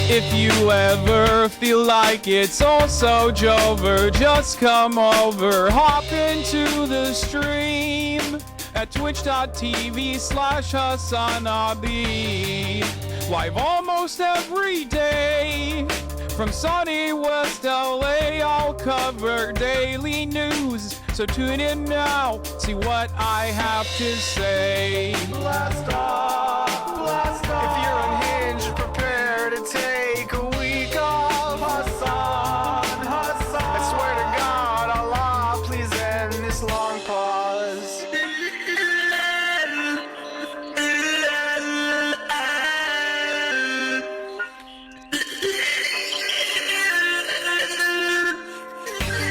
If you ever feel like it's all so jover, just come over, hop into the stream at twitch.tv/HasanAbi. Live almost every day from sunny West LA. I'll cover daily news, so tune in now, see what I have to say. Blast off, blast off. If you're unhinged, prepare to take a week off. Hasan, Hasan. I swear to God, Allah, please end this long pause.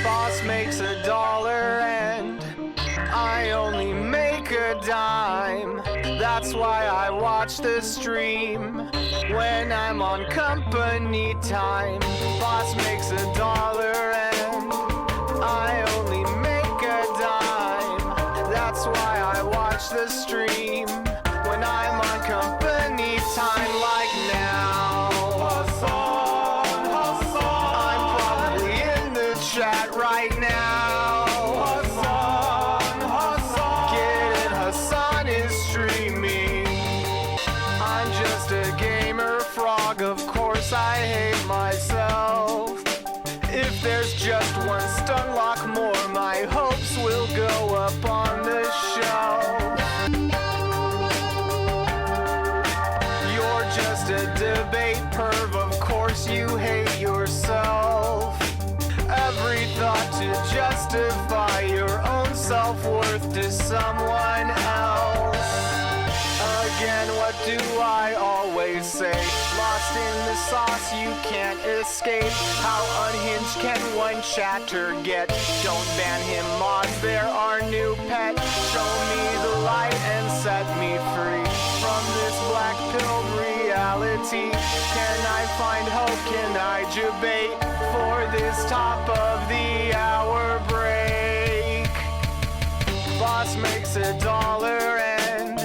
Boss makes $1 and I only make a dime. That's why I watch the stream when I'm on company time. Boss makes $1 and I only make a dime. That's why I watch the stream when I'm on company time, like now. Hasan, Hasan. I'm probably in the chat right now. Hasan, Hasan. Get it, Hasan is streaming. I'm just a gamer frog, of course I hate myself. If there's just one stun lock more, my hopes will go up on the shelf. You're just a debate perv, of course you hate yourself. Every thought to justify your own self-worth to someone else. Again, what do I always say? Lost in the sauce, you can't escape. How unhinged can one chatter get? Don't ban him, mods, they're our new pet. Show me the light and set me free from this black-pilled reality. Can I find hope? Can I debate for this top of the hour break? Boss makes $1 and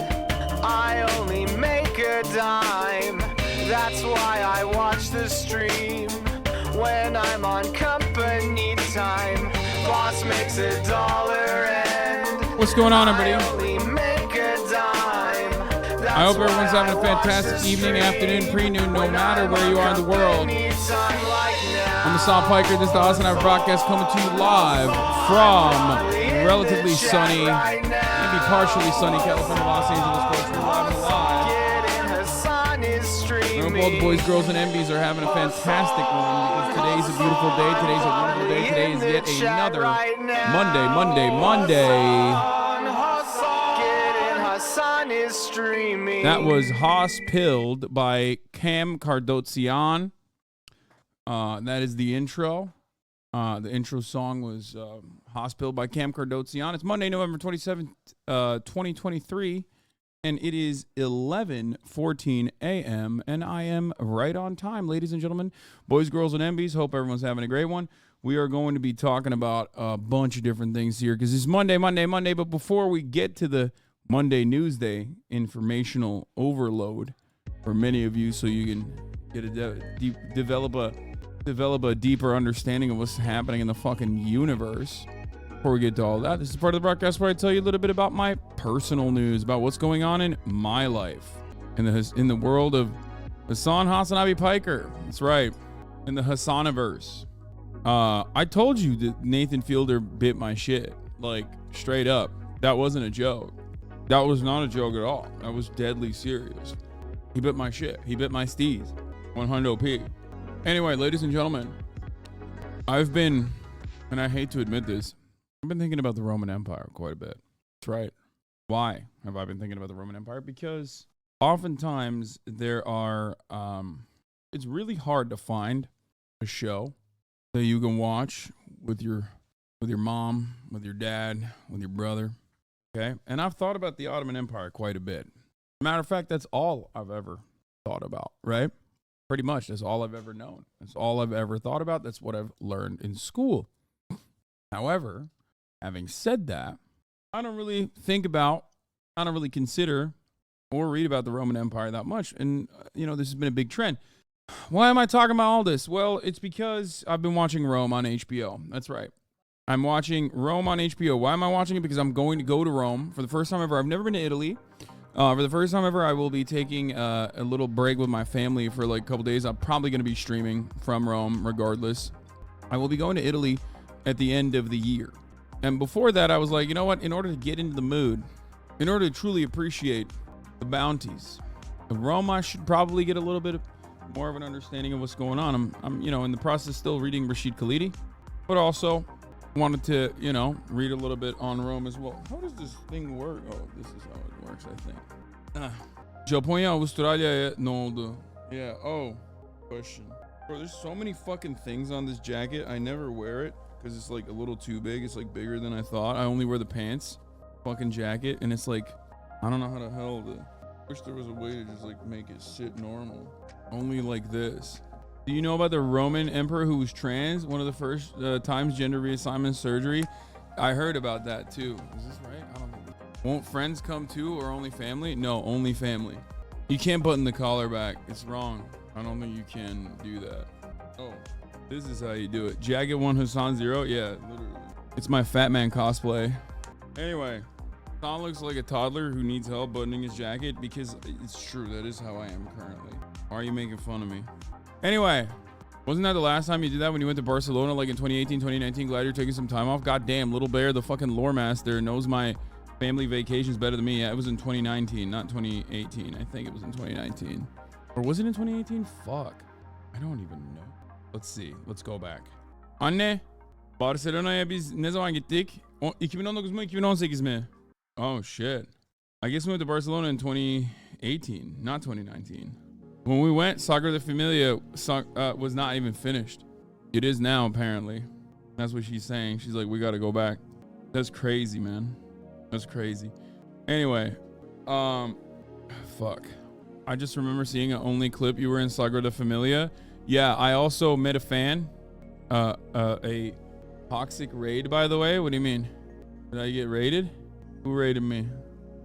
I only make a dime. That's why I watch the stream when I'm on company time. Boss makes $1 and What's going on, everybody? I only make a dime. I hope everyone's having a fantastic evening, afternoon, pre-noon, no matter where you are in the world. I'm Hasan Piker. This is the HasanAbi broadcast coming to you live from relatively sunny, maybe partially sunny California, Los Angeles, folks. We're live and alive. I hope all the boys, girls, and MBs are having a fantastic one, because today's a beautiful day. Today's a wonderful day. Today is yet another Monday. That was Haas Pilled by Cam Kardotzian. That is the intro. The intro song was Haas Pilled by Cam Kardotzian. It's Monday, November 27th, 2023, and it is 11:14 a.m., and I am right on time, ladies and gentlemen, boys, girls, and MBs. Hope everyone's having a great one. We are going to be talking about a bunch of different things here, because it's Monday. But before we get to the Monday Newsday informational overload for many of you, so you can get develop a deeper understanding of what's happening in the fucking universe. Before we get to all that, this is part of the broadcast where I tell you a little bit about my personal news, about what's going on in my life, in the world of HasanAbi Piker. That's right, in the Hasaniverse. I told you that Nathan Fielder bit my shit, like straight up. That wasn't a joke. That was not a joke at all. That was deadly serious. He bit my shit. He bit my steez. 100p. Anyway, ladies and gentlemen, I've been, and I hate to admit this, I've been thinking about the Roman Empire quite a bit. That's right. Why have I been thinking about the Roman Empire? Because oftentimes there are, it's really hard to find a show that you can watch with your mom, with your dad, with your brother. Okay. And I've thought about the Ottoman Empire quite a bit. Matter of fact, that's all I've ever thought about, right? Pretty much. That's all I've ever known. That's all I've ever thought about. That's what I've learned in school. However, having said that, I don't really consider or read about the Roman Empire that much. And, this has been a big trend. Why am I talking about all this? Well, it's because I've been watching Rome on HBO. That's right. I'm watching Rome on HBO. Why am I watching it? Because I'm going to go to Rome for the first time ever. I've never been to Italy. For the first time ever, I will be taking a little break with my family for like a couple days. I'm probably going to be streaming from Rome regardless. I will be going to Italy at the end of the year. And before that, I was like, you know what? In order to get into the mood, in order to truly appreciate the bounties of Rome, I should probably get a little bit more of an understanding of what's going on. I'm in the process still reading Rashid Khalidi, but also wanted to, read a little bit on Rome as well. How does this thing work? Oh, this is how it works, I think. Japonya, Avustralya'ya ne oldu? Yeah, question. Bro, there's so many fucking things on this jacket. I never wear it because it's like a little too big. It's like bigger than I thought. I only wear the pants, fucking jacket, and it's like, I don't know how the hell to. Wish there was a way to just like make it sit normal. Only like this. Do you know about the Roman emperor who was trans? One of the first times gender reassignment surgery. I heard about that too. Is this right? I don't know. Won't friends come too or only family? No, only family. You can't button the collar back. It's wrong. I don't think you can do that. Oh, this is how you do it. Jagged one Hasan 0. Yeah, literally. It's my fat man cosplay. Anyway, Hasan looks like a toddler who needs help buttoning his jacket because it's true. That is how I am currently. Why are you making fun of me? Anyway, wasn't that the last time you did that when you went to Barcelona, like in 2018, 2019? Glad you're taking some time off. God damn, Little Bear, the fucking lore master, knows my family vacations better than me. Yeah, it was in 2019, not 2018. I think it was in 2019. Or was it in 2018? Fuck. I don't even know. Let's see. Let's go back. Anne, Barcelona'ya biz ne zaman gittik? 2019 mu 2018 mi? Oh shit. I guess we went to Barcelona in 2018, not 2019. When we went, Sagrada Familia was not even finished. It is now, apparently. That's what she's saying. She's like, we gotta go back. That's crazy, man. That's crazy. Anyway, fuck. I just remember seeing an only clip you were in Sagrada Familia. Yeah, I also met a fan. A toxic raid, by the way. What do you mean? Did I get raided? Who raided me?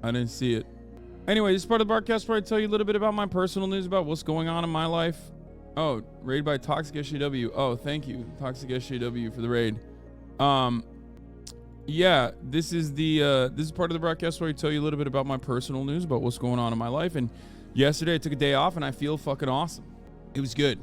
I didn't see it. Anyway, this is part of the broadcast where I tell you a little bit about my personal news about what's going on in my life. Oh, raid by Toxic SJW. Oh, thank you, Toxic SJW, for the raid. Yeah, this is part of the broadcast where I tell you a little bit about my personal news about what's going on in my life. And yesterday I took a day off and I feel fucking awesome. It was good.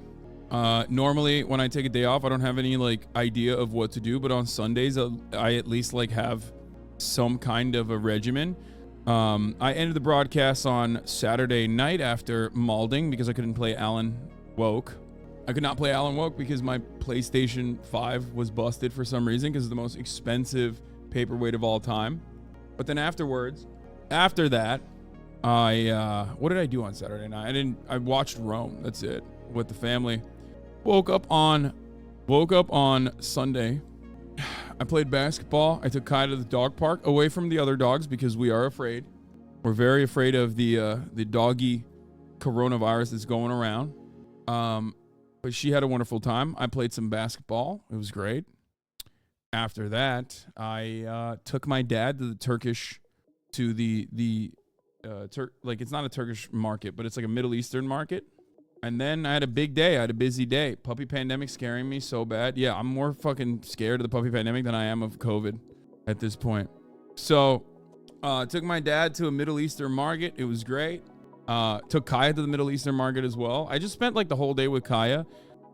Normally when I take a day off, I don't have any like idea of what to do, but on Sundays I at least like have some kind of a regimen. I ended the broadcast on Saturday night after malding because I couldn't play Alan Woke. I could not play Alan Woke because my PlayStation 5 was busted for some reason because it's the most expensive paperweight of all time. But then after that, what did I do on Saturday night? I watched Rome. That's it, with the family. Woke up on Sunday. I played basketball. I took Kai to the dog park away from the other dogs because we are afraid. We're very afraid of the doggy coronavirus that's going around. But she had a wonderful time. I played some basketball. It was great. After that, I took my dad to the Turkish, like it's not a Turkish market, but it's like a Middle Eastern market. And then I had a big day. I had a busy day. Puppy pandemic scaring me so bad. Yeah, I'm more fucking scared of the puppy pandemic than I am of COVID at this point. So, took my dad to a Middle Eastern market. It was great. Took Kaya to the Middle Eastern market as well. I just spent like the whole day with Kaya.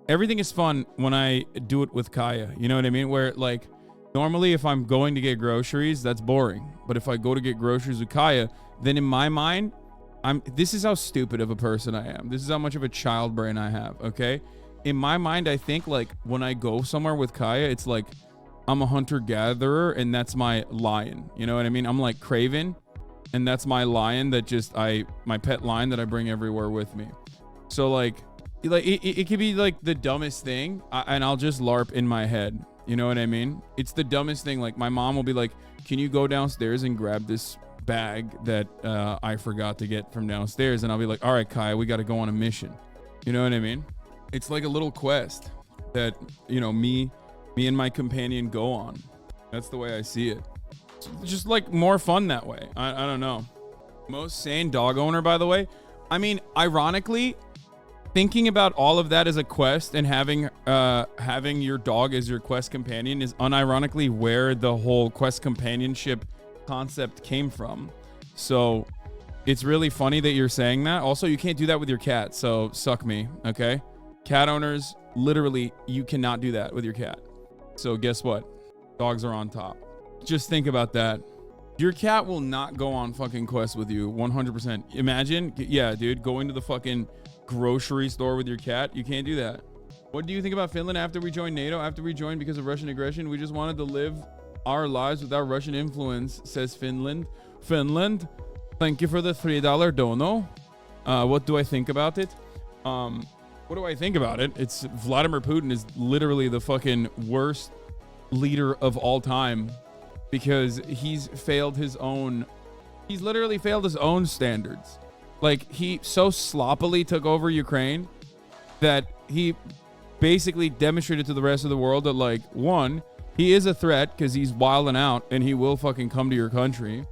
Everything is fun when I do it with Kaya. You know what I mean? Where like normally if I'm going to get groceries, that's boring. But if I go to get groceries with Kaya, then in my mind, this is how stupid of a person I am. This is how much of a child brain I have, okay? In my mind, I think like when I go somewhere with Kaya, it's like I'm a hunter-gatherer and that's my lion. You know what I mean? I'm like Craven and that's my lion that just my pet lion that I bring everywhere with me. So like it could be like the dumbest thing and I'll just LARP in my head. You know what I mean? It's the dumbest thing. Like my mom will be like, can you go downstairs and grab this bag that I forgot to get from downstairs? And I'll be like, all right, Kai, we got to go on a mission. You know what I mean? It's like a little quest that, you know, me and my companion go on. That's the way I see it. It's just like more fun that way. I don't know. Most sane dog owner, by the way. I mean, ironically, thinking about all of that as a quest and having your dog as your quest companion is unironically where the whole quest companionship concept came from. So it's really funny that you're saying that. Also, you can't do that with your cat, so suck me, okay? Cat owners, literally, you cannot do that with your cat. So guess what? Dogs are on top. Just think about that. Your cat will not go on fucking quests with you 100%. Imagine, yeah, dude, going to the fucking grocery store with your cat. You can't do that. What do you think about Finland after we joined NATO? After we joined because of Russian aggression, we just wanted to live our lives without Russian influence, says Finland. Finland, thank you for the $3 dono. What do I think about it? What do I think about it? It's Vladimir Putin is literally the fucking worst leader of all time because he's literally failed his own standards. Like, he so sloppily took over Ukraine that he basically demonstrated to the rest of the world that, like, one, he is a threat because he's wilding out and he will fucking come to your country.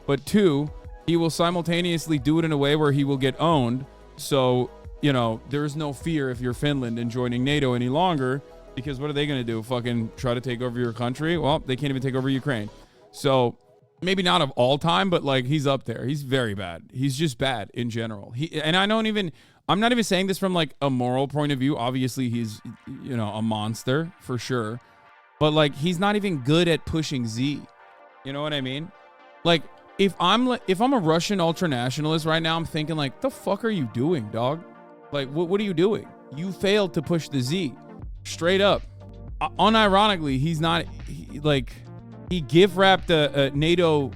But two, he will simultaneously do it in a way where he will get owned. So, you know, there is no fear if you're Finland in joining NATO any longer, because what are they going to do? Fucking try to take over your country? Well, they can't even take over Ukraine. So maybe not of all time, but like, he's up there. He's very bad. He's just bad in general. I'm not even saying this from like a moral point of view. Obviously he's, you know, a monster for sure, but like, he's not even good at pushing Z. You know what I mean? Like, if I'm a Russian ultranationalist right now, I'm thinking like, the fuck are you doing, dog? Like, what are you doing? You failed to push the Z. Straight up. Unironically, he's not, he gift wrapped NATO.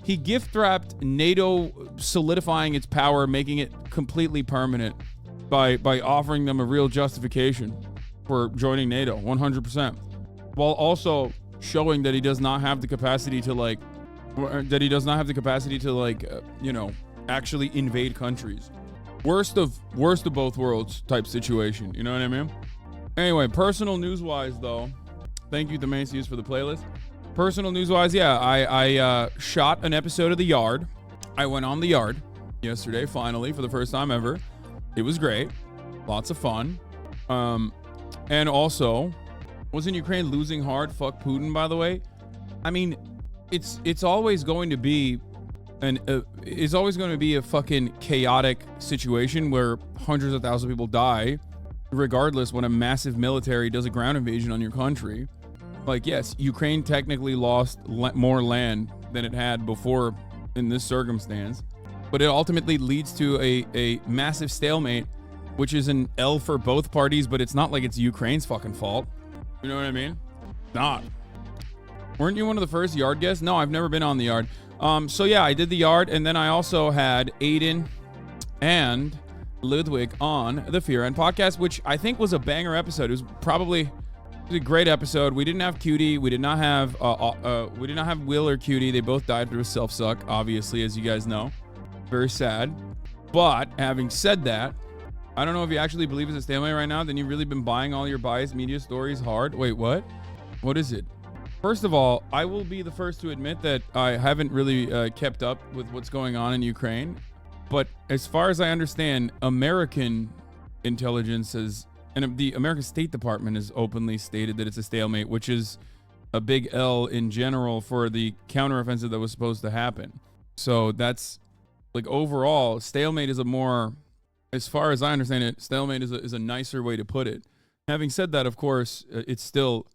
He gift wrapped NATO solidifying its power, making it completely permanent by offering them a real justification for joining NATO 100%, while also showing that he does not have the capacity to you know, actually invade countries. Worst of both worlds type situation. You know what I mean? Anyway, personal news wise though, thank you to Macy's for the playlist. Personal news wise, yeah, I shot an episode of The Yard. I went on The Yard yesterday, finally, for the first time ever. It was great. Lots of fun. And also, wasn't Ukraine losing hard? Fuck Putin, by the way. I mean, it's always going to be a fucking chaotic situation where hundreds of thousands of people die, regardless when a massive military does a ground invasion on your country. Like, yes, Ukraine technically lost more land than it had before in this circumstance, but it ultimately leads to a massive stalemate, which is an L for both parties, but it's not like it's Ukraine's fucking fault. You know what I mean? Not. Weren't you one of the first Yard guests? No, I've never been on The Yard. So yeah, I did The Yard, and then I also had Aiden and Ludwig on the Fear End podcast, which I think was a banger episode. It was a great episode. We didn't have Cutie. We did not have Will or Cutie. They both died through a self-suck, obviously, as you guys know. Very sad. But having said that, I don't know if you actually believe it's a stalemate right now. Then you've really been buying all your biased media stories hard. Wait, what? What is it? First of all, I will be the first to admit that I haven't really kept up with what's going on in Ukraine. But as far as I understand, American intelligence and the American State Department has openly stated that it's a stalemate, which is a big L in general for the counteroffensive that was supposed to happen. So that's like, overall, stalemate is a more, as far as I understand it, stalemate is a nicer way to put it. Having said that, of course, it's still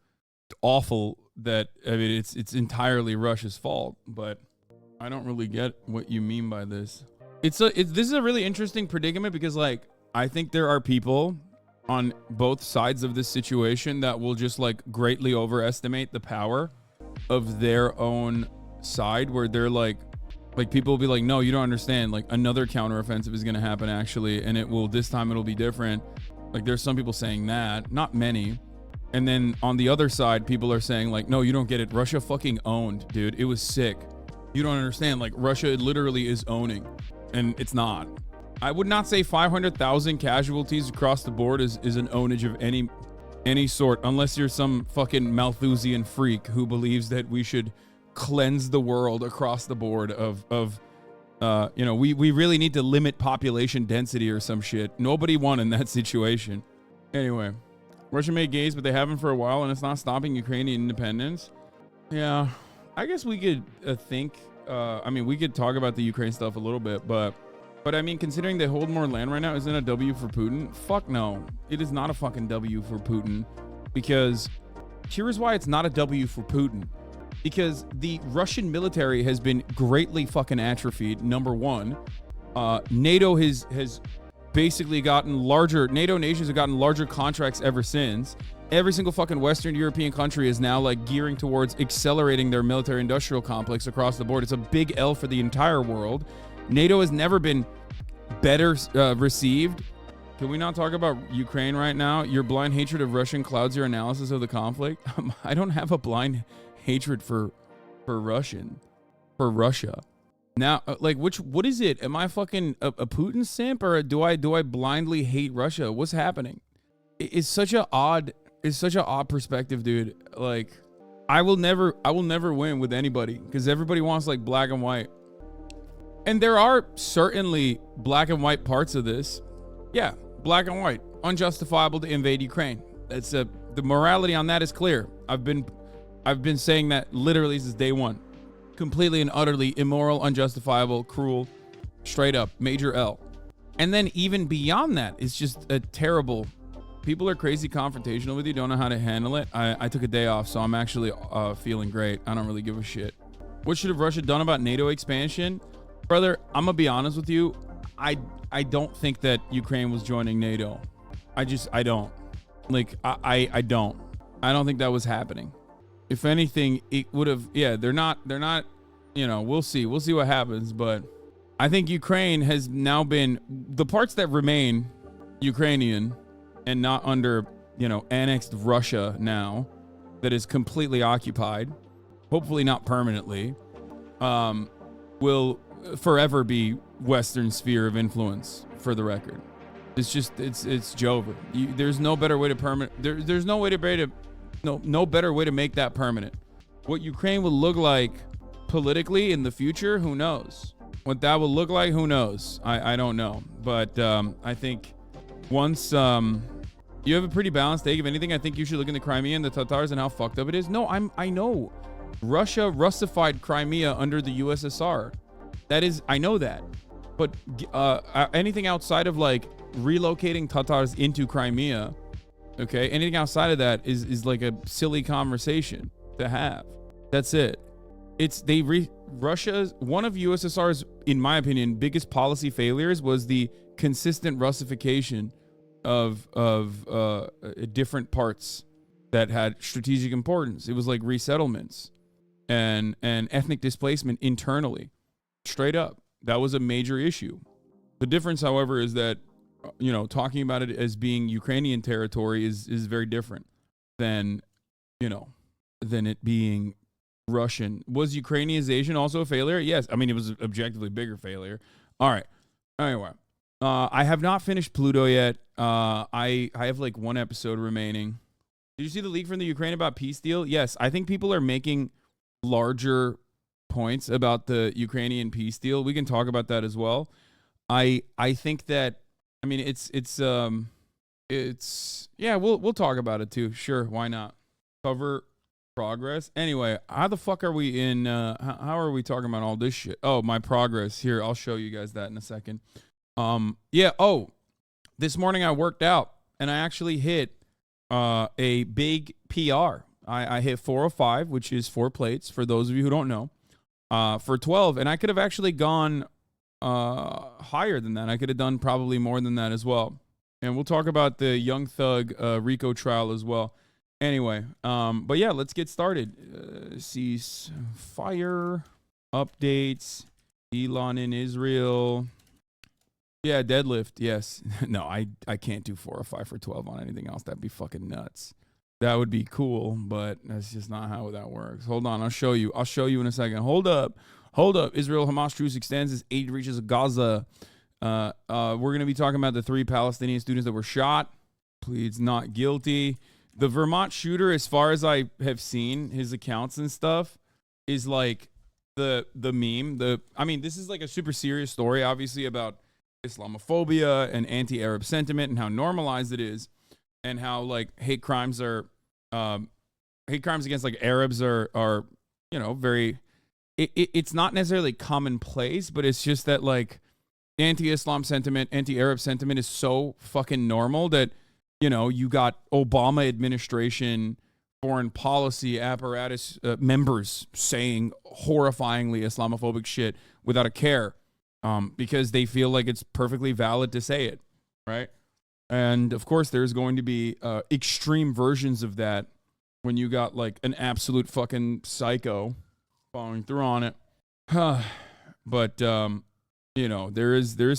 awful that, I mean, it's entirely Russia's fault, but I don't really get what you mean by this. This is a really interesting predicament because, like, I think there are people on both sides of this situation that will just like greatly overestimate the power of their own side, where they're like people will be like, no, you don't understand, like another counteroffensive is going to happen actually, and this time it'll be different. Like, there's some people saying that, not many. And then on the other side, people are saying like, no, you don't get it. Russia fucking owned, dude. It was sick. You don't understand. Like, Russia literally is owning, and it's not. I would not say 500,000 casualties across the board is an ownage of any sort, unless you're some fucking Malthusian freak who believes that we should cleanse the world across the board of We really need to limit population density or some shit. Nobody won in that situation. Anyway, Russia made gays, but they haven't for a while, and it's not stopping Ukrainian independence. Yeah, I guess we could think. We could talk about the Ukraine stuff a little bit, but I mean, considering they hold more land right now, isn't a W for Putin? Fuck no, it is not a fucking W for Putin, because here's why it's not a W for Putin. Because the Russian military has been greatly fucking atrophied, number one. NATO has basically gotten larger. NATO nations have gotten larger contracts ever since. Every single fucking Western European country is now like gearing towards accelerating their military industrial complex across the board. It's a big L for the entire world. NATO has never been better received. Can we not talk about Ukraine right now? Your blind hatred of Russian clouds your analysis of the conflict. I don't have a blind hatred for Russia. Now, what is it? Am I fucking a Putin simp, or do I blindly hate Russia? What's happening? It's such an odd perspective, dude. Like, I will never win with anybody, because everybody wants like black and white. And there are certainly black and white parts of this. Yeah, black and white. Unjustifiable to invade Ukraine. That's the morality on that is clear. I've been saying that literally since day one. Completely and utterly immoral, unjustifiable, cruel, straight up, major L. And then even beyond that, it's just a terrible. People are crazy confrontational with you, don't know how to handle it. I took a day off, so I'm actually feeling great. I don't really give a shit. What should have Russia done about NATO expansion? Brother, I'm gonna be honest with you. I don't think that Ukraine was joining NATO. I don't. Like, I don't. I don't think that was happening. If anything, it would have. Yeah, they're not. We'll see what happens. But I think Ukraine has now been, the parts that remain Ukrainian and not under, annexed Russia now, that is completely occupied, hopefully not permanently, will forever be Western sphere of influence, for the record. It's just, it's Jover. There's no better way to there's no better way to make that permanent. What Ukraine will look like politically in the future, who knows? What that will look like, who knows? I don't know. But I think once you have a pretty balanced take. If anything, I think you should look into Crimea and the Tatars and how fucked up it is. No, I know. Russia Russified Crimea under the USSR. I know that. But anything outside of like relocating Tatars into Crimea, okay, anything outside of that is like a silly conversation to have. That's it. Russia's, one of USSR's, in my opinion, biggest policy failures was the consistent Russification of different parts that had strategic importance. It was like resettlements and ethnic displacement internally. Straight up. That was a major issue. The difference, however, is that, talking about it as being Ukrainian territory is very different than it being Russian. Was Ukrainianization also a failure? Yes. I mean, it was an objectively bigger failure. All right. Anyway, I have not finished Pluto yet. I have like one episode remaining. Did you see the leak from the Ukraine about peace deal? Yes. I think people are making larger points about the Ukrainian peace deal. We can talk about that as well. I think that, I mean, we'll talk about it too. Sure. Why not? Cover progress. Anyway, how the fuck are we in, how are we talking about all this shit? Oh, my progress here. I'll show you guys that in a second. This morning I worked out and I actually hit, a big PR. I hit 405, which is 4 plates for those of you who don't know. For 12, and I could have actually gone higher than that. I could have done probably more than that as well. And we'll talk about the Young Thug RICO trial as well. Anyway, but yeah, let's get started. CEASFIRE updates. ELON in Israel. Yeah, deadlift. Yes. No, I can't do 405 for 12 on anything else. That'd be fucking nuts. That would be cool, but that's just not how that works. Hold on, I'll show you. I'll show you in a second. Hold up. Israel-Hamas truce extends as aid reaches Gaza. We're going to be talking about the 3 Palestinian students that were shot. Pleads not guilty. The Vermont shooter, as far as I have seen his accounts and stuff, is like the meme. I mean, this is like a super serious story, obviously, about Islamophobia and anti-Arab sentiment and how normalized it is, and how like hate crimes against like Arabs are very. It's not necessarily commonplace, but it's just that like anti-Islam sentiment, anti-Arab sentiment is so fucking normal that you got Obama administration foreign policy apparatus members saying horrifyingly Islamophobic shit without a care, because they feel like it's perfectly valid to say it, right? And of course, there's going to be extreme versions of that when you got like an absolute fucking psycho following through on it. But there's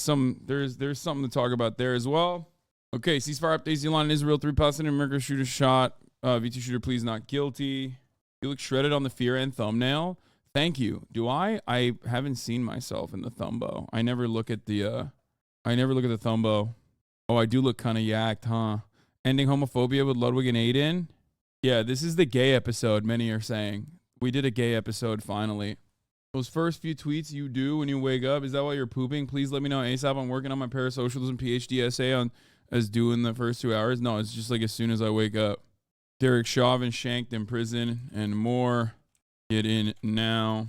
something to talk about there as well. Okay, ceasefire updates. Elon in Israel, 3 Palestinian American shooter shot. V2 shooter pleads not guilty. You look shredded on the Fear End thumbnail. Thank you. Do I? I haven't seen myself in the thumbo. I never look at the thumbo. Oh, I do look kind of yacked, huh? Ending homophobia with Ludwig and Aiden. Yeah, this is the gay episode, many are saying. We did a gay episode finally. Those first few tweets you do when you wake up, is that while you're pooping? Please let me know ASAP. I'm working on my parasocialism PhD essay as due in the first 2 hours. No, it's just like as soon as I wake up. Derek Chauvin shanked in prison and more. Get in now.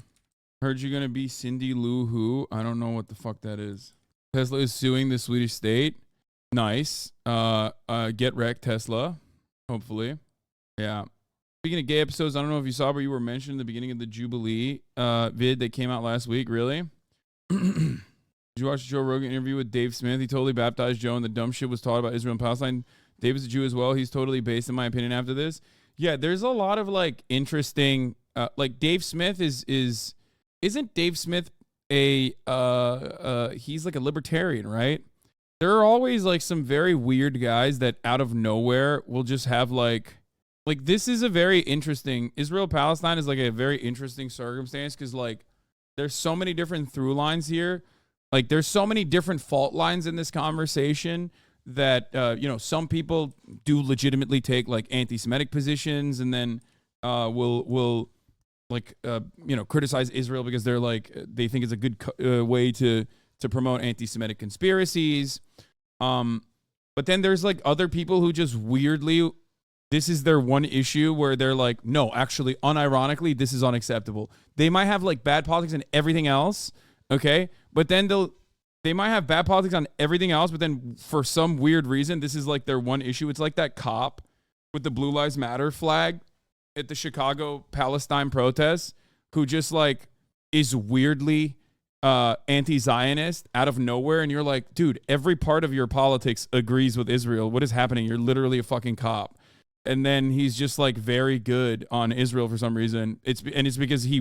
Heard you're going to be Cindy Lou Who. I don't know what the fuck that is. Tesla is suing the Swedish state. Nice. Get wrecked, Tesla. Hopefully. Yeah. Speaking of gay episodes, I don't know if you saw, but you were mentioned at the beginning of the Jubilee vid that came out last week. Really? Did you watch the Joe Rogan interview with Dave Smith? He totally baptized Joe, and the dumb shit was taught about Israel and Palestine. Dave is a Jew as well. He's totally based, in my opinion, after this. Yeah, there's a lot of like interesting, like Dave Smith isn't Dave Smith he's like a libertarian, right? There are always like some very weird guys that out of nowhere will just have like this is a very interesting, Israel-Palestine is like a very interesting circumstance because like there's so many different through lines here. Like there's so many different fault lines in this conversation that, some people do legitimately take like anti-Semitic positions and then will criticize Israel because they're like, they think it's a good way to promote anti-Semitic conspiracies. But then there's like other people who just weirdly, this is their one issue where they're like, no, actually, unironically, this is unacceptable. They might have like bad politics and everything else, okay? But then they might have bad politics on everything else, but then for some weird reason, this is like their one issue. It's like that cop with the Blue Lives Matter flag at the Chicago Palestine protests who just like is weirdly anti-Zionist out of nowhere. And you're like, dude, every part of your politics agrees with Israel. What is happening? You're literally a fucking cop. And then he's just like very good on Israel for some reason. It's because he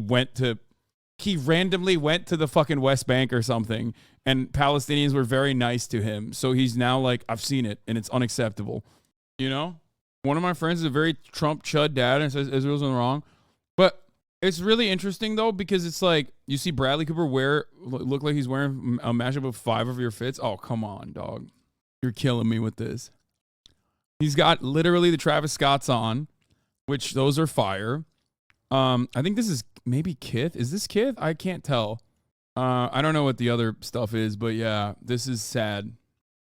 randomly went to the fucking West Bank or something, and Palestinians were very nice to him. So he's now like, I've seen it, and it's unacceptable. One of my friends is a very Trump chud dad and says Israel's in the wrong. But it's really interesting though, because it's like you see Bradley Cooper look like he's wearing a mashup of 5 of your fits. Oh, come on, dog. You're killing me with this. He's got literally the Travis Scotts on, which those are fire. I think this is maybe Kith. Is this Kith? I can't tell. I don't know what the other stuff is, but yeah, this is sad.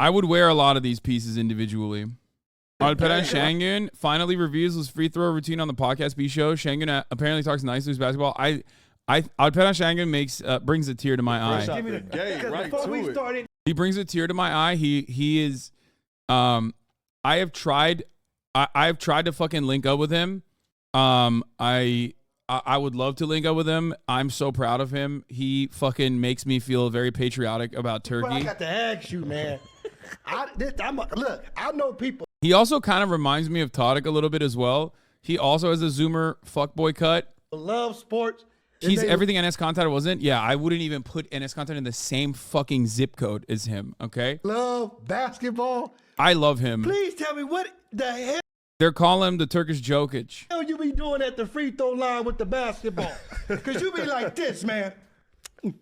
I would wear a lot of these pieces individually. Alperen Şengün finally reviews his free throw routine on the podcast B show. Şengün apparently talks nice to his basketball. Alperen Şengün brings a tear to my eye. Give me the gay right to it. He brings a tear to my eye. He is. I have tried to fucking link up with him. I would love to link up with him. I'm so proud of him. He fucking makes me feel very patriotic about Turkey. Bro, I got to ask you, man. Look, I know people. He also kind of reminds me of Tadic a little bit as well. He also has a Zoomer fuckboy cut. Love sports. He's everything NS content wasn't. Yeah, I wouldn't even put NS content in the same fucking zip code as him, okay? Love basketball. I love him. Please tell me what the hell they're calling him the Turkish Jokic. you be doing at the free throw line with the basketball? Because you be like this, man.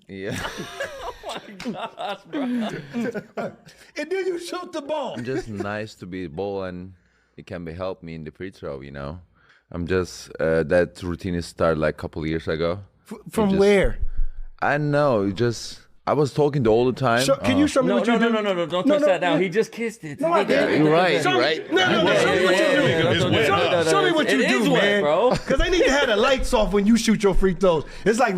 Yeah. Oh my gosh, bro. And then you shoot the ball. I'm just nice to be ball, and it can be help me in the free throw, I'm just, that routine started like a couple years ago. From just- where? I know. I was talking to all the time. Can you show me No, what you do? no, don't touch that now. He just kissed it. No, I didn't. You're right. Show You're me- right. No, show me what you do. It's wet. Show me what you It is do, wet, man. bro. Because they need to have the lights off when you shoot your free throws. It's like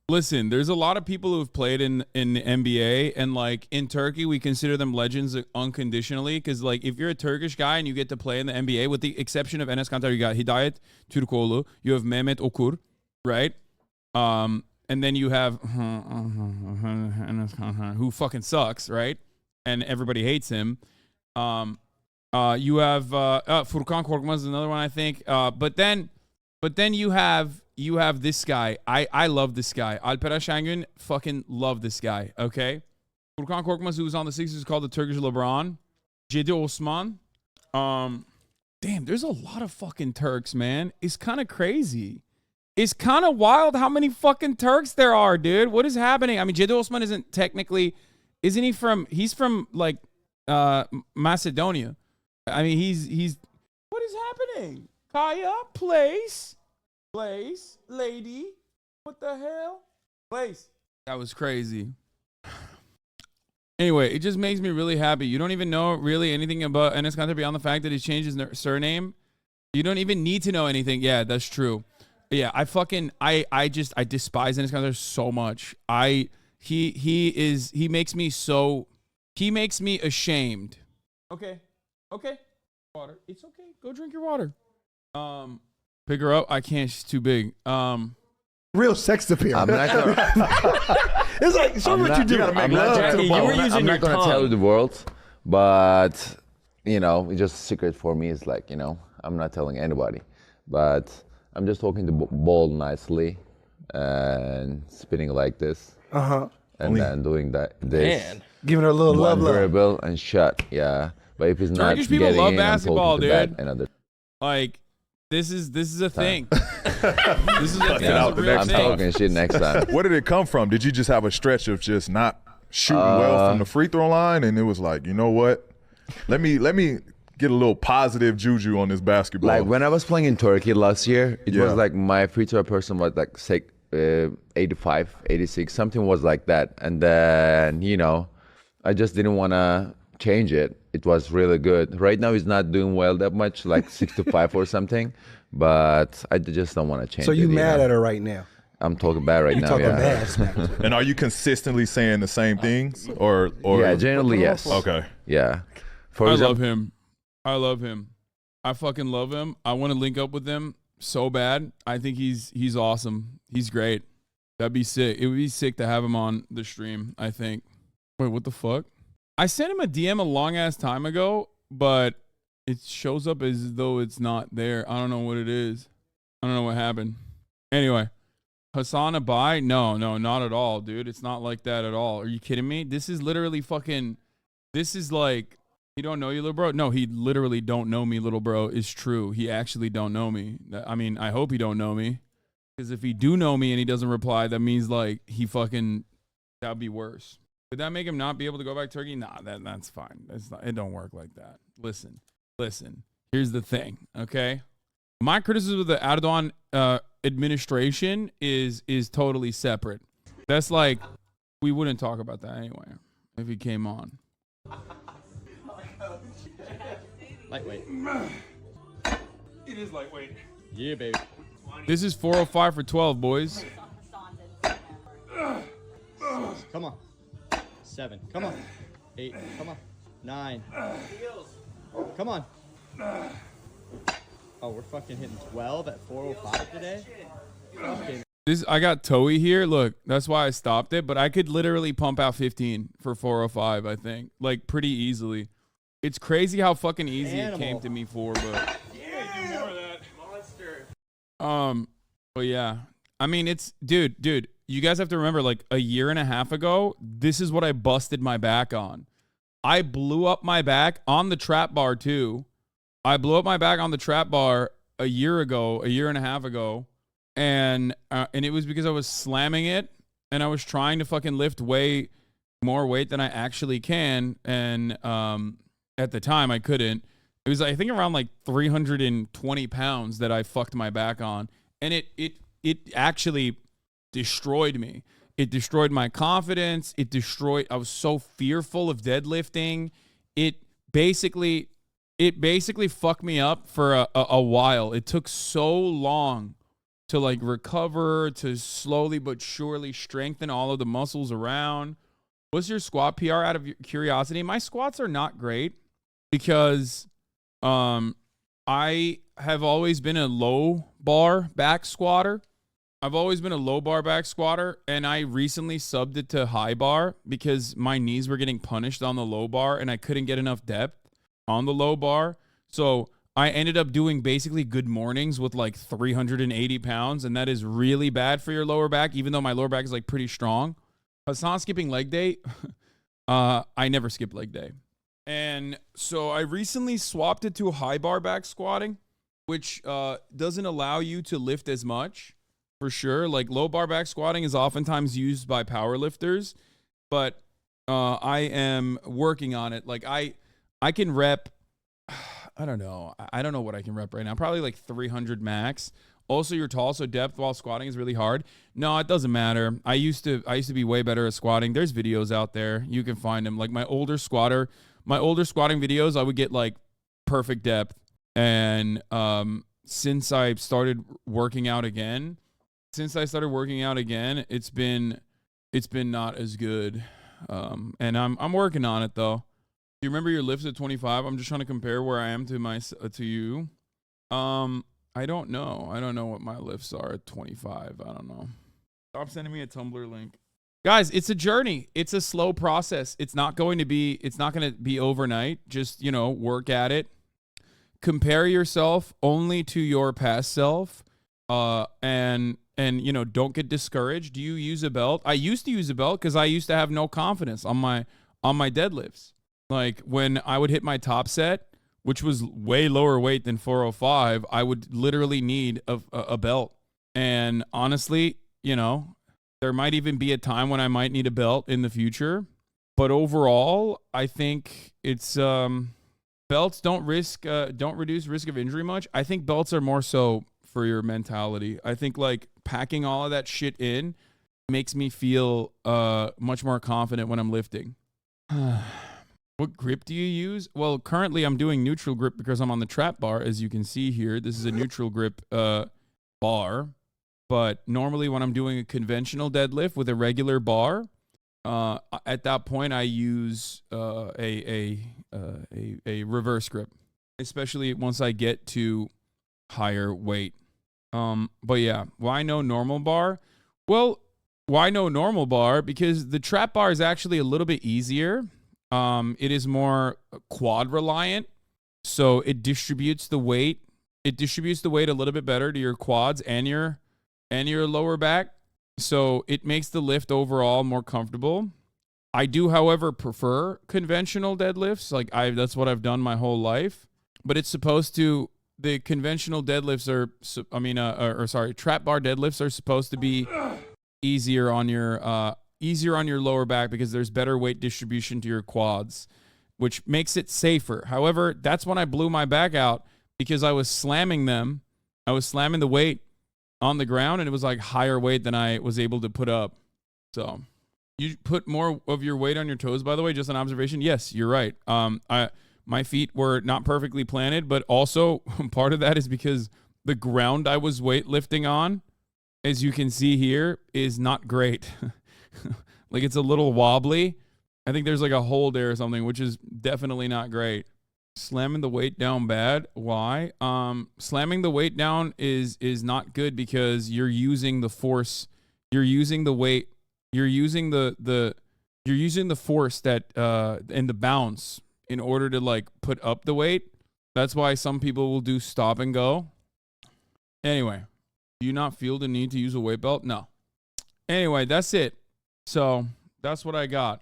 Listen, there's a lot of people who've played in the NBA, and like in Turkey, we consider them legends unconditionally. Because like if you're a Turkish guy and you get to play in the NBA, with the exception of Enes Kanter, you got Hidayet Türkoğlu, you have Mehmet Okur, right? And then you have who fucking sucks, right? And everybody hates him. You have Furkan Korkmaz is another one, I think. But then you have this guy. I love this guy. Alperen Şengün, fucking love this guy. Okay, Furkan Korkmaz, who was on the Sixers, is called the Turkish LeBron. Cedi Osman. Damn, there's a lot of fucking Turks, man. It's kind of crazy. It's kind of wild how many fucking Turks there are, dude. What is happening? I mean, Cedi Osman he's from like Macedonia. I mean, he's what is happening? Kaya, place, lady. What the hell? Place. That was crazy. Anyway, it just makes me really happy. You don't even know really anything about Enes Kanter beyond the fact that he changed his surname. You don't even need to know anything. Yeah, that's true. Yeah, I despise Enes Kanter so much. He makes me ashamed. Okay. Water. It's okay. Go drink your water. Pick her up. I can't. She's too big. real sex appeal. I'm not gonna, It's like, show me what you do. I'm not gonna tell you the world, but you know, it's just a secret for me. It's like, you know, I'm not telling anybody, but I'm just talking to ball nicely and spinning like this, and then doing that. This, Man. Giving her a little love. dribble and shot. Yeah, but if it's not Turkish people getting love in, basketball, I'm talking to dude. bat another. Like, this is a thing. This is a thing. Yeah, It's a real I'm thing. talking shit next time. Where did it come from? Did you just have a stretch of just not shooting well from the free throw line, and it was like, you know what? Let me get a little positive juju on this basketball. Like when I was playing in Turkey last year, it Yeah. was like my free throw person was like 85, 86, something was like that. And then, you know, I just didn't want to change it. It was really good. Right now he's not doing well that much, like 65 or something, but I just don't want to change it. So you mad know? at her right now? I'm talking bad right now, Talking yeah. bad smack. and are you consistently saying the same things, or Yeah, generally yes. Okay. Yeah. For I example, love him. I love him. I fucking love him. I want to link up with him so bad. I think he's awesome. He's great. That'd be sick. It would be sick to have him on the stream, I think. Wait, what the fuck? I sent him a DM a long ass time ago, but it shows up as though it's not there. I don't know what it is. I don't know what happened. Anyway, HasanAbi? No, not at all, dude. It's not like that at all. Are you kidding me? This is literally fucking, this is like, he don't know you, little bro? No, he literally don't know me, little bro. It's true. He actually don't know me. I mean, I hope he don't know me. Because if he do know me and he doesn't reply, that means like he fucking, that would be worse. Would that make him not be able to go back to Turkey? Nah, that's fine. That's not, it don't work like that. Listen. Here's the thing, okay? My criticism of the Erdogan administration is totally separate. That's like, we wouldn't talk about that anyway if he came on. Lightweight. It is lightweight. Yeah, baby. This is 405 for 12, boys. Come on. 7. Come on. 8. Come on. 9. Come on. Oh, we're fucking hitting 12 at 405 today? Fucking. I got Toei here. Look, that's why I stopped it, but I could literally pump out 15 for 405, I think. Like, pretty easily. It's crazy how fucking easy it came to me for, but... But yeah. I mean, it's... Dude, you guys have to remember, like, a year and a half ago, this is what I busted my back on. I blew up my back on the trap bar, too. I blew up my back on the trap bar a year and a half ago. And it was because I was slamming it and I was trying to fucking lift way more weight than I actually can. And at the time I couldn't. It was, I think, around like 320 pounds that I fucked my back on. And it actually destroyed me. It destroyed my confidence. I was so fearful of deadlifting. It basically fucked me up for a while. It took so long to like recover, to slowly but surely strengthen all of the muscles around. What's your squat PR out of curiosity? My squats are not great because I have always been a low bar back squatter. And I recently subbed it to high bar because my knees were getting punished on the low bar and I couldn't get enough depth on the low bar. So I ended up doing basically good mornings with like 380 pounds, and that is really bad for your lower back, even though my lower back is like pretty strong. Hasan skipping leg day. I never skip leg day. And so I recently swapped it to high bar back squatting, which doesn't allow you to lift as much. For sure, like low bar back squatting is oftentimes used by power lifters, but I am working on it. Like I can rep, I don't know what I can rep right now. Probably like 300 max. Also, you're tall, so depth while squatting is really hard. No, it doesn't matter. I used to be way better at squatting. There's videos out there. You can find them. Like my older squatting videos, I would get like perfect depth. And since I started working out again, it's been not as good. And I'm working on it though. Do you remember your lifts at 25? I'm just trying to compare where I am to you. I don't know. I don't know what my lifts are at 25. I don't know. Stop sending me a Tumblr link. Guys, it's a journey. It's a slow process. It's not going to be overnight. Just, work at it. Compare yourself only to your past self. And don't get discouraged. Do you use a belt? I used to use a belt because I used to have no confidence on my deadlifts. Like when I would hit my top set, which was way lower weight than 405, I would literally need a belt. And honestly, there might even be a time when I might need a belt in the future. But overall, I think it's belts don't reduce risk of injury much. I think belts are more so for your mentality. I think like packing all of that shit in makes me feel much more confident when I'm lifting. What grip do you use? Well, currently I'm doing neutral grip because I'm on the trap bar, as you can see here. This is a neutral grip bar. But normally when I'm doing a conventional deadlift with a regular bar, at that point I use a reverse grip, especially once I get to higher weight. But yeah, why no normal bar? Well, why no normal bar? Because the trap bar is actually a little bit easier. It is more quad reliant, so it distributes the weight. It distributes the weight a little bit better to your quads and your lower back. So it makes the lift overall more comfortable. I do, however, prefer conventional deadlifts. Like that's what I've done my whole life. But it's supposed to. The conventional deadlifts trap bar deadlifts are supposed to be easier on your lower back because there's better weight distribution to your quads, which makes it safer. However, that's when I blew my back out because I was slamming them. I was slamming the weight on the ground and it was like higher weight than I was able to put up. So you put more of your weight on your toes, by the way, just an observation. Yes, you're right. My feet were not perfectly planted, but also part of that is because the ground I was weightlifting on, as you can see here, is not great. Like it's a little wobbly. I think there's like a hole there or something, which is definitely not great. Slamming the weight down bad. Why? Slamming the weight down is not good because you're using the force. You're using the weight. You're using the force that and the bounce in order to like put up the weight. That's why some people will do stop and go. Anyway, do you not feel the need to use a weight belt? No. Anyway, that's it. So that's what I got.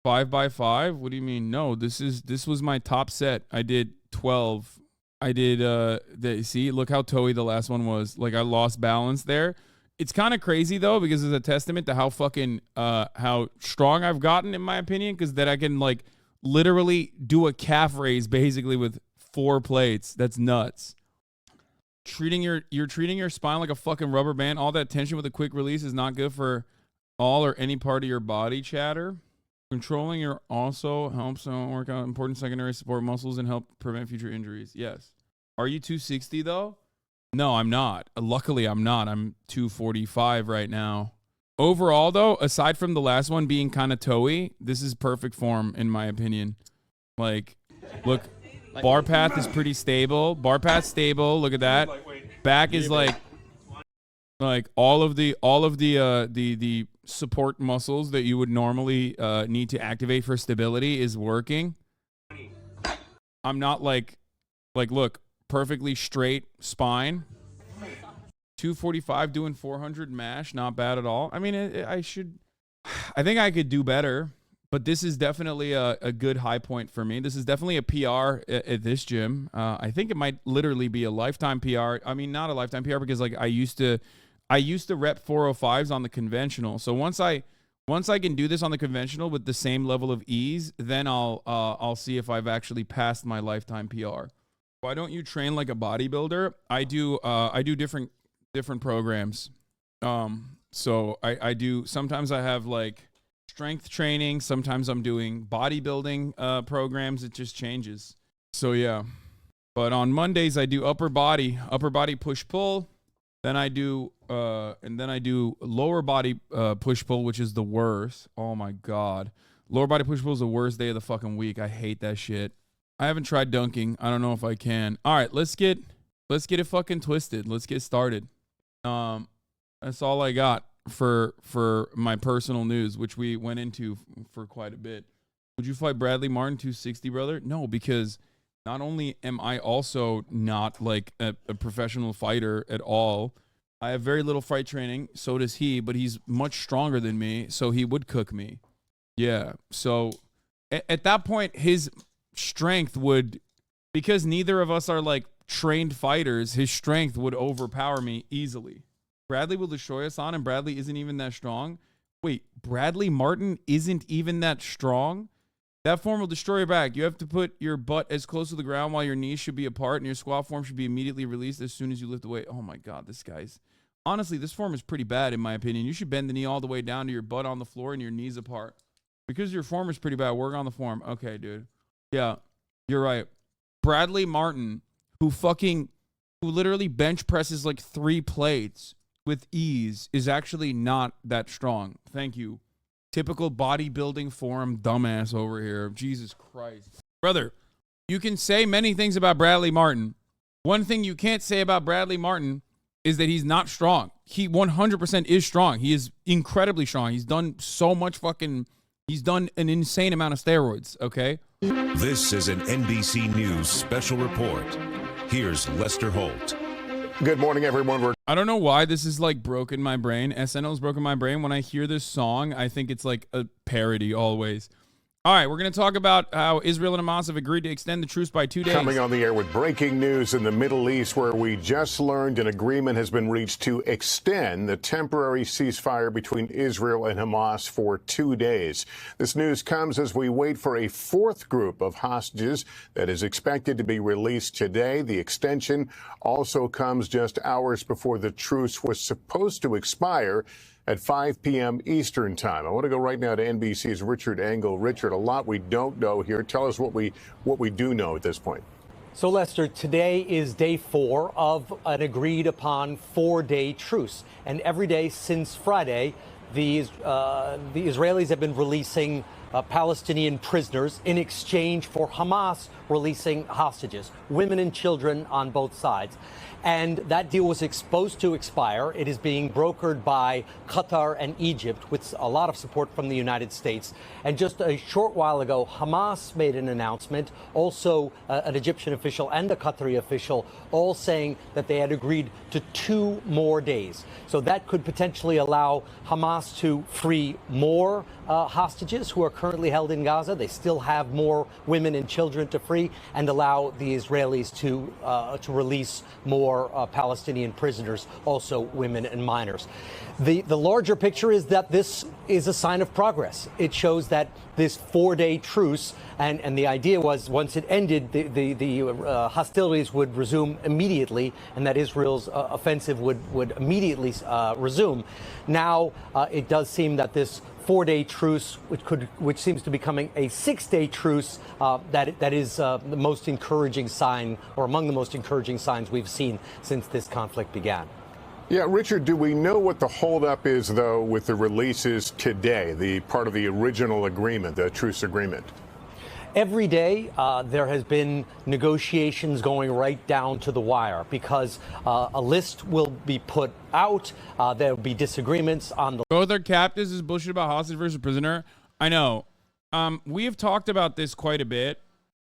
5x5. What do you mean? No, this was my top set. I did 12. I did see, look how toey the last one was. Like I lost balance there. It's kind of crazy though, because it's a testament to how fucking how strong I've gotten, in my opinion, because that I can like literally do a calf raise basically with 4 plates. That's nuts. You're treating your spine like a fucking rubber band. All that tension with a quick release is not good for all or any part of your body, chatter. Controlling your also helps work out important secondary support muscles and help prevent future injuries. Yes. Are you 260 though? No, I'm not. Luckily, I'm not. I'm 245 right now. Overall, though, aside from the last one being kind of toey, this is perfect form in my opinion. Like, look, bar path is pretty stable. Bar path stable. Look at that. Back is like all of the support muscles that you would normally need to activate for stability is working. I'm not like look, perfectly straight spine. 245 doing 400 mash, not bad at all. I mean, I think I could do better, but this is definitely a good high point for me. This is definitely a PR at this gym. I think it might literally be a lifetime PR. I mean, not a lifetime PR because like I used to rep 405s on the conventional. So once I can do this on the conventional with the same level of ease, then I'll see if I've actually passed my lifetime PR. Why don't you train like a bodybuilder? I do different programs. So I do, sometimes I have like strength training. Sometimes I'm doing bodybuilding programs. It just changes. So yeah, but on Mondays I do upper body push pull. Then I do lower body push pull, which is the worst. Oh my God. Lower body push pull is the worst day of the fucking week. I hate that shit. I haven't tried dunking. I don't know if I can. All right, let's get it fucking twisted. Let's get started. That's all I got for my personal news, which we went into for quite a bit. Would you fight Bradley Martin 260, brother? No, because not only am I also not like a professional fighter at all, I have very little fight training. So does he, but he's much stronger than me, so he would cook me. Yeah. So at that point, his strength would, because neither of us are like trained fighters, his strength would overpower me easily. Bradley will destroy us on, and Bradley isn't even that strong. Wait, Bradley Martin isn't even that strong? That form will destroy your back. You have to put your butt as close to the ground while your knees should be apart, and your squat form should be immediately released as soon as you lift the weight. Oh my God, honestly, this form is pretty bad in my opinion. You should bend the knee all the way down to your butt on the floor and your knees apart. Because your form is pretty bad, work on the form. Okay, dude. Yeah, you're right. Bradley Martin, who literally bench presses like 3 plates with ease, is actually not that strong. Thank you. Typical bodybuilding forum dumbass over here. Jesus Christ. Brother, you can say many things about Bradley Martin. One thing you can't say about Bradley Martin is that he's not strong. He 100% is strong. He is incredibly strong. He's done so much he's done an insane amount of steroids, okay? This is an NBC News special report. Here's Lester Holt. Good morning, everyone. I don't know why this is like broken my brain. SNL's broken my brain. When I hear this song, I think it's like a parody always. All right, we're going to talk about how Israel and Hamas have agreed to extend the truce by 2 days. Coming on the air with breaking news in the Middle East, where we just learned an agreement has been reached to extend the temporary ceasefire between Israel and Hamas for 2 days. This news comes as we wait for a 4th group of hostages that is expected to be released today. The extension also comes just hours before the truce was supposed to expire at 5 p.m. Eastern time. I want to go right now to NBC's Richard Engel. Richard, a lot we don't know here. Tell us what we do know at this point. So, Lester, today is day 4 of an agreed upon 4-day truce. And every day since Friday, the Israelis have been releasing Palestinian prisoners in exchange for Hamas releasing hostages, women and children on both sides. And that deal was supposed to expire. It is being brokered by Qatar and Egypt with a lot of support from the United States. And just a short while ago, Hamas made an announcement, also an Egyptian official and a Qatari official, all saying that they had agreed to 2 more days. So that could potentially allow Hamas to free more hostages who are currently held in Gaza. They still have more women and children to free and allow the Israelis to release more Palestinian prisoners, also women and minors. The larger picture is that this is a sign of progress. It shows that this 4-day truce, and the idea was once it ended, the hostilities would resume immediately, and that Israel's offensive would immediately resume. Now it does seem that this 4-day truce, which seems to be becoming a 6-day truce, that is the most encouraging sign, or among the most encouraging signs we've seen since this conflict began. Yeah, Richard, do we know what the holdup is, though, with the releases today, the part of the original agreement, the truce agreement? Every day, there has been negotiations going right down to the wire because a list will be put out. There will be disagreements on the. Both are captives is bullshit about hostage versus prisoner. I know. We have talked about this quite a bit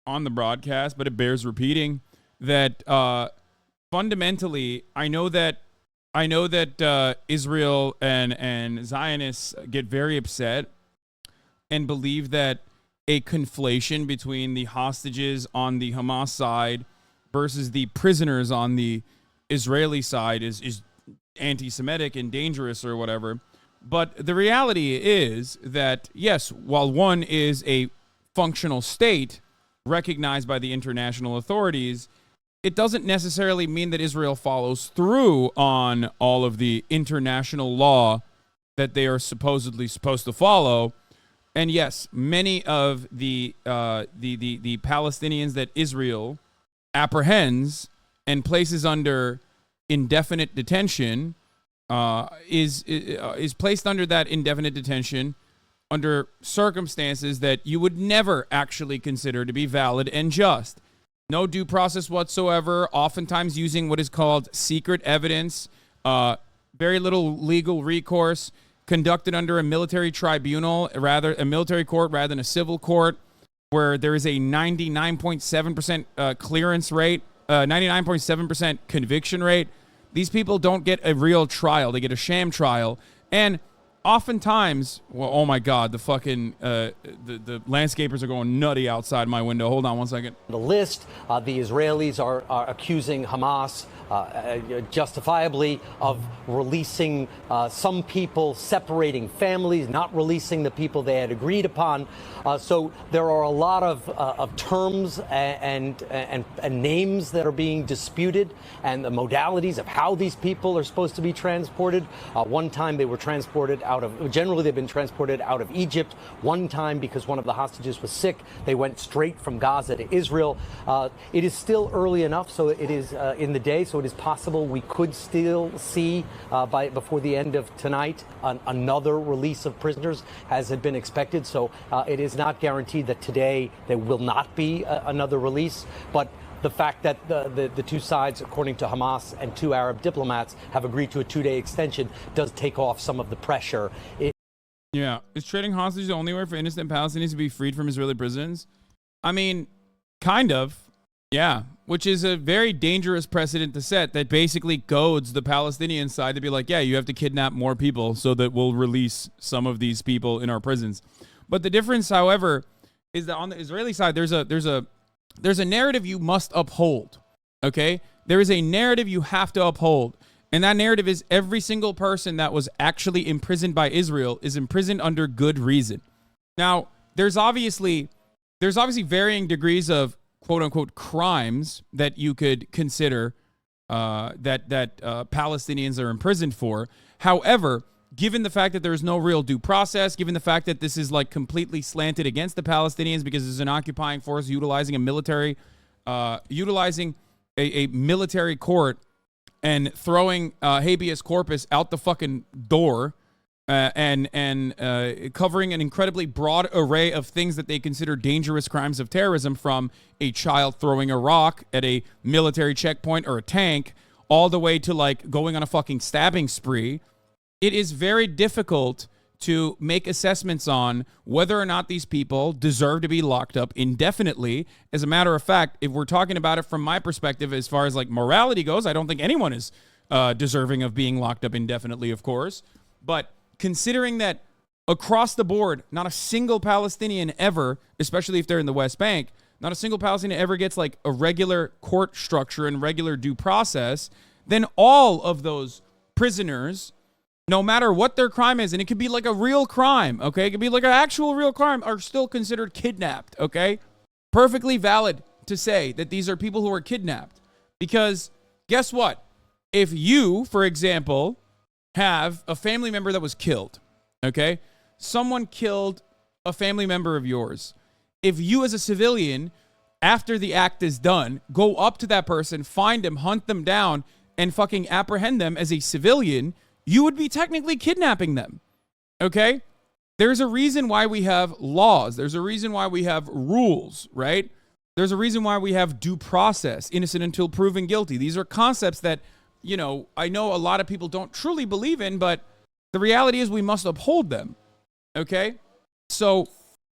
on the broadcast, but it bears repeating that fundamentally, I know that Israel and Zionists get very upset and believe that a conflation between the hostages on the Hamas side versus the prisoners on the Israeli side is anti-Semitic and dangerous or whatever. But the reality is that, yes, while one is a functional state recognized by the international authorities, it doesn't necessarily mean that Israel follows through on all of the international law that they are supposedly supposed to follow. And yes, many of the Palestinians that Israel apprehends and places under indefinite detention is placed under that indefinite detention under circumstances that you would never actually consider to be valid and just. No due process whatsoever, oftentimes using what is called secret evidence, very little legal recourse, conducted under a military tribunal, a military court rather than a civil court, where there is a 99.7% clearance rate, 99.7% conviction rate. These people don't get a real trial. They get a sham trial. And oftentimes, well, oh my God, the fucking, the landscapers are going nutty outside my window. Hold on one second. The list, the Israelis are accusing Hamas justifiably of releasing some people, separating families, not releasing the people they had agreed upon. So there are a lot of terms and names that are being disputed, and the modalities of how these people are supposed to be transported. One time they were transported generally they've been transported out of Egypt. One time, because one of the hostages was sick, they went straight from Gaza to Israel. It is still early enough, so it is in the day, so it is possible we could still see before the end of tonight another release of prisoners, as had been expected. So it is not guaranteed that today there will not be another release, but the fact that the two sides, according to Hamas and two Arab diplomats, have agreed to a 2-day extension does take off some of the pressure. Yeah. Is trading hostages the only way for innocent Palestinians to be freed from Israeli prisons? I mean, kind of. Yeah. Which is a very dangerous precedent to set that basically goads the Palestinian side to be like, yeah, you have to kidnap more people so that we'll release some of these people in our prisons. But the difference, however, is that on the Israeli side, there's a narrative you must uphold, okay? There is a narrative you have to uphold, and that narrative is every single person that was actually imprisoned by Israel is imprisoned under good reason. Now, there's obviously varying degrees of quote-unquote crimes that you could consider that Palestinians are imprisoned for. However, given the fact that there's no real due process, given the fact that this is like completely slanted against the Palestinians because there's an occupying force utilizing a military court and throwing habeas corpus out the fucking door and covering an incredibly broad array of things that they consider dangerous crimes of terrorism, from a child throwing a rock at a military checkpoint or a tank, all the way to like going on a fucking stabbing spree. It is very difficult to make assessments on whether or not these people deserve to be locked up indefinitely. As a matter of fact, if we're talking about it from my perspective, as far as like morality goes, I don't think anyone is deserving of being locked up indefinitely, of course. But considering that across the board, not a single Palestinian ever, especially if they're in the West Bank, not a single Palestinian ever gets like a regular court structure and regular due process, then all of those prisoners, no matter what their crime is, and it could be like a real crime, okay? It could be like an actual real crime, are still considered kidnapped, okay? Perfectly valid to say that these are people who are kidnapped. Because guess what? If you, for example, have a family member that was killed, okay? Someone killed a family member of yours. If you as a civilian, after the act is done, go up to that person, find them, hunt them down, and fucking apprehend them as a civilian, you would be technically kidnapping them, okay? There's a reason why we have laws. There's a reason why we have rules, right? There's a reason why we have due process, innocent until proven guilty. These are concepts that, you know, I know a lot of people don't truly believe in, but the reality is we must uphold them, okay? So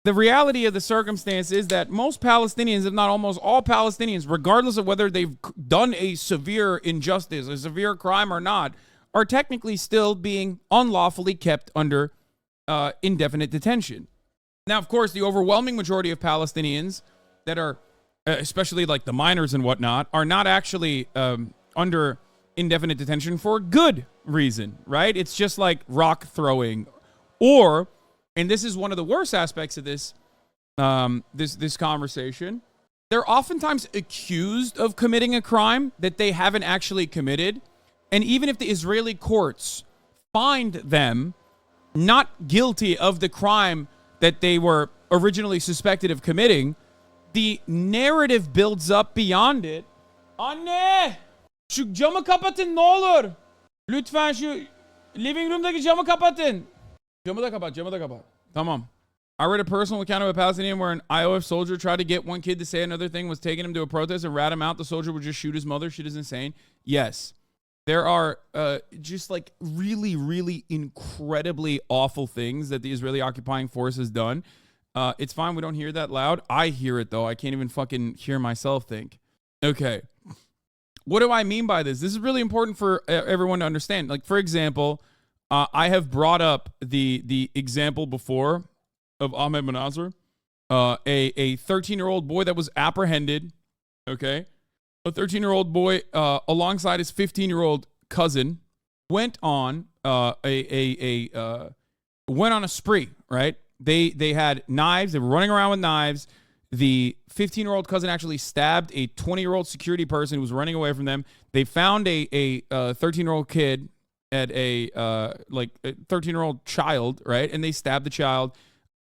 the reality of the circumstance is that most Palestinians, if not almost all Palestinians, regardless of whether they've done a severe injustice, a severe crime or not, are technically still being unlawfully kept under indefinite detention. Now, of course, the overwhelming majority of Palestinians that are, especially like the minors and whatnot, are not actually under indefinite detention for good reason, right? It's just like rock throwing, or, and this is one of the worst aspects of this this conversation, they're oftentimes accused of committing a crime that they haven't actually committed. And even if the Israeli courts find them not guilty of the crime that they were originally suspected of committing, the narrative builds up beyond it. Anne! Şu camı kapatın ne olur. Lütfen şu living room'daki camı kapatın. Camı da kapat. Tamam. I read a personal account of a Palestinian where an IOF soldier tried to get one kid to say another thing, was taking him to a protest and rat him out. The soldier would just shoot his mother. Shit is insane. Yes. There are just like really, really incredibly awful things that the Israeli occupying force has done. It's fine. We don't hear that loud. I hear it, though. I can't even fucking hear myself think. Okay. What do I mean by this? This is really important for everyone to understand. Like, for example, I have brought up the example before of Ahmed Manazar, a 13-year-old boy that was apprehended, okay? A 13-year-old boy alongside his 15-year-old cousin went on went on a spree, right? They had knives. They were running around with knives. The 15-year-old cousin actually stabbed a 20-year-old security person who was running away from them. They found a 13-year-old kid at a 13-year-old child, right? And they stabbed the child.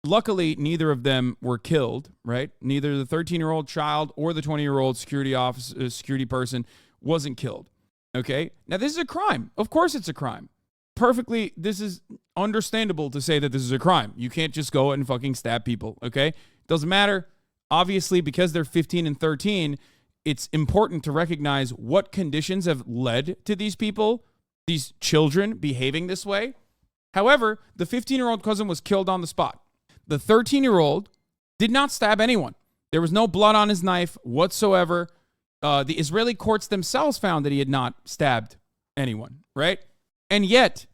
Luckily, neither of them were killed, right? Neither the 13-year-old child or the 20-year-old security person wasn't killed, okay? Now, this is a crime. Of course it's a crime. Perfectly, this is understandable to say that this is a crime. You can't just go and fucking stab people, okay? Doesn't matter. Obviously, because they're 15 and 13, it's important to recognize what conditions have led to these people, these children, behaving this way. However, the 15-year-old cousin was killed on the spot. The 13-year-old did not stab anyone. There was no blood on his knife whatsoever. The Israeli courts themselves found that he had not stabbed anyone, right? And yet,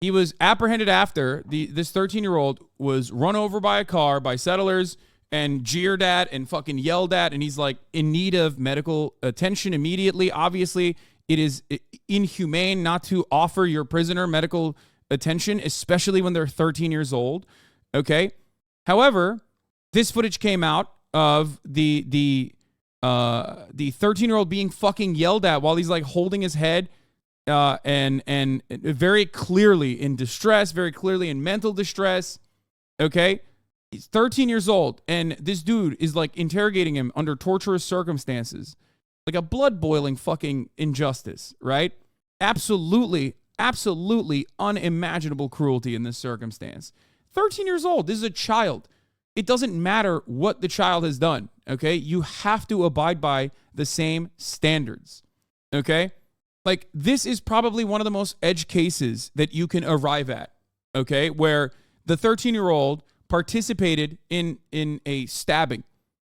he was apprehended after this 13-year-old was run over by a car by settlers and jeered at and fucking yelled at, and he's like in need of medical attention immediately. Obviously, it is inhumane not to offer your prisoner medical attention, especially when they're 13 years old. Okay. However, this footage came out of the 13-year-old being fucking yelled at while he's like holding his head and very clearly in distress, very clearly in mental distress. Okay. He's 13 years old, and this dude is like interrogating him under torturous circumstances, like a blood boiling fucking injustice, right? Absolutely unimaginable cruelty in this circumstance. 13 years old. This is a child. It doesn't matter what the child has done, okay? You have to abide by the same standards, okay? Like, this is probably one of the most edge cases that you can arrive at, okay? Where the 13-year-old participated in a stabbing,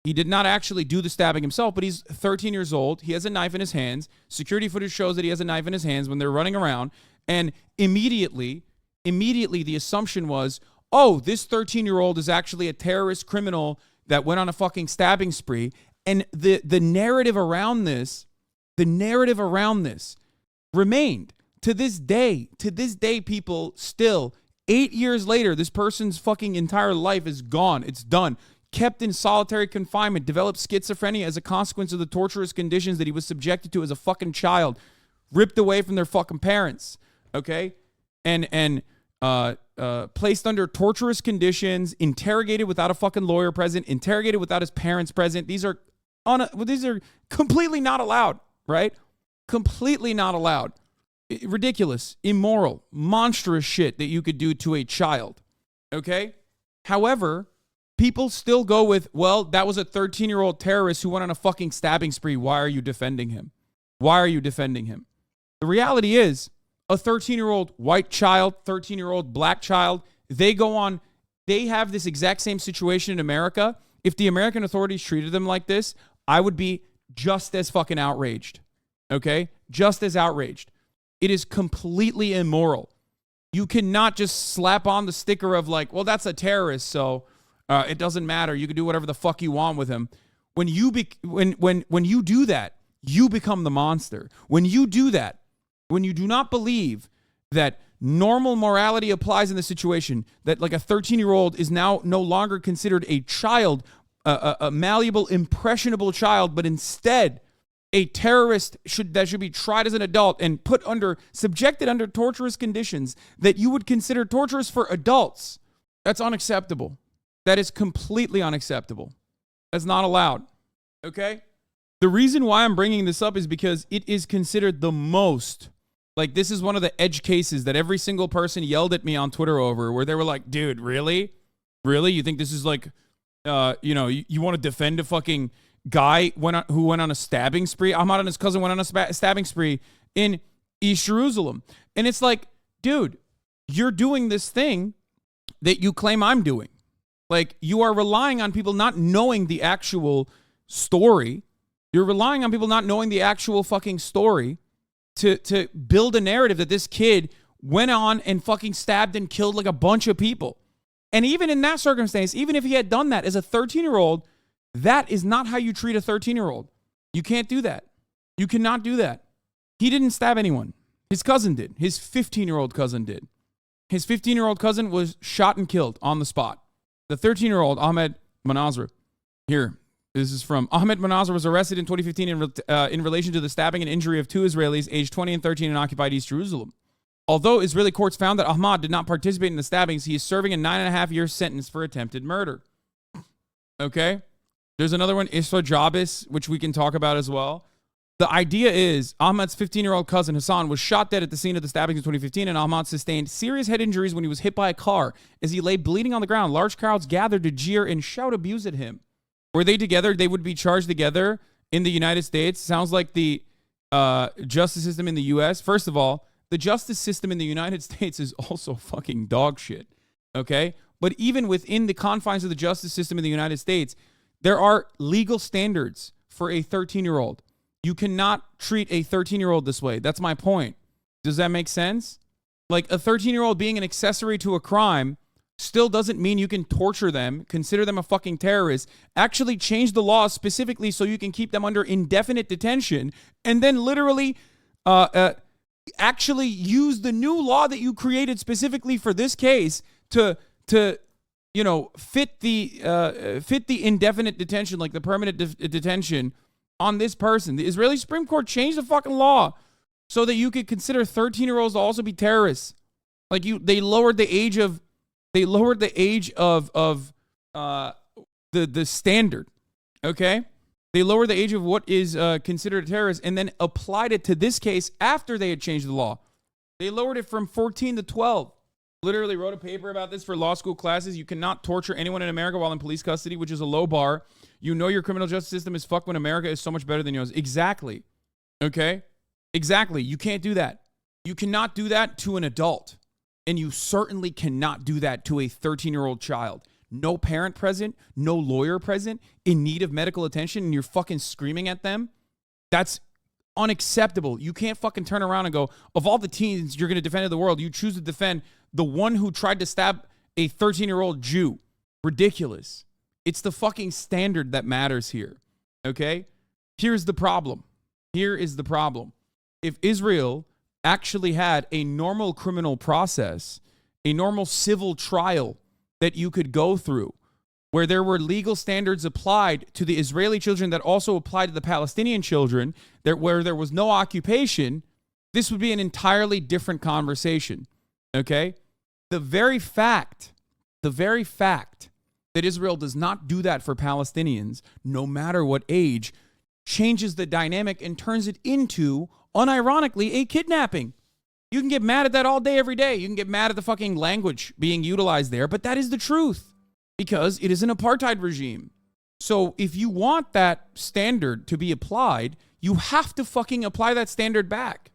He did not actually do the stabbing himself, but he's 13 years old. He has a knife in his hands. Security footage shows that he has a knife in his hands when they're running around. And immediately the assumption was, oh, this 13-year-old is actually a terrorist criminal that went on a fucking stabbing spree. And the narrative around this remained to this day, people still, 8 years later, this person's fucking entire life is gone. It's done. Kept in solitary confinement, developed schizophrenia as a consequence of the torturous conditions that he was subjected to as a fucking child, ripped away from their fucking parents, okay? And placed under torturous conditions, interrogated without a fucking lawyer present, interrogated without his parents present. These are completely not allowed, right? Completely not allowed. Ridiculous, immoral, monstrous shit that you could do to a child, okay? However, people still go with, well, that was a 13-year-old terrorist who went on a fucking stabbing spree. Why are you defending him? Why are you defending him? The reality is, a 13-year-old white child, 13-year-old black child, they have this exact same situation in America. If the American authorities treated them like this, I would be just as fucking outraged, okay? Just as outraged. It is completely immoral. You cannot just slap on the sticker of like, well, that's a terrorist, so it doesn't matter. You can do whatever the fuck you want with him. When you do that, you become the monster. When you do that, when you do not believe that normal morality applies in the situation, that like a 13-year-old is now no longer considered a child, a malleable, impressionable child, but instead a terrorist that should be tried as an adult and subjected under torturous conditions that you would consider torturous for adults. That's unacceptable. That is completely unacceptable. That's not allowed. Okay? The reason why I'm bringing this up is because it is considered the most, like, this is one of the edge cases that every single person yelled at me on Twitter over, where they were like, dude, really? Really? You think this is like, you want to defend a fucking guy who went on a stabbing spree? Ahmad and his cousin went on a stabbing spree in East Jerusalem. And it's like, dude, you're doing this thing that you claim I'm doing. Like, you are relying on people not knowing the actual story. You're relying on people not knowing the actual fucking story to build a narrative that this kid went on and fucking stabbed and killed like a bunch of people. And even in that circumstance, even if he had done that as a 13-year-old, that is not how you treat a 13-year-old. You can't do that. You cannot do that. He didn't stab anyone. His cousin did. His 15-year-old cousin did. His 15-year-old cousin was shot and killed on the spot. The 13-year-old, Ahmed Manazra, here, this is from Ahmed Manazra, was arrested in 2015 in relation to the stabbing and injury of two Israelis aged 20 and 13 in occupied East Jerusalem. Although Israeli courts found that Ahmad did not participate in the stabbings, he is serving a 9.5-year sentence for attempted murder. Okay? There's another one, Isra Jabis, which we can talk about as well. The idea is Ahmad's 15-year-old cousin, Hassan, was shot dead at the scene of the stabbings in 2015, and Ahmad sustained serious head injuries when he was hit by a car. As he lay bleeding on the ground, large crowds gathered to jeer and shout abuse at him. Were they together? They would be charged together in the United States. Sounds like the justice system in the U.S. First of all, the justice system in the United States is also fucking dog shit, okay? But even within the confines of the justice system in the United States, there are legal standards for a 13-year-old. You cannot treat a 13-year-old this way. That's my point. Does that make sense? Like, a 13-year-old being an accessory to a crime still doesn't mean you can torture them, consider them a fucking terrorist, actually change the law specifically so you can keep them under indefinite detention, and then literally actually use the new law that you created specifically for this case to fit the indefinite detention, like the permanent detention on this person. The Israeli Supreme Court changed the fucking law so that you could consider 13-year-olds to also be terrorists. Like, they lowered the age of the standard. Okay? They lowered the age of what is considered a terrorist and then applied it to this case after they had changed the law. They lowered it from 14 to 12. Literally wrote a paper about this for law school classes. You cannot torture anyone in America while in police custody, which is a low bar. You know your criminal justice system is fucked when America is so much better than yours. Exactly. Okay? Exactly. You can't do that. You cannot do that to an adult. And you certainly cannot do that to a 13-year-old child. no parent present, no lawyer present, in need of medical attention, and you're fucking screaming at them, that's unacceptable. You can't fucking turn around and go, of all the teens you're going to defend in the world, you choose to defend the one who tried to stab a 13-year-old Jew. Ridiculous. It's the fucking standard that matters here. Okay? Here's the problem. Here is the problem. If Israel actually had a normal criminal process, a normal civil trial that you could go through, where there were legal standards applied to the Israeli children that also applied to the Palestinian children, where there was no occupation, this would be an entirely different conversation. Okay? The very fact that Israel does not do that for Palestinians, no matter what age, changes the dynamic and turns it into, unironically, a kidnapping. You can get mad at that all day, every day. You can get mad at the fucking language being utilized there, but that is the truth because it is an apartheid regime. So if you want that standard to be applied, you have to fucking apply that standard back.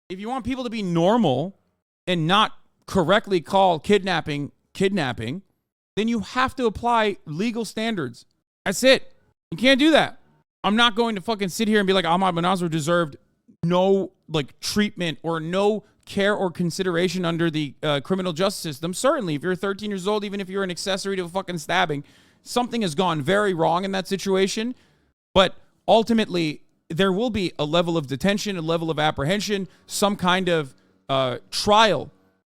If you want people to be normal and not correctly call kidnapping, then you have to apply legal standards. That's it. You can't do that. I'm not going to fucking sit here and be like, Ahmad Benazir deserved no treatment or no care or consideration under the criminal justice system. Certainly, if you're 13 years old, even if you're an accessory to a fucking stabbing, something has gone very wrong in that situation. But ultimately, there will be a level of detention, a level of apprehension, some kind of trial.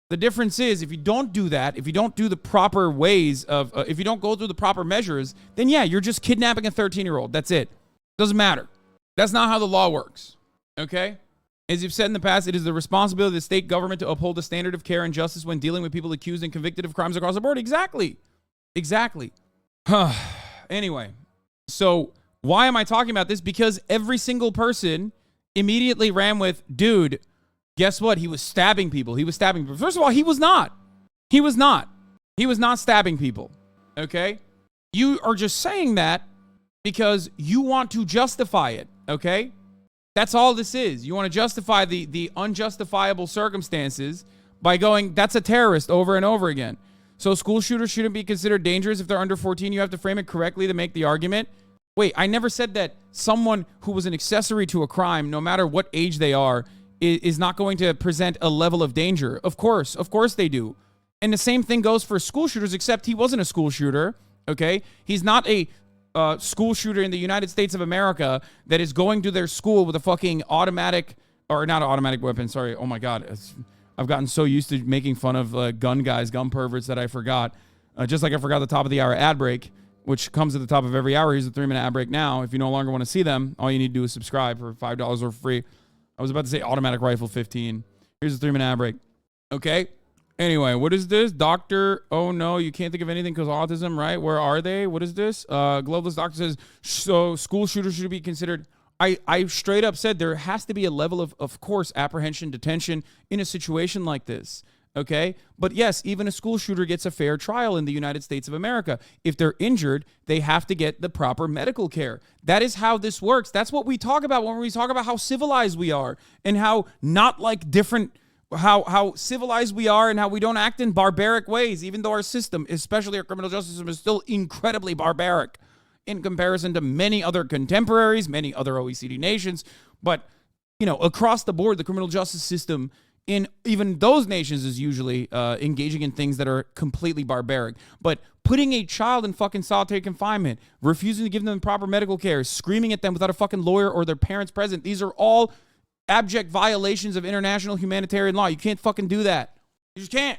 The difference is, if you don't do that, if you don't do the proper ways of, if you don't go through the proper measures, then yeah, you're just kidnapping a 13-year-old. That's it. Doesn't matter. That's not how the law works. Okay? As you've said in the past, it is the responsibility of the state government to uphold the standard of care and justice when dealing with people accused and convicted of crimes across the board. Exactly. Anyway, so why am I talking about this? Because every single person immediately ran with, dude, guess what? He was stabbing people. First of all, he was not. He was not stabbing people. Okay? You are just saying that because you want to justify it. Okay? That's all this is. You want to justify the unjustifiable circumstances by going, that's a terrorist over and over again. So school shooters shouldn't be considered dangerous if they're under 14. You have to frame it correctly to make the argument. Wait, I never said that someone who was an accessory to a crime, no matter what age they are, is not going to present a level of danger. Of course they do. And the same thing goes for school shooters, except he wasn't a school shooter, okay? He's not a school shooter in the United States of America that is going to their school with a fucking not automatic weapon, sorry. Oh my God. I've gotten so used to making fun of gun guys, gun perverts that I forgot. Just like I forgot the top of the hour ad break, which comes at the top of every hour. Here's a 3-minute ad break now. If you no longer want to see them, all you need to do is subscribe for $5 or free. I was about to say automatic rifle 15. Here's a 3-minute ad break. Okay. Anyway, what is this? Doctor, oh no, you can't think of anything because autism, right? Where are they? What is this? Globalist doctor says, so school shooters should be considered. I straight up said there has to be a level of course, apprehension, detention in a situation like this. Okay. But yes, even a school shooter gets a fair trial in the United States of America. If they're injured, they have to get the proper medical care. That is how this works. That's what we talk about when we talk about how civilized we are and how not like different, how civilized we are and how we don't act in barbaric ways, even though our system, especially our criminal justice system, is still incredibly barbaric in comparison to many other contemporaries, many other OECD nations. But, across the board, the criminal justice system in even those nations is usually engaging in things that are completely barbaric. But putting a child in fucking solitary confinement, refusing to give them proper medical care, screaming at them without a fucking lawyer or their parents present, these are all abject violations of international humanitarian law. You can't fucking do that. You just can't,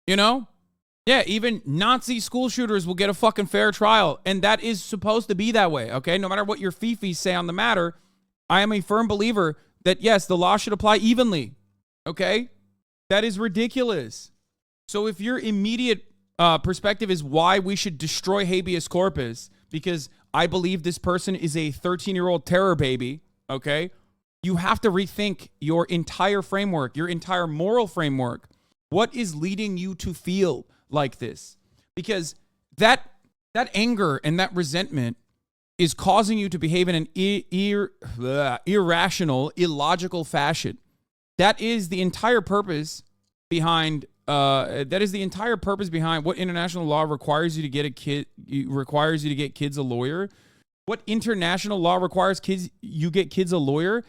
Yeah, even Nazi school shooters will get a fucking fair trial, and that is supposed to be that way, okay? No matter what your fifis say on the matter, I am a firm believer that, yes, the law should apply evenly. Okay? That is ridiculous. So if your immediate perspective is why we should destroy habeas corpus, because I believe this person is a 13-year-old terror baby, okay? You have to rethink your entire framework, your entire moral framework. What is leading you to feel like this? Because that anger and that resentment is causing you to behave in an irrational, illogical fashion. That is the entire purpose behind That is the entire purpose behind what international law requires you to get get kids a lawyer. What international law requires you get kids a lawyer?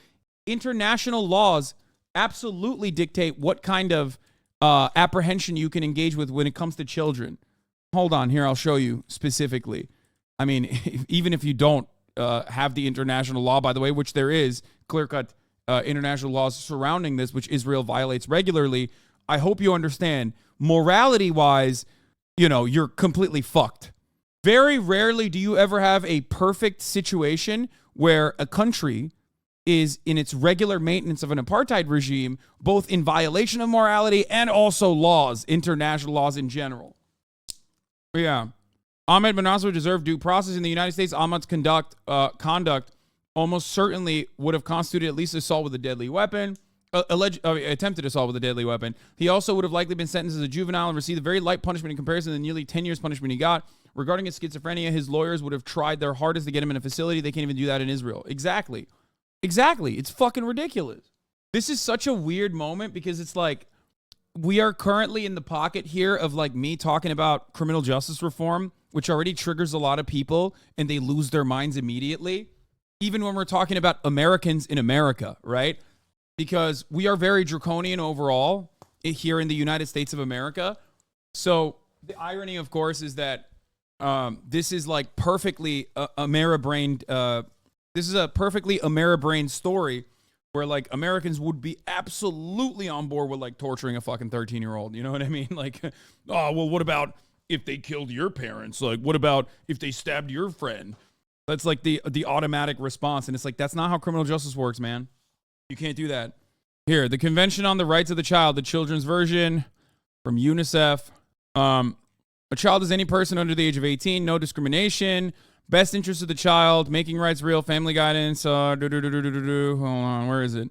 International laws absolutely dictate what kind of apprehension you can engage with when it comes to children. Hold on, here I'll show you specifically. I mean, even if you don't have the international law, by the way, which there is clear-cut international laws surrounding this, which Israel violates regularly, I hope you understand, morality-wise, you're completely fucked. Very rarely do you ever have a perfect situation where a country is in its regular maintenance of an apartheid regime, both in violation of morality and also laws, international laws in general. Yeah. Ahmed Manasser deserved due process in the United States. Ahmad's conduct almost certainly would have constituted at least assault with a deadly weapon, attempted assault with a deadly weapon. He also would have likely been sentenced as a juvenile and received a very light punishment in comparison to the nearly 10 years punishment he got. Regarding his schizophrenia, his lawyers would have tried their hardest to get him in a facility. They can't even do that in Israel. Exactly. It's fucking ridiculous. This is such a weird moment because it's like we are currently in the pocket here of like me talking about criminal justice reform, which already triggers a lot of people and they lose their minds immediately. Even when we're talking about Americans in America, right? Because we are very draconian overall here in the United States of America. So the irony, of course, is that this is like perfectly Ameribrained. This is a perfectly Ameribrained story where like Americans would be absolutely on board with like torturing a fucking 13-year-old. You know what I mean? Like, oh, well, what about if they killed your parents? Like, what about if they stabbed your friend? That's like the automatic response. And it's like, that's not how criminal justice works, man. You can't do that. Here, the Convention on the Rights of the Child, the children's version from UNICEF. A child is any person under the age of 18, no discrimination, best interest of the child, making rights real, family guidance, hold on, where is it?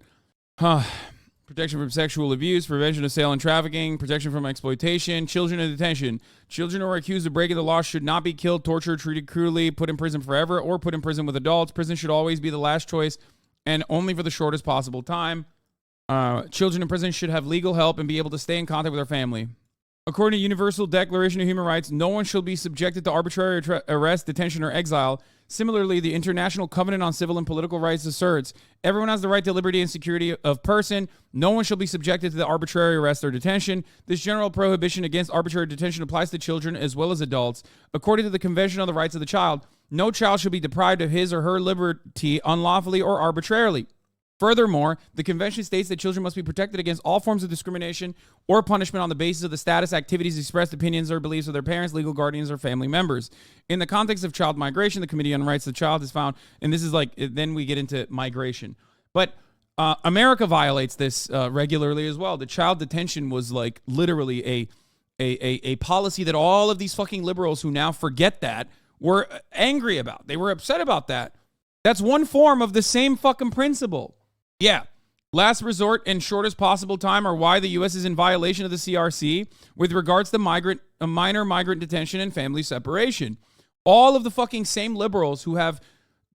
Protection from sexual abuse, prevention of sale and trafficking, protection from exploitation, children in detention. Children who are accused of breaking the law should not be killed, tortured, treated cruelly, put in prison forever, or put in prison with adults. Prison should always be the last choice and only for the shortest possible time. Children in prison should have legal help and be able to stay in contact with their family. According to Universal Declaration of Human Rights, no one shall be subjected to arbitrary arrest, detention, or exile. Similarly, the International Covenant on Civil and Political Rights asserts, everyone has the right to liberty and security of person. No one shall be subjected to the arbitrary arrest or detention. This general prohibition against arbitrary detention applies to children as well as adults. According to the Convention on the Rights of the Child, no child shall be deprived of his or her liberty unlawfully or arbitrarily. Furthermore, the convention states that children must be protected against all forms of discrimination or punishment on the basis of the status, activities, expressed opinions, or beliefs of their parents, legal guardians, or family members. In the context of child migration, the Committee on Rights of the Child has found, and this is like, then we get into migration. But America violates this regularly as well. The child detention was like literally a policy that all of these fucking liberals who now forget that were angry about. They were upset about that. That's one form of the same fucking principle. Yeah, last resort and shortest possible time are why the U.S. is in violation of the CRC with regards to minor migrant detention and family separation. All of the fucking same liberals who have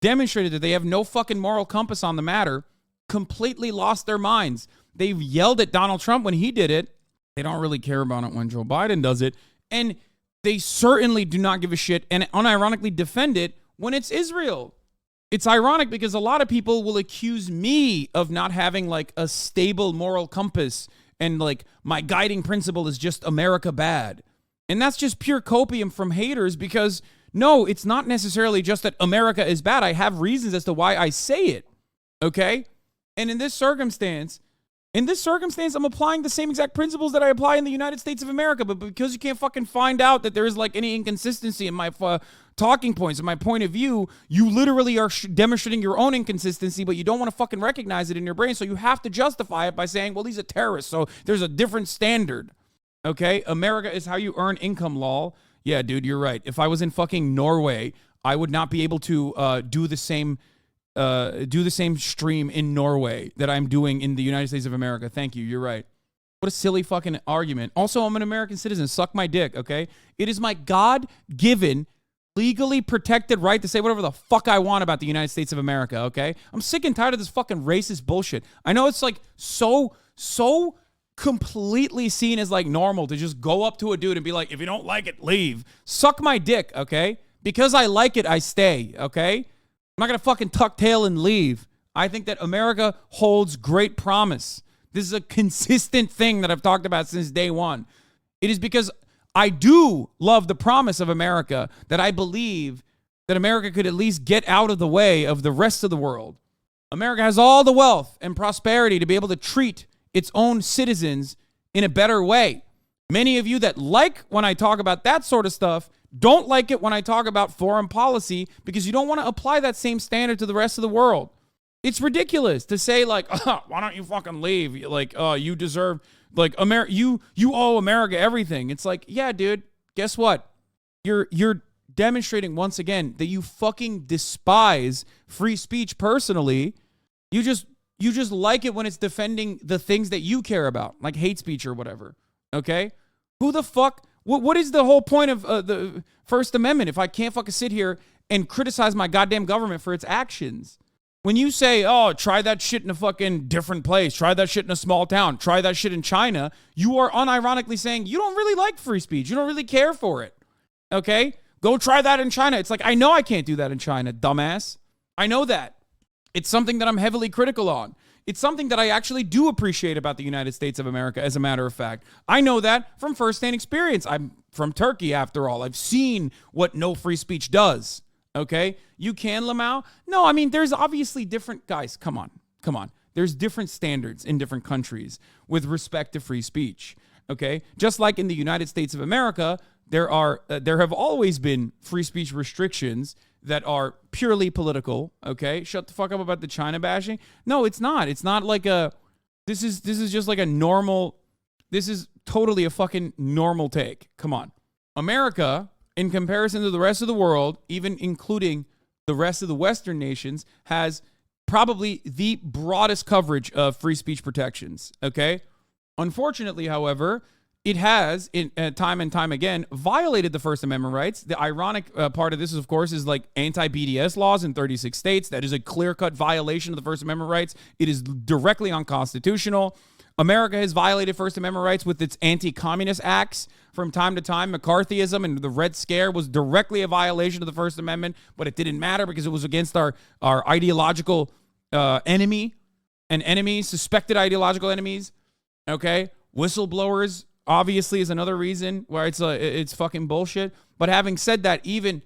demonstrated that they have no fucking moral compass on the matter completely lost their minds. They've yelled at Donald Trump when he did it. They don't really care about it when Joe Biden does it. And they certainly do not give a shit and unironically defend it when it's Israel. It's ironic because a lot of people will accuse me of not having like a stable moral compass and like my guiding principle is just America bad. And that's just pure copium from haters because no, it's not necessarily just that America is bad. I have reasons as to why I say it. Okay? And in this circumstance, I'm applying the same exact principles that I apply in the United States of America. But because you can't fucking find out that there is like any inconsistency in my talking points and my point of view, you literally are demonstrating your own inconsistency, but you don't want to fucking recognize it in your brain. So you have to justify it by saying, well, he's a terrorist. So there's a different standard. Okay? America is how you earn income, lol. Yeah, dude, you're right. If I was in fucking Norway, I would not be able to do the same stream in Norway that I'm doing in the United States of America. Thank you. You're right. What a silly fucking argument. Also, I'm an American citizen. Suck my dick, okay? It is my God-given, legally protected right to say whatever the fuck I want about the United States of America, okay? I'm sick and tired of this fucking racist bullshit. I know it's like so completely seen as like normal to just go up to a dude and be like, if you don't like it, leave. Suck my dick, okay? Because I like it, I stay, okay? I'm not going to fucking tuck tail and leave. I think that America holds great promise. This is a consistent thing that I've talked about since day one. It is because I do love the promise of America that I believe that America could at least get out of the way of the rest of the world. America has all the wealth and prosperity to be able to treat its own citizens in a better way. Many of you that like when I talk about that sort of stuff don't like it when I talk about foreign policy because you don't want to apply that same standard to the rest of the world. It's ridiculous to say like, why don't you fucking leave? Like, you deserve, like, you owe America everything. It's like, yeah, dude, guess what? You're demonstrating once again that you fucking despise free speech personally. You just like it when it's defending the things that you care about, like hate speech or whatever. Okay? Who the fuck? What is the whole point of the First Amendment if I can't fucking sit here and criticize my goddamn government for its actions? When you say, oh, try that shit in a fucking different place, try that shit in a small town, try that shit in China, you are unironically saying you don't really like free speech. You don't really care for it. Okay? Go try that in China. It's like, I know I can't do that in China, dumbass. I know that. It's something that I'm heavily critical on. It's something that I actually do appreciate about the United States of America, as a matter of fact. I know that from firsthand experience. I'm from Turkey, after all. I've seen what no free speech does. Okay? You can, Lamau? No, I mean, there's obviously different... Guys, come on. There's different standards in different countries with respect to free speech. Okay? Just like in the United States of America, there have always been free speech restrictions that are purely political. Okay? Shut the fuck up about the China bashing. No, it's not. It's not like a... This is just like a normal... This is totally a fucking normal take. Come on. America, in comparison to the rest of the world, even including the rest of the Western nations, has probably the broadest coverage of free speech protections, okay? Unfortunately, however, it has, time and time again, violated the First Amendment rights. The ironic part of this, of course, is like anti-BDS laws in 36 states. That is a clear-cut violation of the First Amendment rights. It is directly unconstitutional. America has violated First Amendment rights with its anti-communist acts from time to time. McCarthyism and the Red Scare was directly a violation of the First Amendment, but it didn't matter because it was against our ideological enemy and enemies, suspected ideological enemies. Okay? Whistleblowers, obviously, is another reason why it's fucking bullshit. But having said that, even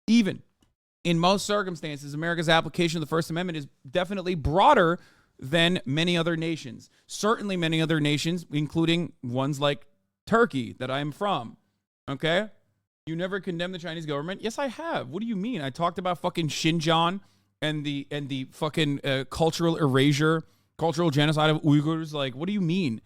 in most circumstances, America's application of the First Amendment is definitely broader than many other nations. Certainly many other nations, including ones like Turkey that I am from. Okay? You never condemn the Chinese government? Yes, I have. What do you mean? I talked about fucking Xinjiang and the fucking cultural erasure, cultural genocide of Uyghurs. Like, what do you mean?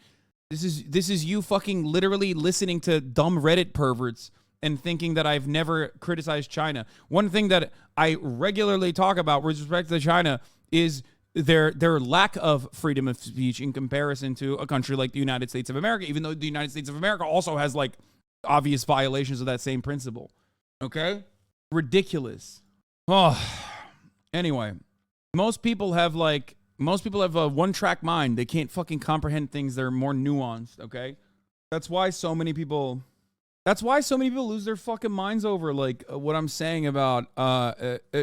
This is you fucking literally listening to dumb Reddit perverts and thinking that I've never criticized China. One thing that I regularly talk about with respect to China is their lack of freedom of speech in comparison to a country like the United States of America, even though the United States of America also has like obvious violations of that same principle. Okay? Ridiculous. Oh, anyway, most people have a one-track mind. They can't fucking comprehend things that are more nuanced, okay? That's why so many people lose their fucking minds over like what I'm saying about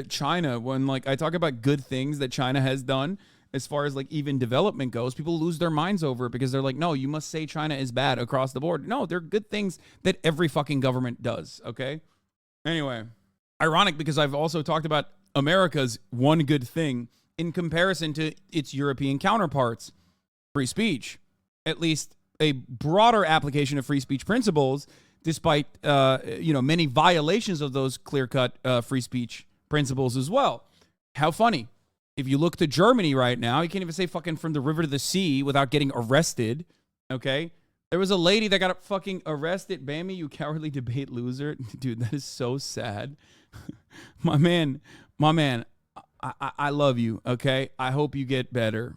China. When like I talk about good things that China has done as far as like even development goes, people lose their minds over it because they're like, no, you must say China is bad across the board. No, they're good things that every fucking government does, okay? Anyway, ironic because I've also talked about America's one good thing in comparison to its European counterparts, free speech. At least a broader application of free speech principles, despite many violations of those clear-cut free speech principles as well. How funny. If you look to Germany right now, you can't even say fucking from the river to the sea without getting arrested, okay? There was a lady that got fucking arrested. Bammy, you cowardly debate loser. Dude, that is so sad. My man, I love you, okay? I hope you get better.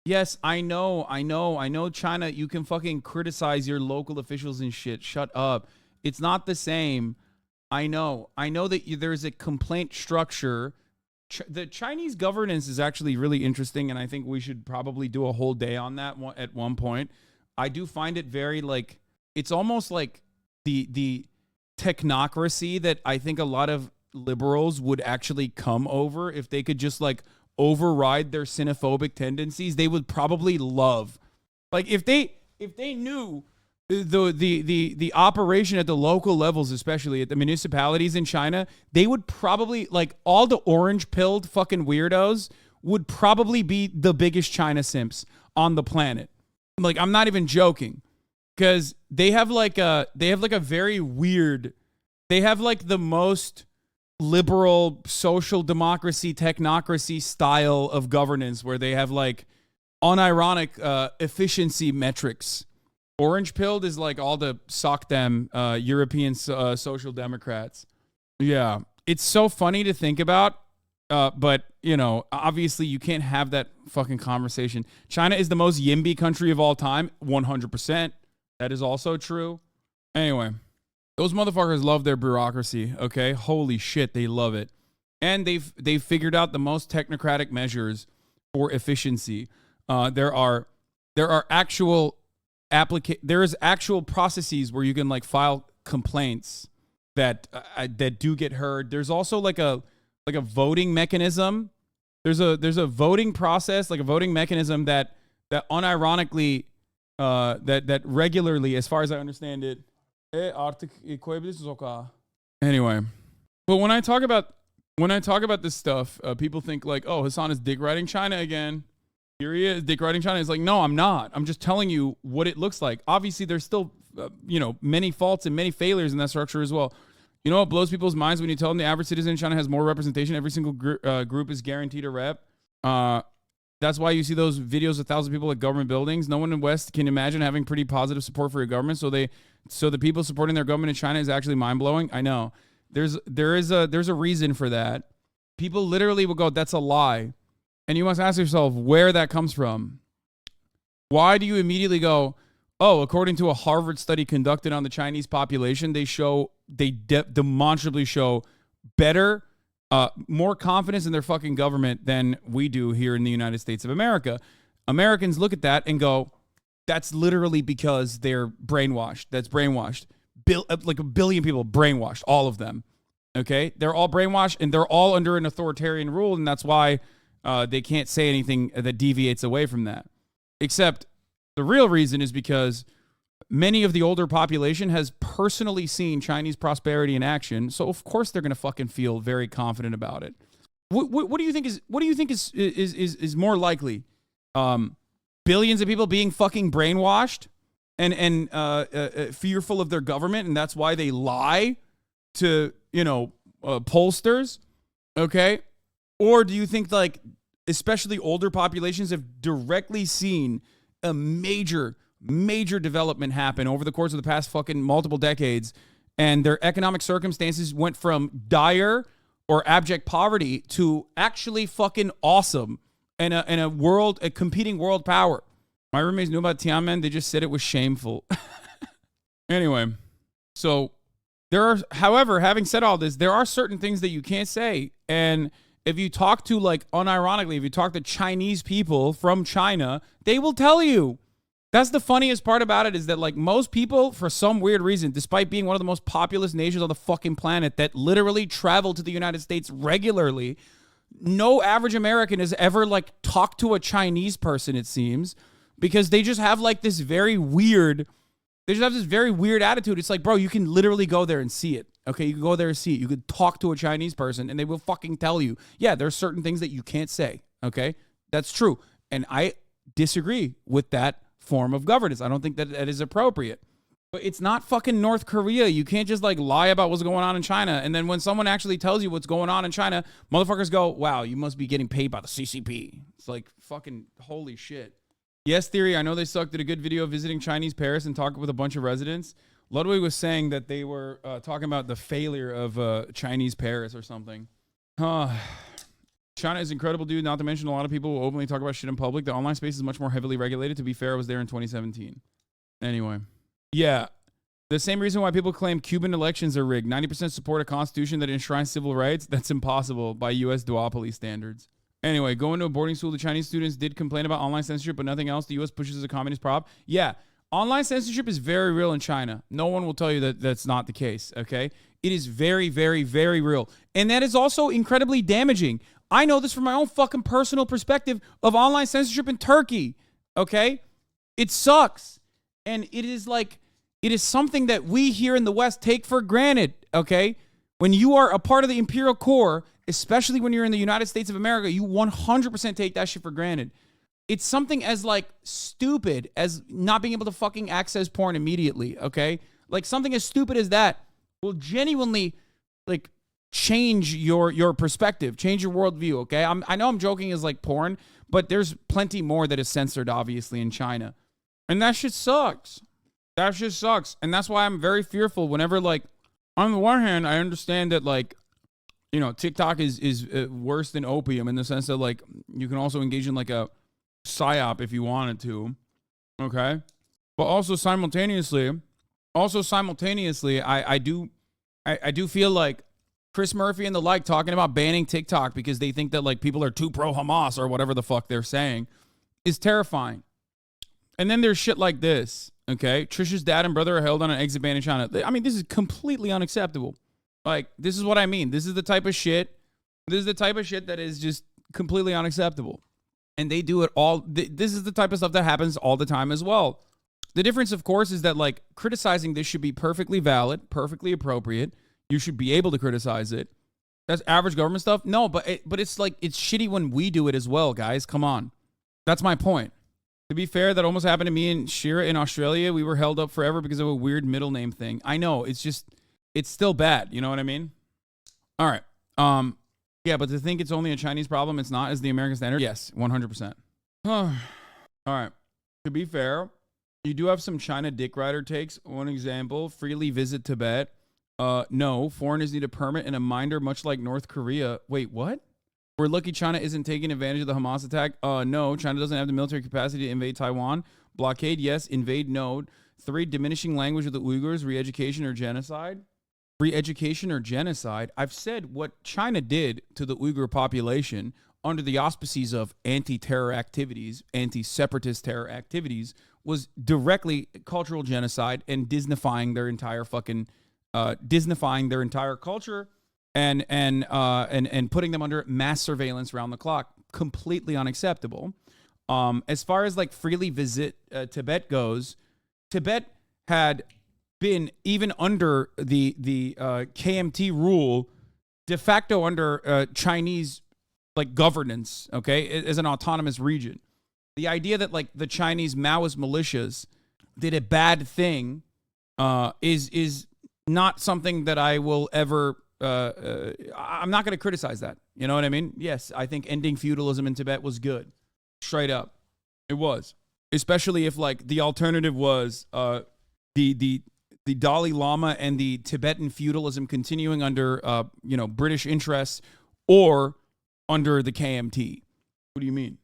Yes, I know, China, you can fucking criticize your local officials and shit. Shut up. It's not the same. I know that there's a complaint structure the Chinese governance is actually really interesting, and I think we should probably do a whole day on that at one point. I do find it very like, it's almost like the technocracy that I think a lot of liberals would actually come over if they could just like override their xenophobic tendencies. They would probably love, like, if they knew the operation at the local levels, especially at the municipalities in China, they would probably, like, all the orange pilled fucking weirdos would probably be the biggest China simps on the planet. Like, I'm not even joking, because they have like a very weird, they have like the most liberal social democracy technocracy style of governance, where they have like unironic efficiency metrics. Orange pilled is like all the sock them European social democrats. Yeah, it's so funny to think about, but you know, obviously you can't have that fucking conversation. China is the most YIMBY country of all time, 100%. That is also true. Anyway, those motherfuckers love their bureaucracy. Okay, holy shit, they love it, and they've figured out the most technocratic measures for efficiency. There are actual processes where you can like file complaints that do get heard. There's also like a voting mechanism. There's a voting process, like a voting mechanism that unironically that regularly, as far as I understand it. Anyway, but when I talk about this stuff, people think like, oh, Hasan is dick riding China again. Here he is, dick riding China. It's like, no, I'm not. I'm just telling you what it looks like. Obviously, there's still, many faults and many failures in that structure as well. You know what blows people's minds when you tell them the average citizen in China has more representation? Every single group is guaranteed a rep. That's why you see those videos of thousands of people at government buildings. No one in the West can imagine having pretty positive support for your government. So the people supporting their government in China is actually mind blowing. I know. There's a reason for that. People literally will go, that's a lie. And you must ask yourself where that comes from. Why do you immediately go, oh, according to a Harvard study conducted on the Chinese population, they demonstrably show better, more confidence in their fucking government than we do here in the United States of America. Americans look at that and go, that's literally because they're brainwashed. That's brainwashed. Like 1 billion people brainwashed, all of them. Okay? They're all brainwashed, and they're all under an authoritarian rule, and that's why they can't say anything that deviates away from that. Except the real reason is because many of the older population has personally seen Chinese prosperity in action, so of course they're going to fucking feel very confident about it. What do you think is more likely? Billions of people being fucking brainwashed and fearful of their government, and that's why they lie to pollsters, okay? Or do you think, like, especially older populations have directly seen a major development happen over the course of the past fucking multiple decades, and their economic circumstances went from dire or abject poverty to actually fucking awesome and a competing world power? My roommates knew about Tiananmen. They just said it was shameful. Anyway, so however, having said all this, there are certain things that you can't say. And if you talk to, like, unironically, if you talk to Chinese people from China, they will tell you. That's the funniest part about it, is that, like, most people, for some weird reason, despite being one of the most populous nations on the fucking planet that literally travel to the United States regularly, no average American has ever, like, talked to a Chinese person, it seems, because they just have, like, this very weird attitude. It's like, bro, you can literally go there and see it. Okay, you can go there and see it. You could talk to a Chinese person and they will fucking tell you, yeah, there's certain things that you can't say. Okay, that's true. And I disagree with that form of governance. I don't think that is appropriate. But it's not fucking North Korea. You can't just, like, lie about what's going on in China. And then when someone actually tells you what's going on in China, motherfuckers go, wow, you must be getting paid by the CCP. It's like, fucking holy shit. Yes, Theory, I know they sucked. Did a good video of visiting Chinese Paris and talking with a bunch of residents. Ludwig was saying that they were talking about the failure of Chinese Paris or something. China is incredible, dude. Not to mention a lot of people will openly talk about shit in public. The online space is much more heavily regulated. To be fair, I was there in 2017. Anyway. Yeah. The same reason why people claim Cuban elections are rigged. 90% support a constitution that enshrines civil rights. That's impossible by U.S. duopoly standards. Anyway, going to a boarding school, the Chinese students did complain about online censorship, but nothing else. The U.S. pushes a communist prop. Yeah, online censorship is very real in China. No one will tell you that that's not the case, okay? It is very, very, very real. And that is also incredibly damaging. I know this from my own fucking personal perspective of online censorship in Turkey, okay? It sucks. And it is like, it is something that we here in the West take for granted, okay? When you are a part of the imperial core, especially when you're in the United States of America, you 100% take that shit for granted. It's something as like stupid as not being able to fucking access porn immediately, okay? Like something as stupid as that will genuinely like change your perspective, change your worldview, okay? I know I'm joking as like porn, but there's plenty more that is censored, obviously, in China. And that shit sucks. That shit sucks. And that's why I'm very fearful whenever, like, on the one hand, I understand that, like, you know, TikTok is worse than opium in the sense that, like, you can also engage in, like, a psyop if you wanted to, okay? But also simultaneously, I do feel like Chris Murphy and the like talking about banning TikTok because they think that, like, people are too pro-Hamas or whatever the fuck they're saying is terrifying. And then there's shit like this, okay? Trisha's dad and brother are held on an exit ban in China. I mean, this is completely unacceptable. Like, this is what I mean. This is the type of shit. This is the type of shit that is just completely unacceptable. And they do it all. This is the type of stuff that happens all the time as well. The difference, of course, is that, like, criticizing this should be perfectly valid, perfectly appropriate. You should be able to criticize it. That's average government stuff. No, but it's like, it's shitty when we do it as well, guys. Come on. That's my point. To be fair, that almost happened to me and Shira in Australia. We were held up forever because of a weird middle name thing. I know. It's just, it's still bad. You know what I mean? All right. Yeah, but to think it's only a Chinese problem, it's not as the American standard. Yes, 100%. All right. To be fair, you do have some China dick rider takes. One example, freely visit Tibet. No, foreigners need a permit and a minder, much like North Korea. Wait, what? We're lucky China isn't taking advantage of the Hamas attack. No, China doesn't have the military capacity to invade Taiwan. Blockade, yes. Invade, no. 3, diminishing language of the Uyghurs. Re-education or genocide. Re-education or genocide. I've said what China did to the Uyghur population under the auspices of anti-terror activities, anti-separatist terror activities, was directly cultural genocide and Disneyfying their entire fucking, Disneyfying their entire culture. And putting them under mass surveillance around the clock, completely unacceptable. As far as like freely visit Tibet goes, Tibet had been even under the KMT rule, de facto under Chinese like governance, okay, as an autonomous region. The idea that like the Chinese Maoist militias did a bad thing is not something that I will ever. I'm not going to criticize that. You know what I mean? Yes, I think ending feudalism in Tibet was good. Straight up. It was. Especially if like the alternative was the Dalai Lama and the Tibetan feudalism continuing under British interests or under the KMT. What do you mean?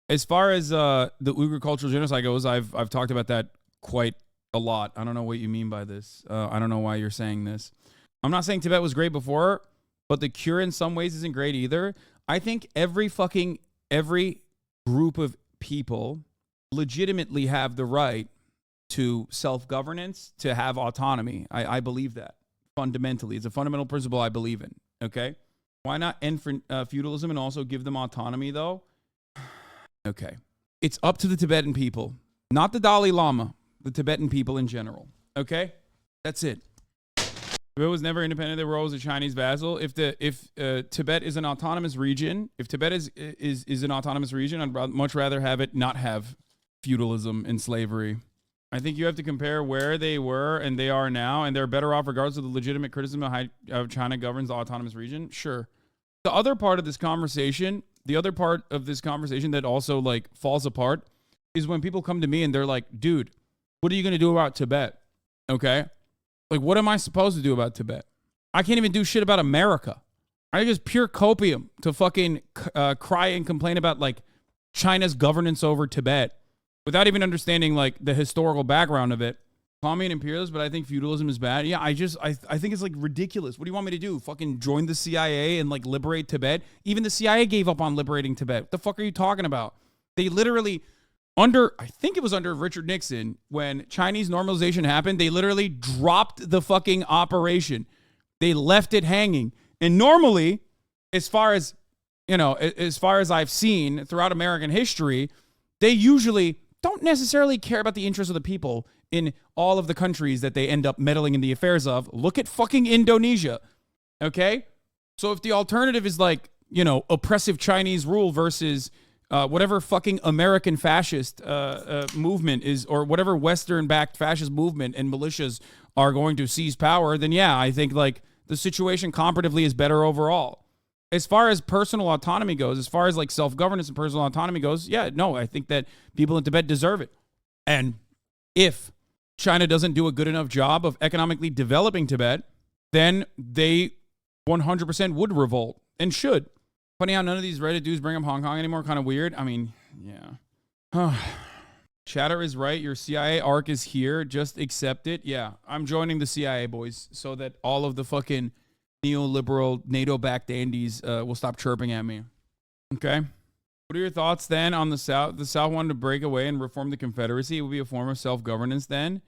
As far as the Uyghur cultural genocide goes, I've talked about that quite a lot. I don't know what you mean by this. I don't know why you're saying this. I'm not saying Tibet was great before, but the cure in some ways isn't great either. I think every group of people legitimately have the right to self-governance, to have autonomy. I believe that fundamentally. It's a fundamental principle I believe in, okay? Why not end feudalism and also give them autonomy, though? Okay. It's up to the Tibetan people, not the Dalai Lama, the Tibetan people in general, okay? That's it. Tibet was never independent. They were always a Chinese vassal. If Tibet is an autonomous region, is an autonomous region, I'd much rather have it not have feudalism and slavery. I think you have to compare where they were and they are now, and they're better off regardless of the legitimate criticism of how China governs the autonomous region. Sure. The other part of this conversation that also like falls apart is when people come to me and they're like, dude, what are you going to do about Tibet? Okay. Like, what am I supposed to do about Tibet? I can't even do shit about America. I just pure copium to fucking cry and complain about, like, China's governance over Tibet without even understanding, like, the historical background of it. Call me an imperialist, but I think feudalism is bad. Yeah, I think it's like ridiculous. What do you want me to do? Fucking join the CIA and like liberate Tibet? Even the CIA gave up on liberating Tibet. What the fuck are you talking about? They literally, I think it was under Richard Nixon, when Chinese normalization happened, they literally dropped the fucking operation. They left it hanging. And normally, as far as I've seen throughout American history, they usually don't necessarily care about the interests of the people in all of the countries that they end up meddling in the affairs of. Look at fucking Indonesia. Okay? So if the alternative is like, oppressive Chinese rule versus whatever fucking American fascist movement is, or whatever Western-backed fascist movement and militias are going to seize power, then yeah, I think like the situation comparatively is better overall. As far as personal autonomy goes, as far as like self-governance and personal autonomy goes, yeah, no, I think that people in Tibet deserve it. And if China doesn't do a good enough job of economically developing Tibet, then they 100% would revolt and should. Funny how none of these Reddit dudes bring up Hong Kong anymore. Kind of weird. I mean, yeah. Chatter is right. Your CIA arc is here. Just accept it. Yeah, I'm joining the CIA, boys, so that all of the fucking neoliberal NATO-backed Andes will stop chirping at me. Okay? What are your thoughts then on the South? The South wanted to break away and reform the Confederacy. It would be a form of self-governance then?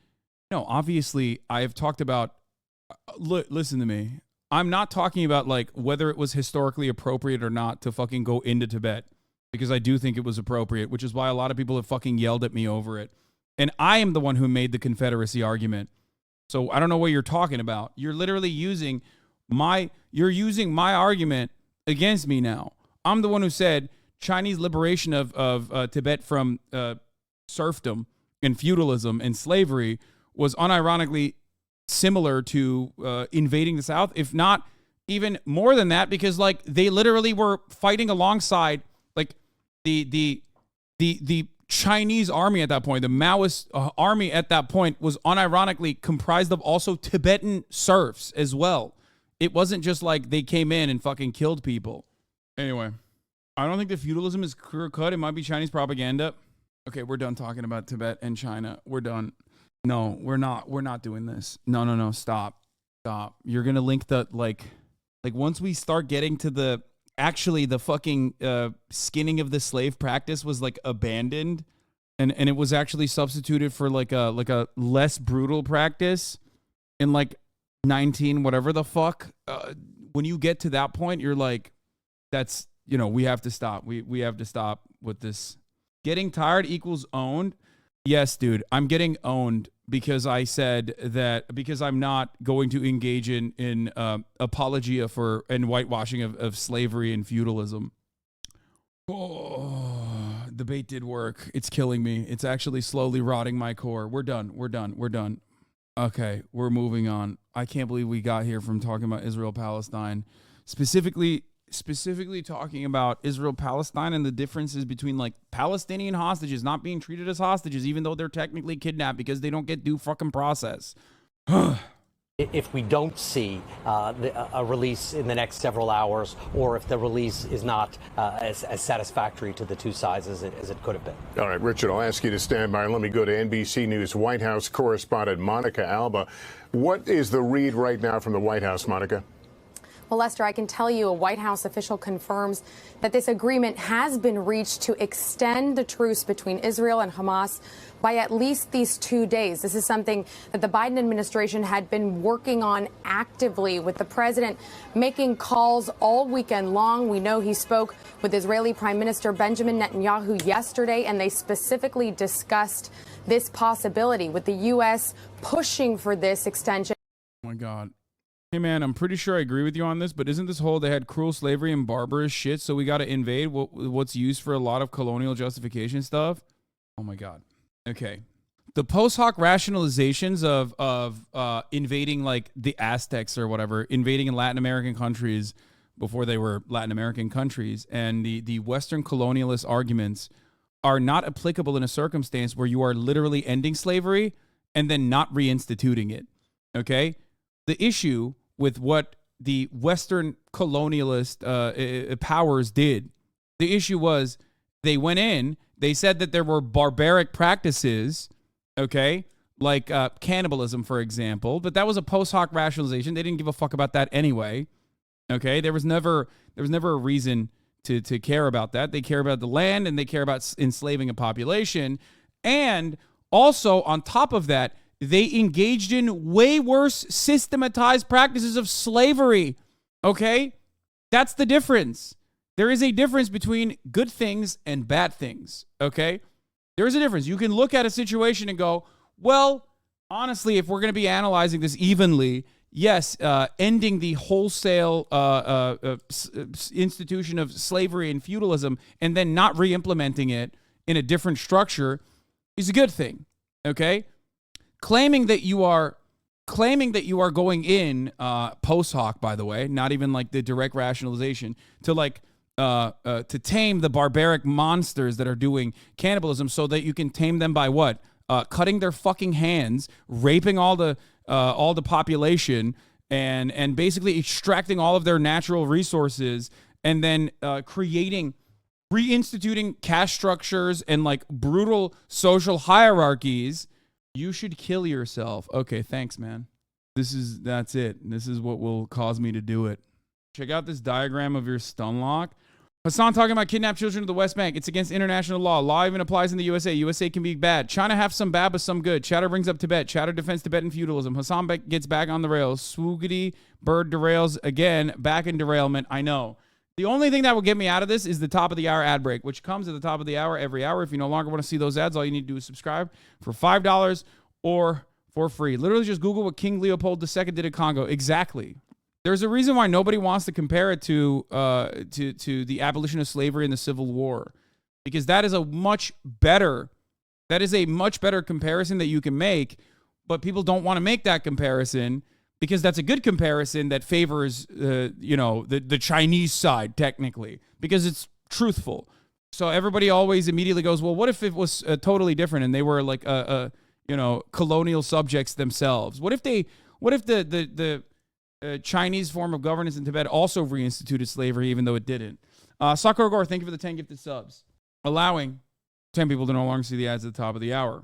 No, obviously, I have talked about... listen to me. I'm not talking about like whether it was historically appropriate or not to fucking go into Tibet, because I do think it was appropriate, which is why a lot of people have fucking yelled at me over it. And I am the one who made the Confederacy argument. So I don't know what you're talking about. You're literally using my argument against me now. I'm the one who said Chinese liberation of Tibet from serfdom and feudalism and slavery was unironically similar to invading the South, if not even more than that, because like they literally were fighting alongside like the Chinese army at that point. The Maoist army at that point was unironically comprised of also Tibetan serfs as well. It wasn't just like they came in and fucking killed people. Anyway, I don't think the feudalism is clear cut. It might be Chinese propaganda. Okay, we're done talking about Tibet and China. We're done. No, we're not. We're not doing this. No. Stop. You're going to link the, like once we start getting to the fucking skinning of the slave practice was like abandoned and it was actually substituted for like a less brutal practice in like 19, whatever the fuck. When you get to that point, you're like, that's, we have to stop. We have to stop with this. Getting tired equals owned. Yes, dude, I'm getting owned because I said that, because I'm not going to engage in apologia for and whitewashing of slavery and feudalism. Oh, debate did work. It's killing me. It's actually slowly rotting my core. We're done. Okay, we're moving on. I can't believe we got here from talking about Israel-Palestine, specifically talking about Israel-Palestine and the differences between like Palestinian hostages not being treated as hostages, even though they're technically kidnapped because they don't get due fucking process. If we don't see a release in the next several hours, or if the release is not as satisfactory to the two sides as it could have been. All right, Richard, I'll ask you to stand by. Let me go to NBC News White House correspondent Monica Alba. What is the read right now from the White House, Monica? Well, Lester, I can tell you a White House official confirms that this agreement has been reached to extend the truce between Israel and Hamas by at least these 2 days. This is something that the Biden administration had been working on actively, with the president making calls all weekend long. We know he spoke with Israeli Prime Minister Benjamin Netanyahu yesterday, and they specifically discussed this possibility, with the U.S. pushing for this extension. Oh, my God. Hey, man, I'm pretty sure I agree with you on this, but isn't this whole they had cruel slavery and barbarous shit, so we got to invade what's used for a lot of colonial justification stuff? Oh, my God. Okay. The post hoc rationalizations of invading, like, the Aztecs or whatever, invading in Latin American countries before they were Latin American countries, and the Western colonialist arguments are not applicable in a circumstance where you are literally ending slavery and then not reinstituting it. Okay? The issue with what the Western colonialist powers did, the issue was they went in, they said that there were barbaric practices, okay, like cannibalism, for example. But that was a post hoc rationalization. They didn't give a fuck about that anyway. Okay, there was never a reason to care about that. They care about the land and they care about enslaving a population. And also, on top of that, they engaged in way worse systematized practices of slavery. Okay? That's the difference. There is a difference between good things and bad things. Okay? There is a difference. You can look at a situation and go, well, honestly, if we're going to be analyzing this evenly, yes, ending the wholesale institution of slavery and feudalism and then not re-implementing it in a different structure is a good thing. Okay? Claiming that you are going in post hoc, by the way, not even like the direct rationalization, to like to tame the barbaric monsters that are doing cannibalism, so that you can tame them by what? Cutting their fucking hands, raping all the population, and basically extracting all of their natural resources, and then reinstituting caste structures and like brutal social hierarchies. You should kill yourself. Okay, thanks, man. That's it. This is what will cause me to do it. Check out this diagram of your stun lock. Hasan talking about kidnapped children of the West Bank. It's against international law. Law even applies in the USA. USA can be bad. China have some bad, but some good. Chatter brings up Tibet. Chatter defends Tibetan feudalism. Hasan gets back on the rails. Swoogity bird derails again. Back in derailment. I know. The only thing that will get me out of this is the top of the hour ad break, which comes at the top of the hour every hour. If you no longer want to see those ads, all you need to do is subscribe for $5 or for free. Literally just Google what King Leopold II did at Congo. Exactly. There's a reason why nobody wants to compare it to the abolition of slavery and the Civil War, because that is a much better comparison that you can make, but people don't want to make that comparison because that's a good comparison that favors the Chinese side technically, because it's truthful. So everybody always immediately goes, well, what if it was totally different and they were like colonial subjects themselves? What if the Chinese form of governance in Tibet also reinstituted slavery, even though it didn't? Sakura Gore, thank you for the 10 gifted subs, allowing 10 people to no longer see the ads at the top of the hour.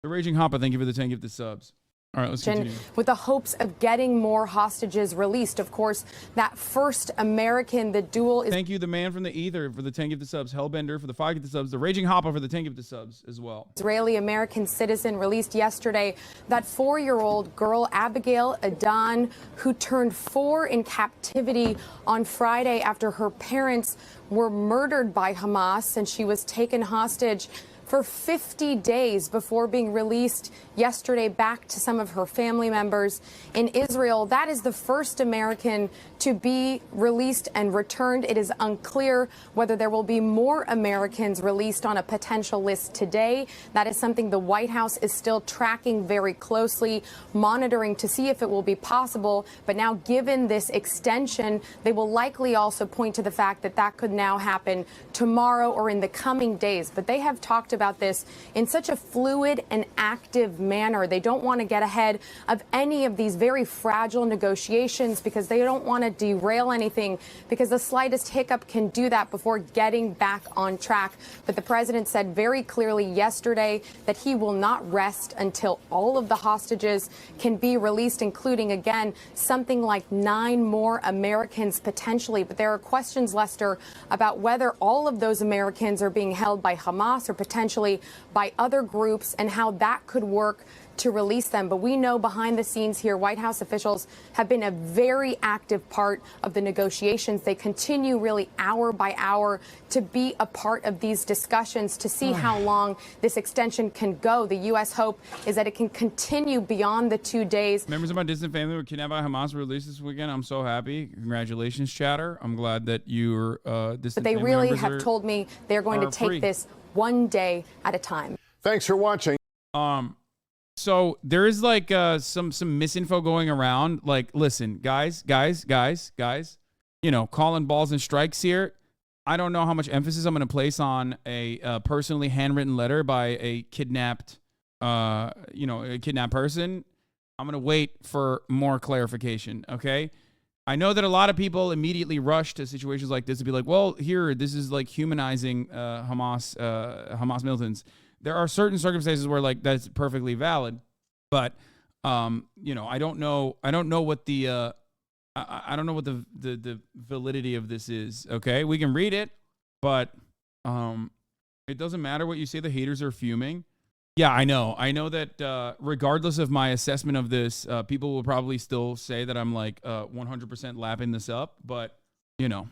The Raging Hoppa, thank you for the 10 gifted subs. All right, let's continue. With the hopes of getting more hostages released. Of course, that first American, the dual is... Thank you, the man from the ether, for the 10 gifted subs. Hellbender for the 5 gifted subs. The Raging Hoppa for the 10 gifted subs as well. Israeli-American citizen released yesterday. That 4-year-old girl, Abigail Adan, who turned 4 in captivity on Friday after her parents were murdered by Hamas, and she was taken hostage for 50 days before being released yesterday back to some of her family members in Israel. That is the first American to be released and returned. It is unclear whether there will be more Americans released on a potential list today. That is something the White House is still tracking very closely, monitoring to see if it will be possible. But now, given this extension, they will likely also point to the fact that that could now happen tomorrow or in the coming days. But they have talked about this in such a fluid and active manner. They don't want to get ahead of any of these very fragile negotiations because they don't want to derail anything, because the slightest hiccup can do that before getting back on track. But the president said very clearly yesterday that he will not rest until all of the hostages can be released, including, again, something like 9 more Americans potentially. But there are questions, Lester, about whether all of those Americans are being held by Hamas or potentially by other groups, and how that could work to release them. But we know behind the scenes here, White House officials have been a very active part of the negotiations. They continue really hour by hour to be a part of these discussions to see how long this extension can go. The U.S. hope is that it can continue beyond the 2 days. Members of my distant family were kidnapped by Hamas released this weekend. I'm so happy. Congratulations, Chatter. I'm glad that you're distant. But they really have told me they're going to take this one day at a time. Thanks for watching. So there is like some misinfo going around. Like, listen, guys, calling balls and strikes here. I don't know how much emphasis I'm going to place on a personally handwritten letter by a kidnapped, a kidnapped person. I'm going to wait for more clarification. Okay. I know that a lot of people immediately rush to situations like this to be like, well, this is like humanizing Hamas militants. There are certain circumstances where like that's perfectly valid. But you know, I don't know what the I don't know what the validity of this is. Okay, we can read it, but it doesn't matter what you say. The haters are fuming. Yeah, I know that regardless of my assessment of this, people will probably still say that I'm like 100% lapping this up. But you know,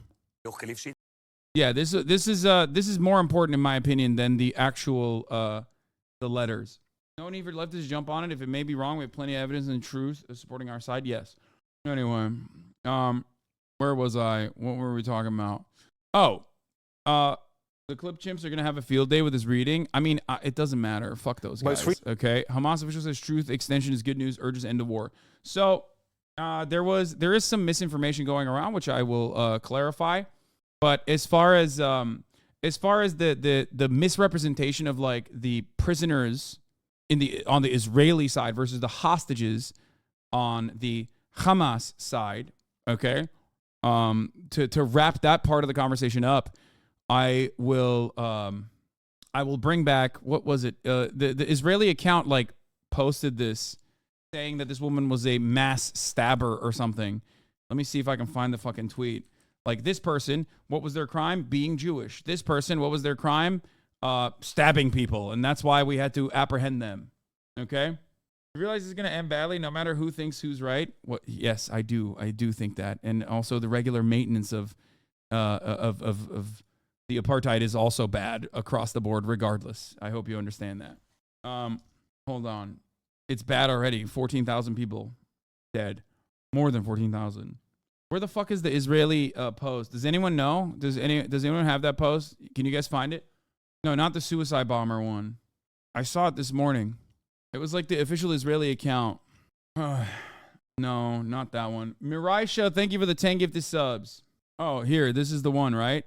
yeah, this is more important in my opinion than the actual the letters. No need for leftists to jump on it. If it may be wrong, we have plenty of evidence and truth supporting our side. Yes. Anyway, where was I? What were we talking about? Oh, the clip chimps are going to have a field day with his reading. I mean, it doesn't matter. Fuck those guys. Okay. Hamas official says truth extension is good news, urges end of war. So there is some misinformation going around, which I will clarify. But as far as the misrepresentation of like the prisoners on the Israeli side versus the hostages on the Hamas side, okay? To wrap that part of the conversation up, I will bring back, what was it? The Israeli account like posted this saying that this woman was a mass stabber or something. Let me see if I can find the fucking tweet. Like, this person, what was their crime? Being Jewish. This person, what was their crime? Stabbing people, and that's why we had to apprehend them. Okay? You realize it's going to end badly no matter who thinks who's right? What? Yes, I do think that. And also the regular maintenance of the apartheid is also bad across the board regardless. I hope you understand that. Hold on. It's bad already. 14,000 people dead. More than 14,000. Where the fuck is the Israeli post? Does anyone know? Does anyone have that post? Can you guys find it? No, not the suicide bomber one. I saw it this morning. It was like the official Israeli account. No, not that one. Miraisha, thank you for the 10 gifted subs. Oh, here, this is the one, right?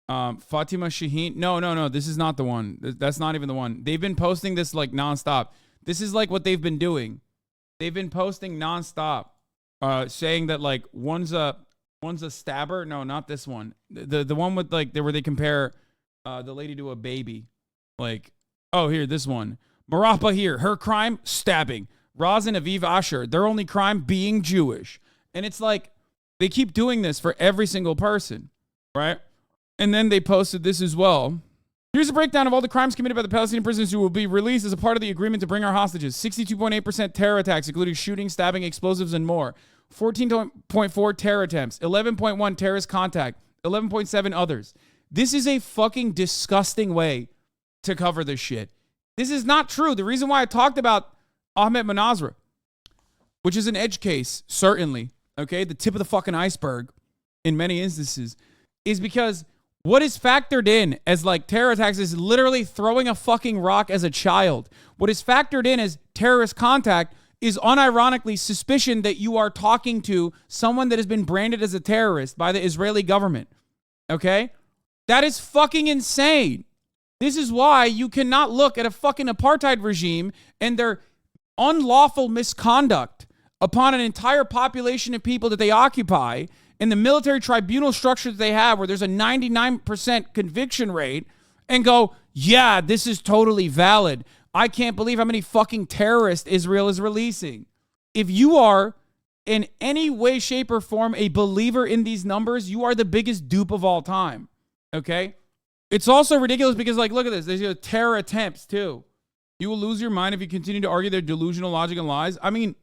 Fatima Shaheen. No, this is not the one. That's not even the one. They've been posting this like nonstop. This is like what they've been doing. They've been posting nonstop, saying that like one's a stabber. No, not this one. The one with like where they compare the lady to a baby. Like, oh, here, this one. Marapa here, her crime, stabbing. Raz and Aviv Asher, their only crime, being Jewish. And it's like, they keep doing this for every single person, right? And then they posted this as well. Here's a breakdown of all the crimes committed by the Palestinian prisoners who will be released as a part of the agreement to bring our hostages. 62.8% terror attacks, including shooting, stabbing, explosives, and more. 14.4 terror attempts. 11.1 terrorist contact. 11.7 others. This is a fucking disgusting way to cover this shit. This is not true. The reason why I talked about Ahmed Manazra, which is an edge case, certainly, okay, the tip of the fucking iceberg in many instances, is because what is factored in as like terror attacks is literally throwing a fucking rock as a child. What is factored in as terrorist contact is unironically suspicion that you are talking to someone that has been branded as a terrorist by the Israeli government. Okay? That is fucking insane. This is why you cannot look at a fucking apartheid regime and their unlawful misconduct upon an entire population of people that they occupy and the military tribunal structure that they have where there's a 99% conviction rate and go, yeah, this is totally valid. I can't believe how many fucking terrorists Israel is releasing. If you are in any way, shape, or form a believer in these numbers, you are the biggest dupe of all time. Okay? It's also ridiculous because, like, look at this. There's terror attempts, too. You will lose your mind if you continue to argue their delusional logic and lies. I mean,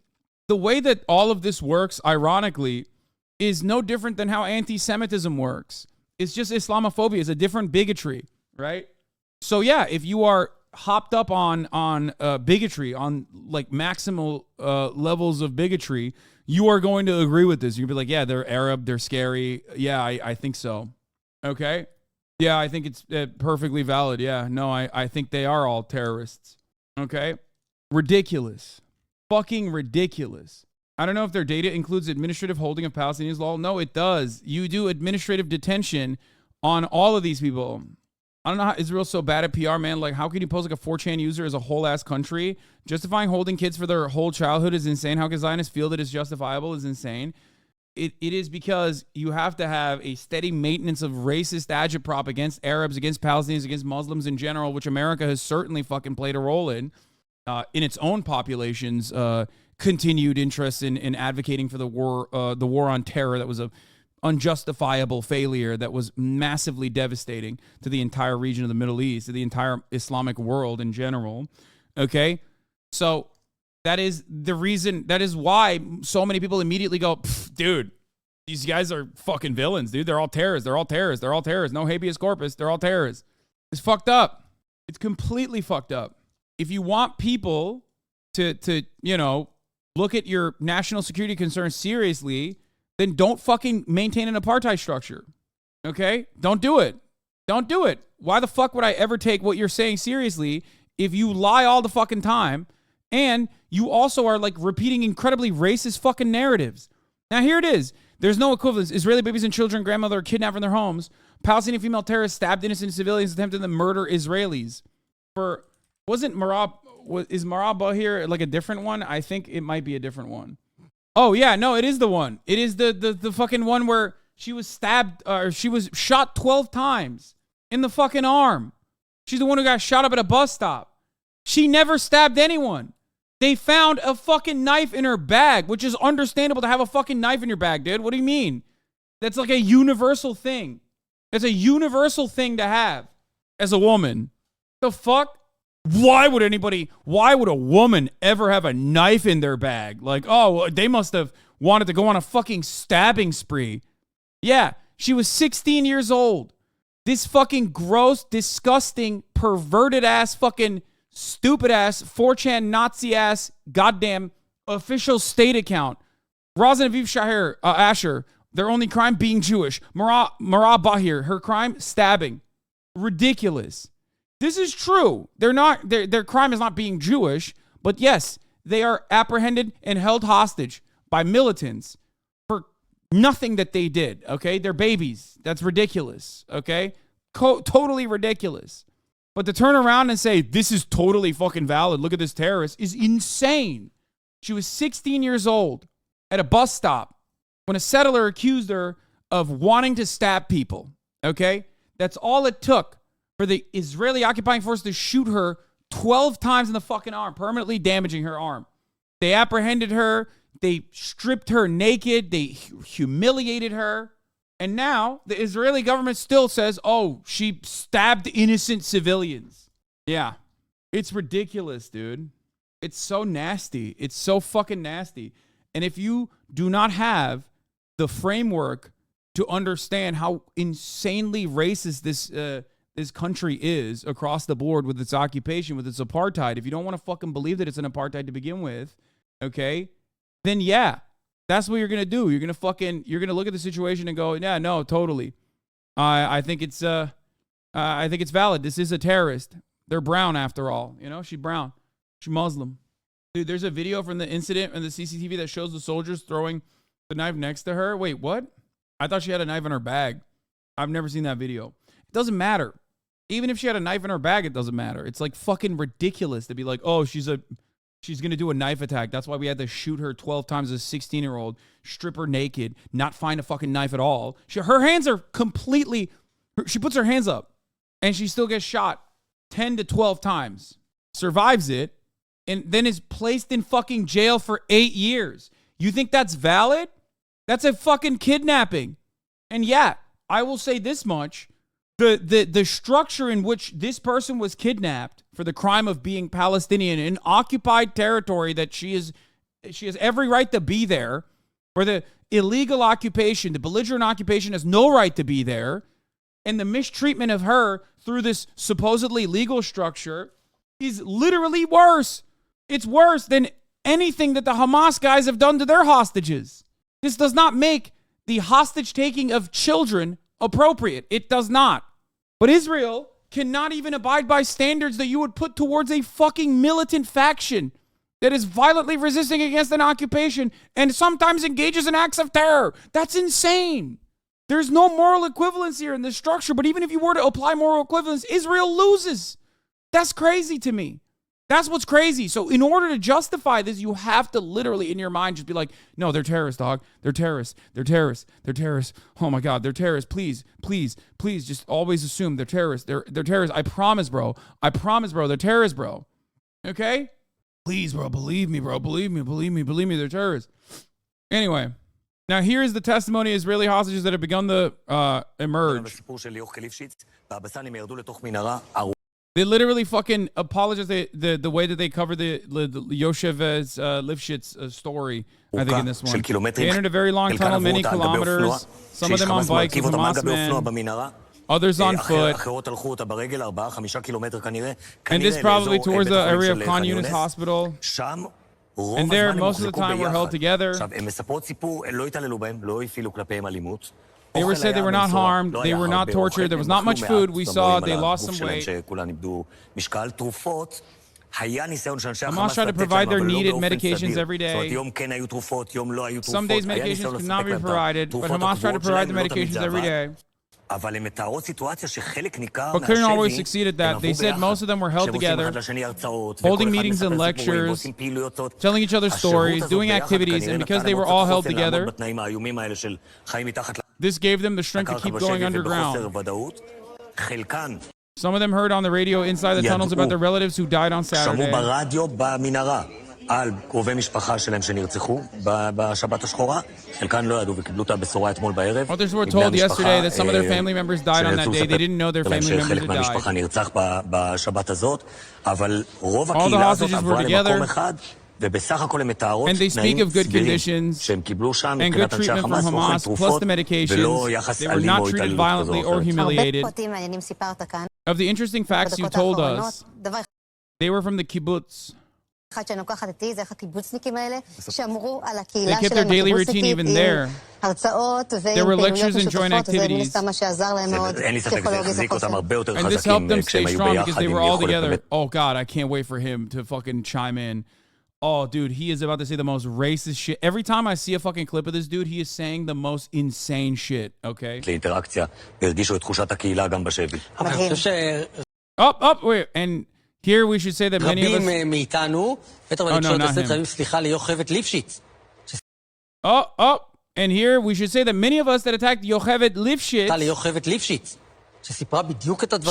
the way that all of this works, ironically, is no different than how anti-Semitism works. It's just Islamophobia. It's a different bigotry, right? So, yeah, if you are hopped up on bigotry, on, like, maximal levels of bigotry, you are going to agree with this. You'll be like, yeah, they're Arab, they're scary. Yeah, I think so. Okay? Yeah, I think it's perfectly valid. Yeah, no, I think they are all terrorists. Okay? Ridiculous. Fucking ridiculous. I don't know if their data includes administrative holding of Palestinians law. No, it does. You do administrative detention on all of these people. I don't know how Israel's so bad at PR, man. Like, how can you pose like a 4chan user as a whole ass country? Justifying holding kids for their whole childhood is insane. How can Zionists feel that it's justifiable is insane. It is because you have to have a steady maintenance of racist agitprop against Arabs, against Palestinians, against Muslims in general, which America has certainly fucking played a role in. in its own population's continued interest in advocating for the war on terror that was a unjustifiable failure that was massively devastating to the entire region of the Middle East, to the entire Islamic world in general. Okay? So that is the reason, that is why so many people immediately go, dude, these guys are fucking villains, dude. They're all terrorists. They're all terrorists. They're all terrorists. No habeas corpus. They're all terrorists. It's fucked up. It's completely fucked up. If you want people to look at your national security concerns seriously, then don't fucking maintain an apartheid structure. Okay? Don't do it. Don't do it. Why the fuck would I ever take what you're saying seriously if you lie all the fucking time and you also are like repeating incredibly racist fucking narratives? Now here it is. There's no equivalence. Israeli babies and children, grandmother are kidnapped from their homes. Palestinian female terrorists stabbed innocent civilians attempting to murder Israelis. Is Maraba here like a different one? I think it might be a different one. Oh yeah, no, it is the one. It is the fucking one where she was stabbed, or she was shot 12 times in the fucking arm. She's the one who got shot up at a bus stop. She never stabbed anyone. They found a fucking knife in her bag, which is understandable to have a fucking knife in your bag, dude. What do you mean? That's like a universal thing. It's a universal thing to have as a woman. The fuck? Why would a woman ever have a knife in their bag? Like, oh, they must have wanted to go on a fucking stabbing spree. Yeah, she was 16 years old. This fucking gross, disgusting, perverted ass, fucking stupid ass, 4chan Nazi ass, goddamn official state account. HasanAbi Asher, their only crime being Jewish. Marah Bahir, her crime, stabbing. Ridiculous. This is true. Their crime is not being Jewish, but yes, they are apprehended and held hostage by militants for nothing that they did, okay? They're babies. That's ridiculous, okay? Totally ridiculous. But to turn around and say, this is totally fucking valid, look at this terrorist, is insane. She was 16 years old at a bus stop when a settler accused her of wanting to stab people, okay? That's all it took for the Israeli occupying force to shoot her 12 times in the fucking arm, permanently damaging her arm. They apprehended her. They stripped her naked. They humiliated her. And now the Israeli government still says, oh, she stabbed innocent civilians. Yeah. It's ridiculous, dude. It's so nasty. It's so fucking nasty. And if you do not have the framework to understand how insanely racist this country is across the board with its occupation, with its apartheid, if you don't want to fucking believe that it's an apartheid to begin with, okay, then yeah, that's what you're going to do. You're going to look at the situation and go, yeah, no, totally. I think it's valid. This is a terrorist. They're brown after all. You know, she's brown. She's Muslim. Dude, there's a video from the incident on the CCTV that shows the soldiers throwing the knife next to her. Wait, what? I thought she had a knife in her bag. I've never seen that video. It doesn't matter. Even if she had a knife in her bag, it doesn't matter. It's like fucking ridiculous to be like, oh, she's going to do a knife attack. That's why we had to shoot her 12 times as a 16-year-old, strip her naked, not find a fucking knife at all. Her hands are completely, she puts her hands up and she still gets shot 10 to 12 times, survives it, and then is placed in fucking jail for 8 years. You think that's valid? That's a fucking kidnapping. And yeah, I will say this much. The structure in which this person was kidnapped for the crime of being Palestinian in occupied territory that she has every right to be there, or the illegal occupation, the belligerent occupation has no right to be there, and the mistreatment of her through this supposedly legal structure is literally worse. It's worse than anything that the Hamas guys have done to their hostages. This does not make the hostage taking of children appropriate. It does not. But Israel cannot even abide by standards that you would put towards a fucking militant faction that is violently resisting against an occupation and sometimes engages in acts of terror. That's insane. There's no moral equivalence here in this structure, but even if you were to apply moral equivalence, Israel loses. That's crazy to me. That's what's crazy. So in order to justify this, you have to literally in your mind just be like, no, they're terrorists, dog. They're terrorists. They're terrorists. They're terrorists. Oh my God, they're terrorists. Please, please, please just always assume they're terrorists. They're terrorists. I promise, bro. They're terrorists, bro. Okay? Please, bro, believe me, bro. Believe me. They're terrorists. Anyway, now here is the testimony of Israeli hostages that have begun to emerge. They literally fucking apologize. The way that they cover the Yoshev's Lifshitz story, I think, in this one. They entered a very long tunnel, many kilometers. Some of them on bikes with Hamas men. Others on foot. And this probably towards the area of Khan Yunis Hospital. And there, most of the time, were held together. They were said they were not harmed, they were not tortured, there was not much food. We saw they lost some weight. Hamas tried to provide their needed medications every day. Some days medications could not be provided, but Hamas tried to provide the medications every day. But couldn't always succeed at that. They said most of them were held together, holding meetings and lectures, telling each other stories, doing activities, and because they were all held together, this gave them the strength to keep going underground. Some of them heard on the radio inside the tunnels about their relatives who died on Saturday. Others were told yesterday that some of their family members died on that day. They didn't know their family members had died. All the hostages were together, and they speak of good conditions and good treatment from Hamas, plus the medications. They were not treated violently or humiliated. Of the interesting facts you told us, they were from the kibbutz. They kept their daily routine even there. There were lectures and joint activities. And this helped them stay strong because they were all together. Oh, God, I can't wait for him to fucking chime in. Oh, dude, he is about to say the most racist shit. Every time I see a fucking clip of this dude, he is saying the most insane shit, okay? Wait, and... here we should say that many of us... And here we should say that many of us that attacked Yocheved Lifshitz,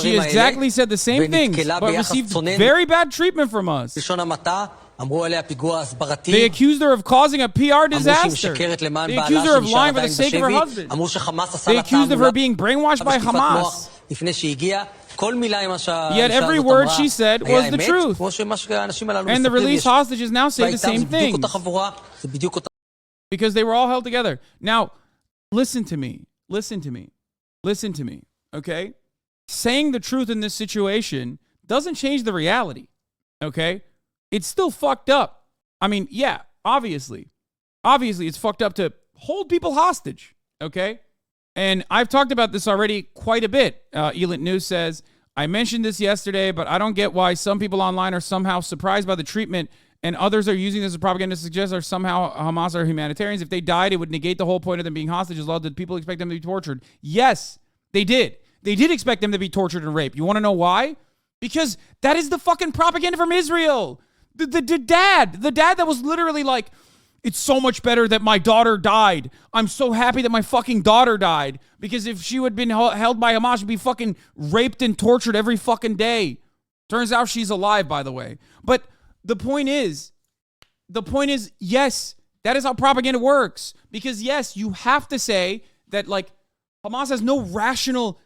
she exactly said the same things, but received very bad treatment from us. They accused her of causing a PR disaster. They accused her of lying for the sake of her husband. They accused of her being brainwashed by Hamas. Yet every word she said was the truth. And the released hostages now say the same thing. Because they were all held together. Now, listen to me, okay? Saying the truth in this situation doesn't change the reality, okay? It's still fucked up. I mean, yeah, obviously it's fucked up to hold people hostage, okay? And I've talked about this already quite a bit. Elon News says, I mentioned this yesterday, but I don't get why some people online are somehow surprised by the treatment and others are using this as propaganda to suggest are somehow Hamas are humanitarians. If they died, it would negate the whole point of them being hostages. Did people expect them to be tortured? Yes, they did. They did expect them to be tortured and raped. You want to know why? Because that is the fucking propaganda from Israel. The dad that was literally like, it's so much better that my daughter died. I'm so happy that my fucking daughter died. Because if she would have been held by Hamas, she'd be fucking raped and tortured every fucking day. Turns out she's alive, by the way. But the point is, yes, that is how propaganda works. Because yes, you have to say that like Hamas has no rational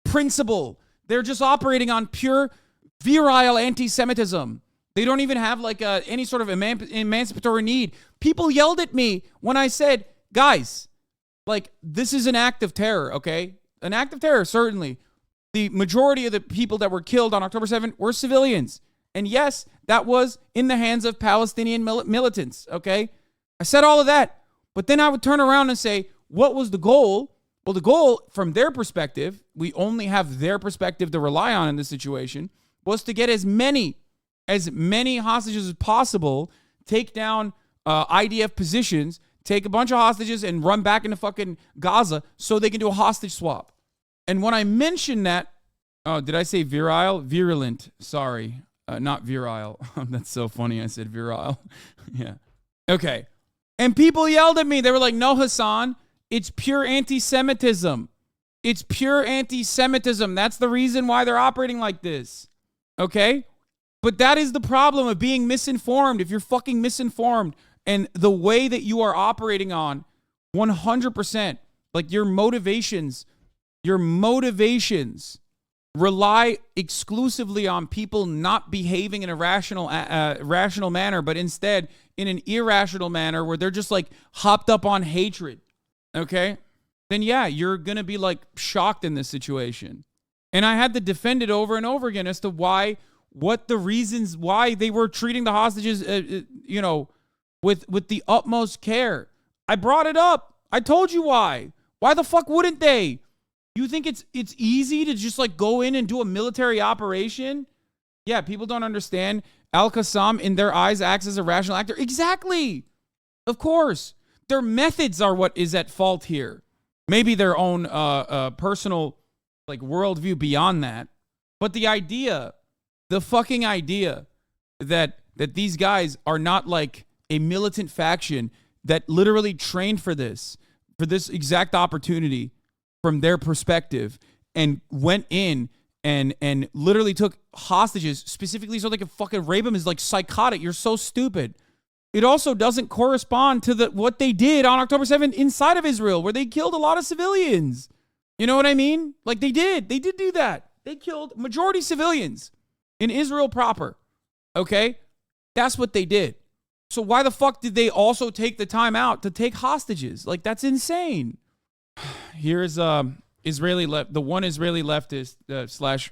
principle. They're just operating on pure virile anti-Semitism. They don't even have like any sort of emancipatory need. People yelled at me when I said, guys, like this is an act of terror, okay? An act of terror, certainly. The majority of the people that were killed on October 7th were civilians. And yes, that was in the hands of Palestinian militants, okay? I said all of that. But then I would turn around and say, what was the goal? Well, the goal from their perspective, we only have their perspective to rely on in this situation, was to get as many hostages as possible, take down IDF positions, take a bunch of hostages and run back into fucking Gaza so they can do a hostage swap. And when I mentioned that, did I say virile? Virulent. Sorry. Not virile. That's so funny. I said virile. Yeah. Okay. And people yelled at me. They were like, no, Hasan, it's pure anti-Semitism. It's pure anti-Semitism. That's the reason why they're operating like this. Okay? But that is the problem of being misinformed. If you're fucking misinformed and the way that you are operating on 100%, like your motivations rely exclusively on people not behaving in a rational manner, but instead in an irrational manner where they're just like hopped up on hatred, okay? Then yeah, you're going to be like shocked in this situation. And I had to defend it over and over again as to what the reasons why they were treating the hostages, with the utmost care. I brought it up. I told you why. Why the fuck wouldn't they? You think it's easy to just like go in and do a military operation? Yeah, people don't understand. Al-Qassam, in their eyes, acts as a rational actor. Exactly. Of course. Their methods are what is at fault here. Maybe their own personal like worldview beyond that. But the fucking idea that these guys are not like a militant faction that literally trained for this exact opportunity from their perspective and went in and literally took hostages specifically so they could fucking rape them is like psychotic. You're so stupid. It also doesn't correspond to what they did on October 7th inside of Israel, where they killed a lot of civilians. You know what I mean? Like they did do that. They killed majority civilians in Israel proper. Okay? That's what they did. So why the fuck did they also take the time out to take hostages? Like, that's insane. Here's the one Israeli leftist slash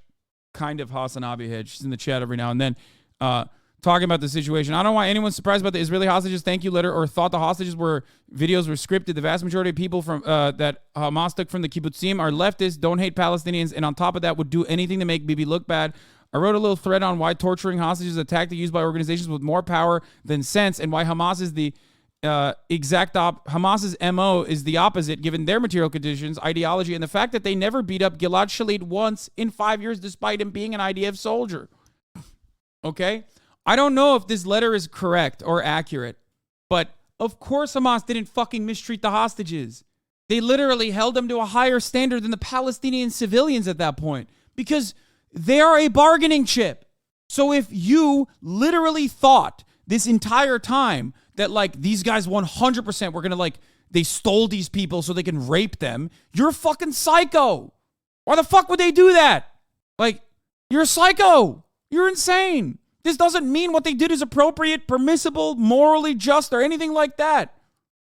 kind of HasanAbi head. She's in the chat every now and then talking about the situation. I don't know why anyone's surprised about the Israeli hostages thank you letter or thought the videos were scripted. The vast majority of people from that Hamas took from the kibbutzim are leftists, don't hate Palestinians, and on top of that would do anything to make Bibi look bad. I wrote a little thread on why torturing hostages is a tactic used by organizations with more power than sense, and why Hamas is the Hamas's MO is the opposite, given their material conditions, ideology, and the fact that they never beat up Gilad Shalit once in 5 years, despite him being an IDF soldier. Okay? I don't know if this letter is correct or accurate, but of course Hamas didn't fucking mistreat the hostages. They literally held them to a higher standard than the Palestinian civilians at that point, because they are a bargaining chip. So if you literally thought this entire time that like these guys 100% were going to like, they stole these people so they can rape them, you're fucking psycho. Why the fuck would they do that? Like, you're a psycho. You're insane. This doesn't mean what they did is appropriate, permissible, morally just, or anything like that.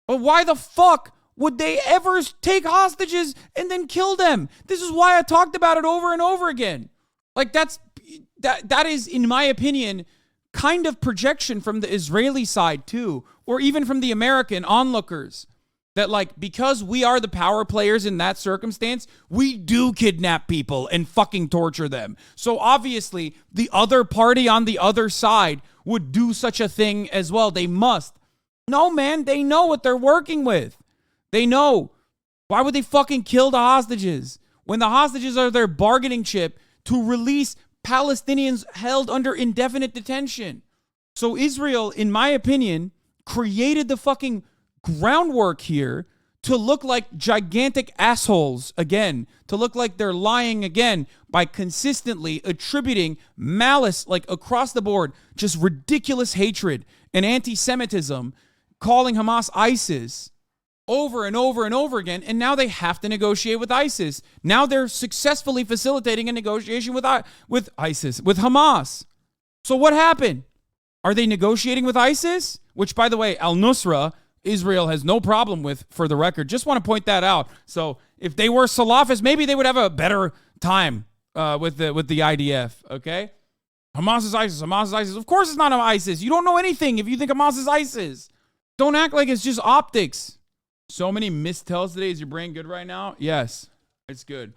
But why the fuck would they ever take hostages and then kill them? This is why I talked about it over and over again. Like that is, in my opinion, kind of projection from the Israeli side too, or even from the American onlookers, that like, because we are the power players in that circumstance, we do kidnap people and fucking torture them. So obviously the other party on the other side would do such a thing as well. They must. No, man, they know what they're working with. They know. Why would they fucking kill the hostages when the hostages are their bargaining chip to release Palestinians held under indefinite detention? So Israel, in my opinion, created the fucking groundwork here to look like gigantic assholes again, to look like they're lying again by consistently attributing malice like across the board, just ridiculous hatred and anti-Semitism, calling Hamas ISIS over and over and over again, and now they have to negotiate with ISIS. Now they're successfully facilitating a negotiation with ISIS, with Hamas. So what happened? Are they negotiating with ISIS? Which, by the way, Al-Nusra, Israel has no problem with, for the record. Just want to point that out. So if they were Salafists, maybe they would have a better time with the IDF, okay? Hamas is ISIS. Hamas is ISIS. Of course it's not ISIS. You don't know anything if you think Hamas is ISIS. Don't act like it's just optics. So many mistells today. Is your brain good right now? Yes, it's good.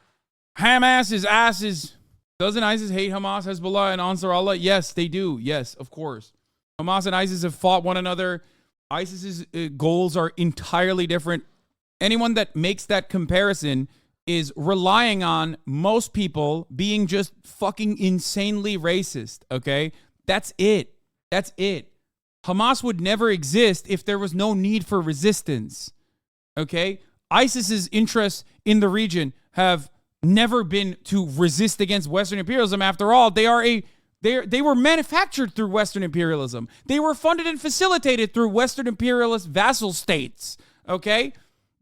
Hamas is asses. Doesn't ISIS hate Hamas, Hezbollah, and Ansar Allah? Yes, they do. Yes, of course. Hamas and ISIS have fought one another. ISIS's goals are entirely different. Anyone that makes that comparison is relying on most people being just fucking insanely racist, okay? That's it. That's it. Hamas would never exist if there was no need for resistance. Okay? ISIS's interests in the region have never been to resist against Western imperialism. After all, they are a They were manufactured through Western imperialism. They were funded and facilitated through Western imperialist vassal states, okay?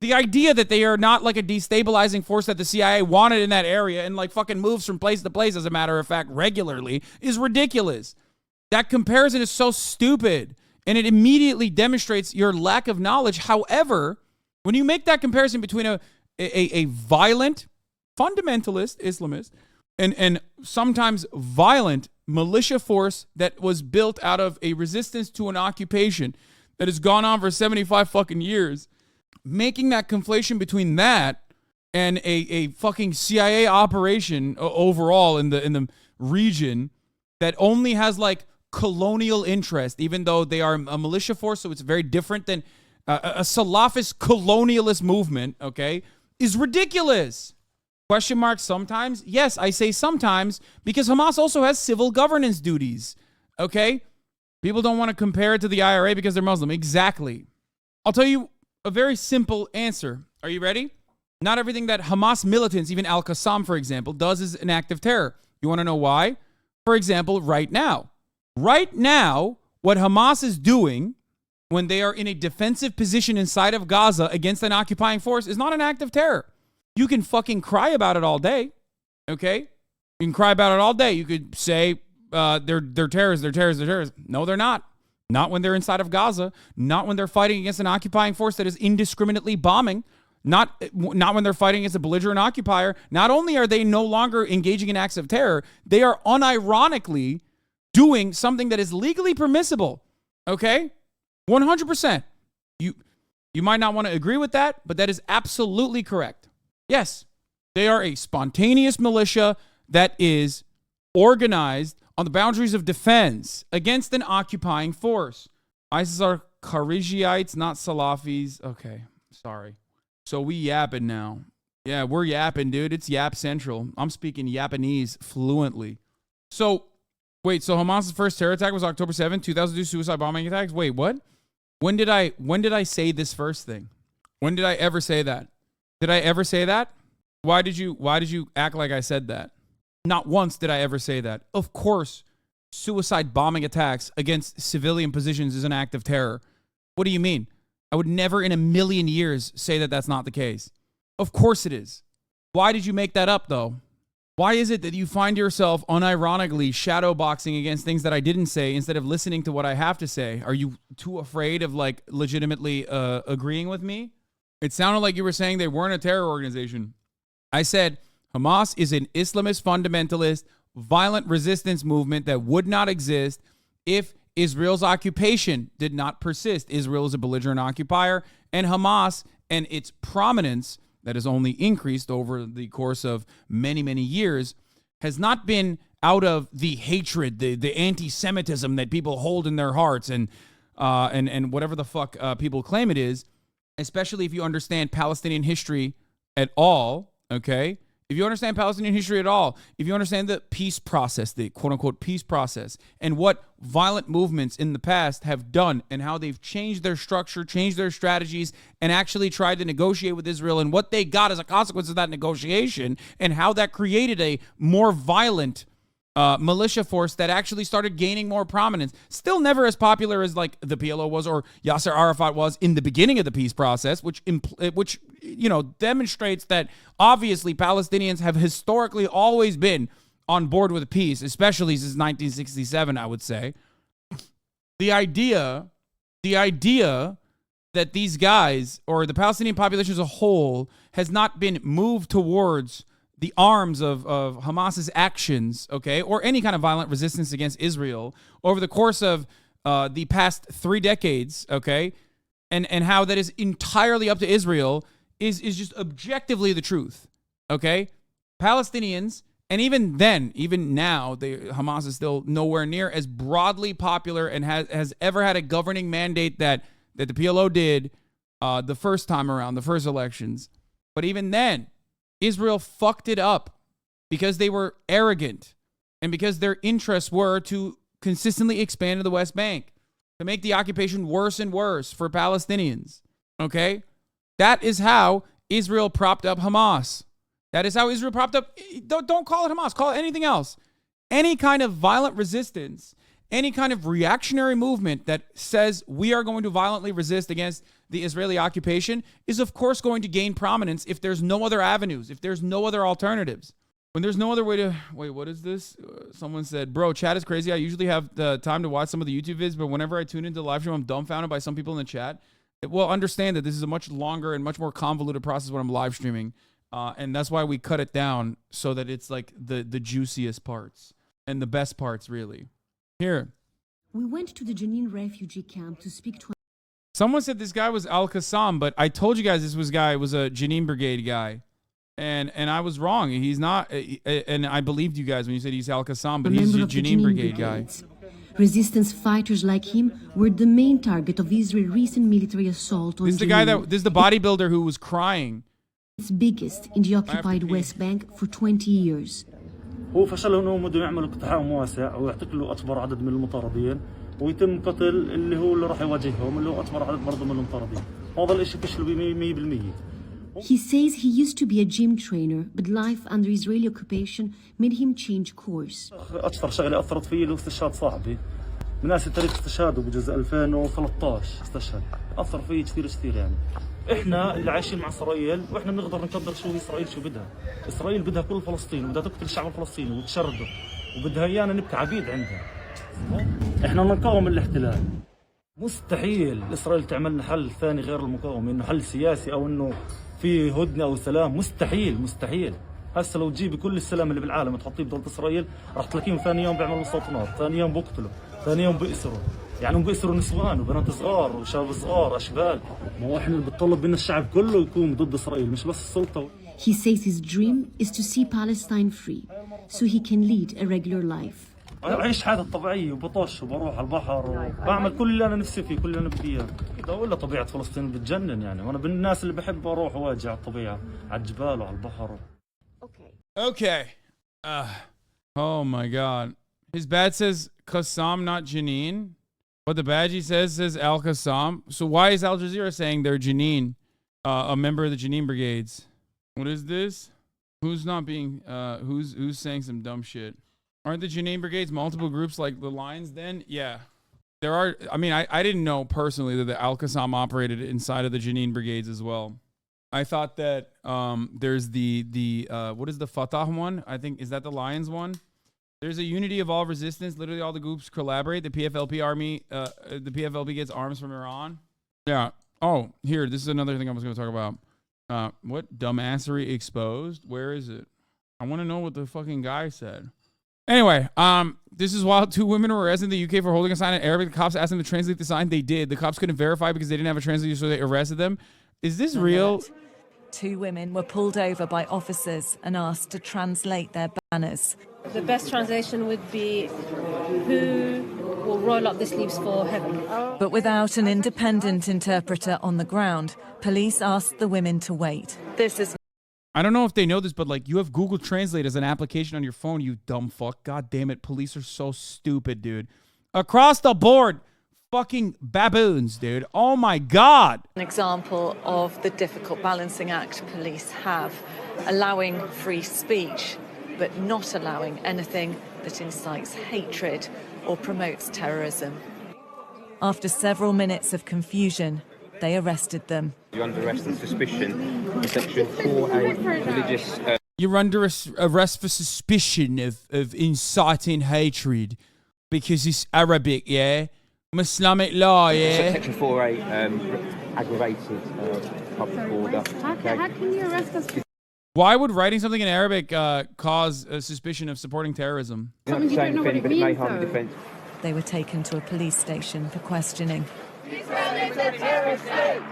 The idea that they are not like a destabilizing force that the CIA wanted in that area and like fucking moves from place to place, as a matter of fact, regularly, is ridiculous. That comparison is so stupid, and it immediately demonstrates your lack of knowledge. However, when you make that comparison between a violent, fundamentalist Islamist and sometimes violent militia force that was built out of a resistance to an occupation that has gone on for 75 fucking years, making that conflation between that and a fucking CIA operation overall in the region that only has like colonial interest, even though they are a militia force, so it's very different than a Salafist colonialist movement, okay, is ridiculous. Question mark sometimes? Yes, I say sometimes because Hamas also has civil governance duties, okay? People don't want to compare it to the IRA because they're Muslim. Exactly. I'll tell you a very simple answer. Are you ready? Not everything that Hamas militants, even Al-Qassam, for example, does is an act of terror. You want to know why? For example, right now, what Hamas is doing when they are in a defensive position inside of Gaza against an occupying force is not an act of terror. You can fucking cry about it all day, okay? You can cry about it all day. You could say they're terrorists. No, they're not. Not when they're inside of Gaza. Not when they're fighting against an occupying force that is indiscriminately bombing. Not when they're fighting against a belligerent occupier. Not only are they no longer engaging in acts of terror, they are unironically doing something that is legally permissible, okay? 100%. You might not want to agree with that, but that is absolutely correct. Yes, they are a spontaneous militia that is organized on the boundaries of defense against an occupying force. ISIS are Kharijiites, not Salafis. Okay, sorry. So we yapping now. Yeah, we're yapping, dude. It's Yap Central. I'm speaking Japanese fluently. So, wait, so Hamas's first terror attack was October 7th, 2002 suicide bombing attacks? Wait, what? When did I say this first thing? When did I ever say that? Did I ever say that? Why did you act like I said that? Not once did I ever say that. Of course, suicide bombing attacks against civilian positions is an act of terror. What do you mean? I would never in a million years say that that's not the case. Of course it is. Why did you make that up, though? Why is it that you find yourself unironically shadowboxing against things that I didn't say instead of listening to what I have to say? Are you too afraid of like legitimately agreeing with me? It sounded like you were saying they weren't a terror organization. I said Hamas is an Islamist fundamentalist, violent resistance movement that would not exist if Israel's occupation did not persist. Israel is a belligerent occupier, and Hamas and its prominence that has only increased over the course of many, many years has not been out of the hatred, the anti-Semitism that people hold in their hearts and whatever the fuck people claim it is, especially if you understand Palestinian history at all, okay? If you understand Palestinian history at all, if you understand the peace process, the quote-unquote peace process, and what violent movements in the past have done and how they've changed their structure, changed their strategies, and actually tried to negotiate with Israel and what they got as a consequence of that negotiation and how that created a more violent militia force that actually started gaining more prominence. Still never as popular as like the PLO was or Yasser Arafat was in the beginning of the peace process, which demonstrates that obviously Palestinians have historically always been on board with peace, especially since 1967, I would say. The idea that these guys or the Palestinian population as a whole has not been moved towards the arms of Hamas's actions, okay, or any kind of violent resistance against Israel over the course of the past 3 decades, okay, and how that is entirely up to Israel is just objectively the truth, okay? Palestinians, and even now, Hamas is still nowhere near as broadly popular and has ever had a governing mandate that the PLO did the first time around, the first elections. But even then, Israel fucked it up because they were arrogant and because their interests were to consistently expand to the West Bank, to make the occupation worse and worse for Palestinians, okay? That is how Israel propped up Hamas. That is how Israel propped up, don't call it Hamas, call it anything else. any kind of violent resistance, any kind of reactionary movement that says we are going to violently resist against the Israeli occupation is, of course, going to gain prominence if there's no other avenues, if there's no other alternatives. When there's no other way to... Wait, what is this? Someone said, bro, chat is crazy. I usually have the time to watch some of the YouTube vids, but whenever I tune into the live stream, I'm dumbfounded by some people in the chat. Well, understand that this is a much longer and much more convoluted process when I'm live streaming. And that's why we cut it down so that it's like the juiciest parts and the best parts, really. Here. We went to the Jenin refugee camp to speak to... Someone said this guy was Al-Qassam, but I told you guys this was a Jenin Brigade guy. And I was wrong. He's not. And I believed you guys when you said he's Al-Qassam, but he's a Jenin Brigade guy. Resistance fighters like him were the main target of Israel's recent military assault on This is the guy this is the bodybuilder who was crying. It's biggest in the occupied West Bank for 20 years. هو فشلوا انهم بدهم يعملوا اقتحام واسع ويعتقلوا اكبر عدد من المطاردين ويتم قتل اللي راح يواجههم اللي هو اكبر عدد برضه من المطاردين. هذا الشيء فشلوا 100%. He says he used to be a gym trainer, but life under Israeli occupation made him change course. أكثر شغلة أثرت فيه اللي هو استشهاد صاحبي. من ناس تاريخ استشهاده بجزء 2013 استشهد. أثر فيه كثير يعني. إحنا اللي عايشين مع إسرائيل وإحنا بنقدر نقدر شو إسرائيل شو بدها. إسرائيل بدها كل فلسطين وبدها تقتل الشعب الفلسطيني وتشرده وبدها إيانا نبقى عبيد عندها. إحنا نقاوم الاحتلال. مستحيل إسرائيل تعملنا حل ثاني غير المقاومة، إنه حل سياسي أو إنه في هدنة أو سلام. مستحيل. هسه لو تجيبي كل السلام اللي بالعالم تحطيه بدولة إسرائيل راح تلاقيهم ثاني يوم بيعملوا مستوطنات، ثاني يوم بقتلوا، ثاني يوم بيأسروا. يعني هم بيأسروا نسوان وبنات صغار وشباب صغار أشبال. ما هو إحنا اللي بتطلب منا الشعب كله يكون ضد إسرائيل مش بس السلطة. He says his dream is to see Palestine free, so he can lead a regular life. أعيش حياتي الطبيعية وبطش وبروح على البحر وبعمل كل اللي أنا نفسي فيه، كل اللي أنا بدي إياه. كده ولا طبيعة فلسطين بتجنن يعني، وأنا من الناس اللي بحب أروح وأواجه على الطبيعة، على الجبال وعلى البحر. Okay. Oh my God. His badge says Qassam, not Jenin. But the badge he says Al-Qassam. So why is Al Jazeera saying they're Jenin, a member of the Jenin Brigades? What is this? Who's not being, who's saying some dumb shit? Aren't the Jenin Brigades multiple groups like the Lions then? Yeah. There are, I mean, I didn't know personally that the Al-Qassam operated inside of the Jenin Brigades as well. I thought that there's the what is the Fatah one? I think, is that the Lions one? There's a unity of all resistance. Literally all the groups collaborate. The PFLP army, the PFLP gets arms from Iran. Yeah. Oh, here, this is another thing I was going to talk about. What? Dumbassery exposed? Where is it? I want to know what the fucking guy said. Anyway, this is while 2 women were arrested in the UK for holding a sign in Arabic. The cops asked them to translate the sign. They did. The cops couldn't verify because they didn't have a translator, so they arrested them. Is this real? 2 women were pulled over by officers and asked to translate their banners. The best translation would be, who will roll up the sleeves for heaven? But without an independent interpreter on the ground, police asked the women to wait. I don't know if they know this, but like, you have Google Translate as an application on your phone, you dumb fuck. God damn it. Police are so stupid, dude. Across the board, fucking baboons, dude. Oh my God. An example of the difficult balancing act police have, allowing free speech, but not allowing anything that incites hatred or promotes terrorism. After several minutes of confusion, they arrested them. You're under arrest on suspicion in section 4A religious... You're under arrest for suspicion of inciting hatred because it's Arabic, yeah? Islamic law, yeah? Section 4A, aggravated public order. How can you arrest us? Why would writing something in Arabic cause a suspicion of supporting terrorism? Something you don't know what it means, though. They were taken to a police station for questioning.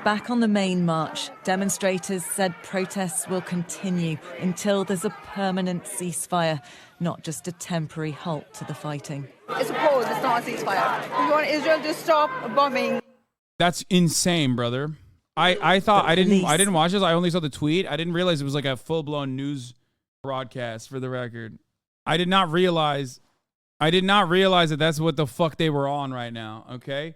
Back on the main march, demonstrators said protests will continue until there's a permanent ceasefire, not just a temporary halt to the fighting. It's a pause, it's not a ceasefire. We want Israel to stop bombing. That's insane, brother. I thought I didn't watch this. I only saw the tweet. I didn't realize it was like a full-blown news broadcast, for the record. I did not realize that that's what the fuck they were on right now, okay?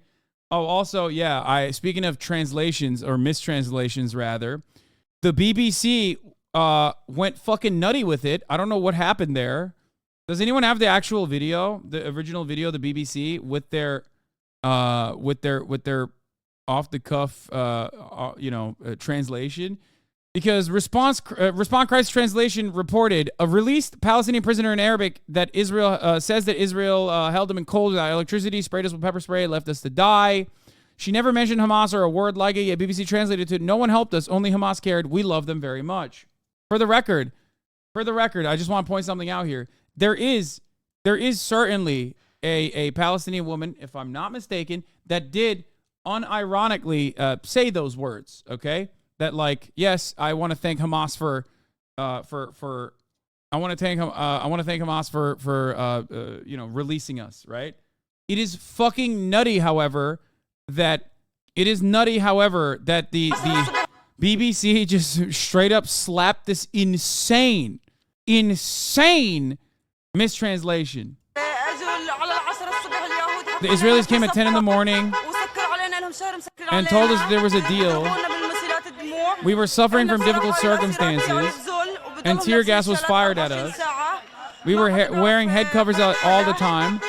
Oh, also, yeah, speaking of translations, or mistranslations, rather, the BBC went fucking nutty with it. I don't know what happened there. Does anyone have the actual video, the original video, the BBC with their off the cuff, translation? Because Response Christ Translation reported a released Palestinian prisoner in Arabic that Israel says that Israel held him in cold without electricity, sprayed us with pepper spray, left us to die. She never mentioned Hamas or a word like it, yet BBC translated to, no one helped us, only Hamas cared. We love them very much. For the record, I just want to point something out here. There is certainly a Palestinian woman, if I'm not mistaken, that did unironically say those words, okay? That like, yes, I want to thank Hamas for releasing us, right? It is fucking nutty, however, that the BBC just straight up slapped this insane mistranslation. The Israelis came at 10 in the morning and told us there was a deal. We were suffering from difficult circumstances, and tear gas was fired at us. We were wearing head covers all the time.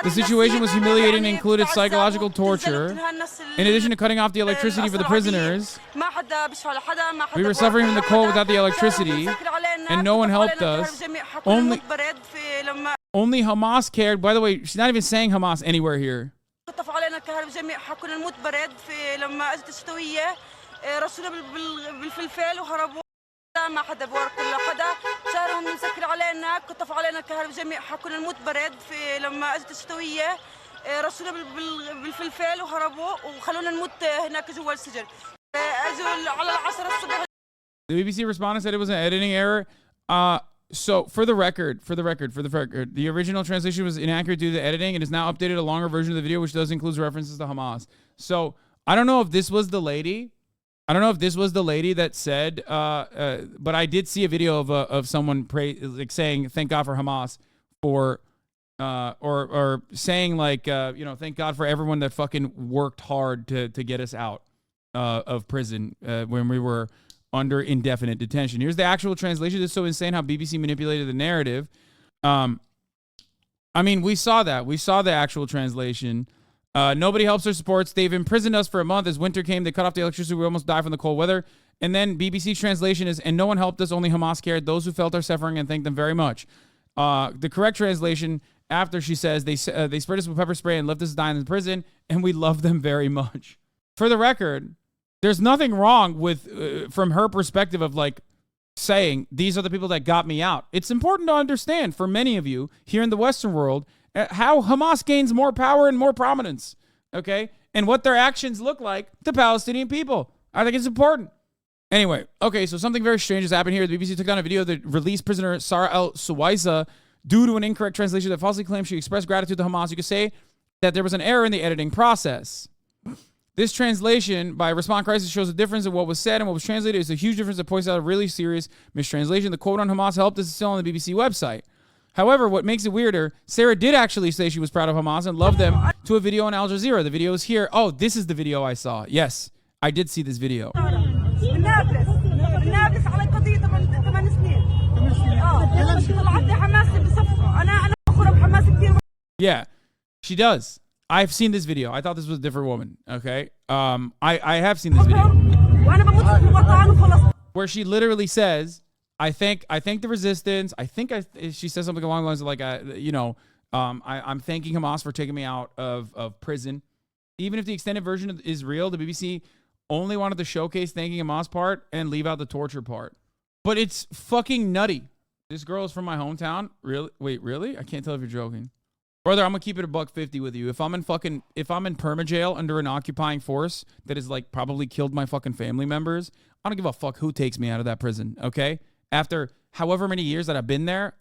The situation was humiliating and included psychological torture. In addition to cutting off the electricity for the prisoners, we were suffering from the cold without the electricity, and no one helped us. Only Hamas cared. By the way, she's not even saying Hamas anywhere here. ما حدا بورك ولا حدا شهرهم مسكر علينا كطف علينا الكهرباء جميع حكونا نموت برد في لما اجت الشتويه رشونا بالفلفل وهربوا وخلونا نموت هناك جوا السجن اجوا على 10 الصبح. The BBC responded said it was an editing error. So for the record, the original translation was inaccurate due to the editing and is now updated a longer version of the video, which does include references to Hamas. So I don't know if this was the lady. That said, but I did see a video of someone saying thank God for Hamas for, or saying like thank God for everyone that fucking worked hard to get us out of prison when we were under indefinite detention. Here's the actual translation. This is so insane how BBC manipulated the narrative. I mean, we saw that. We saw the actual translation. Nobody helps or supports. They've imprisoned us for a month. As winter came, they cut off the electricity. We almost died from the cold weather. And then BBC's translation is, and no one helped us, only Hamas cared. Those who felt our suffering and thank them very much. The correct translation, after she says, they sprayed us with pepper spray and left us dying in prison, and we love them very much. For the record, there's nothing wrong with, from her perspective of like saying, these are the people that got me out. It's important to understand for many of you here in the Western world, how Hamas gains more power and more prominence, okay? And what their actions look like to Palestinian people. I think it's important. Anyway, okay, so something very strange has happened here. The BBC took down a video that released prisoner Sarah al-Suwaisa due to an incorrect translation that falsely claims she expressed gratitude to Hamas. You could say that there was an error in the editing process. This translation by Response Crisis shows a difference in what was said and what was translated. It's a huge difference that points out a really serious mistranslation. The quote on Hamas helped is still on the BBC website. However, what makes it weirder, Sarah did actually say she was proud of Hamas and loved them to a video on Al Jazeera. The video is here. Oh, this is the video I saw. Yes, I did see this video. Yeah, she does. I've seen this video. I thought this was a different woman. Okay. I have seen this video where she literally says, I thank the resistance. She says something along the lines of like, I'm thanking Hamas for taking me out of prison. Even if the extended version is real, the BBC only wanted to showcase thanking Hamas part and leave out the torture part. But it's fucking nutty. This girl is from my hometown. Really? Wait, really? I can't tell if you're joking. Brother, I'm gonna keep it $150 with you. If I'm in perma jail under an occupying force that has like probably killed my fucking family members, I don't give a fuck who takes me out of that prison, okay? After however many years that I've been there,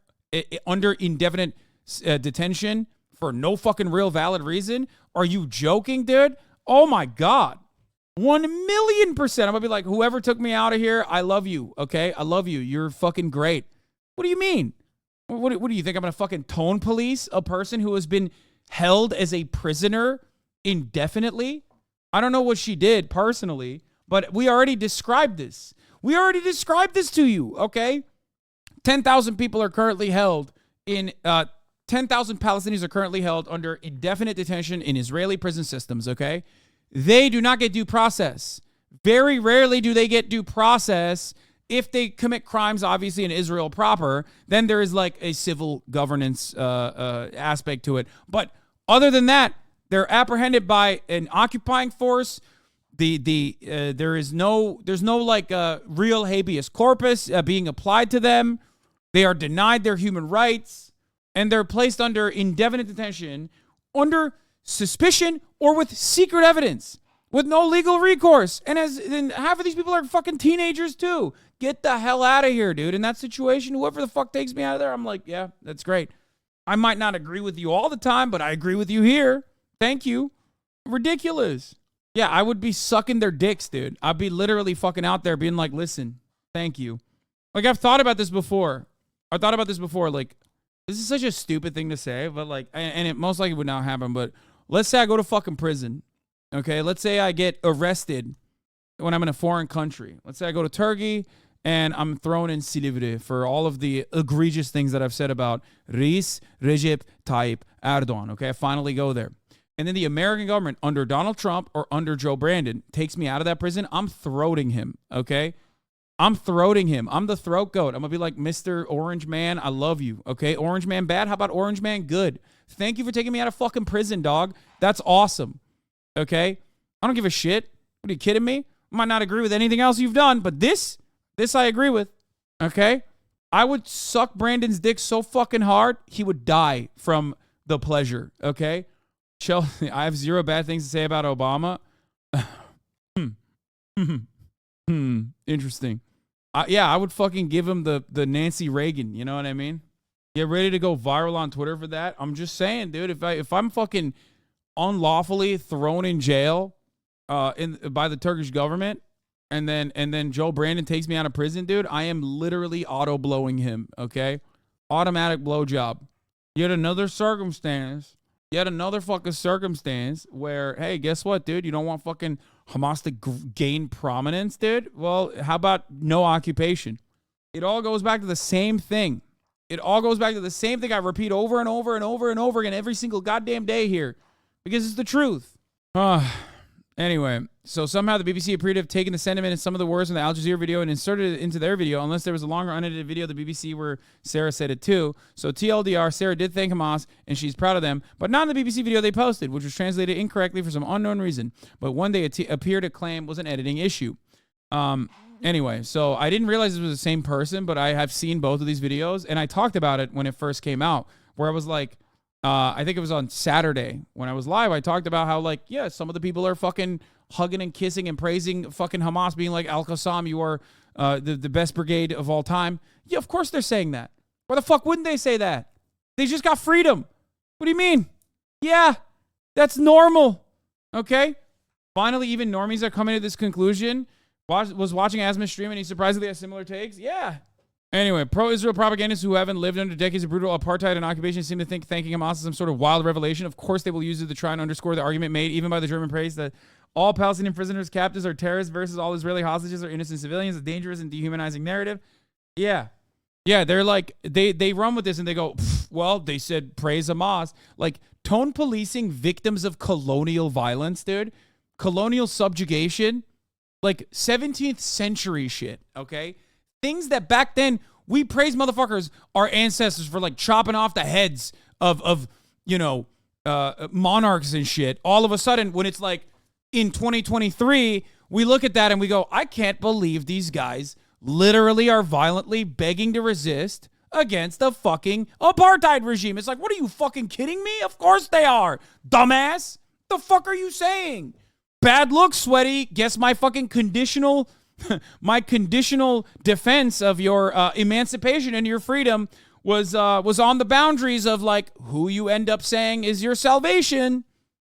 under indefinite detention for no fucking real valid reason. Are you joking, dude? Oh my God. 1,000,000%. I'm gonna be like, whoever took me out of here, I love you, okay? I love you. You're fucking great. What do you mean? What do you think? I'm gonna fucking tone police a person who has been held as a prisoner indefinitely? I don't know what she did personally, but we already described this. We already described this to you, okay? 10,000 people are currently held 10,000 Palestinians are currently held under indefinite detention in Israeli prison systems, okay? They do not get due process. Very rarely do they get due process. If they commit crimes, obviously in Israel proper, then there is like a civil governance aspect to it. But other than that, they're apprehended by an occupying force. There's no like real habeas corpus being applied to them. They are denied their human rights, and they're placed under indefinite detention under suspicion or with secret evidence with no legal recourse. And half of these people are fucking teenagers too. Get the hell out of here, dude. In that situation, whoever the fuck takes me out of there, I'm like, yeah, that's great. I might not agree with you all the time, but I agree with you here. Thank you. Ridiculous. Yeah, I would be sucking their dicks, dude. I'd be literally fucking out there being like, listen, thank you. Like, I've thought about this before. Like, this is such a stupid thing to say, but like, and it most likely would not happen, but let's say I go to fucking prison, okay? Let's say I get arrested when I'm in a foreign country. Let's say I go to Turkey and I'm thrown in Silivri for all of the egregious things that I've said about Recep Tayyip Erdogan, okay? I finally go there. And then the American government under Donald Trump or under Joe Brandon takes me out of that prison. I'm throating him, okay? I'm throating him. I'm the throat goat. I'm going to be like, Mr. Orange Man, I love you, okay? Orange Man bad? How about Orange Man good? Thank you for taking me out of fucking prison, dog. That's awesome, okay? I don't give a shit. What, are you kidding me? I might not agree with anything else you've done, but this I agree with, okay? I would suck Brandon's dick so fucking hard, he would die from the pleasure, okay? Chelsea, I have zero bad things to say about Obama. Interesting. Yeah, I would fucking give him the Nancy Reagan, you know what I mean? Get ready to go viral on Twitter for that. I'm just saying, dude, if I'm fucking unlawfully thrown in jail by the Turkish government, and then Joe Brandon takes me out of prison, dude, I am literally auto blowing him, okay? Automatic blowjob. Yet another fucking circumstance where, hey, guess what, dude? You don't want fucking Hamas to gain prominence, dude? Well, how about no occupation? It all goes back to the same thing. I repeat over and over and over and over again every single goddamn day here because it's the truth. Anyway, so somehow the BBC appeared to have taken the sentiment and some of the words from the Al Jazeera video and inserted it into their video, unless there was a longer unedited video of the BBC where Sarah said it too. So TLDR, Sarah did thank Hamas, and she's proud of them, but not in the BBC video they posted, which was translated incorrectly for some unknown reason, but one they appear to claim was an editing issue. Anyway, so I didn't realize this was the same person, but I have seen both of these videos, and I talked about it when it first came out, where I was like, I think it was on Saturday when I was live. I talked about how, like, yeah, some of the people are fucking hugging and kissing and praising fucking Hamas, being like, Al-Qassam, you are the best brigade of all time. Yeah, of course they're saying that. Why the fuck wouldn't they say that? They just got freedom. What do you mean? Yeah, that's normal. Okay? Finally, even normies are coming to this conclusion. Was watching Asma's stream and he surprisingly has similar takes. Yeah. Anyway, pro-Israel propagandists who haven't lived under decades of brutal apartheid and occupation seem to think thanking Hamas is some sort of wild revelation. Of course, they will use it to try and underscore the argument made even by the German press that all Palestinian prisoners, captives are terrorists versus all Israeli hostages are innocent civilians. A dangerous and dehumanizing narrative. Yeah. Yeah, they're like, they run with this and they go, well, they said praise Hamas. Like, tone policing victims of colonial violence, dude. Colonial subjugation. Like, 17th century shit, okay? Things that back then we praise motherfuckers, our ancestors, for like chopping off the heads of monarchs and shit. All of a sudden, when it's like in 2023, we look at that and we go, I can't believe these guys literally are violently begging to resist against the fucking apartheid regime. It's like, what are you fucking kidding me? Of course they are, dumbass. The fuck are you saying? Bad luck, sweaty. Guess my fucking conditional defense of your emancipation and your freedom was on the boundaries of like who you end up saying is your salvation.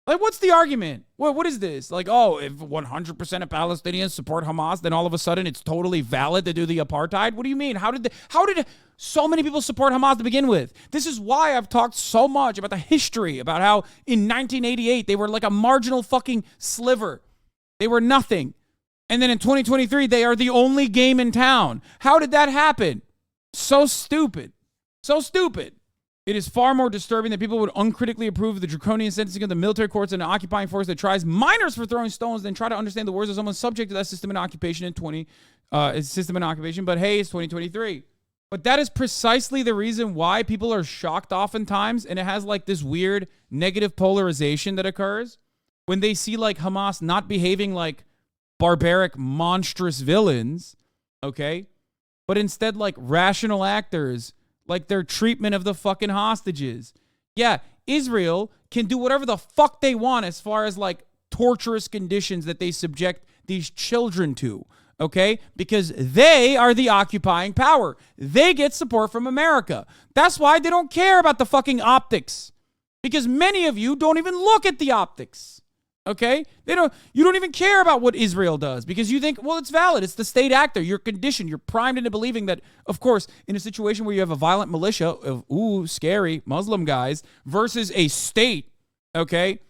Like, what's the argument? What is this? Like, oh, if 100% of Palestinians support Hamas, then all of a sudden it's totally valid to do the apartheid? What do you mean? How did so many people support Hamas to begin with? This is why I've talked so much about the history, about how in 1988 they were like a marginal fucking sliver. They were nothing. And then in 2023, they are the only game in town. How did that happen? So stupid. So stupid. It is far more disturbing that people would uncritically approve of the draconian sentencing of the military courts and an occupying force that tries minors for throwing stones than try to understand the words of someone subject to that system and occupation in but hey, it's 2023. But that is precisely the reason why people are shocked oftentimes, and it has like this weird negative polarization that occurs when they see like Hamas not behaving like barbaric, monstrous villains, okay? But instead like rational actors, like their treatment of the fucking hostages. Yeah, Israel can do whatever the fuck they want as far as like torturous conditions that they subject these children to, okay? Because they are the occupying power. They get support from America. That's why they don't care about the fucking optics. Because many of you don't even look at the optics. Okay? You don't even care about what Israel does because you think, well, it's valid. It's the state actor. You're conditioned. You're primed into believing that, of course, in a situation where you have a violent militia of, scary Muslim guys versus a state, okay?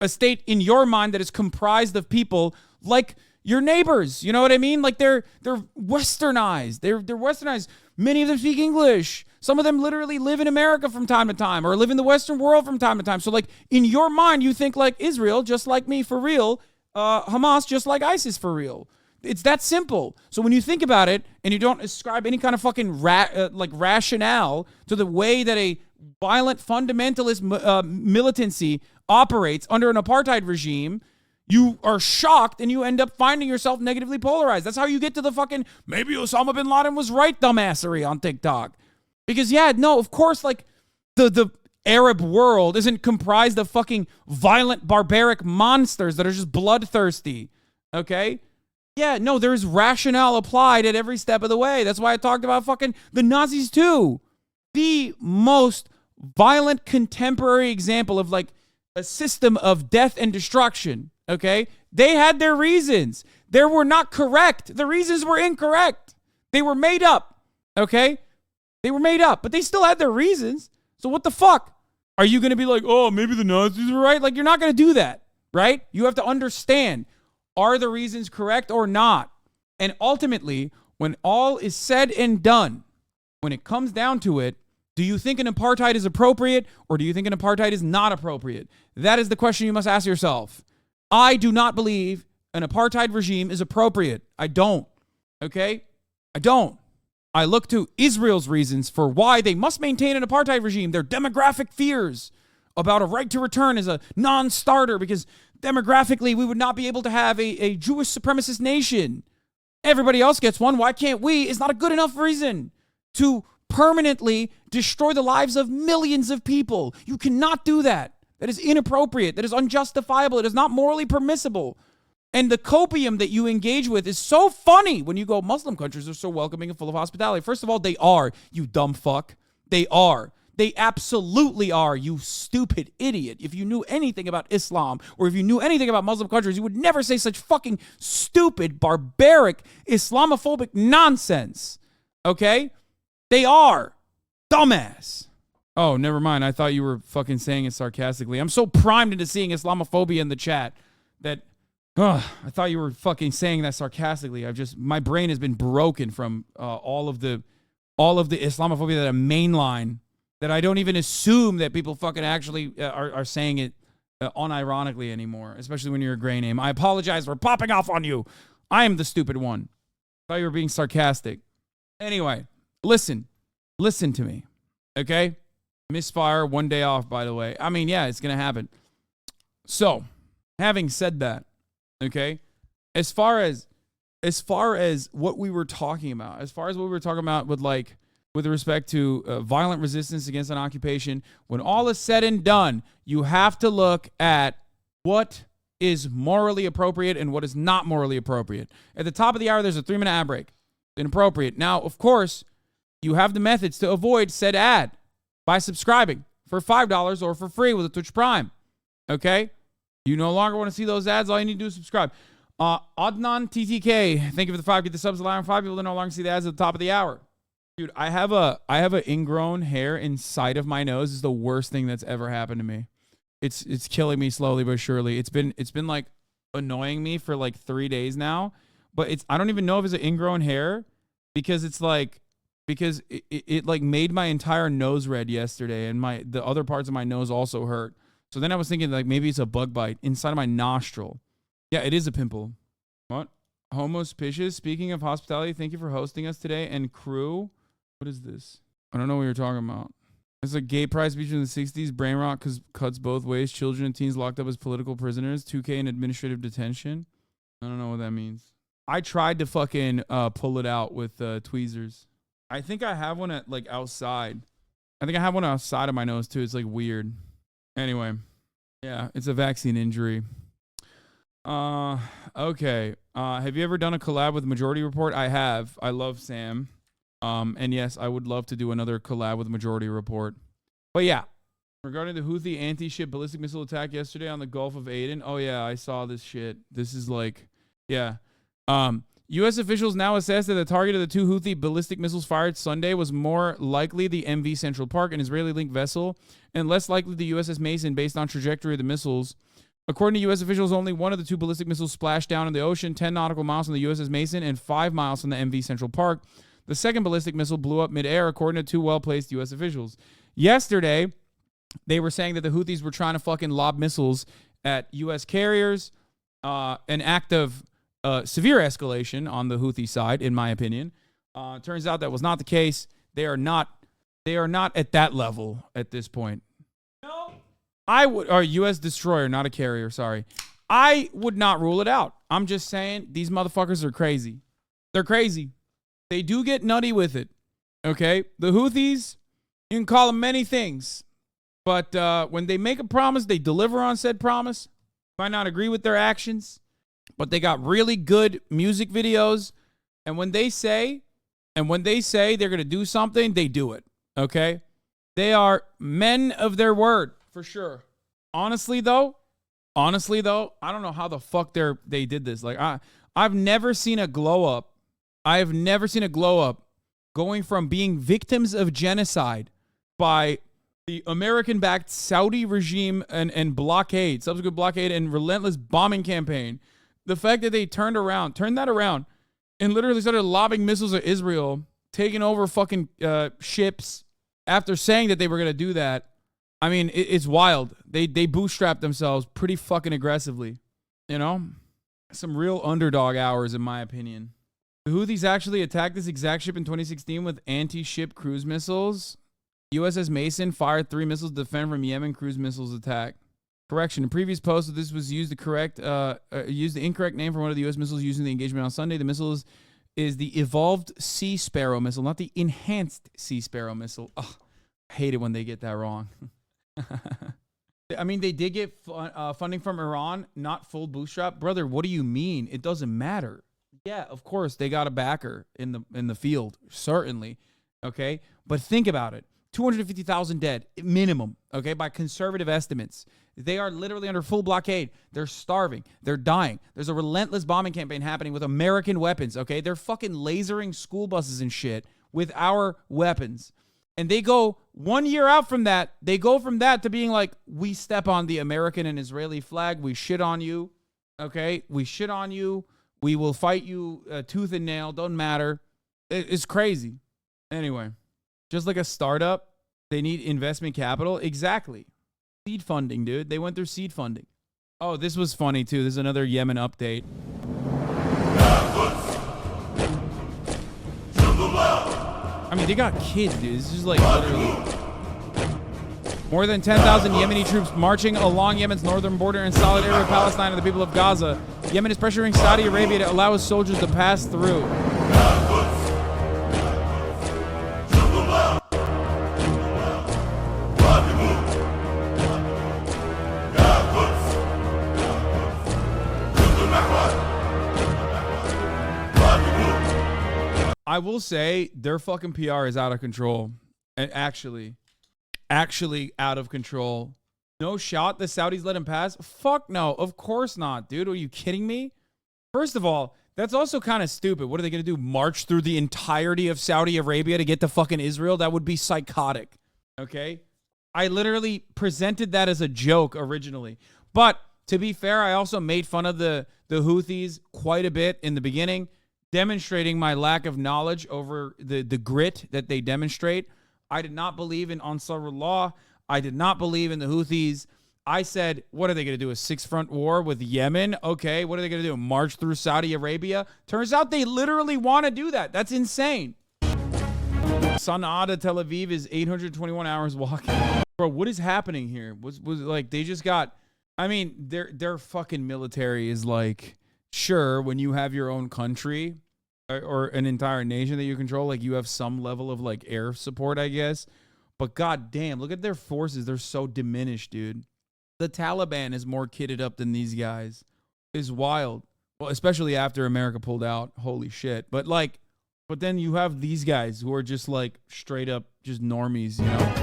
A state in your mind that is comprised of people like your neighbors. You know what I mean? Like they're westernized. They're westernized. Many of them speak English. Some of them literally live in America from time to time or live in the Western world from time to time. So like in your mind, you think like Israel, just like me for real, Hamas, just like ISIS for real. It's that simple. So when you think about it and you don't ascribe any kind of fucking rationale to the way that a violent fundamentalist militancy operates under an apartheid regime, you are shocked and you end up finding yourself negatively polarized. That's how you get to the fucking maybe Osama bin Laden was right dumbassery on TikTok. Because, yeah, no, of course, like, the Arab world isn't comprised of fucking violent, barbaric monsters that are just bloodthirsty, okay? Yeah, no, there's rationale applied at every step of the way. That's why I talked about fucking the Nazis, too. The most violent contemporary example of, like, a system of death and destruction, okay? They had their reasons. They were not correct. The reasons were incorrect. They were made up, okay? They were made up, but they still had their reasons. So what the fuck? Are you going to be like, oh, maybe the Nazis were right? Like, you're not going to do that, right? You have to understand, are the reasons correct or not? And ultimately, when all is said and done, when it comes down to it, do you think an apartheid is appropriate or do you think an apartheid is not appropriate? That is the question you must ask yourself. I do not believe an apartheid regime is appropriate. I don't, okay? I don't. I look to Israel's reasons for why they must maintain an apartheid regime. Their demographic fears about a right to return is a non-starter because demographically we would not be able to have a Jewish supremacist nation. Everybody else gets one. Why can't we? Is not a good enough reason to permanently destroy the lives of millions of people. You cannot do that. That is inappropriate. That is unjustifiable. It is not morally permissible. And the copium that you engage with is so funny when you go, Muslim countries are so welcoming and full of hospitality. First of all, they are, you dumb fuck. They are. They absolutely are, you stupid idiot. If you knew anything about Islam or if you knew anything about Muslim countries, you would never say such fucking stupid, barbaric, Islamophobic nonsense. Okay? They are. Dumbass. Oh, never mind. I thought you were fucking saying it sarcastically. I'm so primed into seeing Islamophobia in the chat that... I thought you were fucking saying that sarcastically. My brain has been broken from all of the Islamophobia that I mainline, that I don't even assume that people fucking actually are saying it unironically anymore, especially when you're a gray name. I apologize for popping off on you. I am the stupid one. I thought you were being sarcastic. Anyway, listen to me, okay? Misfire, 1 day off, by the way. I mean, yeah, it's going to happen. So, having said that, okay, as far as what we were talking about, with respect to violent resistance against an occupation, when all is said and done, you have to look at what is morally appropriate and what is not morally appropriate. At the top of the hour, there's a 3-minute ad break. Inappropriate. Now, of course, you have the methods to avoid said ad by subscribing for $5 or for free with a Twitch Prime. Okay? You no longer want to see those ads. All you need to do is subscribe. Adnan TTK, thank you for the 5. Get the subs, allowing 5 people to no longer see the ads at the top of the hour. Dude, I have a ingrown hair inside of my nose. It's the worst thing that's ever happened to me. It's killing me slowly but surely. It's been like annoying me for like 3 days now. But I don't even know if it's an ingrown hair because because it like made my entire nose red yesterday, and the other parts of my nose also hurt. So then I was thinking like maybe it's a bug bite inside of my nostril. Yeah, it is a pimple. What? Homospicious. Speaking of hospitality, thank you for hosting us today. And crew, what is this? I don't know what you're talking about. It's a gay pride speech in the 60s. Brain rot cuts both ways. Children and teens locked up as political prisoners. 2K in administrative detention. I don't know what that means. I tried to fucking pull it out with tweezers. I think I have one at like outside. I think I have one outside of my nose too. It's like weird. Anyway, yeah, it's a vaccine injury. Okay. Have you ever done a collab with Majority Report? I have. I love Sam. And yes, I would love to do another collab with Majority Report. But yeah, regarding the Houthi anti-ship ballistic missile attack yesterday on the Gulf of Aden. Oh yeah, I saw this shit. This is like, yeah. U.S. officials now assess that the target of the 2 Houthi ballistic missiles fired Sunday was more likely the MV Central Park, an Israeli-linked vessel, and less likely the USS Mason based on trajectory of the missiles. According to U.S. officials, only one of the 2 ballistic missiles splashed down in the ocean, 10 nautical miles from the USS Mason and 5 miles from the MV Central Park. The second ballistic missile blew up midair, according to 2 well-placed U.S. officials. Yesterday, they were saying that the Houthis were trying to fucking lob missiles at U.S. carriers, an act of severe escalation on the Houthi side, in my opinion. Turns out that was not the case. They are not at that level at this point. No. Or U.S. destroyer, not a carrier, sorry. I would not rule it out. I'm just saying these motherfuckers are crazy. They're crazy. They do get nutty with it. Okay? The Houthis, you can call them many things. But when they make a promise, they deliver on said promise. Might not agree with their actions, but they got really good music videos. And when they say they're going to do something, they do it. Okay? They are men of their word, for sure. Honestly though, I don't know how the fuck they did this. Like I've never seen a glow up. I have never seen a glow up going from being victims of genocide by the American-backed Saudi regime and blockade, subsequent blockade and relentless bombing campaign. The fact that they turned that around, and literally started lobbing missiles at Israel, taking over fucking ships after saying that they were going to do that. I mean, it's wild. They bootstrapped themselves pretty fucking aggressively. You know? Some real underdog hours, in my opinion. The Houthis actually attacked this exact ship in 2016 with anti-ship cruise missiles. USS Mason fired 3 missiles to defend from Yemen cruise missiles attack. Correction. In previous posts, this was used the incorrect name for one of the U.S. missiles used in the engagement on Sunday. The missile is the Evolved Sea Sparrow missile, not the Enhanced Sea Sparrow missile. Ugh, I hate it when they get that wrong. I mean, they did get funding from Iran, not full bootstrap. Brother, what do you mean? It doesn't matter. Yeah, of course, they got a backer in the field, certainly. Okay, but think about it. 250,000 dead, minimum, okay, by conservative estimates. They are literally under full blockade. They're starving. They're dying. There's a relentless bombing campaign happening with American weapons, okay? They're fucking lasering school buses and shit with our weapons. And they go 1 year out from that, they go from that to being like, we step on the American and Israeli flag. We shit on you, okay? We shit on you. We will fight you tooth and nail. Don't matter. It's crazy. Anyway. Just like a startup, they need investment capital. Exactly. Seed funding, dude. They went through seed funding. Oh, this was funny, too. This is another Yemen update. I mean, they got kids, dude. This is like literally... More than 10,000 Yemeni troops marching along Yemen's northern border in solidarity with Palestine and the people of Gaza. Yemen is pressuring Saudi Arabia to allow its soldiers to pass through. I will say their fucking PR is out of control. And actually out of control. No shot the Saudis let him pass? Fuck no. Of course not, dude. Are you kidding me? First of all, that's also kind of stupid. What are they going to do? March through the entirety of Saudi Arabia to get to fucking Israel? That would be psychotic. Okay? I literally presented that as a joke originally. But to be fair, I also made fun of the Houthis quite a bit in the beginning. demonstrating my lack of knowledge over the grit that they demonstrate. I did not believe in Ansarullah. I did not believe in the Houthis. I said, what are they going to do? A 6-front war with Yemen? Okay, what are they going to do? March through Saudi Arabia? Turns out they literally want to do that. That's insane. Sana'a to Tel Aviv is 821 hours walking. Bro, what is happening here? Was like they just got, I mean, their fucking military is like, sure, when you have your own country or an entire nation that you control, like you have some level of like air support, I guess. But goddamn, look at their forces. They're so diminished, dude. The Taliban is more kitted up than these guys. Is wild. Well, especially after America pulled out. Holy shit. But then you have these guys who are just like straight up just normies, you know?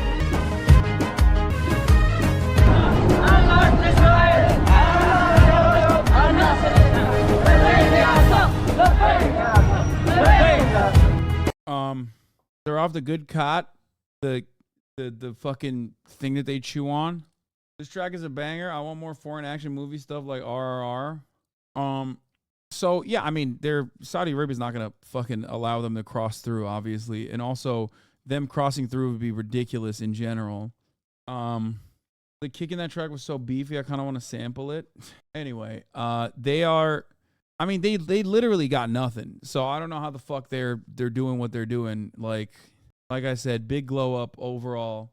They're off the good cot, the fucking thing that they chew on. This track is a banger. I want more foreign action movie stuff like RRR. So yeah, I mean, Saudi Arabia's not gonna fucking allow them to cross through, obviously, and also them crossing through would be ridiculous in general. The kick in that track was so beefy, I kind of want to sample it. Anyway, they literally got nothing. So I don't know how the fuck they're doing what they're doing. Like I said, big glow up overall.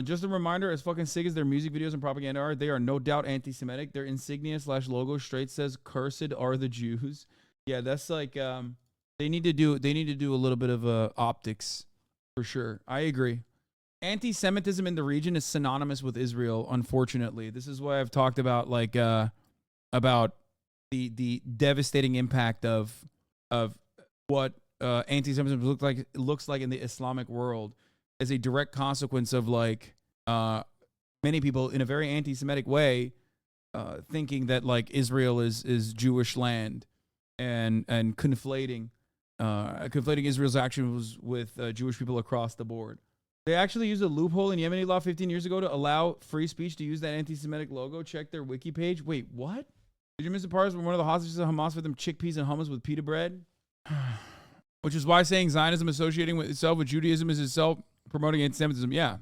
Just a reminder, as fucking sick as their music videos and propaganda are, they are no doubt anti-Semitic. Their insignia/logo straight says "Cursed are the Jews." Yeah, that's like they need to do a little bit of optics for sure. I agree. Anti-Semitism in the region is synonymous with Israel, unfortunately. This is why I've talked about about the devastating impact of what anti-Semitism looks like in the Islamic world as a direct consequence of many people in a very anti-Semitic way thinking that like Israel is Jewish land and conflating Israel's actions with Jewish people across the board. They actually used a loophole in Yemeni law 15 years ago to allow free speech to use that anti-Semitic logo. Check their wiki page. Wait, what? Did you miss the parts where one of the hostages of Hamas fed them chickpeas and hummus with pita bread? Which is why saying Zionism associating with itself with Judaism is itself promoting anti-Semitism. Yeah.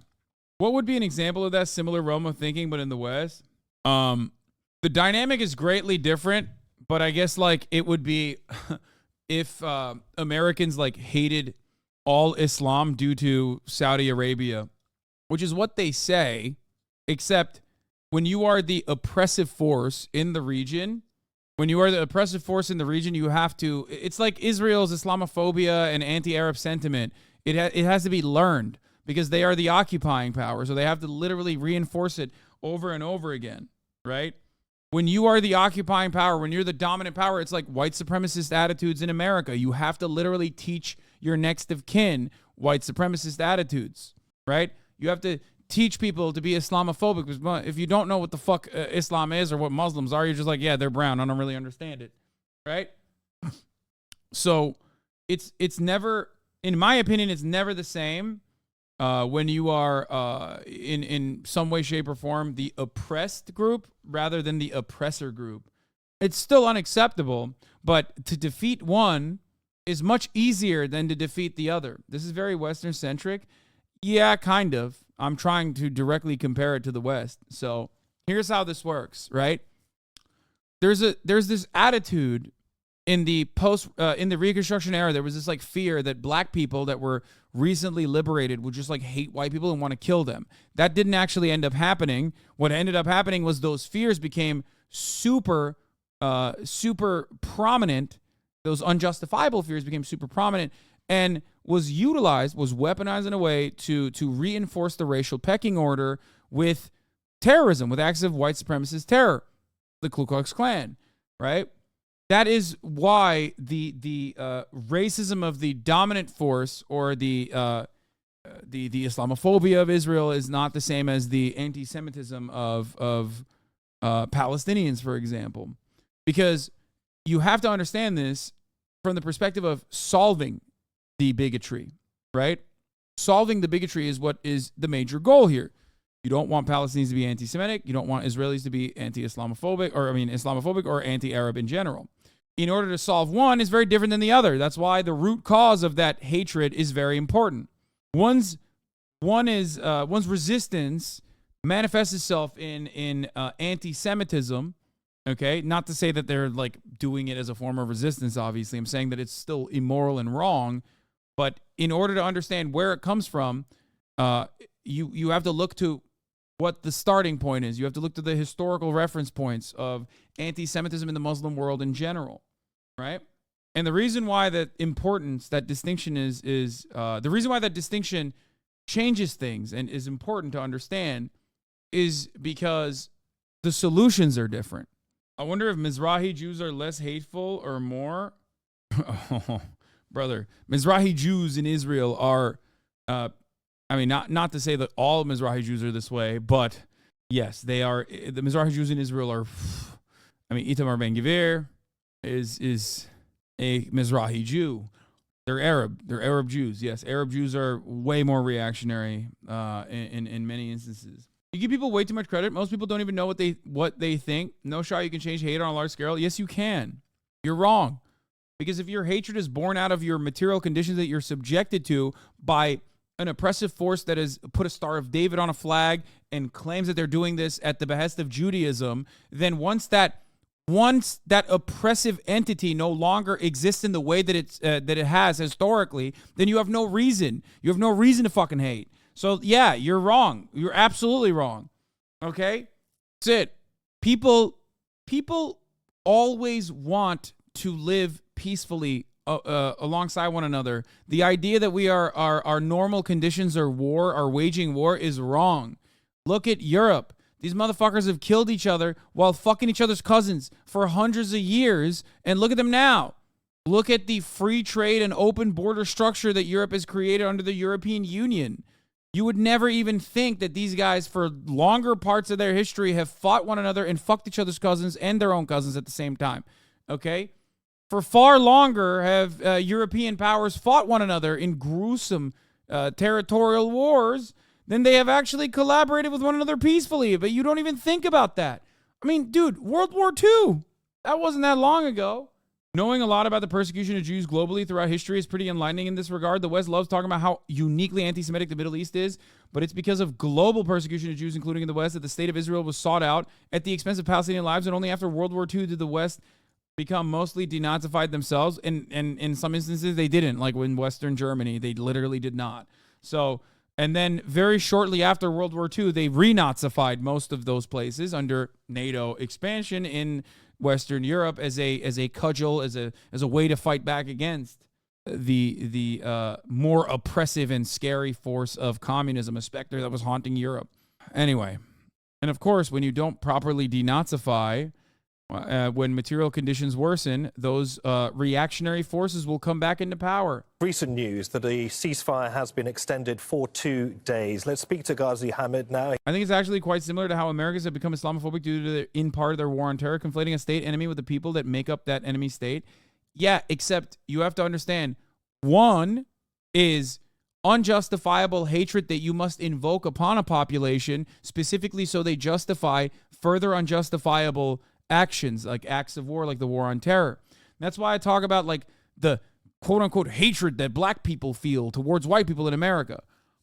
What would be an example of that similar realm of thinking, but in the West? The dynamic is greatly different, but I guess like it would be if Americans like hated all Islam due to Saudi Arabia, which is what they say, except when you are the oppressive force in the region, you have to, it's like Israel's Islamophobia and anti-Arab sentiment. It has to be learned because they are the occupying power. So they have to literally reinforce it over and over again, right? When you are the occupying power, when you're the dominant power, it's like white supremacist attitudes in America. You have to literally teach your next of kin white supremacist attitudes, right? You have to teach people to be Islamophobic. Because if you don't know what the fuck Islam is or what Muslims are, you're just like, yeah, they're brown. I don't really understand it, right? So it's never, in my opinion, it's never the same when you are in some way, shape, or form the oppressed group rather than the oppressor group. It's still unacceptable, but to defeat one is much easier than to defeat the other. This is very Western-centric. Yeah, kind of. I'm trying to directly compare it to the West. So here's how this works, right? There's this attitude in the in the Reconstruction era. There was this like fear that black people that were recently liberated would just like hate white people and want to kill them. That didn't actually end up happening. What ended up happening was those fears became super prominent. Those unjustifiable fears became super prominent and was weaponized in a way to reinforce the racial pecking order with terrorism, with acts of white supremacist terror, the Ku Klux Klan, right? That is why the racism of the dominant force or the Islamophobia of Israel is not the same as the anti-Semitism of Palestinians, for example, because you have to understand this from the perspective of solving the bigotry, right? Solving the bigotry is what is the major goal here. You don't want Palestinians to be anti-Semitic. You don't want Israelis to be Islamophobic or anti-Arab in general. in order to solve one is very different than the other. That's why the root cause of that hatred is very important. One's resistance manifests itself in anti-Semitism. Okay, not to say that they're like doing it as a form of resistance. Obviously, I'm saying that it's still immoral and wrong. But in order to understand where it comes from, you have to look to what the starting point is. You have to look to the historical reference points of anti-Semitism in the Muslim world in general, right? And the reason why that distinction is the reason why that distinction changes things and is important to understand is because the solutions are different. I wonder if Mizrahi Jews are less hateful or more. Oh, brother, Mizrahi Jews in Israel are, not to say that all Mizrahi Jews are this way, but yes, they are. The Mizrahi Jews in Israel are, Itamar Ben-Gvir is a Mizrahi Jew. They're Arab. They're Arab Jews. Yes, Arab Jews are way more reactionary in many instances. You give people way too much credit. Most people don't even know what they think. No shot you can change hate on a large scale. Yes, you can. You're wrong. Because if your hatred is born out of your material conditions that you're subjected to by an oppressive force that has put a Star of David on a flag and claims that they're doing this at the behest of Judaism, then once that oppressive entity no longer exists in the way that it has historically, then you have no reason. You have no reason to fucking hate. So yeah, you're wrong. You're absolutely wrong. Okay? That's it. People always want to live peacefully alongside one another. The idea that our normal conditions are waging war is wrong. Look at Europe. These motherfuckers have killed each other while fucking each other's cousins for hundreds of years, and look at them now. Look at the free trade and open border structure that Europe has created under the European Union. You would never even think that these guys, for longer parts of their history, have fought one another and fucked each other's cousins and their own cousins at the same time. Okay? For far longer have European powers fought one another in gruesome territorial wars than they have actually collaborated with one another peacefully. But you don't even think about that. I mean, dude, World War II, that wasn't that long ago. Knowing a lot about the persecution of Jews globally throughout history is pretty enlightening in this regard. The West loves talking about how uniquely anti-Semitic the Middle East is, but it's because of global persecution of Jews, including in the West, that the state of Israel was sought out at the expense of Palestinian lives, and only after World War II did the West become mostly denazified themselves, and in some instances they didn't, like in Western Germany, they literally did not. So, and then very shortly after World War II, they renazified most of those places under NATO expansion in Western Europe as a cudgel, as a way to fight back against the more oppressive and scary force of communism, a specter that was haunting Europe. Anyway, and of course, when you don't properly denazify, when material conditions worsen, those reactionary forces will come back into power. Recent news that the ceasefire has been extended for 2 days. Let's speak to Ghazi Hamid now. I think it's actually quite similar to how Americans have become Islamophobic due to, in part, their war on terror, conflating a state enemy with the people that make up that enemy state. Yeah, except you have to understand, one is unjustifiable hatred that you must invoke upon a population, specifically so they justify further unjustifiable actions, like acts of war, like the war on terror. And that's why I talk about like the quote-unquote hatred that black people feel towards white people in America.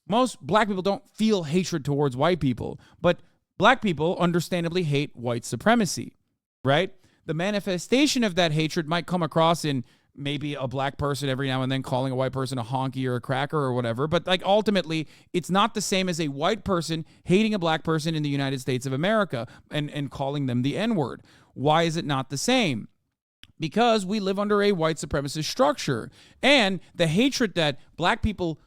Most black people don't feel hatred towards white people, but black people understandably hate white supremacy, right? The manifestation of that hatred might come across in maybe a black person every now and then calling a white person a honky or a cracker or whatever, but like ultimately it's not the same as a white person hating a black person in the United States of America and calling them the N-word. Why is it not the same? Because we live under a white supremacist structure, and the hatred that black people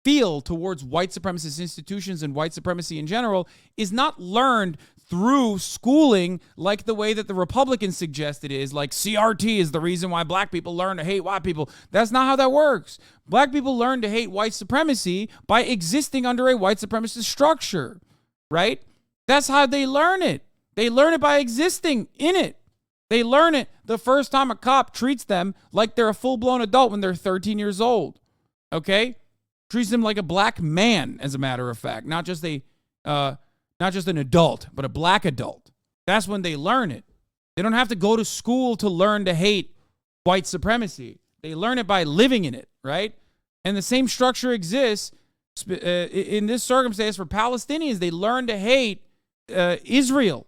feel towards white supremacist institutions and white supremacy in general is not learned through schooling like the way that the Republicans suggest it is, like CRT is the reason why black people learn to hate white people. That's not how that works. Black people learn to hate white supremacy by existing under a white supremacist structure, right? That's how they learn it. They learn it by existing in it. They learn it the first time a cop treats them like they're a full-blown adult when they're 13 years old, okay? Treats them like a black man, as a matter of fact, not just an adult, but a black adult. That's when they learn it. They don't have to go to school to learn to hate white supremacy. They learn it by living in it, right? And the same structure exists in this circumstance for Palestinians. They learn to hate Israel.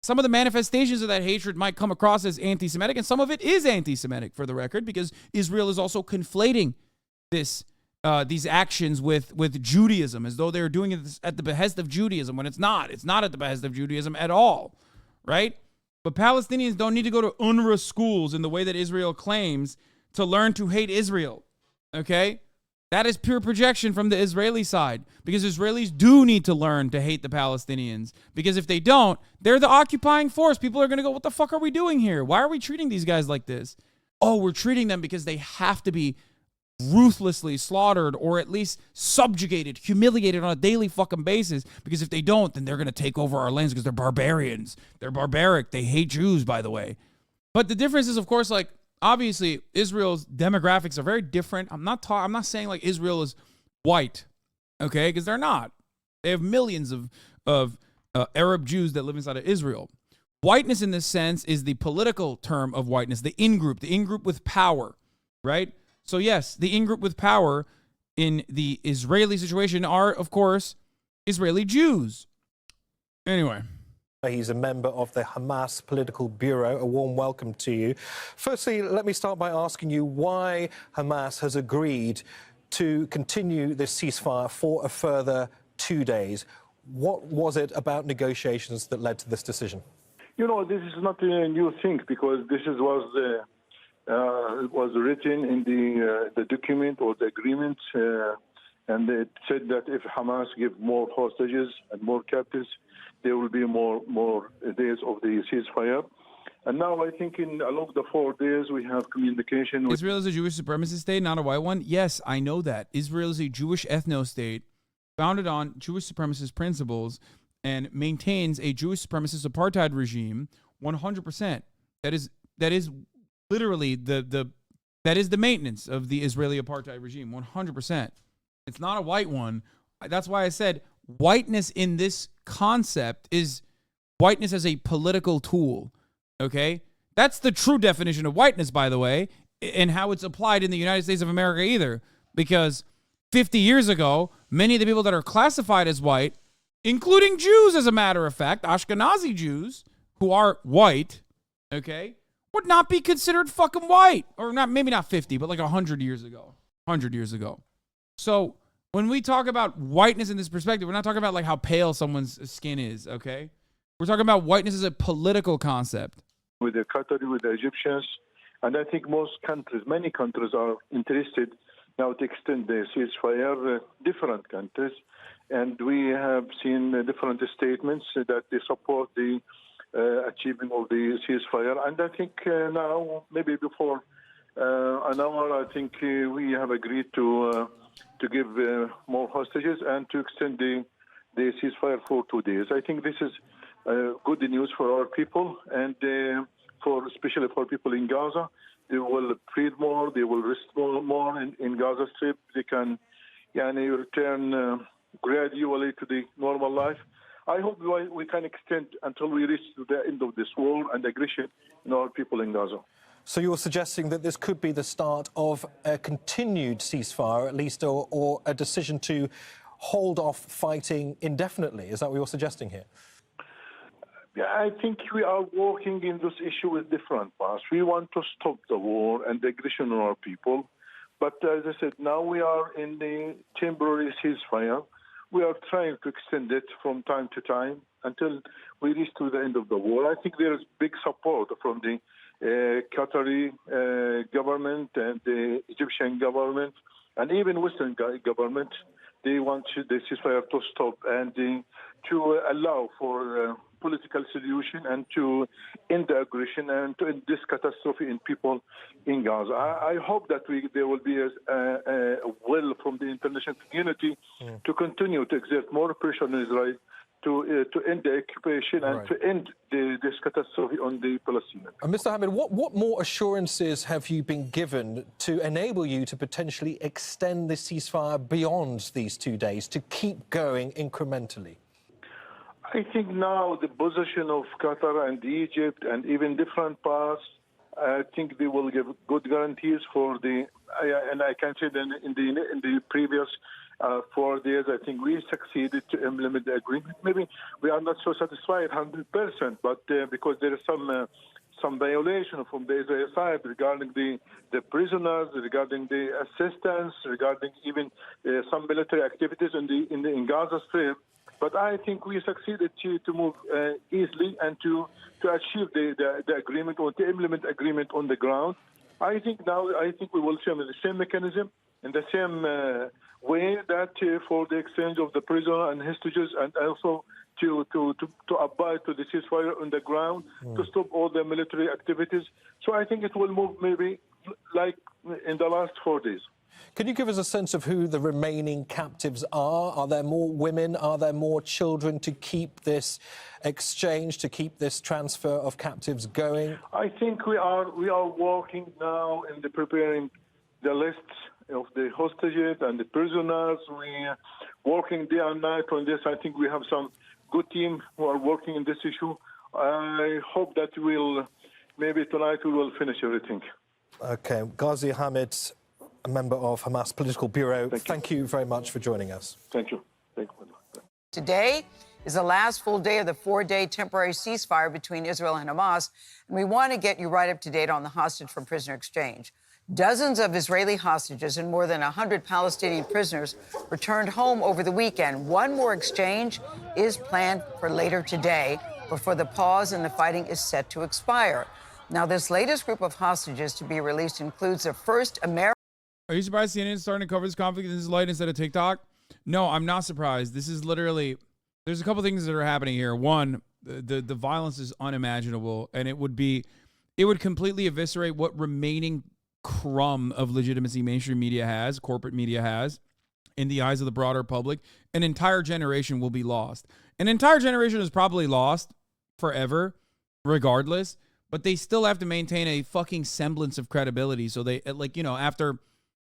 Some of the manifestations of that hatred might come across as anti-Semitic, and some of it is anti-Semitic, for the record, because Israel is also conflating these actions with Judaism, as though they're doing it at the behest of Judaism, when it's not. It's not at the behest of Judaism at all, right? But Palestinians don't need to go to UNRWA schools in the way that Israel claims to learn to hate Israel, okay? That is pure projection from the Israeli side, because Israelis do need to learn to hate the Palestinians, because if they don't, they're the occupying force. People are going to go, what the fuck are we doing here? Why are we treating these guys like this? Oh, we're treating them because they have to be ruthlessly slaughtered or at least subjugated, humiliated on a daily fucking basis, because if they don't, then they're going to take over our lands because they're barbarians. They're barbaric. They hate Jews, by the way. But the difference is, of course, like, obviously, Israel's demographics are very different. I'm not saying like Israel is white, okay? Because they're not. They have millions of Arab Jews that live inside of Israel. Whiteness in this sense is the political term of whiteness, the in-group with power, right? So yes, the in-group with power in the Israeli situation are, of course, Israeli Jews. Anyway. He's a member of the Hamas Political Bureau. A warm welcome to you. Firstly, let me start by asking you why Hamas has agreed to continue this ceasefire for a further 2 days. What was it about negotiations that led to this decision? You know, this is not a new thing, because this was written in the document or the agreement, and it said that if Hamas give more hostages and more captives, there will be more days of the ceasefire. And now I think along the 4 days we have communication with... Israel is a Jewish supremacist state, not a white one? Yes, I know that. Israel is a Jewish ethno-state founded on Jewish supremacist principles and maintains a Jewish supremacist apartheid regime 100%. That is literally that is the maintenance of the Israeli apartheid regime 100%. It's not a white one. That's why I said whiteness in this concept is whiteness as a political tool, okay? That's the true definition of whiteness, by the way, and how it's applied in the United States of America either, because 50 years ago, many of the people that are classified as white, including Jews, as a matter of fact, Ashkenazi Jews, who are white, okay, would not be considered fucking white. Or not, maybe not 50, but like 100 years ago. 100 years ago. So when we talk about whiteness in this perspective, we're not talking about like how pale someone's skin is, okay? We're talking about whiteness as a political concept. With the Qatari, with the Egyptians, and I think many countries are interested now to extend the ceasefire, different countries, and we have seen different statements that they support the achievement of the ceasefire. And I think now, maybe before an hour, I think we have agreed to give more hostages and to extend the ceasefire for 2 days. I think this is good news for our people, and especially for people in Gaza. They will breathe more, they will rest more in Gaza Strip. They can return gradually to the normal life. I hope we can extend until we reach to the end of this war and aggression in our people in Gaza. So you're suggesting that this could be the start of a continued ceasefire, at least, or a decision to hold off fighting indefinitely. Is that what you're suggesting here? Yeah, I think we are working in this issue with different paths. We want to stop the war and the aggression on our people. But as I said, now we are in the temporary ceasefire. We are trying to extend it from time to time until we reach to the end of the war. I think there is big support from the Qatari government and the Egyptian government and even Western government. They want the ceasefire to stop and to allow for political solution and to end the aggression and to end this catastrophe in people in Gaza. I hope that there will be a will from the international community to continue to exert more pressure on Israel to end the occupation and to end this catastrophe on the Palestinians. Mr. Hamid, what more assurances have you been given to enable you to potentially extend the ceasefire beyond these 2 days, to keep going incrementally? I think now the position of Qatar and Egypt and even different paths, I think they will give good guarantees for and I can say that in the previous 4 days, I think we succeeded to implement the agreement. Maybe we are not so satisfied 100%, but because there is some violation from the Israeli side regarding the prisoners, regarding the assistance, regarding even some military activities in Gaza Strip. But I think we succeeded to move easily and to achieve the agreement or to implement agreement on the ground. I think we will see the same mechanism in the same way that for the exchange of the prisoner and hostages, and also to abide to the ceasefire on the ground, to stop all the military activities. So I think it will move maybe like in the last 4 days. Can you give us a sense of who the remaining captives are? Are there more women? Are there more children to keep this exchange, to keep this transfer of captives going? I think we are working now in preparing the lists of the hostages and the prisoners. We are working day and night on this. I think we have some good team who are working in this issue. I hope that maybe tonight we will finish everything. Okay, Ghazi Hamid, a member of Hamas Political Bureau, thank you very much for joining us. Thank you. Thank you. Today is the last full day of the 4-day temporary ceasefire between Israel and Hamas, and we want to get you right up to date on the hostage for prisoner exchange. Dozens of Israeli hostages and more than 100 Palestinian prisoners returned home over the weekend. One more exchange is planned for later today before the pause in the fighting is set to expire. Now, this latest group of hostages to be released includes the first American... Are you surprised CNN is starting to cover this conflict in this light instead of TikTok? No, I'm not surprised. This is literally... There's a couple things that are happening here. One, the violence is unimaginable, and it would completely eviscerate what remaining crumb of legitimacy mainstream media has, corporate media has, in the eyes of the broader public. An entire generation will be lost. An entire generation is probably lost forever, regardless, but they still have to maintain a fucking semblance of credibility. So they, after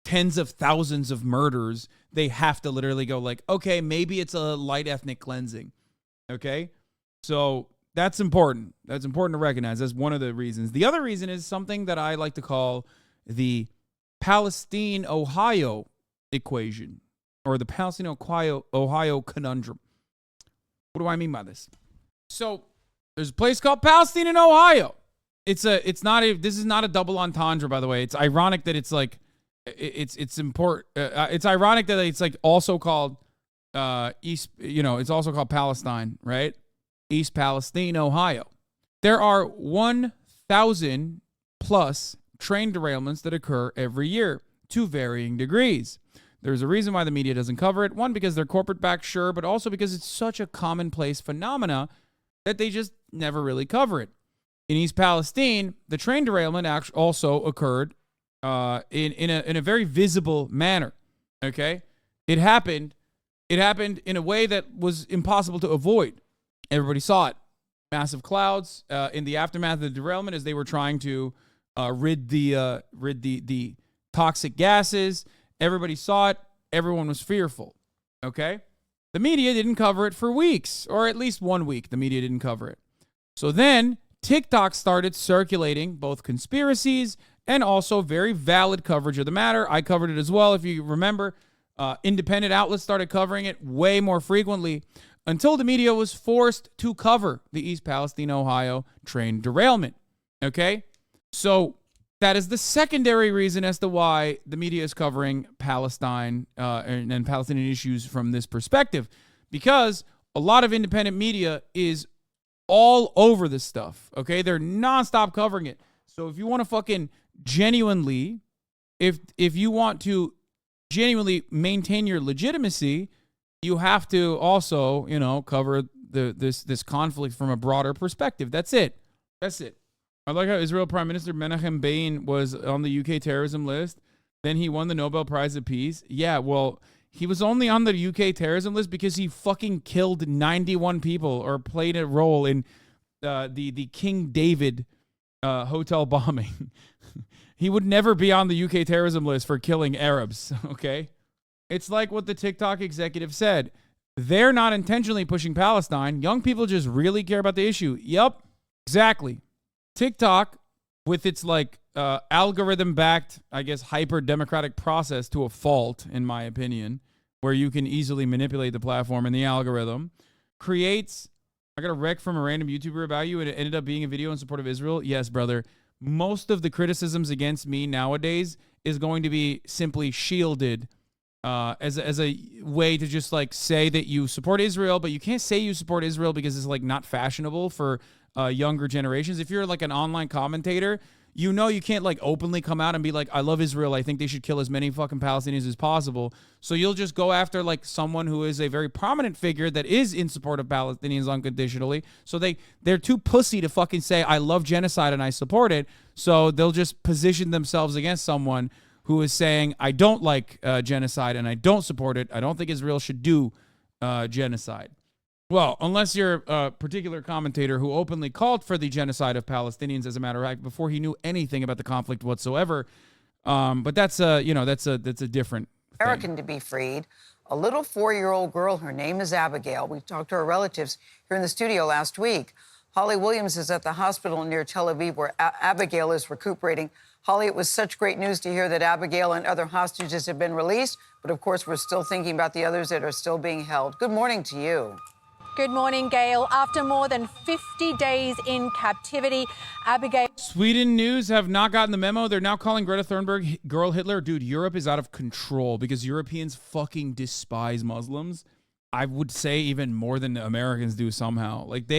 tens of thousands of murders, they have to literally go like, okay, maybe it's a light ethnic cleansing. Okay? So that's important. That's important to recognize. That's one of the reasons. The other reason is something that I like to call the Palestine-Ohio equation, or the Palestine-Ohio conundrum. What do I mean by this? So there's a place called Palestine in Ohio. This is not a double entendre, by the way. It's ironic that it's like, it's important. It's ironic that it's like also called it's also called Palestine, right? East Palestine, Ohio. There are 1,000 plus train derailments that occur every year to varying degrees. There's a reason why the media doesn't cover it. One, because they're corporate backed, sure, but also because it's such a commonplace phenomena that they just never really cover it. In East Palestine, the train derailment also occurred in a very visible manner. Okay, it happened in a way that was impossible to avoid. Everybody saw it. Massive clouds in the aftermath of the derailment as they were trying to rid the toxic gases. Everybody saw it. Everyone was fearful. Okay, the media didn't cover it for weeks, or at least 1 week. The media didn't cover it. So then TikTok started circulating both conspiracies and also very valid coverage of the matter. I covered it as well. If you remember, independent outlets started covering it way more frequently until the media was forced to cover the East Palestine, Ohio train derailment. Okay? So that is the secondary reason as to why the media is covering Palestine and Palestinian issues from this perspective, because a lot of independent media is all over this stuff. Okay? They're nonstop covering it. So if you want to fucking genuinely, if you want to genuinely maintain your legitimacy, you have to also, cover this conflict from a broader perspective. That's it. I like how Israel Prime Minister Menachem Begin was on the UK terrorism list. Then he won the Nobel Prize of Peace. Yeah, well, he was only on the UK terrorism list because he fucking killed 91 people or played a role in the King David hotel bombing. He would never be on the UK terrorism list for killing Arabs, okay? It's like what the TikTok executive said. They're not intentionally pushing Palestine. Young people just really care about the issue. Yup, exactly. TikTok with its like algorithm-backed, I guess, hyper-democratic process to a fault, in my opinion, where you can easily manipulate the platform and the algorithm, creates. I got a rec from a random YouTuber about you, and it ended up being a video in support of Israel. Yes, brother. Most of the criticisms against me nowadays is going to be simply shielded as a way to just like say that you support Israel, but you can't say you support Israel because it's like not fashionable for younger generations. If you're like an online commentator, you know you can't like openly come out and be like, I love Israel, I think they should kill as many fucking Palestinians as possible. So you'll just go after like someone who is a very prominent figure that is in support of Palestinians unconditionally. So they're too pussy to fucking say, I love genocide and I support it. So they'll just position themselves against someone who is saying, I don't like genocide and I don't support it. I don't think Israel should do genocide. Well, unless you're a particular commentator who openly called for the genocide of Palestinians, as a matter of fact, before he knew anything about the conflict whatsoever. But that's a different thing. American to be freed. A little 4-year-old girl, her name is Abigail. We talked to her relatives here in the studio last week. Holly Williams is at the hospital near Tel Aviv where Abigail is recuperating. Holly, it was such great news to hear that Abigail and other hostages have been released. But, of course, we're still thinking about the others that are still being held. Good morning to you. Good morning, Gail. After more than 50 days in captivity, Abigail... Sweden news have not gotten the memo. They're now calling Greta Thunberg Girl Hitler. Dude, Europe is out of control because Europeans fucking despise Muslims. I would say even more than Americans do somehow. Like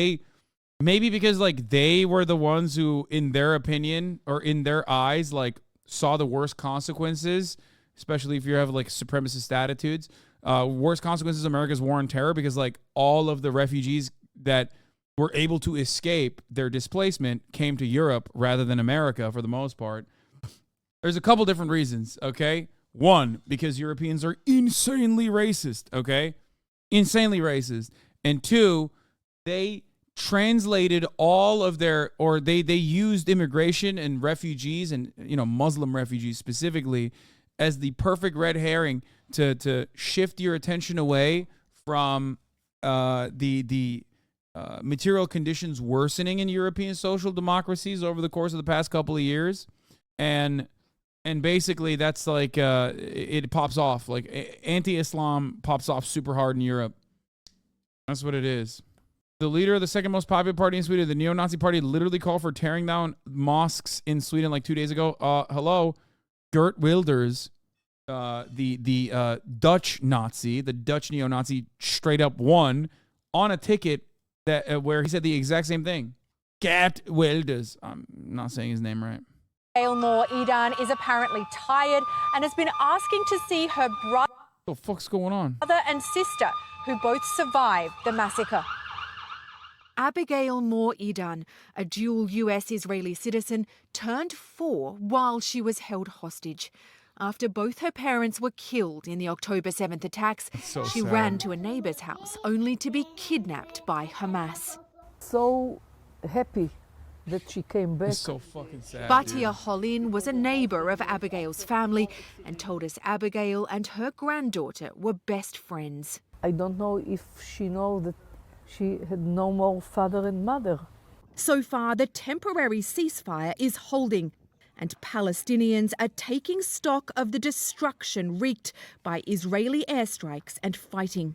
maybe because like they were the ones who, in their opinion or in their eyes, like saw the worst consequences, especially if you have like supremacist attitudes. Worst consequences of America's war on terror, because like all of the refugees that were able to escape their displacement came to Europe rather than America for the most part. There's a couple different reasons, okay? One, because Europeans are insanely racist, okay? Insanely racist. And two, they translated all of their, or they used immigration and refugees and, you know, Muslim refugees specifically as the perfect red herring to shift your attention away from the material conditions worsening in European social democracies over the course of the past couple of years. And basically that's like, it pops off. Like anti-Islam pops off super hard in Europe. That's what it is. The leader of the second most popular party in Sweden, the neo-Nazi party, literally called for tearing down mosques in Sweden like 2 days ago. Hello, Geert Wilders, the Dutch Nazi, the Dutch neo-Nazi, straight up won on a ticket that where he said the exact same thing. Geert Wilders. I'm not saying his name right. Gail Moore Edan is apparently tired and has been asking to see her brother. What the fuck's going on? Brother and sister, who both survived the massacre. Abigail Moore Edan, a dual US-Israeli citizen, turned 4 while she was held hostage. After both her parents were killed in the October 7th attacks, she ran to a neighbor's house only to be kidnapped by Hamas. So happy that she came back. It's so fucking sad. Batia Holin was a neighbor of Abigail's family and told us Abigail and her granddaughter were best friends. I don't know if she knows that she had no more father and mother. So far, the temporary ceasefire is holding, and Palestinians are taking stock of the destruction wreaked by Israeli airstrikes and fighting.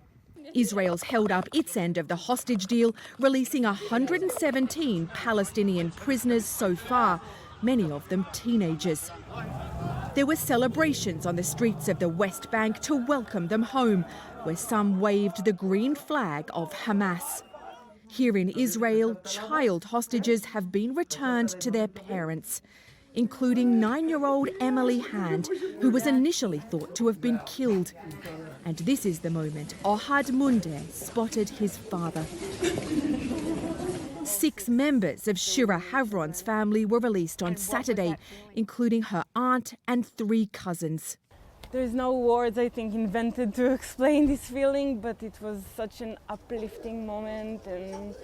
Israel's held up its end of the hostage deal, releasing 117 Palestinian prisoners so far, many of them teenagers. There were celebrations on the streets of the West Bank to welcome them home, where some waved the green flag of Hamas. Here in Israel, child hostages have been returned to their parents, including 9-year-old Emily Hand, who was initially thought to have been killed. And this is the moment Ohad Munde spotted his father. 6 members of Shira Havron's family were released on Saturday, including her aunt and 3 cousins. There's no words, I think, invented to explain this feeling, but it was such an uplifting moment and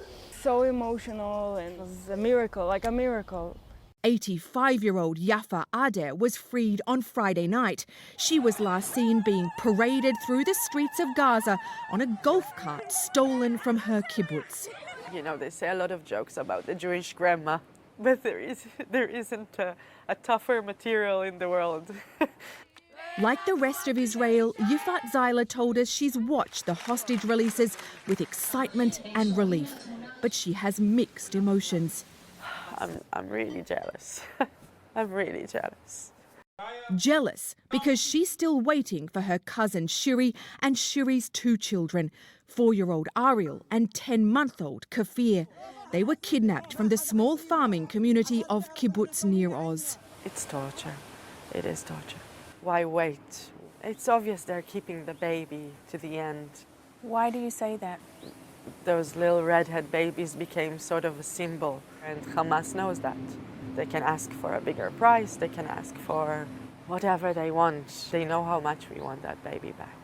so emotional, and it was a miracle, like a miracle. 85-year-old Yafa Adair was freed on Friday night. She was last seen being paraded through the streets of Gaza on a golf cart stolen from her kibbutz. You know, they say a lot of jokes about the Jewish grandma, but there isn't a tougher material in the world. Like the rest of Israel, Yifat Zayla told us she's watched the hostage releases with excitement and relief, but she has mixed emotions. I'm really jealous. I'm really jealous. Jealous because she's still waiting for her cousin Shiri and Shiri's 2 children, 4-year-old Ariel and 10-month-old Kafir. They were kidnapped from the small farming community of Kibbutz Nir Oz. It's torture. It is torture. Why wait? It's obvious they're keeping the baby to the end. Why do you say that? Those little redhead babies became sort of a symbol, and Hamas knows that. They can ask for a bigger price, they can ask for whatever they want. They know how much we want that baby back.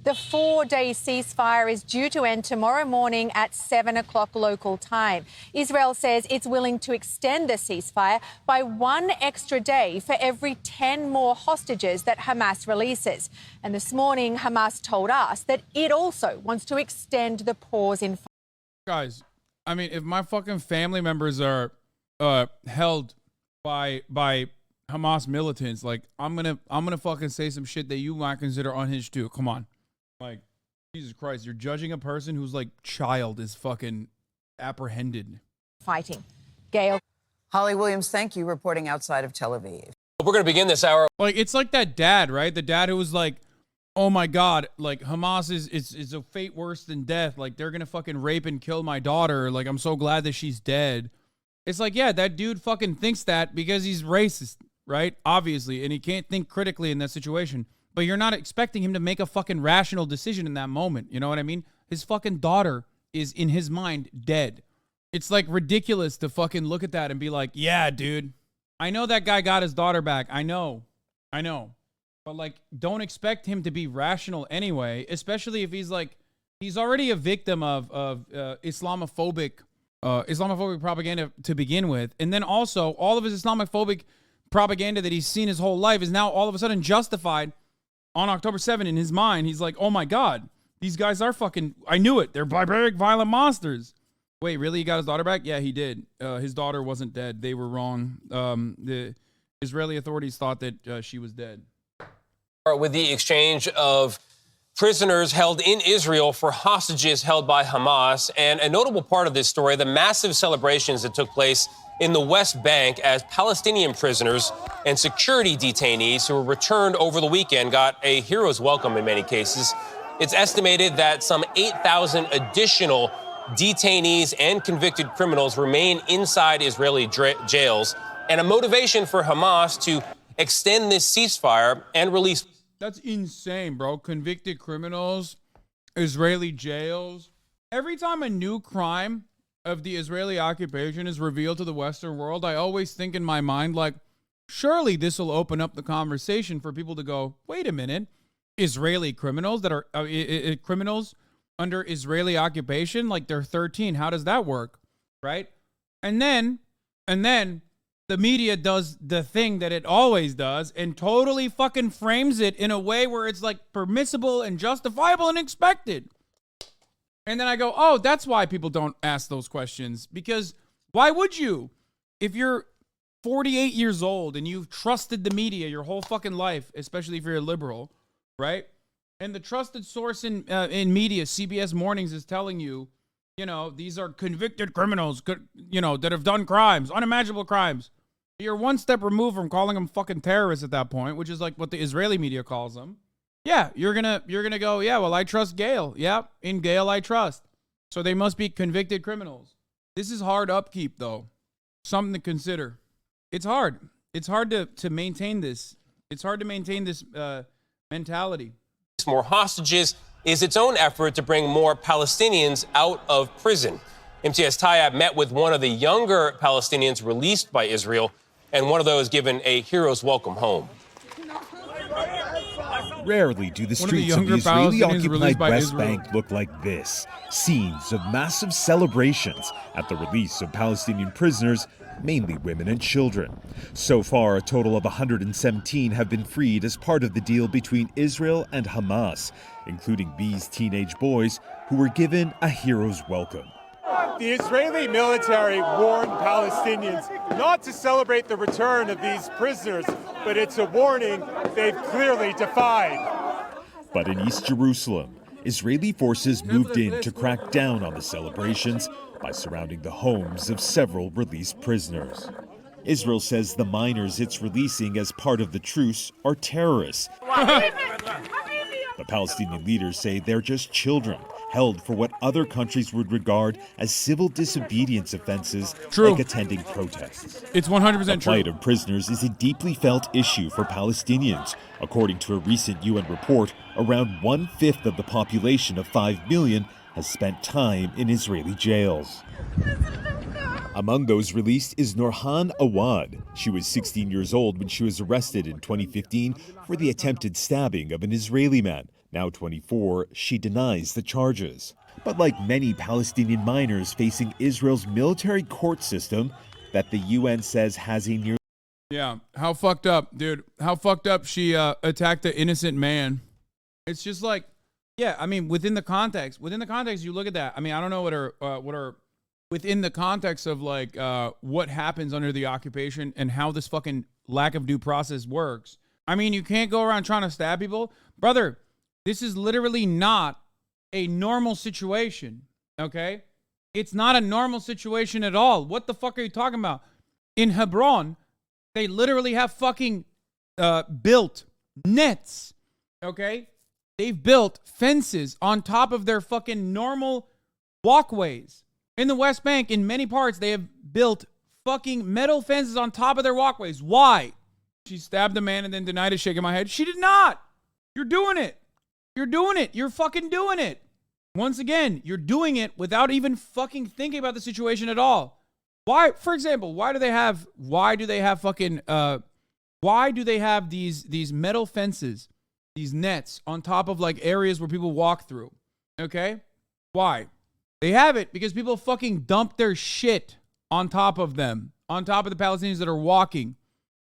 The 4-day ceasefire is due to end tomorrow morning at 7 o'clock local time. Israel says it's willing to extend the ceasefire by 1 extra day for every 10 more hostages that Hamas releases. And this morning, Hamas told us that it also wants to extend the pause in fire. Guys, I mean, if my fucking family members are held by Hamas militants, like I'm gonna fucking say some shit that you might consider unhinged too. Come on. Like, Jesus Christ, you're judging a person whose, like, child is fucking apprehended. Fighting. Gail. Holly Williams, thank you, reporting outside of Tel Aviv. We're going to begin this hour. Like, it's like that dad, right? The dad who was like, oh my God, like, Hamas is a fate worse than death. Like, they're going to fucking rape and kill my daughter. Like, I'm so glad that she's dead. It's like, yeah, that dude fucking thinks that because he's racist, right? Obviously. And he can't think critically in that situation. But you're not expecting him to make a fucking rational decision in that moment. You know what I mean? His fucking daughter is, in his mind, dead. It's like ridiculous to fucking look at that and be like, yeah, dude, I know that guy got his daughter back. I know. But like, don't expect him to be rational anyway, especially if he's like, he's already a victim of Islamophobic propaganda to begin with. And then also all of his Islamophobic propaganda that he's seen his whole life is now all of a sudden justified on October 7 in his mind. He's like, oh my God, these guys are fucking, I knew it. They're barbaric, violent monsters. Wait, really? He got his daughter back? Yeah, he did. His daughter wasn't dead. They were wrong. The Israeli authorities thought that she was dead. With the exchange of prisoners held in Israel for hostages held by Hamas. And a notable part of this story, the massive celebrations that took place in the West Bank as Palestinian prisoners and security detainees who were returned over the weekend got a hero's welcome in many cases. It's estimated that some 8,000 additional detainees and convicted criminals remain inside Israeli jails, and a motivation for Hamas to extend this ceasefire and release. That's insane, bro. Convicted criminals, Israeli jails. Every time a new crime of the Israeli occupation is revealed to the Western world, I always think in my mind, like, surely this will open up the conversation for people to go, wait a minute, Israeli criminals that are criminals under Israeli occupation, like they're 13. How does that work? Right? And then the media does the thing that it always does and totally fucking frames it in a way where it's like permissible and justifiable and expected. And then I go, oh, that's why people don't ask those questions. Because why would you? If you're 48 years old and you've trusted the media your whole fucking life, especially if you're a liberal, right? And the trusted source in media, CBS Mornings, is telling you, you know, these are convicted criminals, you know, that have done crimes, unimaginable crimes. You're one step removed from calling them fucking terrorists at that point, which is like what the Israeli media calls them. Yeah, you're gonna go, yeah, well, I trust Gale. Yeah, in Gale I trust. So they must be convicted criminals. This is hard upkeep, though. Something to consider. It's hard. It's hard to maintain this. It's hard to maintain this mentality. More hostages is its own effort to bring more Palestinians out of prison. MTS Tayyab met with one of the younger Palestinians released by Israel, and one of those given a hero's welcome home. Rarely do the streets of the Israeli-occupied West Bank look like this. Scenes of massive celebrations at the release of Palestinian prisoners, mainly women and children. So far, a total of 117 have been freed as part of the deal between Israel and Hamas, including these teenage boys who were given a hero's welcome. The Israeli military warned Palestinians not to celebrate the return of these prisoners, but it's a warning they've clearly defied. But in East Jerusalem, Israeli forces moved in to crack down on the celebrations by surrounding the homes of several released prisoners. Israel says the minors it's releasing as part of the truce are terrorists. But Palestinian leaders say they're just children held for what other countries would regard as civil disobedience offenses, like attending protests. It's 100% true. The plight of prisoners is a deeply felt issue for Palestinians. According to a recent UN report, around 1/5 of the population of 5 million has spent time in Israeli jails. Among those released is Nurhan Awad. She was 16 years old when she was arrested in 2015 for the attempted stabbing of an Israeli man. Now 24, she denies the charges. But like many Palestinian minors facing Israel's military court system that the UN says has a near... Yeah, how fucked up, dude. How fucked up she attacked an innocent man. It's just like, yeah, I mean, within the context, you look at that. I mean, I don't know what are within the context of like what happens under the occupation and how this fucking lack of due process works. I mean, you can't go around trying to stab people. Brother, this is literally not a normal situation, okay? It's not a normal situation at all. What the fuck are you talking about? In Hebron, they literally have fucking built nets, okay? They've built fences on top of their fucking normal walkways. In the West Bank, in many parts, they have built fucking metal fences on top of their walkways. Why? She stabbed a man and then denied it, shaking my head. She did not. You're doing it. You're doing it. You're fucking doing it. Once again, you're doing it without even fucking thinking about the situation at all. Why, for example, why do they have these metal fences, these nets on top of like areas where people walk through? Okay? Why? They have it because people fucking dump their shit on top of them, on top of the Palestinians that are walking.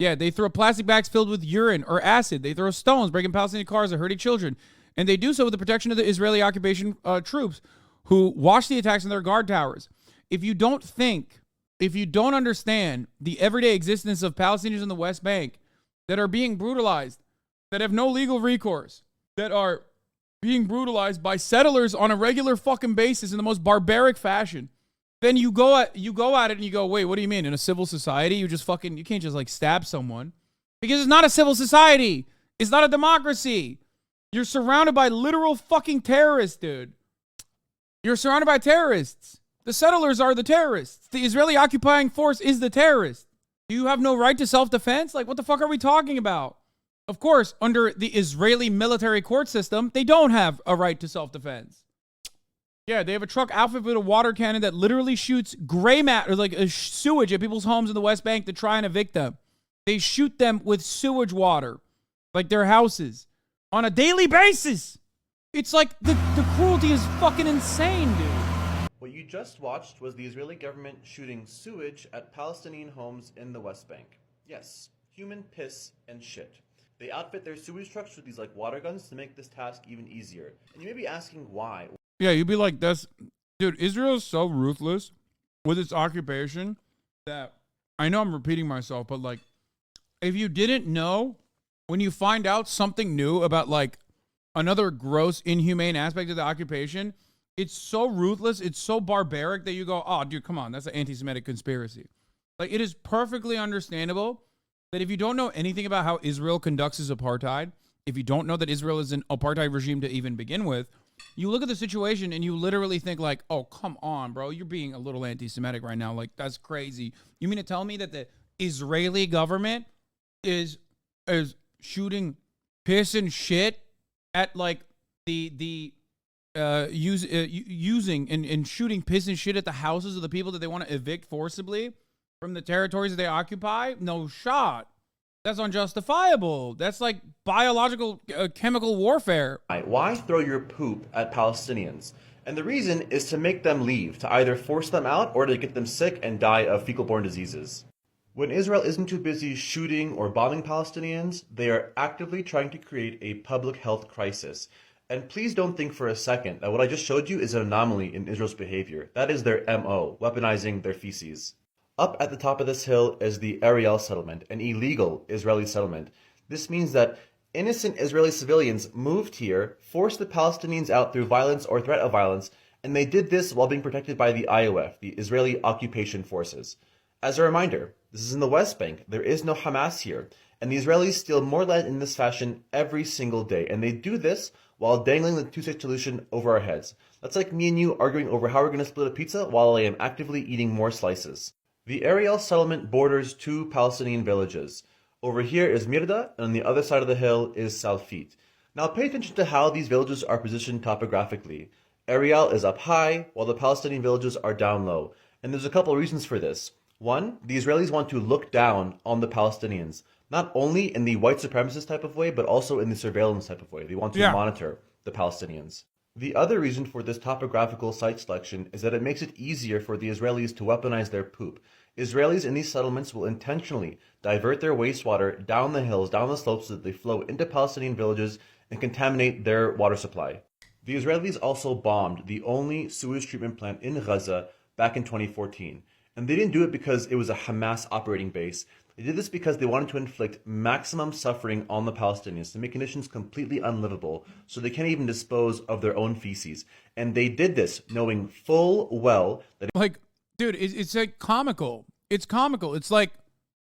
Yeah, they throw plastic bags filled with urine or acid. They throw stones, breaking Palestinian cars or hurting children. And they do so with the protection of the Israeli occupation troops who watch the attacks on their guard towers. If you don't understand the everyday existence of Palestinians in the West Bank that are being brutalized, that have no legal recourse, that are being brutalized by settlers on a regular fucking basis in the most barbaric fashion, then you go at it and you go, wait, what do you mean? In a civil society, you can't just like stab someone because it's not a civil society. It's not a democracy. You're surrounded by literal fucking terrorists, dude. You're surrounded by terrorists. The settlers are the terrorists. The Israeli occupying force is the terrorist. You have no right to self-defense? Like, what the fuck are we talking about? Of course, under the Israeli military court system, they don't have a right to self-defense. Yeah, they have a truck outfitted with a water cannon that literally shoots gray matter, like sewage at people's homes in the West Bank to try and evict them. They shoot them with sewage water, like their houses, on a daily basis. It's like the cruelty is fucking insane, dude. What you just watched was the Israeli government shooting sewage at Palestinian homes in the West Bank. Yes, human piss and shit. They outfit their sewage trucks with these like water guns to make this task even easier. And you may be asking why. Yeah, you'd be like, dude, Israel is so ruthless with its occupation that I know I'm repeating myself, but like, if you didn't know, when you find out something new about like another gross, inhumane aspect of the occupation, it's so ruthless, it's so barbaric that you go, oh, dude, come on, that's an anti-Semitic conspiracy. Like, it is perfectly understandable that if you don't know anything about how Israel conducts its apartheid, if you don't know that Israel is an apartheid regime to even begin with, you look at the situation and you literally think like, oh, come on, bro, you're being a little anti-Semitic right now. Like, that's crazy. You mean to tell me that the Israeli government is shooting piss and shit at like using and shooting piss and shit at the houses of the people that they want to evict forcibly from the territories that they occupy? No shot. That's unjustifiable. That's like biological chemical warfare. Why throw your poop at Palestinians? And the reason is to make them leave, to either force them out or to get them sick and die of fecal-borne diseases. When Israel isn't too busy shooting or bombing Palestinians, they are actively trying to create a public health crisis. And please don't think for a second that what I just showed you is an anomaly in Israel's behavior. That is their MO, weaponizing their feces. Up at the top of this hill is the Ariel settlement, an illegal Israeli settlement. This means that innocent Israeli civilians moved here, forced the Palestinians out through violence or threat of violence, and they did this while being protected by the IOF, the Israeli Occupation Forces. As a reminder, this is in the West Bank. There is no Hamas here, and the Israelis steal more land in this fashion every single day, and they do this while dangling the two-state solution over our heads. That's like me and you arguing over how we're going to split a pizza while I am actively eating more slices. The Ariel settlement borders two Palestinian villages. Over here is Mirda, and on the other side of the hill is Salfit. Now pay attention to how these villages are positioned topographically. Ariel is up high, while the Palestinian villages are down low. And there's a couple of reasons for this. One, the Israelis want to look down on the Palestinians, not only in the white supremacist type of way, but also in the surveillance type of way. They want to monitor the Palestinians. The other reason for this topographical site selection is that it makes it easier for the Israelis to weaponize their poop. Israelis in these settlements will intentionally divert their wastewater down the hills, down the slopes, so that they flow into Palestinian villages and contaminate their water supply. The Israelis also bombed the only sewage treatment plant in Gaza back in 2014. And they didn't do it because it was a Hamas operating base. They did this because they wanted to inflict maximum suffering on the Palestinians, to make conditions completely unlivable, so they can't even dispose of their own feces. And they did this knowing full well that... Dude, it's like comical. It's comical. It's like,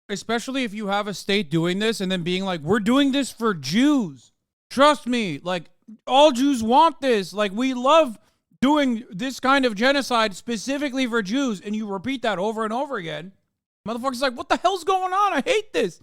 especially if you have a state doing this and then being like, we're doing this for Jews. Trust me, like, all Jews want this. Like, we love doing this kind of genocide specifically for Jews. And you repeat that over and over again. Motherfuckers like, what the hell's going on? I hate this.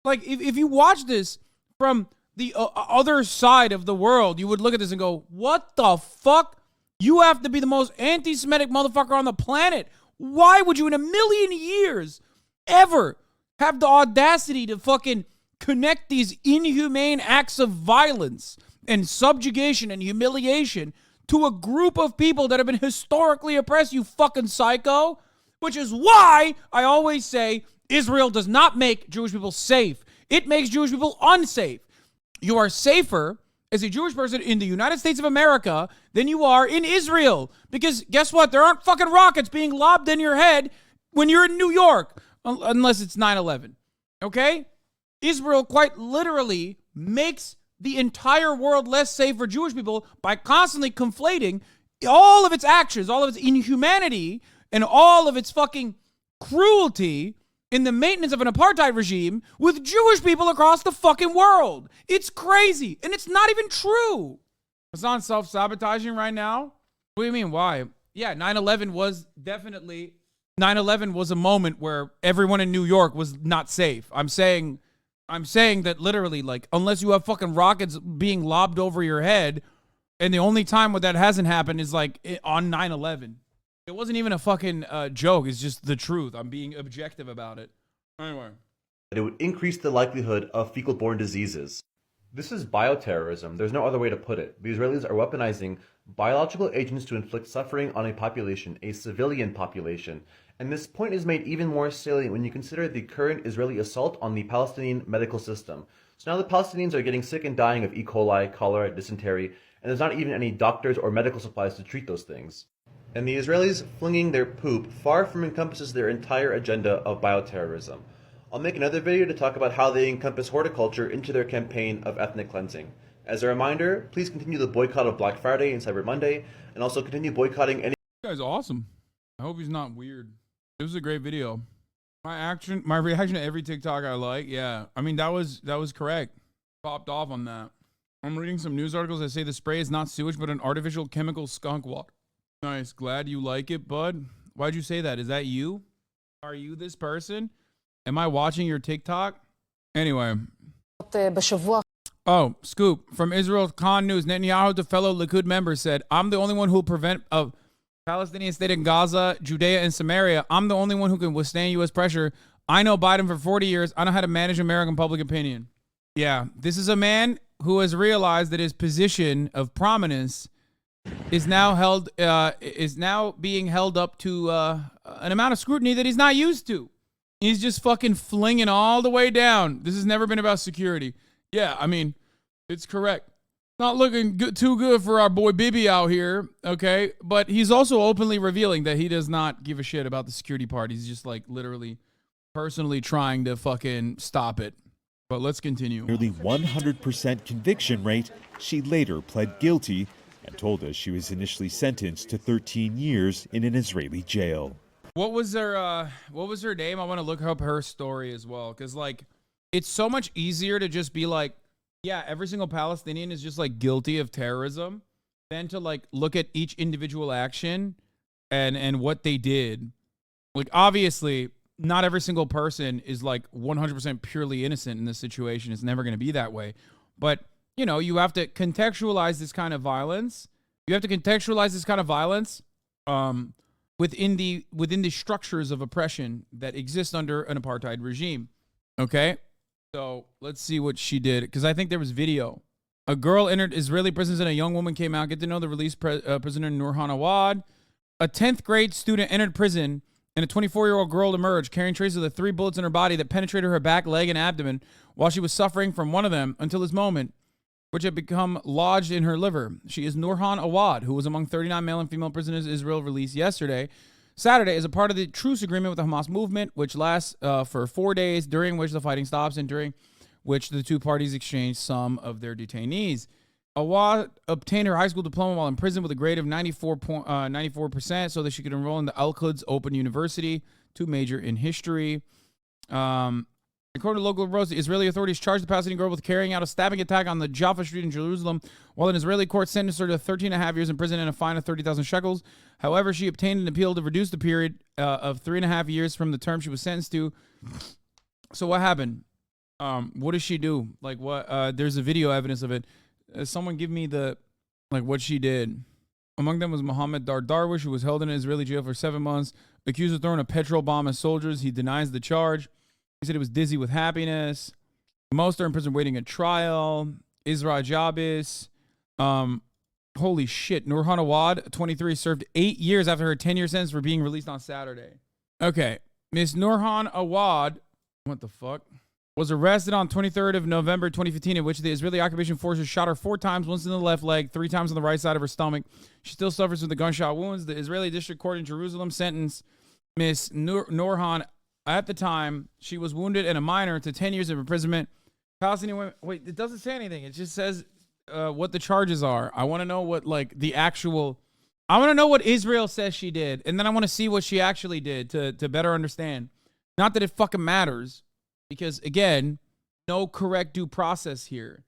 Like, if you watch this from the other side of the world, you would look at this and go, what the fuck? You have to be the most anti-Semitic motherfucker on the planet. Why would you in a million years ever have the audacity to fucking connect these inhumane acts of violence and subjugation and humiliation to a group of people that have been historically oppressed, you fucking psycho? Which is why I always say Israel does not make Jewish people safe. It makes Jewish people unsafe. You are safer as a Jewish person in the United States of America than you are in Israel. Because guess what? There aren't fucking rockets being lobbed in your head when you're in New York, unless it's 9/11. Okay? Israel quite literally makes the entire world less safe for Jewish people by constantly conflating all of its actions, all of its inhumanity, and all of its fucking cruelty in the maintenance of an apartheid regime with Jewish people across the fucking world. It's crazy, and it's not even true. Hasan self-sabotaging right now? What do you mean, why? Yeah, 9/11 was definitely... 9/11 was a moment where everyone in New York was not safe. I'm saying that literally, like, unless you have fucking rockets being lobbed over your head, and the only time where that hasn't happened is, like, on 9/11. It wasn't even a fucking joke. It's just the truth. I'm being objective about it. Anyway. It would increase the likelihood of fecal-borne diseases. This is bioterrorism. There's no other way to put it. The Israelis are weaponizing biological agents to inflict suffering on a population, a civilian population. And this point is made even more salient when you consider the current Israeli assault on the Palestinian medical system. So now the Palestinians are getting sick and dying of E. coli, cholera, dysentery, and there's not even any doctors or medical supplies to treat those things. And the Israelis flinging their poop far from encompasses their entire agenda of bioterrorism. I'll make another video to talk about how they encompass horticulture into their campaign of ethnic cleansing. As a reminder, please continue the boycott of Black Friday and Cyber Monday, and also continue boycotting any... This guy's awesome. I hope he's not weird. It was a great video. My reaction to every TikTok I like, yeah. I mean, that was correct. Popped off on that. I'm reading some news articles that say the spray is not sewage, but an artificial chemical skunk water. Nice. Glad you like it, bud. Why'd you say that? Is that you? Are you this person? Am I watching your TikTok? Anyway. Oh, scoop. From Israel Khan News, Netanyahu, the fellow Likud member, said, I'm the only one who will prevent a Palestinian state in Gaza, Judea, and Samaria. I'm the only one who can withstand U.S. pressure. I know Biden for 40 years. I know how to manage American public opinion. Yeah, this is a man who has realized that his position of prominence is now being held up to an amount of scrutiny that he's not used to. He's just fucking flinging all the way down. This has never been about security. Yeah, I mean, it's correct. Not looking too good for our boy Bibi out here, okay? But he's also openly revealing that he does not give a shit about the security part. He's just like literally personally trying to fucking stop it. But let's continue. Nearly 100% conviction rate. She later pled guilty and told us she was initially sentenced to 13 years in an Israeli jail. What was her name? I want to look up her story as well, because like it's so much easier to just be like, yeah, every single Palestinian is just like guilty of terrorism, than to like look at each individual action and what they did. Like obviously not every single person is like 100% purely innocent in this situation. It's never going to be that way. But, you know, you have to contextualize this kind of violence. Within the structures of oppression that exist under an apartheid regime. Okay? So let's see what she did, because I think there was video. A girl entered Israeli prisons and a young woman came out. Get to know the released prisoner Nurhan Awad. A 10th grade student entered prison and a 24-year-old girl emerged carrying traces of the 3 bullets in her body that penetrated her back, leg, and abdomen while she was suffering from one of them until this moment, which had become lodged in her liver. She is Nurhan Awad, who was among 39 male and female prisoners Israel released Saturday, as a part of the truce agreement with the Hamas movement, which lasts for 4 days, during which the fighting stops and during which the two parties exchange some of their detainees. Awad obtained her high school diploma while in prison with a grade of 94% so that she could enroll in the Al-Quds Open University to major in history. According to local reports, the Israeli authorities charged the Palestinian girl with carrying out a stabbing attack on the Jaffa Street in Jerusalem, while an Israeli court sentenced her to 13.5 years in prison and a fine of 30,000 shekels. However, she obtained an appeal to reduce the period of 3.5 years from the term she was sentenced to. So what happened? What does she do? Like what? There's a video evidence of it. Someone give me what she did. Among them was Mohammed Darwish, who was held in an Israeli jail for 7 months, accused of throwing a petrol bomb at soldiers. He denies the charge. He said he was dizzy with happiness. Most are in prison waiting a trial. Isra Jabis. Holy shit. Nurhan Awad, 23, served 8 years after her 10-year sentence for being released on Saturday. Okay. Miss Nurhan Awad, what the fuck? Was arrested on 23rd of November 2015, in which the Israeli occupation forces shot her 4 times, once in the left leg, 3 times on the right side of her stomach. She still suffers from the gunshot wounds. The Israeli District Court in Jerusalem sentenced Miss Nurhan. At the time, she was wounded and a minor to 10 years of imprisonment. Palestinian women. Wait, it doesn't say anything. It just says what the charges are. I want to know what I want to know what Israel says she did, and then I want to see what she actually did to better understand. Not that it fucking matters. Because, again, no correct due process here.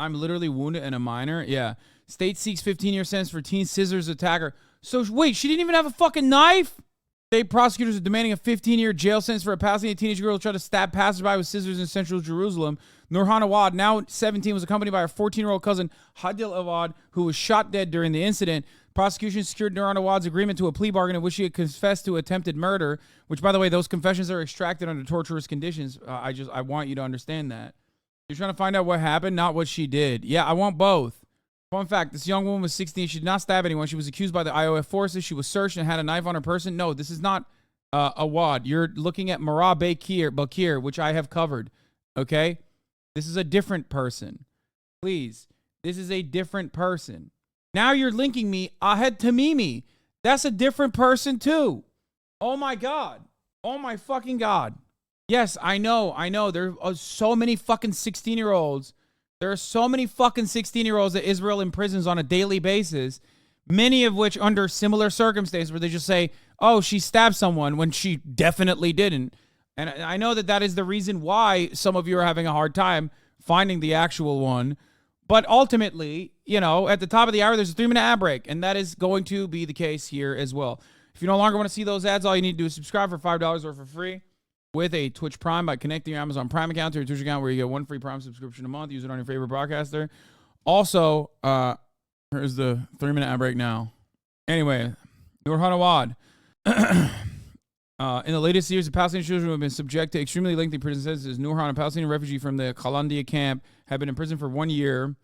I'm literally wounded and a minor. Yeah. State seeks 15-year sentence for teen scissors attacker. So, wait, she didn't even have a fucking knife? State prosecutors are demanding a 15-year jail sentence for a Palestinian teenage girl who tried to stab passersby with scissors in central Jerusalem. Nurhan Awad, now 17, was accompanied by her 14-year-old cousin, Hadil Awad, who was shot dead during the incident. Prosecution secured Nurhan Awad's agreement to a plea bargain in which she had confessed to attempted murder, which, by the way, those confessions are extracted under torturous conditions. I want you to understand that. You're trying to find out what happened, not what she did. Yeah, I want both. Fun fact, this young woman was 16. She did not stab anyone. She was accused by the IOF forces. She was searched and had a knife on her person. No, this is not Awad. You're looking at Marah Bakir, which I have covered. Okay? This is a different person. Please. This is a different person. Now you're linking me Ahed Tamimi. That's a different person too. Oh my God. Oh my fucking God. Yes, I know. There are so many fucking 16-year-olds. There are so many fucking 16-year-olds that Israel imprisons on a daily basis, many of which under similar circumstances where they just say, oh, she stabbed someone when she definitely didn't. And I know that is the reason why some of you are having a hard time finding the actual one. But ultimately, you know, at the top of the hour, there's a 3-minute ad break, and that is going to be the case here as well. If you no longer want to see those ads, all you need to do is subscribe for $5 or for free with a Twitch Prime by connecting your Amazon Prime account to your Twitch account, where you get 1 free Prime subscription a month. Use it on your favorite broadcaster. Also, here's the 3-minute ad break now. Anyway, Nurhan Awad. In the latest years, the Palestinian children who have been subject to extremely lengthy prison sentences. Nurhan, a Palestinian refugee from the Qalandia camp, had been in prison for 1 year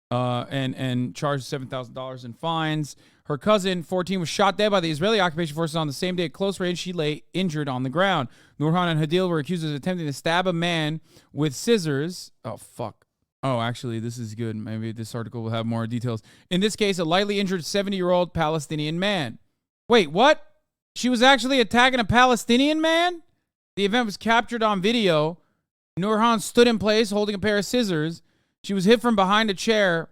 and charged $7,000 in fines. Her cousin, 14, was shot dead by the Israeli occupation forces on the same day at close range. She lay injured on the ground. Nurhan and Hadil were accused of attempting to stab a man with scissors. Oh, fuck. Oh, actually, this is good. Maybe this article will have more details. In this case, a lightly injured 70-year-old Palestinian man. Wait, what? She was actually attacking a Palestinian man? The event was captured on video. Nurhan stood in place holding a pair of scissors. She was hit from behind a chair.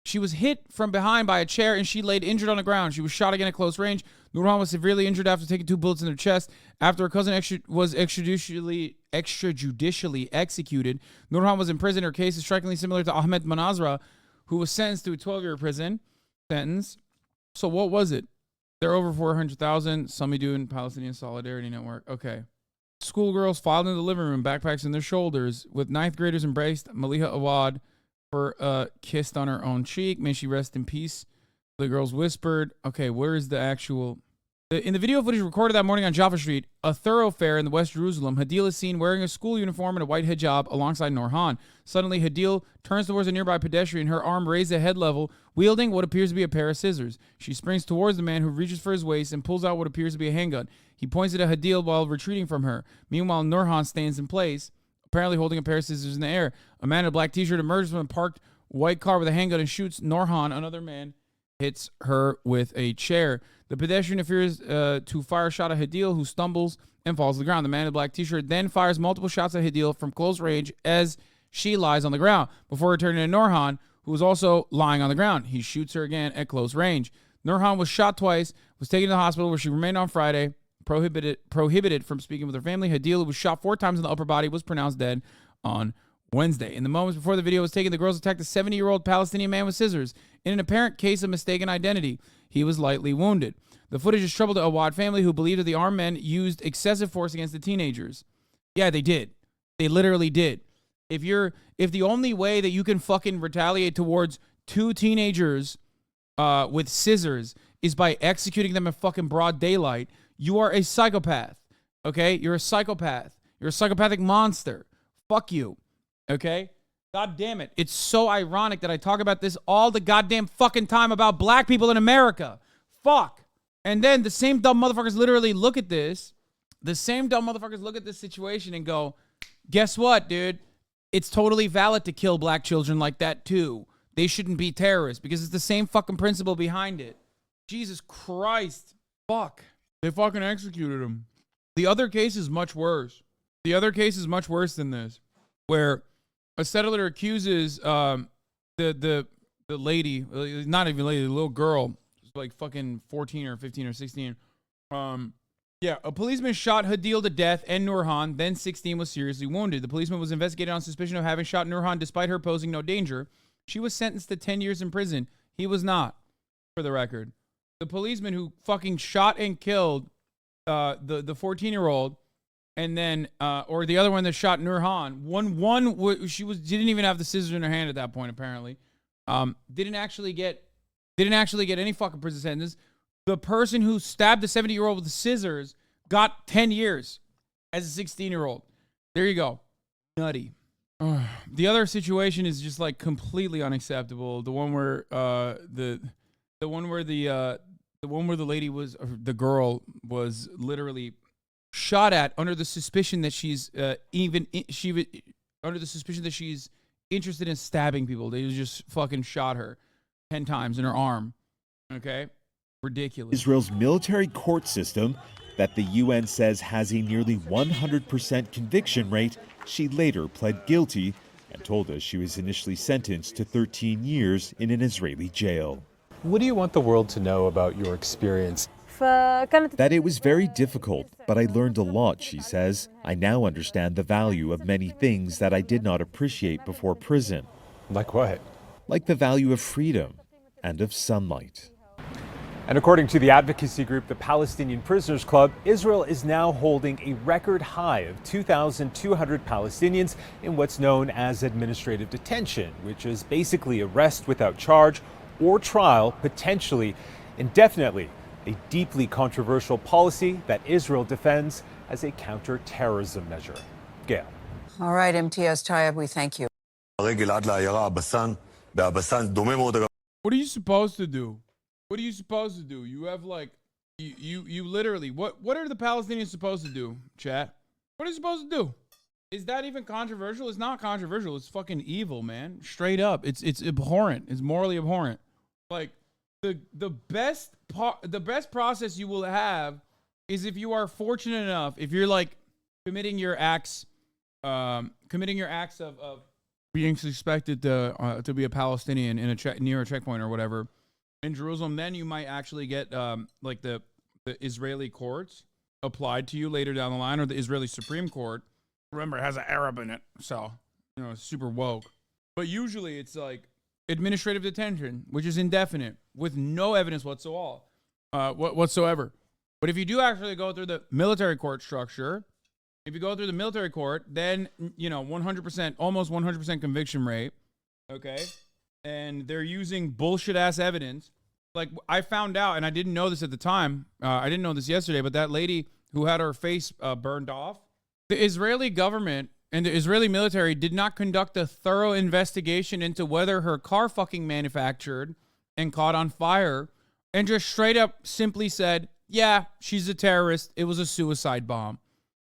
She was hit from behind by a chair, and she laid injured on the ground. She was shot again at close range. Nurhan was severely injured after taking 2 bullets in her chest. After her cousin was extrajudicially executed, Nurhan was in prison. Her case is strikingly similar to Ahmed Manazra, who was sentenced to a 12-year prison sentence. So what was it? They're over 400,000. Samidun Palestinian Solidarity Network. Okay. Schoolgirls filed into the living room, backpacks in their shoulders, with 9th graders embraced Maliha Awad for kissed on her own cheek. May she rest in peace. The girls whispered. Okay, where is the actual... In the video footage recorded that morning on Jaffa Street, a thoroughfare in the West Jerusalem, Hadil is seen wearing a school uniform and a white hijab alongside Nurhan. Suddenly, Hadil turns towards a nearby pedestrian, her arm raised at head level, wielding what appears to be a pair of scissors. She springs towards the man, who reaches for his waist and pulls out what appears to be a handgun. He points it at Hadil while retreating from her. Meanwhile, Nurhan stands in place, apparently holding a pair of scissors in the air. A man in a black t-shirt emerges from a parked white car with a handgun and shoots Nurhan. Another man hits her with a chair. The pedestrian appears to fire a shot at Hadil, who stumbles and falls to the ground. The man in the black t-shirt then fires multiple shots at Hadil from close range as she lies on the ground, before returning to Nurhan, who was also lying on the ground. He shoots her again at close range. Nurhan was shot twice, was taken to the hospital, where she remained on Friday, prohibited from speaking with her family. Hadil, who was shot 4 times in the upper body, was pronounced dead on Wednesday. In the moments before the video was taken, the girls attacked a 70-year-old Palestinian man with scissors. In an apparent case of mistaken identity, he was lightly wounded. The footage has troubled the Awad family, who believe that the armed men used excessive force against the teenagers. Yeah, they did. They literally did. If the only way that you can fucking retaliate towards 2 teenagers with scissors is by executing them in fucking broad daylight, you are a psychopath. Okay? You're a psychopath. You're a psychopathic monster. Fuck you. Okay? God damn it. It's so ironic that I talk about this all the goddamn fucking time about black people in America. Fuck. And then the same dumb motherfuckers literally look at this. The same dumb motherfuckers look at this situation and go, guess what, dude? It's totally valid to kill black children like that too. They shouldn't be terrorists because it's the same fucking principle behind it. Jesus Christ. Fuck. They fucking executed him. The other case is much worse. The other case is much worse than this, where a settler accuses the lady, not even lady, the little girl, like fucking 14 or 15 or 16. Yeah, a policeman shot Hadil to death and Nurhan, then 16 was seriously wounded. The policeman was investigated on suspicion of having shot Nurhan despite her posing no danger. She was sentenced to 10 years in prison. He was not, for the record. The policeman who fucking shot and killed the 14-year-old, and then or the other one that shot Nurhan, she didn't even have the scissors in her hand at that point, apparently. Didn't actually get any fucking prison sentence. The person who stabbed the 70-year-old with the scissors got 10 years as a 16-year-old. There you go. Nutty. The other situation is just like completely unacceptable. The one where the lady was, the girl was literally shot at under the suspicion that she's interested in stabbing people. They just fucking shot her 10 times in her arm. Okay? Ridiculous. Israel's military court system that the UN says has a nearly 100% conviction rate. She later pled guilty and told us she was initially sentenced to 13 years in an Israeli jail. What do you want the world to know about your experience? That it was very difficult, but I learned a lot, she says. I now understand the value of many things that I did not appreciate before prison. Like what? Like the value of freedom and of sunlight. And according to the advocacy group, the Palestinian Prisoners Club, Israel is now holding a record high of 2,200 Palestinians in what's known as administrative detention, which is basically arrest without charge or trial, potentially indefinitely, a deeply controversial policy that Israel defends as a counter-terrorism measure. Gail. All right, MTS Tayyab, we thank you. What are you supposed to do? What are you supposed to do? You have like, you literally, what are the Palestinians supposed to do, chat? What are they supposed to do? Is that even controversial? It's not controversial. It's fucking evil, man. Straight up. It's abhorrent. It's morally abhorrent. Like the best process you will have is if you are fortunate enough, if you're like committing your acts of being suspected to be a Palestinian in near a checkpoint or whatever in Jerusalem, then you might actually get like the Israeli courts applied to you later down the line, or the Israeli Supreme Court. Remember, it has an Arab in it, so it's super woke. But usually it's like administrative detention, which is indefinite with no evidence whatsoever. But if you do actually go through the military court structure, if you go through the military court, then 100%, almost 100% conviction rate. Okay, and they're using bullshit ass evidence. Like I found out, and I didn't know this at the time. I didn't know this yesterday, but that lady who had her face burned off. The Israeli government and the Israeli military did not conduct a thorough investigation into whether her car fucking manufactured and caught on fire, and just straight up simply said, yeah, she's a terrorist. It was a suicide bomb.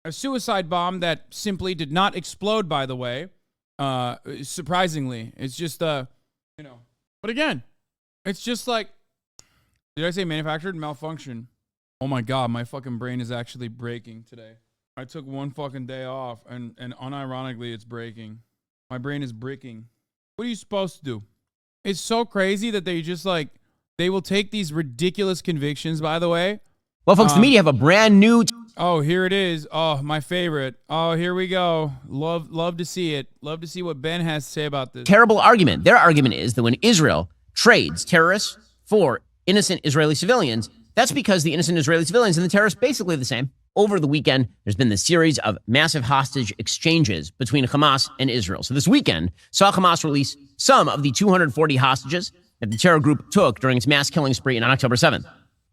A suicide bomb that simply did not explode, by the way. Surprisingly. It's just, But again, it's just like, did I say manufactured? Malfunction. Oh my God, my fucking brain is actually breaking today. I took one fucking day off, and unironically, it's breaking. My brain is bricking. What are you supposed to do? It's so crazy that they just they will take these ridiculous convictions, by the way. Well, folks, the media have a brand new... Oh, here it is. Oh, my favorite. Oh, here we go. Love to see it. Love to see what Ben has to say about this. Terrible argument. Their argument is that when Israel trades terrorists for innocent Israeli civilians, that's because the innocent Israeli civilians and the terrorists basically the same. Over the weekend, there's been this series of massive hostage exchanges between Hamas and Israel. So this weekend saw Hamas release some of the 240 hostages that the terror group took during its mass killing spree on October 7th.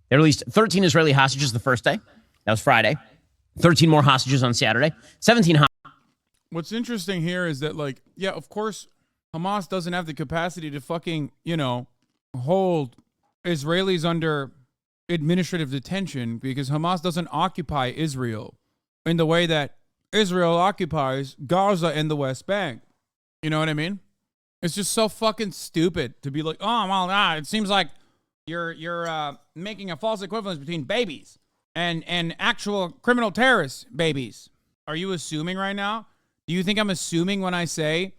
They released 13 Israeli hostages the first day. That was Friday. 13 more hostages on Saturday. 17 hostages. What's interesting here is that, yeah, of course, Hamas doesn't have the capacity to fucking, hold Israelis under administrative detention, because Hamas doesn't occupy Israel in the way that Israel occupies Gaza and the West Bank. You know what I mean? It's just so fucking stupid to be like, oh, well, it seems like you're making a false equivalence between babies and actual criminal terrorist babies. Are you assuming right now? Do you think I'm assuming when I say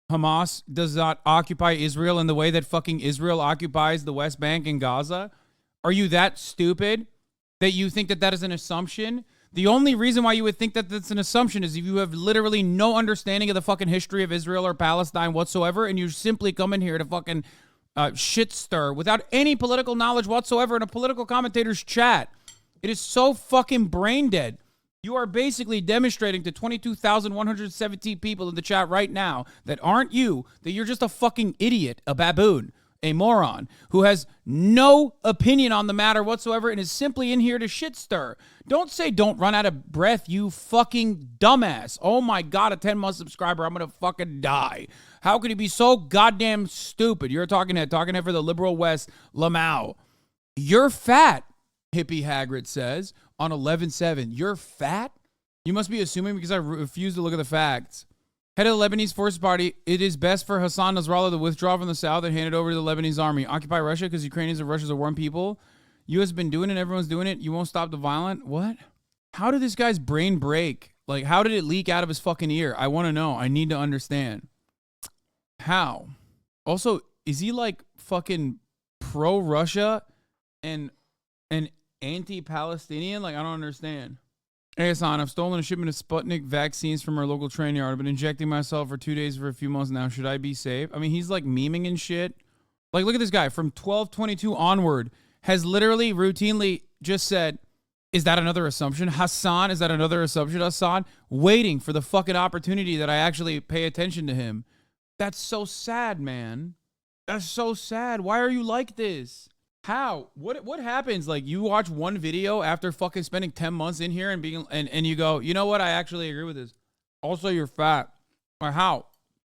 Hamas does not occupy Israel in the way that fucking Israel occupies the West Bank and Gaza? Are you that stupid that you think that is an assumption? The only reason why you would think that that's an assumption is if you have literally no understanding of the fucking history of Israel or Palestine whatsoever, and you simply come in here to fucking shit stir without any political knowledge whatsoever in a political commentator's chat. It is so fucking brain dead. You are basically demonstrating to 22,117 people in the chat right now that aren't you, that you're just a fucking idiot, a baboon, a moron who has no opinion on the matter whatsoever and is simply in here to shit stir. Don't say don't run out of breath, you fucking dumbass. Oh my God, a 10-month subscriber. I'm going to fucking die. How could he be so goddamn stupid? You're talking head for the liberal West, Lamau. You're fat, Hippie Hagrid says on 11/7. You're fat? You must be assuming because I refuse to look at the facts. Head of the Lebanese Forces Party, it is best for Hassan Nasrallah to withdraw from the south and hand it over to the Lebanese army. Occupy Russia because Ukrainians and Russians are warm people. U.S. has been doing it. Everyone's doing it. You won't stop the violent. What? How did this guy's brain break? Like, how did it leak out of his fucking ear? I want to know. I need to understand. How? Also, is he like fucking pro-Russia and anti-Palestinian? Like, I don't understand. Hey, Hassan, I've stolen a shipment of Sputnik vaccines from our local train yard. I've been injecting myself for 2 days for a few months now. Should I be safe? I mean, he's like memeing and shit. Like, look at this guy from 12/22 onward has literally routinely just said, is that another assumption? Hassan, is that another assumption, Hassan? Waiting for the fucking opportunity that I actually pay attention to him. That's so sad, man. That's so sad. Why are you like this? How? What happens? Like, you watch one video after fucking spending 10 months in here and being and you go, you know what? I actually agree with this. Also, you're fat. Or how?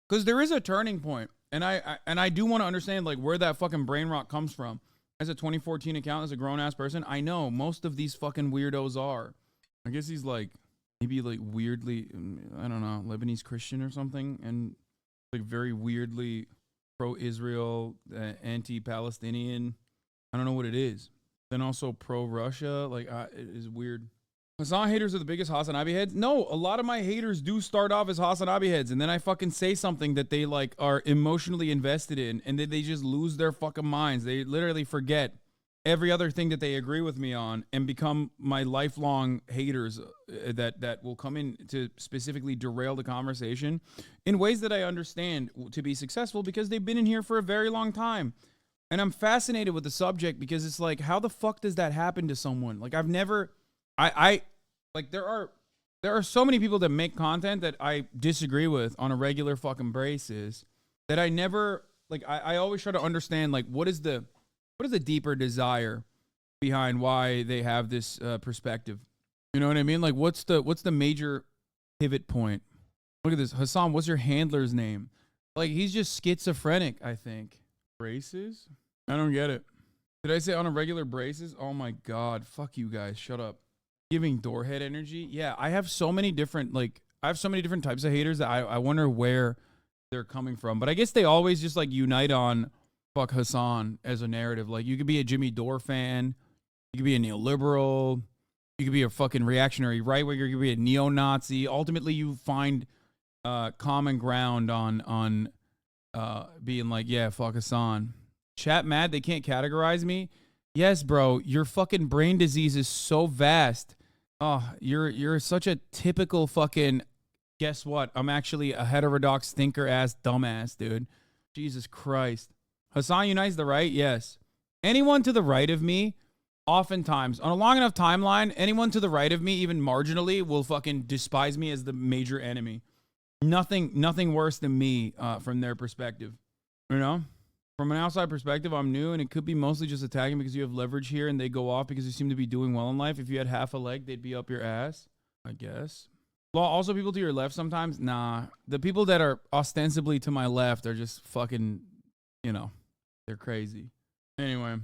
Because there is a turning point, and I do want to understand like where that fucking brain rot comes from. As a 2014 account, as a grown ass person, I know most of these fucking weirdos are. I guess he's like maybe like weirdly, I don't know, Lebanese Christian or something, and like very weirdly pro-Israel, anti-Palestinian. I don't know what it is. Then also pro-Russia. Like, it is weird. Hasan haters are the biggest HasanAbi heads. No, a lot of my haters do start off as HasanAbi heads, and then I fucking say something that they like are emotionally invested in, and then they just lose their fucking minds. They literally forget every other thing that they agree with me on and become my lifelong haters that will come in to specifically derail the conversation in ways that I understand to be successful because they've been in here for a very long time. And I'm fascinated with the subject because it's like, how the fuck does that happen to someone? Like, I've never... I like there are so many people that make content that I disagree with on a regular fucking basis that I never like. I always try to understand like what is the deeper desire behind why they have this perspective. You know what I mean? Like what's the major pivot point? Look at this, Hasan. What's your handler's name? Like he's just schizophrenic. I think braces. I don't get it. Did I say on a regular basis? Oh my god! Fuck you guys. Shut up. Giving doorhead energy. Yeah, I have so many different types of haters that I wonder where they're coming from. But I guess they always just like unite on fuck Hasan as a narrative. Like you could be a Jimmy Dore fan, you could be a neoliberal, you could be a fucking reactionary right winger, you could be a neo-Nazi. Ultimately, you find common ground on being like, yeah, fuck Hasan. Chat mad they can't categorize me. Yes, bro, your fucking brain disease is so vast. Oh, you're such a typical fucking, guess what? I'm actually a heterodox thinker ass dumbass, dude. Jesus Christ. Hasan unites the right? Yes. Anyone to the right of me, oftentimes, on a long enough timeline, anyone to the right of me, even marginally, will fucking despise me as the major enemy. Nothing worse than me from their perspective. You know? From an outside perspective, I'm new, and it could be mostly just attacking because you have leverage here, and they go off because you seem to be doing well in life. If you had half a leg, they'd be up your ass, I guess. Well, also people to your left sometimes. Nah, the people that are ostensibly to my left are just fucking, you know, they're crazy. Anyway,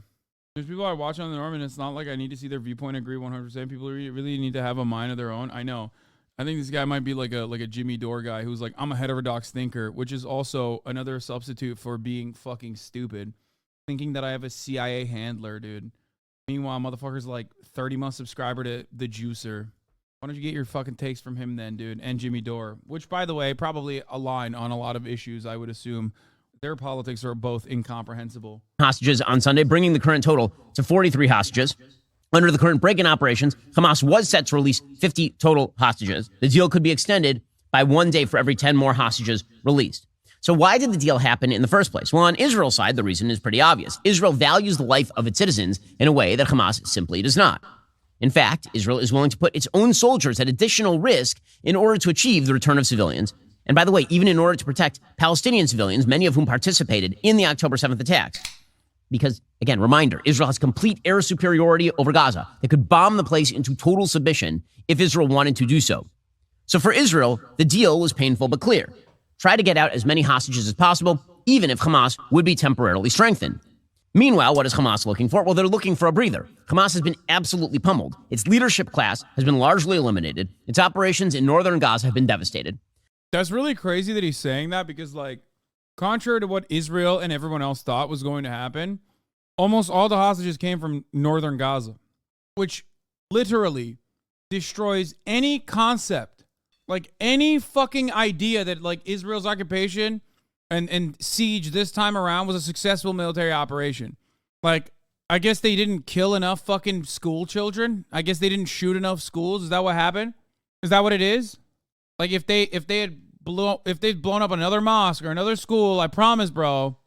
there's people I watch on the norm, and it's not like I need to see their viewpoint agree 100%. People really need to have a mind of their own. I know. I think this guy might be like a Jimmy Dore guy who's like, I'm a heterodox thinker, which is also another substitute for being fucking stupid. Thinking that I have a CIA handler, dude. Meanwhile, motherfucker's like 30-month subscriber to The Juicer. Why don't you get your fucking takes from him then, dude? And Jimmy Dore, which, by the way, probably align on a lot of issues, I would assume. Their politics are both incomprehensible. Hostages on Sunday, bringing the current total to 43 hostages. Under the current break-in operations, Hamas was set to release 50 total hostages. The deal could be extended by 1 day for every 10 more hostages released. So why did the deal happen in the first place? Well, on Israel's side, the reason is pretty obvious. Israel values the life of its citizens in a way that Hamas simply does not. In fact, Israel is willing to put its own soldiers at additional risk in order to achieve the return of civilians. And by the way, even in order to protect Palestinian civilians, many of whom participated in the October 7th attacks. Because, again, reminder, Israel has complete air superiority over Gaza. They could bomb the place into total submission if Israel wanted to do so. So for Israel, the deal was painful but clear. Try to get out as many hostages as possible, even if Hamas would be temporarily strengthened. Meanwhile, what is Hamas looking for? Well, they're looking for a breather. Hamas has been absolutely pummeled. Its leadership class has been largely eliminated. Its operations in northern Gaza have been devastated. That's really crazy that he's saying that because, like, contrary to what Israel and everyone else thought was going to happen, almost all the hostages came from northern Gaza, which literally destroys any concept, like any fucking idea that like Israel's occupation and siege this time around was a successful military operation. Like, I guess they didn't kill enough fucking school children. I guess they didn't shoot enough schools. Is that what happened? Is that what it is? Like if they'd blown up another mosque or another school, I promise, bro,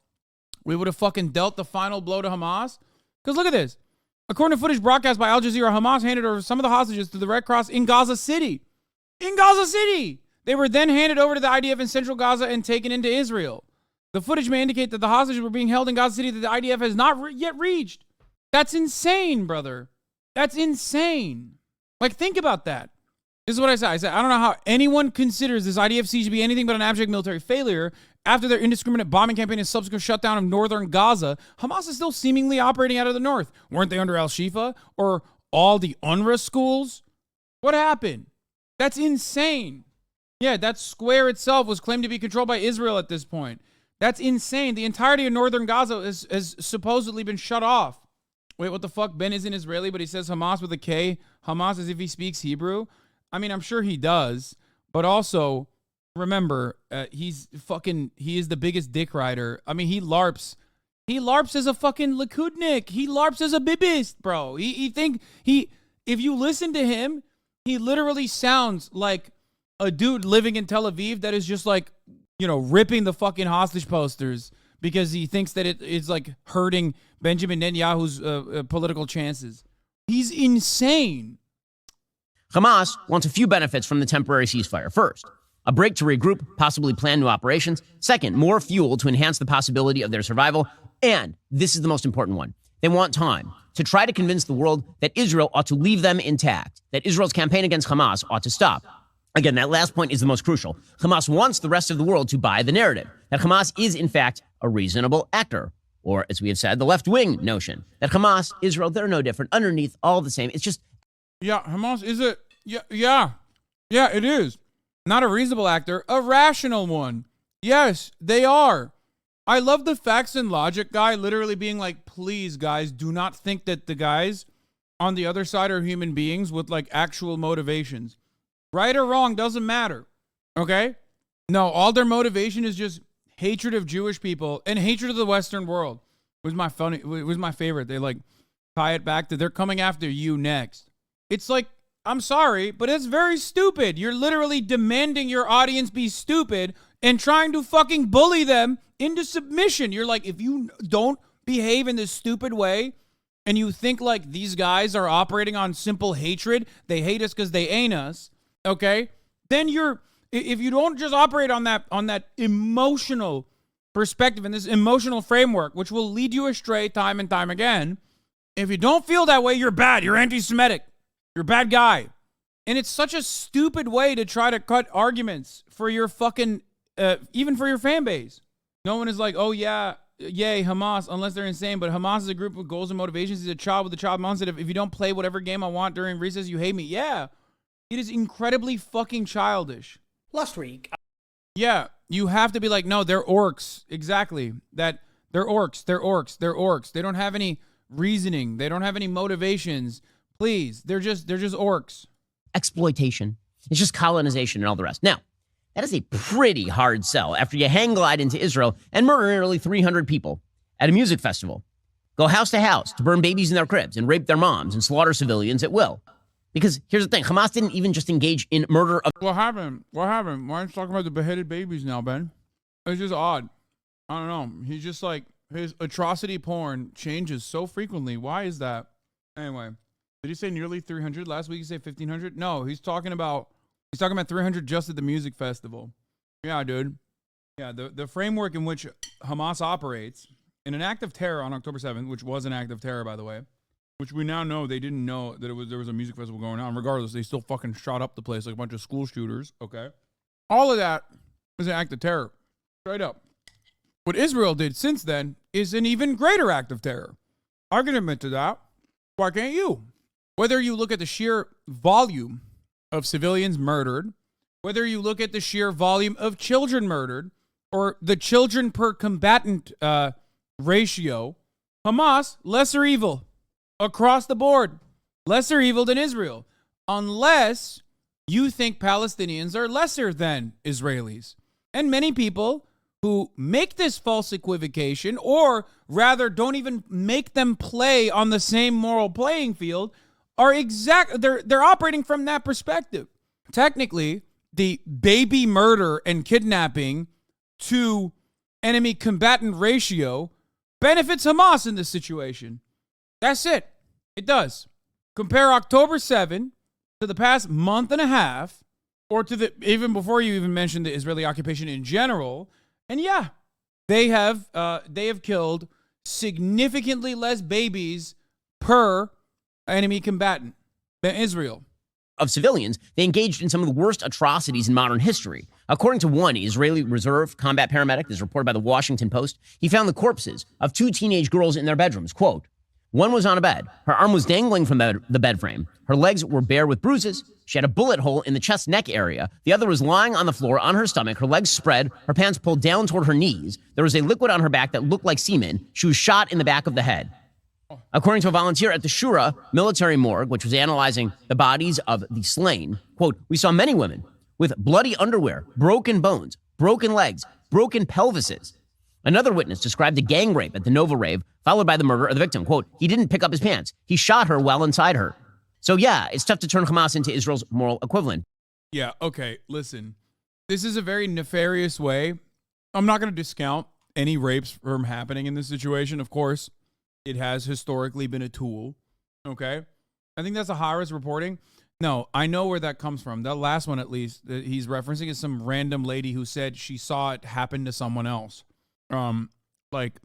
we would have fucking dealt the final blow to Hamas. Because look at this. According to footage broadcast by Al Jazeera, Hamas handed over some of the hostages to the Red Cross in Gaza City. In Gaza City! They were then handed over to the IDF in central Gaza and taken into Israel. The footage may indicate that the hostages were being held in Gaza City that the IDF has not yet reached. That's insane, brother. That's insane. Like, think about that. This is what I said. I said, I don't know how anyone considers this IDF siege to be anything but an abject military failure. After their indiscriminate bombing campaign and subsequent shutdown of northern Gaza, Hamas is still seemingly operating out of the north. Weren't they under al-Shifa or all the UNRWA schools? What happened? That's insane. Yeah, that square itself was claimed to be controlled by Israel at this point. That's insane. The entirety of northern Gaza has supposedly been shut off. Wait, what the fuck? Ben isn't Israeli, but he says Hamas with a K. Hamas as if he speaks Hebrew. I mean, I'm sure he does. But also, remember, he is the biggest dick rider. I mean, he LARPs. He LARPs as a fucking Likudnik. He LARPs as a bibist, bro. If you listen to him, he literally sounds like a dude living in Tel Aviv that is just like, ripping the fucking hostage posters because he thinks that it is like hurting Benjamin Netanyahu's political chances. He's insane. Hamas wants a few benefits from the temporary ceasefire. First, a break to regroup, possibly plan new operations. Second, more fuel to enhance the possibility of their survival. And this is the most important one. They want time to try to convince the world that Israel ought to leave them intact, that Israel's campaign against Hamas ought to stop. Again, that last point is the most crucial. Hamas wants the rest of the world to buy the narrative that Hamas is, in fact, a reasonable actor. Or, as we have said, the left-wing notion that Hamas, Israel, they're no different, underneath, all the same. It's just... Yeah, Hamas is it? Yeah, it is. Not a reasonable actor, a rational one. Yes, they are. I love the facts and logic guy literally being like, please, guys, do not think that the guys on the other side are human beings with like actual motivations. Right or wrong doesn't matter. Okay? No, all their motivation is just hatred of Jewish people and hatred of the Western world. It was my favorite. They like tie it back to they're coming after you next. It's like, I'm sorry, but it's very stupid. You're literally demanding your audience be stupid and trying to fucking bully them into submission. You're like, if you don't behave in this stupid way and you think like these guys are operating on simple hatred, they hate us because they ain't us, okay? Then if you don't just operate on that emotional perspective and this emotional framework, which will lead you astray time and time again, if you don't feel that way, you're bad. You're anti-Semitic. You're a bad guy. And it's such a stupid way to try to cut arguments for your fucking, even for your fan base. No one is like, oh yeah, yay, Hamas, unless they're insane. But Hamas is a group with goals and motivations. He's a child with a child mindset. If you don't play whatever game I want during recess, you hate me. Yeah. It is incredibly fucking childish. Last week. Yeah. You have to be like, no, they're orcs. Exactly. That they're orcs. They're orcs. They're orcs. They don't have any reasoning. They don't have any motivations. Please, they're just orcs. Exploitation. It's just colonization and all the rest. Now, that is a pretty hard sell after you hang glide into Israel and murder nearly 300 people at a music festival. Go house to house to burn babies in their cribs and rape their moms and slaughter civilians at will. Because here's the thing, Hamas didn't even just engage in murder of... What happened? Why aren't you talking about the beheaded babies now, Ben? It's just odd. I don't know. He's just like, his atrocity porn changes so frequently. Why is that? Anyway. Did he say nearly 300? Last week he said 1,500? No, he's talking about 300 just at the music festival. Yeah, dude. Yeah, the framework in which Hamas operates in an act of terror on October 7th, which was an act of terror, by the way, which we now know they didn't know that there was a music festival going on. Regardless, they still fucking shot up the place like a bunch of school shooters, okay? All of that was an act of terror. Straight up. What Israel did since then is an even greater act of terror. I can admit to that. Why can't you? Whether you look at the sheer volume of civilians murdered, whether you look at the sheer volume of children murdered, or the children per combatant ratio, Hamas, lesser evil across the board, lesser evil than Israel, unless you think Palestinians are lesser than Israelis. And many people who make this false equivocation, or rather don't even make them play on the same moral playing field, they're operating from that perspective. Technically, the baby murder and kidnapping to enemy combatant ratio benefits Hamas in this situation. That's it. It does. Compare October 7 to the past month and a half, or to even before you even mentioned the Israeli occupation in general, and yeah, they have killed significantly less babies per enemy combatant than Israel. Of civilians, they engaged in some of the worst atrocities in modern history. According to one Israeli reserve combat paramedic, this is reported by the Washington Post, he found the corpses of 2 teenage girls in their bedrooms. Quote, One was on a bed. Her arm was dangling from the bed frame. Her legs were bare with bruises. She had a bullet hole in the chest neck area. The other was lying on the floor on her stomach, her legs spread, her pants pulled down toward her knees. There was a liquid on her back that looked like semen. She was shot in the back of the head. According to a volunteer at the Shura military morgue, which was analyzing the bodies of the slain, quote, we saw many women with bloody underwear, broken bones, broken legs, broken pelvises. Another witness described a gang rape at the Nova rave, followed by the murder of the victim. Quote, he didn't pick up his pants. He shot her while inside her. So yeah, it's tough to turn Hamas into Israel's moral equivalent. Yeah, okay, listen. This is a very nefarious way. I'm not going to discount any rapes from happening in this situation. Of course, it has historically been a tool, okay? I think that's a high-risk reporting. No, I know where that comes from. That last one, at least, that he's referencing is some random lady who said she saw it happen to someone else. Like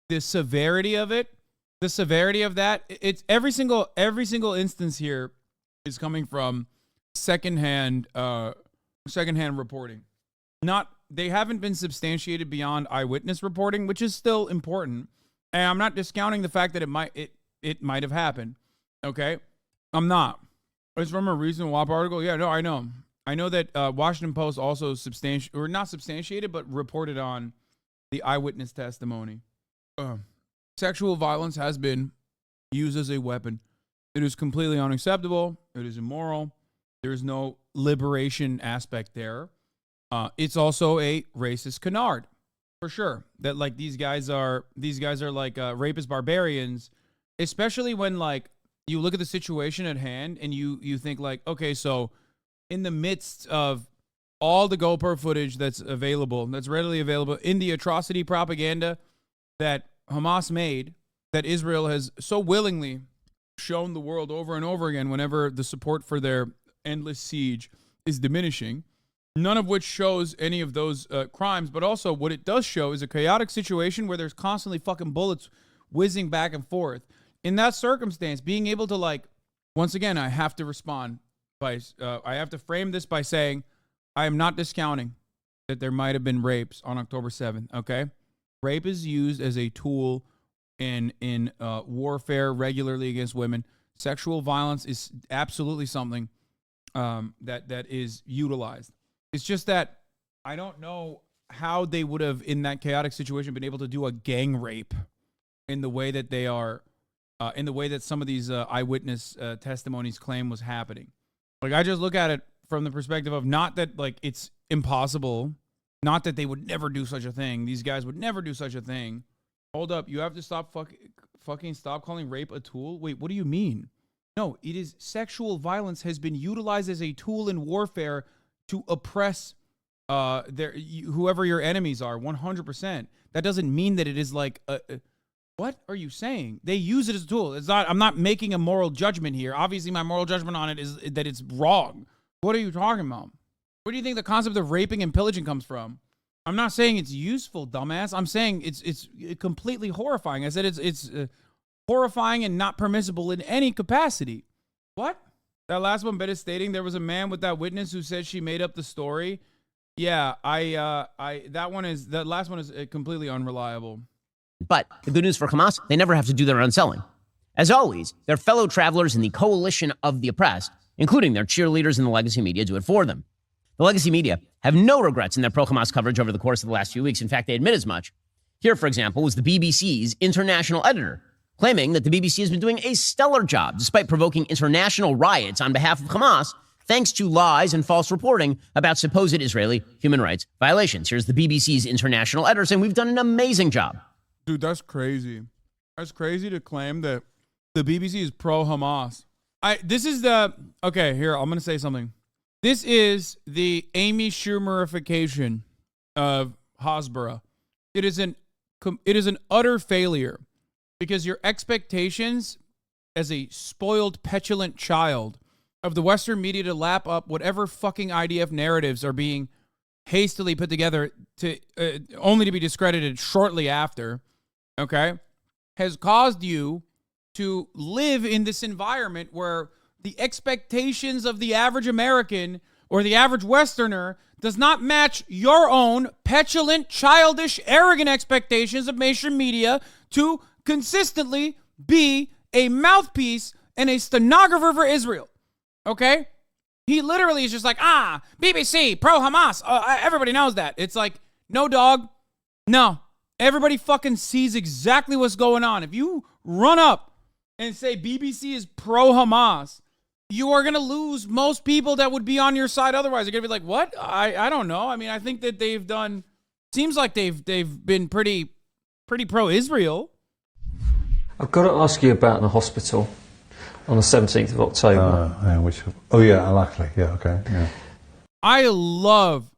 the severity of it, the severity of that, it's every single instance here is coming from secondhand reporting. They haven't been substantiated beyond eyewitness reporting, which is still important. And I'm not discounting the fact that it might have happened. Okay, I'm not. It's from a recent WAP article. Yeah, no, I know. I know that Washington Post also not substantiated, but reported on the eyewitness testimony. Sexual violence has been used as a weapon. It is completely unacceptable. It is immoral. There is no liberation aspect there. It's also a racist canard, for sure. That like these guys are like rapist barbarians, especially when like you look at the situation at hand and you think like, okay, so in the midst of all the GoPro footage that's readily available, in the atrocity propaganda that Hamas made, that Israel has so willingly shown the world over and over again whenever the support for their endless siege is diminishing, none of which shows any of those crimes, but also what it does show is a chaotic situation where there's constantly fucking bullets whizzing back and forth. In that circumstance, being able to like, once again, I have to respond by, I have to frame this by saying, I am not discounting that there might have been rapes on October 7th, okay? Rape is used as a tool in warfare regularly against women. Sexual violence is absolutely something that is utilized. It's just that I don't know how they would have, in that chaotic situation, been able to do a gang rape in the way that they are, in the way that some of these eyewitness testimonies claim was happening. Like, I just look at it from the perspective of not that, like, it's impossible, not that they would never do such a thing. These guys would never do such a thing. Hold up, you have to stop fucking stop calling rape a tool? Wait, what do you mean? No, it is sexual violence has been utilized as a tool in warfare to oppress whoever your enemies are, 100%. That doesn't mean that it is like what are you saying? They use it as a tool. It's not. I'm not making a moral judgment here. Obviously, my moral judgment on it is that it's wrong. What are you talking about? Where do you think the concept of raping and pillaging comes from? I'm not saying it's useful, dumbass. I'm saying it's completely horrifying. I said it's horrifying and not permissible in any capacity. What? That last one, Betty stating there was a man with that witness who said she made up the story. Yeah, that last one is completely unreliable. But the good news for Hamas, they never have to do their own selling. As always, their fellow travelers in the coalition of the oppressed, including their cheerleaders in the legacy media, do it for them. The legacy media have no regrets in their pro-Hamas coverage over the course of the last few weeks. In fact, they admit as much. Here, for example, was the BBC's international editor, claiming that the BBC has been doing a stellar job despite provoking international riots on behalf of Hamas, thanks to lies and false reporting about supposed Israeli human rights violations. Here's the BBC's international editor saying we've done an amazing job. Dude, that's crazy. That's crazy to claim that the BBC is pro-Hamas. Okay, here, I'm going to say something. This is the Amy Schumerification of Hasbara. It is an utter failure because your expectations as a spoiled, petulant child of the Western media to lap up whatever fucking IDF narratives are being hastily put together to only to be discredited shortly after, okay, has caused you to live in this environment where the expectations of the average American or the average Westerner does not match your own petulant, childish, arrogant expectations of mainstream media to consistently be a mouthpiece and a stenographer for Israel. Okay? He literally is just like, BBC, pro-Hamas. Everybody knows that. It's like, no, dog. No. Everybody fucking sees exactly what's going on. If you run up and say BBC is pro-Hamas, you are going to lose most people that would be on your side otherwise. They're going to be like, what? I don't know. I mean, I think that they've done, seems like they've been pretty pro-Israel. I've got to ask you about the hospital on the 17th of October. Al-Akhli. Yeah, okay. Yeah. I love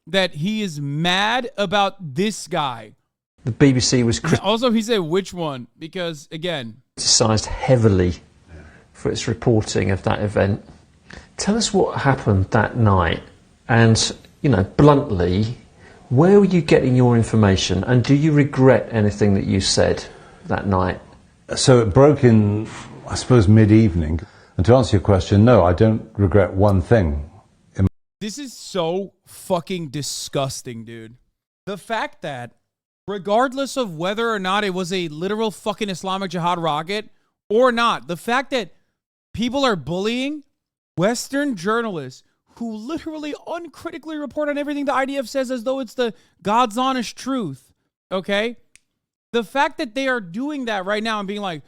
that he is mad about this guy. The BBC was also, he said which one, because again, criticised heavily for its reporting of that event. Tell us what happened that night, and bluntly, where were you getting your information, and do you regret anything that you said that night? So it broke in, I suppose, mid-evening. And to answer your question, no, I don't regret one thing. This is so fucking disgusting, dude. The fact that, regardless of whether or not it was a literal fucking Islamic Jihad rocket or not, the fact that people are bullying Western journalists who literally uncritically report on everything the IDF says as though it's the God's honest truth, okay? The fact that they are doing that right now and being like,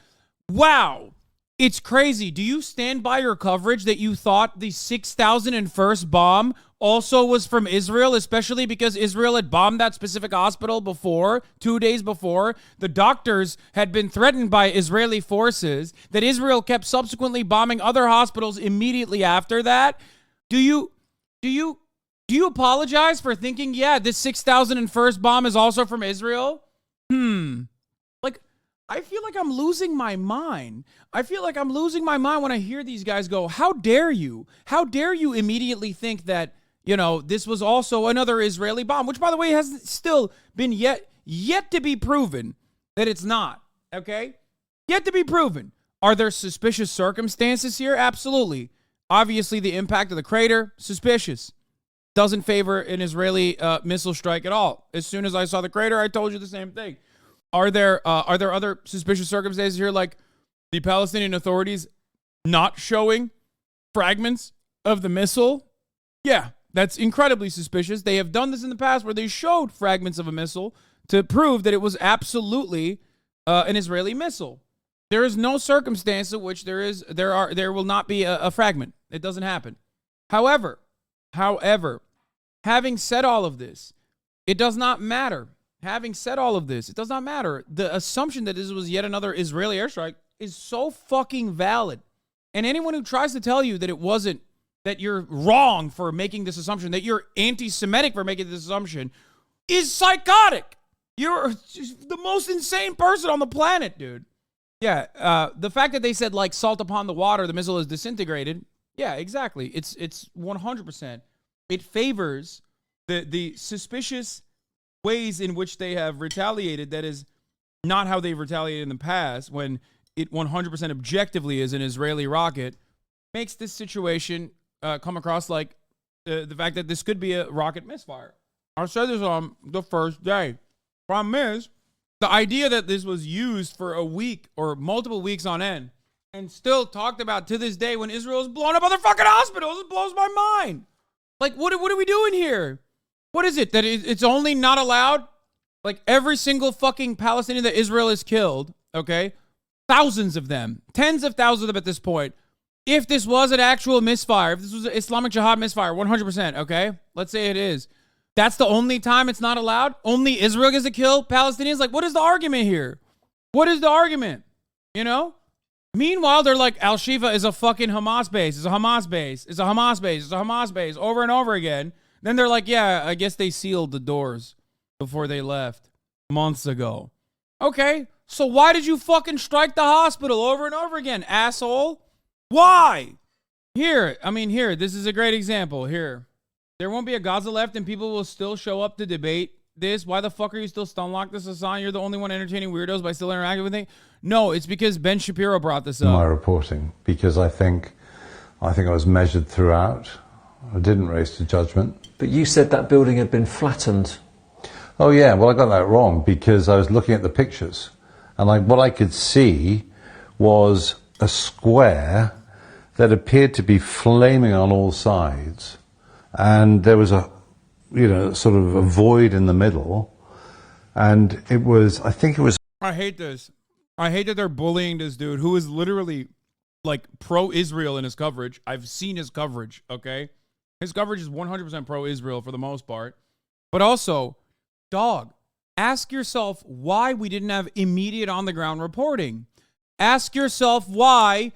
wow, it's crazy. Do you stand by your coverage that you thought the 6,001st bomb also was from Israel, especially because Israel had bombed that specific hospital before, 2 days before? The doctors had been threatened by Israeli forces, that Israel kept subsequently bombing other hospitals immediately after that. Do you apologize for thinking, yeah, this 6,001st bomb is also from Israel? Like, I feel like I'm losing my mind. I feel like I'm losing my mind when I hear these guys go, how dare you? How dare you immediately think that, this was also another Israeli bomb, which, by the way, has still been yet to be proven that it's not, okay? Yet to be proven. Are there suspicious circumstances here? Absolutely. Obviously, the impact of the crater, suspicious. Doesn't favor an Israeli missile strike at all. As soon as I saw the crater, I told you the same thing. Are there other suspicious circumstances here, like the Palestinian Authorities not showing fragments of the missile? Yeah, that's incredibly suspicious. They have done this in the past where they showed fragments of a missile to prove that it was absolutely an Israeli missile. There is no circumstance in which there will not be a fragment. It doesn't happen. However, having said all of this, it does not matter. Having said all of this, it does not matter. The assumption that this was yet another Israeli airstrike is so fucking valid. And anyone who tries to tell you that it wasn't, that you're wrong for making this assumption, that you're anti-Semitic for making this assumption, is psychotic. You're the most insane person on the planet, dude. Yeah, the fact that they said, like, salt upon the water, the missile is disintegrated. Yeah, exactly. It's 100%. It favors the suspicious ways in which they have retaliated. That is not how they've retaliated in the past, when it 100% objectively is an Israeli rocket. Makes this situation come across like the fact that this could be a rocket misfire. I said this on the first day. Problem is, the idea that this was used for a week or multiple weeks on end and still talked about to this day when Israel is blowing up other fucking hospitals, it blows my mind. Like, what are we doing here? What is it? That it's only not allowed? Like, every single fucking Palestinian that Israel has killed, okay? Thousands of them. Tens of thousands of them at this point. If this was an actual misfire, if this was an Islamic Jihad misfire, 100%, okay? Let's say it is. That's the only time it's not allowed? Only Israel gets to kill Palestinians? Like, what is the argument here? What is the argument? Meanwhile, they're like, Al-Shifa is a fucking Hamas base. It's a Hamas base. It's a Hamas base. It's a Hamas base. Over and over again. Then they're like, yeah, I guess they sealed the doors before they left months ago. Okay, so why did you fucking strike the hospital over and over again, asshole? Why? Here, this is a great example. Here, there won't be a Gaza left and people will still show up to debate this. Why the fuck are you still stun-locked this, Hassan? You're the only one entertaining weirdos by still interacting with it. No, it's because Ben Shapiro brought this up. My reporting, because I think I was measured throughout. I didn't race to judgment. But you said that building had been flattened. Oh yeah, well I got that wrong because I was looking at the pictures And what I could see was a square that appeared to be flaming on all sides, and there was a, sort of a void in the middle, and it was, I think it was. I hate this. I hate that they're bullying this dude who is literally like pro-Israel in his coverage. I've seen his coverage, okay? His coverage is 100% pro-Israel for the most part. But also, dog, ask yourself why we didn't have immediate on-the-ground reporting. Ask yourself why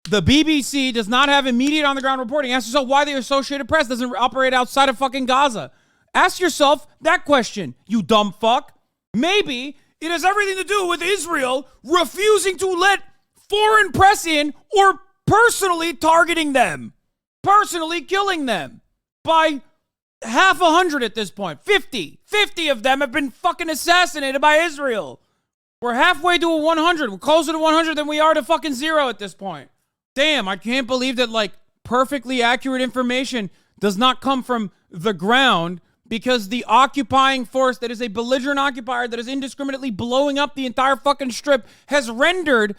the BBC does not have immediate on-the-ground reporting. Ask yourself why the Associated Press doesn't operate outside of fucking Gaza. Ask yourself that question, you dumb fuck. Maybe it has everything to do with Israel refusing to let foreign press in or personally targeting them, personally killing them by half 100 at this point. 50 of them have been fucking assassinated by Israel. We're halfway to a 100. We're closer to 100 than we are to fucking 0 at this point. Damn, I can't believe that like perfectly accurate information does not come from the ground, because the occupying force that is a belligerent occupier that is indiscriminately blowing up the entire fucking strip has rendered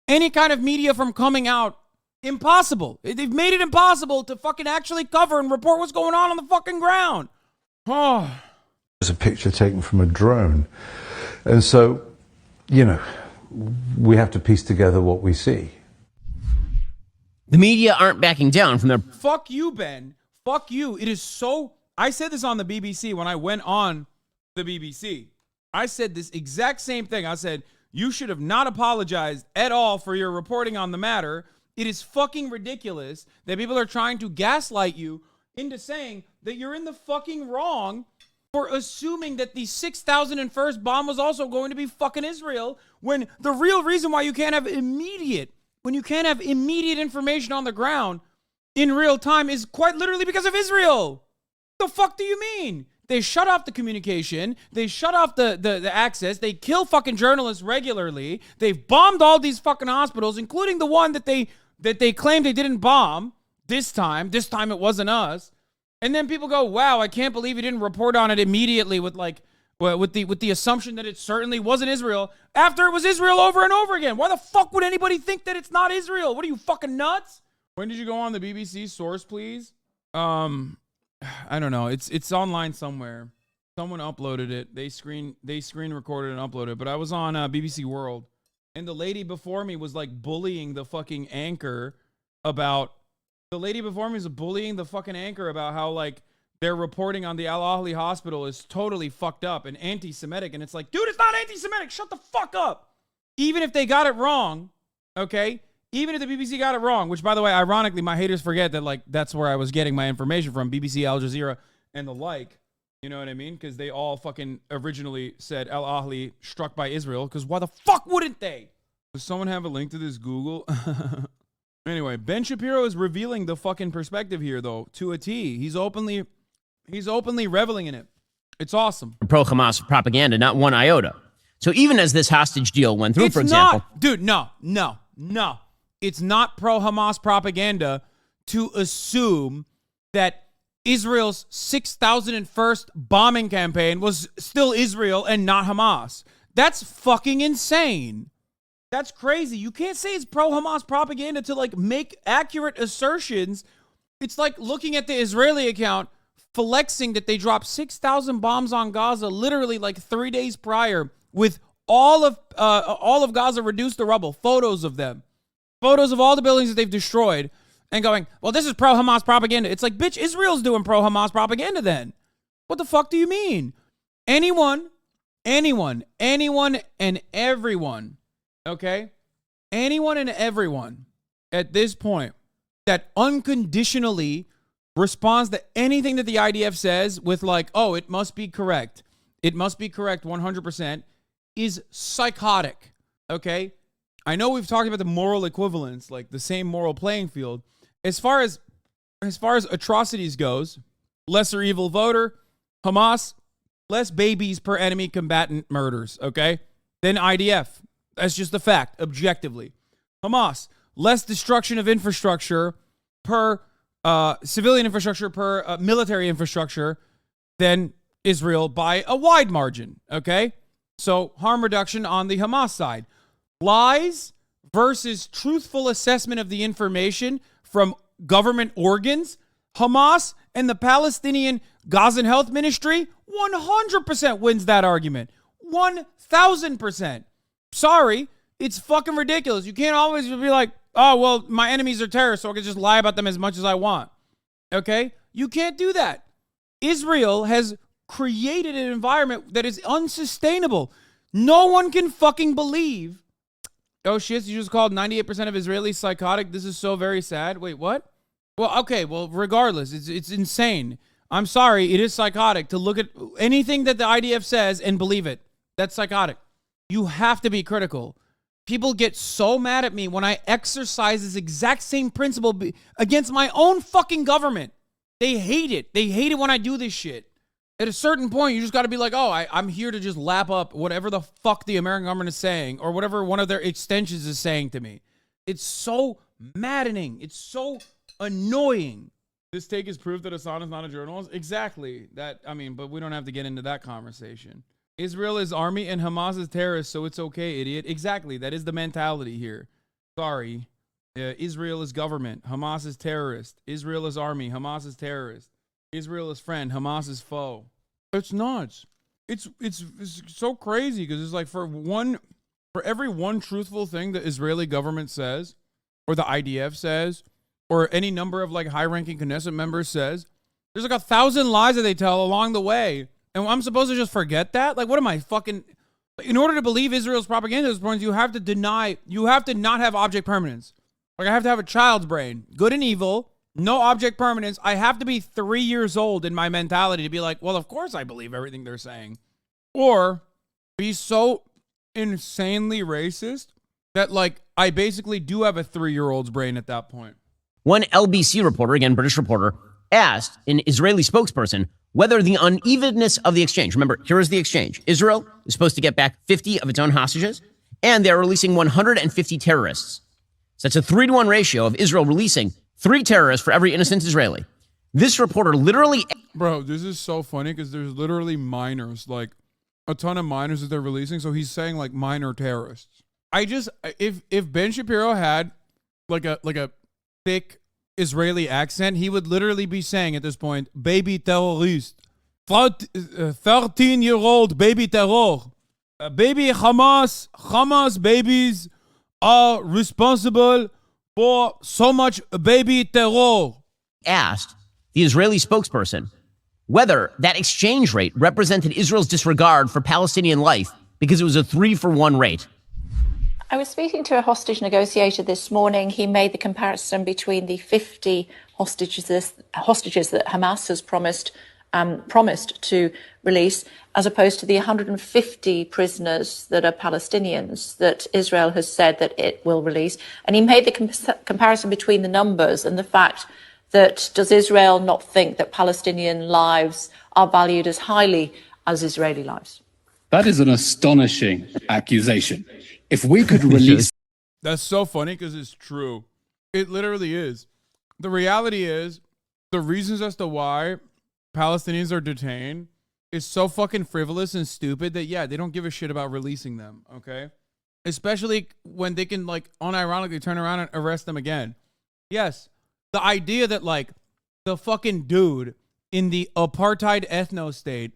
any kind of media from coming out impossible. They've made it impossible to fucking actually cover and report what's going on the fucking ground. Oh. There's a picture taken from a drone. And so, we have to piece together what we see. The media aren't backing down from their... Fuck you, Ben. Fuck you. It is so... I said this on the BBC when I went on the BBC. I said this exact same thing. I said, you should have not apologized at all for your reporting on the matter. It is fucking ridiculous that people are trying to gaslight you into saying that you're in the fucking wrong for assuming that the 6,001st bomb was also going to be fucking Israel, when the real reason why you can't have immediate information on the ground in real time is quite literally because of Israel. The fuck do you mean? They shut off the communication. They shut off the access. They kill fucking journalists regularly. They've bombed all these fucking hospitals, including the one that they claimed they didn't bomb this time. This time it wasn't us. And then people go, wow, I can't believe you didn't report on it immediately with the assumption that it certainly wasn't Israel after it was Israel over and over again. Why the fuck would anybody think that it's not Israel? What are you, fucking nuts? When did you go on the BBC source, please? I don't know. It's online somewhere. Someone uploaded it. They screen recorded and uploaded it. But I was on BBC World, and the lady before me was like bullying the fucking anchor about. The lady before me was bullying the fucking anchor about how like their reporting on the Al Ahli hospital is totally fucked up and anti-Semitic, and it's like, dude, it's not anti-Semitic. Shut the fuck up. Even if they got it wrong, okay. Even if the BBC got it wrong, which, by the way, ironically, my haters forget that, like, that's where I was getting my information from, BBC, Al Jazeera, and the like. You know what I mean? Because they all fucking originally said Al Ahli struck by Israel, because why the fuck wouldn't they? Does someone have a link to this Google? Anyway, Ben Shapiro is revealing the fucking perspective here, though, to a T. He's openly reveling in it. It's awesome. Pro-Hamas propaganda, not one iota. So even as this hostage deal went through, for example... Dude, no. It's not pro-Hamas propaganda to assume that Israel's 6,001st bombing campaign was still Israel and not Hamas. That's fucking insane. That's crazy. You can't say it's pro-Hamas propaganda to like make accurate assertions. It's like looking at the Israeli account flexing that they dropped 6,000 bombs on Gaza literally like 3 days prior, with all of Gaza reduced to rubble, photos of them. Photos of all the buildings that they've destroyed, and going, well, this is pro-Hamas propaganda. It's like, bitch, Israel's doing pro-Hamas propaganda then. What the fuck do you mean? Anyone and everyone, okay? Anyone and everyone at this point that unconditionally responds to anything that the IDF says with like, oh, it must be correct. It must be correct 100% is psychotic, okay? I know we've talked about the moral equivalence, like the same moral playing field. As far as atrocities goes, lesser evil voter, Hamas, less babies per enemy combatant murders, okay? Than IDF. That's just a fact, objectively. Hamas, less destruction of infrastructure per civilian infrastructure, per military infrastructure than Israel by a wide margin, okay? So harm reduction on the Hamas side. Lies versus truthful assessment of the information from government organs. Hamas and the Palestinian Gazan Health Ministry 100% wins that argument. 1,000%. Sorry, it's fucking ridiculous. You can't always be like, oh, well, my enemies are terrorists, so I can just lie about them as much as I want. Okay? You can't do that. Israel has created an environment that is unsustainable. No one can fucking believe. Oh, shit, you just called 98% of Israelis psychotic. This is so very sad. Wait, what? Well, okay, well, regardless, it's insane. I'm sorry, it is psychotic to look at anything that the IDF says and believe it. That's psychotic. You have to be critical. People get so mad at me when I exercise this exact same principle against my own fucking government. They hate it. They hate it when I do this shit. At a certain point, you just got to be like, oh, I'm here to just lap up whatever the fuck the American government is saying or whatever one of their extensions is saying to me. It's so maddening. It's so annoying. This take is proof that Hassan is not a journalist. Exactly. But we don't have to get into that conversation. Israel is army and Hamas is terrorist, so it's okay, idiot. Exactly. That is the mentality here. Sorry. Israel is government. Hamas is terrorist. Israel is army. Hamas is terrorist. Israel is friend. Hamas is foe. It's nuts. It's so crazy because it's like for every one truthful thing the Israeli government says or the IDF says or any number of like high-ranking Knesset members says, there's like 1,000 lies that they tell along the way. And I'm supposed to just forget that? Like, what am I fucking... In order to believe Israel's propaganda at this point, you have to not have object permanence. Like, I have to have a child's brain. Good and evil, no object permanence. I have to be 3 years old in my mentality to be like, well, of course I believe everything they're saying. Or be so insanely racist that, like, I basically do have a 3-year-old's brain at that point. One LBC reporter, again, British reporter, asked an Israeli spokesperson whether the unevenness of the exchange, remember, here is the exchange. Israel is supposed to get back 50 of its own hostages, and they're releasing 150 terrorists. So that's a 3-to-1 ratio of Israel releasing 3 terrorists for every innocent Israeli. This reporter literally... Bro, this is so funny because there's literally minors, like a ton of minors that they're releasing. So he's saying like minor terrorists. If Ben Shapiro had like a thick Israeli accent, he would literally be saying at this point, baby terrorist, 13-year-old baby terror, baby Hamas babies are responsible for so much baby terror. Asked the Israeli spokesperson whether that exchange rate represented Israel's disregard for Palestinian life because it was a 3-for-1 rate. I was speaking to a hostage negotiator this morning. He made the comparison between the 50 hostages that Hamas has promised to release, as opposed to the 150 prisoners that are Palestinians that Israel has said that it will release. And he made the comparison between the numbers and the fact that does Israel not think that Palestinian lives are valued as highly as Israeli lives? That is an astonishing accusation. If we could release... That's so funny because it's true. It literally is. The reality is the reasons as to why Palestinians are detained is so fucking frivolous and stupid that, yeah, they don't give a shit about releasing them, okay? Especially when they can, like, unironically turn around and arrest them again. Yes, the idea that, like, the fucking dude in the apartheid ethno-state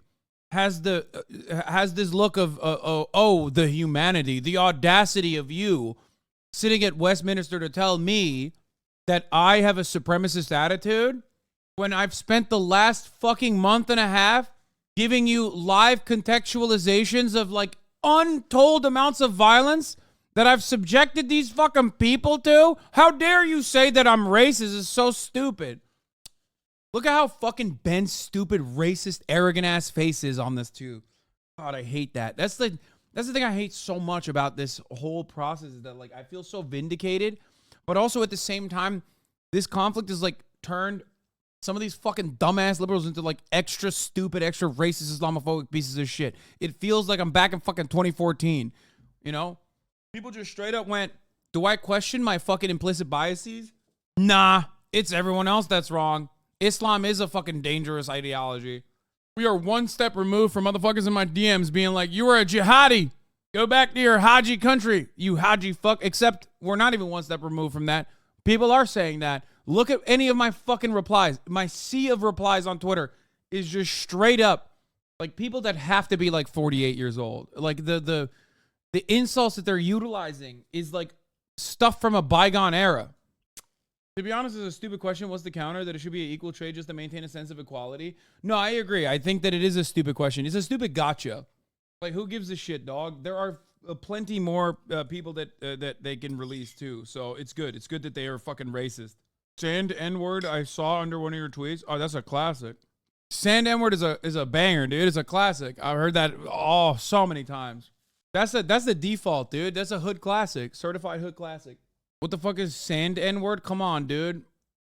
has this look of, the humanity, the audacity of you sitting at Westminster to tell me that I have a supremacist attitude when I've spent the last fucking month and a half giving you live contextualizations of like untold amounts of violence that I've subjected these fucking people to? How dare you say that I'm racist? It's so stupid. Look at how fucking Ben's stupid, racist, arrogant-ass face is on this, too. God, I hate that. That's the thing I hate so much about this whole process is that, like, I feel so vindicated, but also at the same time, this conflict has, like, turned some of these fucking dumbass liberals into, like, extra stupid, extra racist, Islamophobic pieces of shit. It feels like I'm back in fucking 2014, you know? People just straight up went, do I question my fucking implicit biases? Nah, it's everyone else that's wrong. Islam is a fucking dangerous ideology. We are one step removed from motherfuckers in my DMs being like, you are a jihadi. Go back to your Haji country, you Haji fuck. Except we're not even one step removed from that. People are saying that. Look at any of my fucking replies. My sea of replies on Twitter is just straight up like people that have to be like 48 years old. Like the insults that they're utilizing is like stuff from a bygone era. To be honest, it's a stupid question. What's the counter? That it should be an equal trade just to maintain a sense of equality? No, I agree. I think that it is a stupid question. It's a stupid gotcha. Like, who gives a shit, dog? There are plenty more people that they can release, too. So it's good. It's good that they are fucking racist. Sand N-word I saw under one of your tweets. Oh, that's a classic. Sand N-word is a banger, dude. It's a classic. I've heard that so many times. That's the default, dude. That's a hood classic. Certified hood classic. What the fuck is sand N-word? Come on, dude.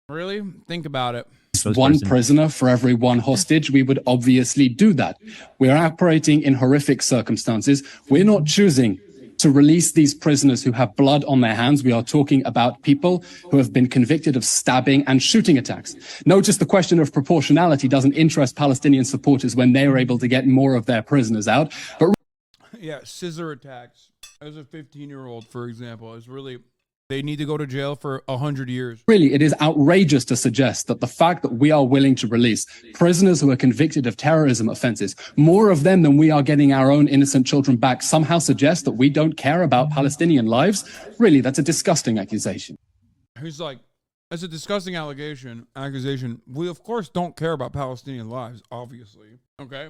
Really? Think about it. One prisoner for every one hostage, we would obviously do that. We're operating in horrific circumstances. We're not choosing to release these prisoners who have blood on their hands. We are talking about people who have been convicted of stabbing and shooting attacks. Notice the question of proportionality doesn't interest Palestinian supporters when they are able to get more of their prisoners out. But yeah, scissor attacks. As a 15-year-old, for example, is really... They need to go to jail for 100 years. Really, it is outrageous to suggest that the fact that we are willing to release prisoners who are convicted of terrorism offenses, more of them than we are getting our own innocent children back, somehow suggests that we don't care about Palestinian lives. Really, that's a disgusting accusation. He's like, that's a disgusting accusation. We, of course, don't care about Palestinian lives, obviously. Okay?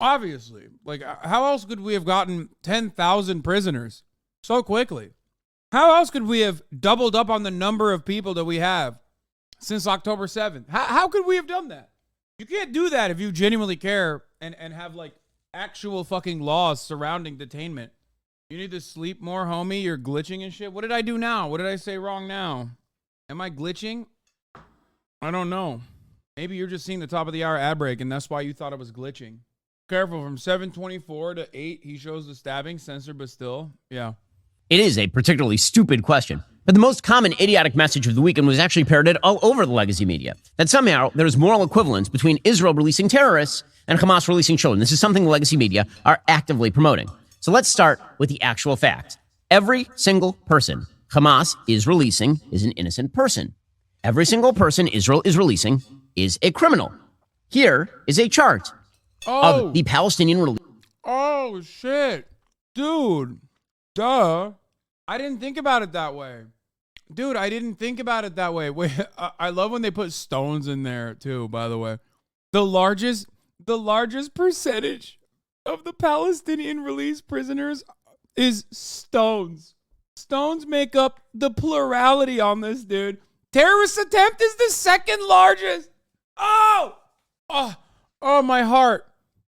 Obviously. Like, how else could we have gotten 10,000 prisoners so quickly? How else could we have doubled up on the number of people that we have since October 7th? How could we have done that? You can't do that if you genuinely care and have like actual fucking laws surrounding detainment. You need to sleep more, homie. You're glitching and shit. What did I do now? What did I say wrong now? Am I glitching? I don't know. Maybe you're just seeing the top of the hour ad break and that's why you thought it was glitching. Careful, from 7:24 to 8, he shows the stabbing, censored, but still, yeah. It is a particularly stupid question. But the most common idiotic message of the weekend was actually parroted all over the legacy media. That somehow there is moral equivalence between Israel releasing terrorists and Hamas releasing children. This is something the legacy media are actively promoting. So let's start with the actual fact. Every single person Hamas is releasing is an innocent person. Every single person Israel is releasing is a criminal. Here is a chart of the Palestinian release. Oh, shit. Dude. Duh. I didn't think about it that way. Dude, I didn't think about it that way. Wait, I love when they put stones in there too, by the way. The largest percentage of the Palestinian released prisoners is stones. Stones make up the plurality on this, dude. Terrorist attempt is the second largest. Oh, my heart.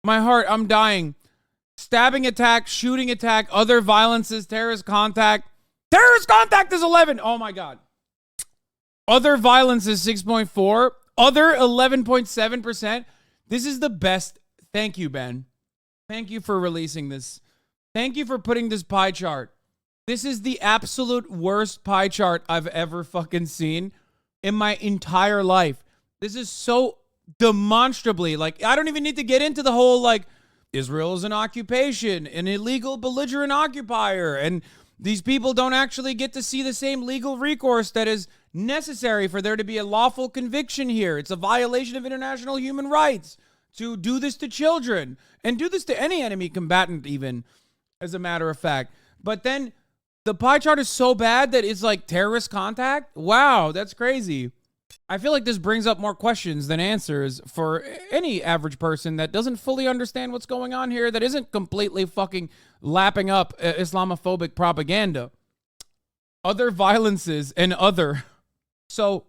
I'm dying. Stabbing attack, shooting attack, other violences, terrorist contact. Terrorist contact is 11. Oh, my God. Other violence is 6.4. Other 11.7%. This is the best. Thank you, Ben. Thank you for releasing this. Thank you for putting this pie chart. This is the absolute worst pie chart I've ever fucking seen in my entire life. This is so demonstrably, like, I don't even need to get into the whole, like, Israel is an occupation, an illegal belligerent occupier, and these people don't actually get to see the same legal recourse that is necessary for there to be a lawful conviction here. It's a violation of international human rights to do this to children and do this to any enemy combatant, even, as a matter of fact. But then the pie chart is so bad that it's like terrorist contact. Wow, that's crazy. I feel like this brings up more questions than answers for any average person that doesn't fully understand what's going on here, that isn't completely fucking lapping up Islamophobic propaganda. Other violences and other. So,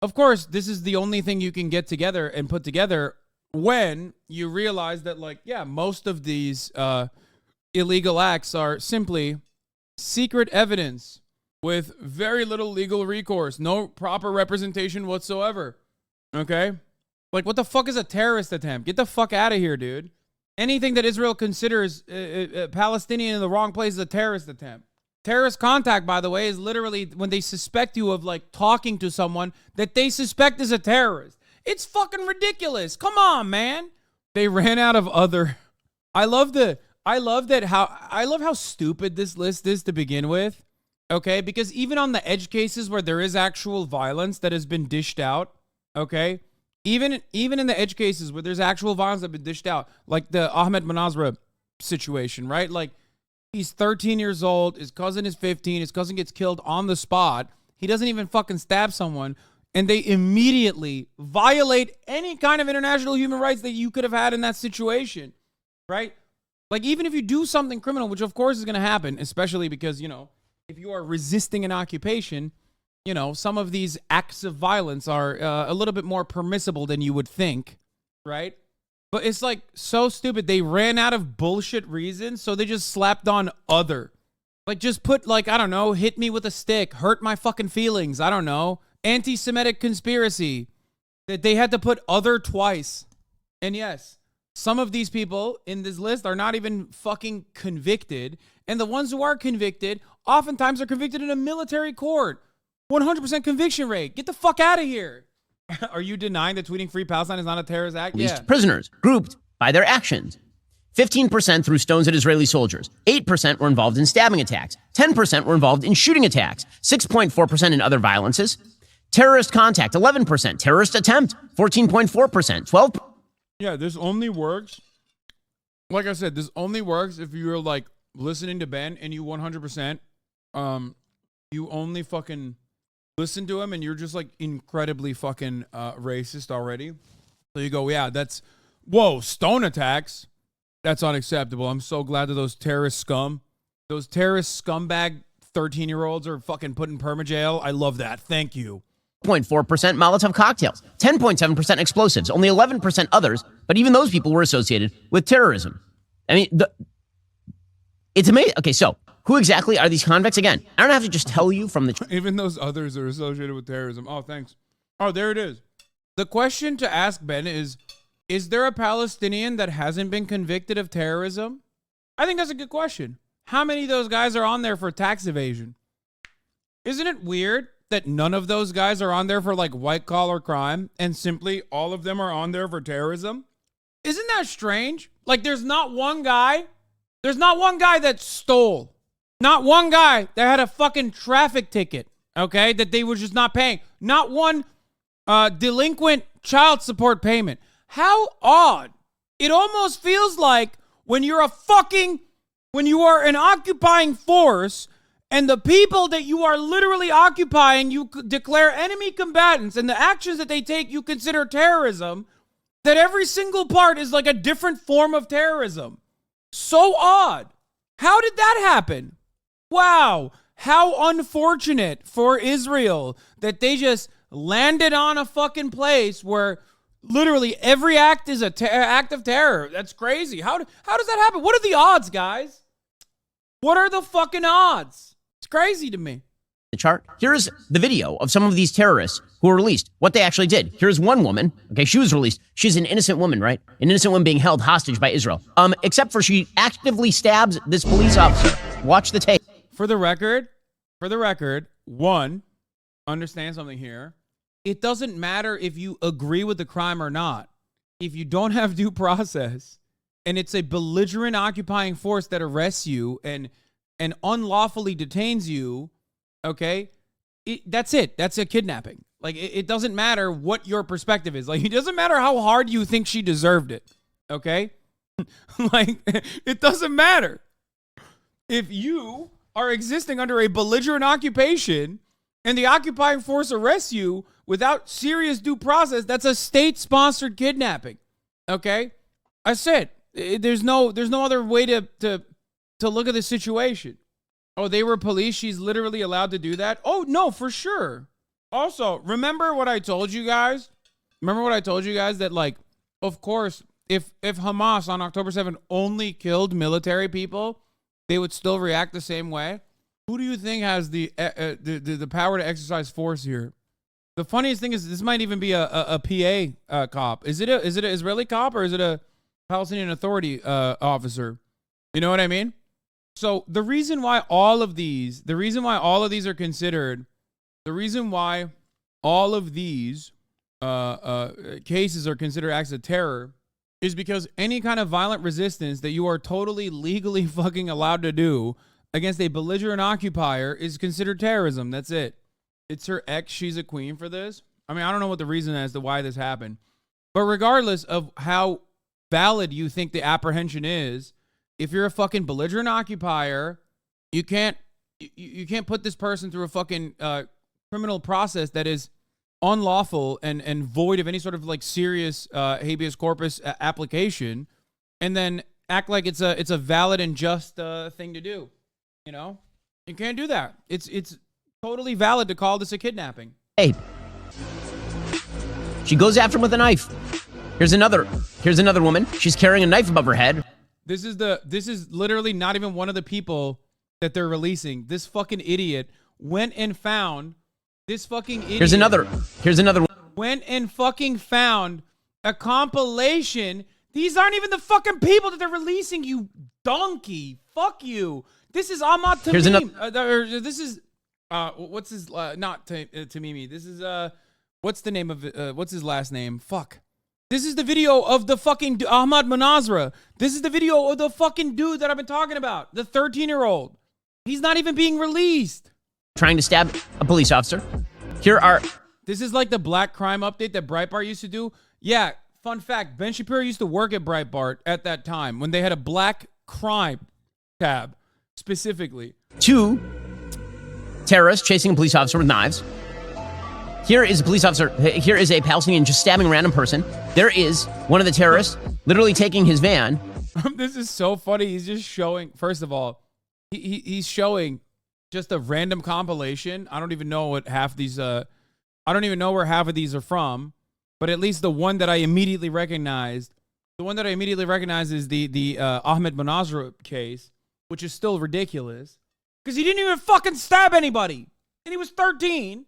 of course, this is the only thing you can get together and put together when you realize that, like, yeah, most of these illegal acts are simply secret evidence with very little legal recourse, no proper representation whatsoever. Okay? Like, what the fuck is a terrorist attempt? Get the fuck out of here, dude. Anything that Israel considers Palestinian in the wrong place is a terrorist attempt. Terrorist contact, by the way, is literally when they suspect you of, like, talking to someone that they suspect is a terrorist. It's fucking ridiculous. Come on, man. They ran out of other. I love how stupid this list is to begin with. Okay, because even on the edge cases where there is actual violence that has been dished out, okay, even in the edge cases where there's actual violence that has been dished out, like the Ahmed Manazra situation, right? Like, he's 13 years old, his cousin is 15, his cousin gets killed on the spot, he doesn't even fucking stab someone, and they immediately violate any kind of international human rights that you could have had in that situation, right? Like, even if you do something criminal, which of course is going to happen, especially because, you know, if you are resisting an occupation, you know, some of these acts of violence are a little bit more permissible than you would think, right? But it's like so stupid. They ran out of bullshit reasons, so they just slapped on other. Like, just put, like, I don't know, hit me with a stick, hurt my fucking feelings, I don't know, anti-Semitic conspiracy. That they had to put other twice. And yes, some of these people in this list are not even fucking convicted. And the ones who are convicted oftentimes are convicted in a military court. 100% conviction rate. Get the fuck out of here. Are you denying that tweeting Free Palestine is not a terrorist act? Released prisoners grouped by their actions. 15% threw stones at Israeli soldiers. 8% were involved in stabbing attacks. 10% were involved in shooting attacks. 6.4% in other violences. Terrorist contact, 11%. Terrorist attempt, 14.4%. 12%. Yeah, this only works. Like I said, this only works if you're like listening to Ben and you 100%, you only fucking listen to him and you're just like incredibly fucking racist already. So you go, yeah, that's, whoa, stone attacks. That's unacceptable. I'm so glad that those terrorist scumbag 13-year-olds are fucking put in permajail. I love that. Thank you. 0.4% Molotov cocktails, 10.7% explosives, only 11% others, but even those people were associated with terrorism. I mean, it's amazing. Okay, so who exactly are these convicts? Again, I don't have to just tell you from the... Even those others are associated with terrorism. Oh, thanks. Oh, there it is. The question to ask, Ben, is there a Palestinian that hasn't been convicted of terrorism? I think that's a good question. How many of those guys are on there for tax evasion? Isn't it weird that none of those guys are on there for like white collar crime and simply all of them are on there for terrorism? Isn't that strange? Like, there's not one guy that stole. Not one guy that had a fucking traffic ticket, okay, that they were just not paying. Not one delinquent child support payment. How odd. It almost feels like when you are an occupying force and the people that you are literally occupying, you declare enemy combatants, and the actions that they take, you consider terrorism, that every single part is like a different form of terrorism. So odd. How did that happen? Wow. How unfortunate for Israel that they just landed on a fucking place where literally every act is an act of terror. That's crazy. How does that happen? What are the odds, guys? What are the fucking odds? It's crazy to me. The chart. Here's the video of some of these terrorists who were released, what they actually did. Here's one woman. Okay, she was released. She's an innocent woman, right? An innocent woman being held hostage by Israel. Except for she actively stabs this police officer. Watch the tape. For the record, one, understand something here. It doesn't matter if you agree with the crime or not. If you don't have due process and it's a belligerent occupying force that arrests you and unlawfully detains you, okay, that's it. That's a kidnapping. Like, it doesn't matter what your perspective is. Like, it doesn't matter how hard you think she deserved it, okay? Like, it doesn't matter. If you are existing under a belligerent occupation and the occupying force arrests you without serious due process, that's a state-sponsored kidnapping, okay? That's it. There's no other way to look at the situation. Oh, they were police. She's literally allowed to do that. Oh, no, for sure. Also, remember what I told you guys? That, like, of course, if Hamas on October 7th only killed military people, they would still react the same way. Who do you think has the power to exercise force here? The funniest thing is this might even be a PA cop. Is it an Israeli cop or is it a Palestinian Authority officer? You know what I mean? So the reason why all of these are considered, the reason why all of these cases are considered acts of terror is because any kind of violent resistance that you are totally legally fucking allowed to do against a belligerent occupier is considered terrorism. That's it. It's her ex. She's a queen for this. I mean, I don't know what the reason as to why this happened. But regardless of how valid you think the apprehension is, if you're a fucking belligerent occupier, you can't put this person through a fucking criminal process that is unlawful and void of any sort of like serious habeas corpus application, and then act like it's a valid and just thing to do. You know, you can't do that. It's totally valid to call this a kidnapping. Hey, she goes after him with a knife. Here's another woman. She's carrying a knife above her head. This is literally not even one of the people that they're releasing. This fucking idiot went and found this fucking idiot. Here's another one. Went and fucking found a compilation. These aren't even the fucking people that they're releasing, you donkey. Fuck you. This is Ahmad Tamimi. Here's another. This is what's his not Tamimi. This is what's the name of what's his last name? Fuck. This is the video of the fucking Ahmad Manazra. This is the video of the fucking dude that I've been talking about. The 13-year-old. He's not even being released. Trying to stab a police officer. This is like the black crime update that Breitbart used to do. Yeah, fun fact. Ben Shapiro used to work at Breitbart at that time when they had a black crime tab specifically. 2 terrorists chasing a police officer with knives. Here is a police officer. Here is a Palestinian just stabbing a random person. There is one of the terrorists literally taking his van. This is so funny. He's just showing, first of all, he's showing just a random compilation. I don't even know what half these, I don't even know where half of these are from, but at least the one that I immediately recognized, is the Ahmed Manazra case, which is still ridiculous because he didn't even fucking stab anybody. And he was 13.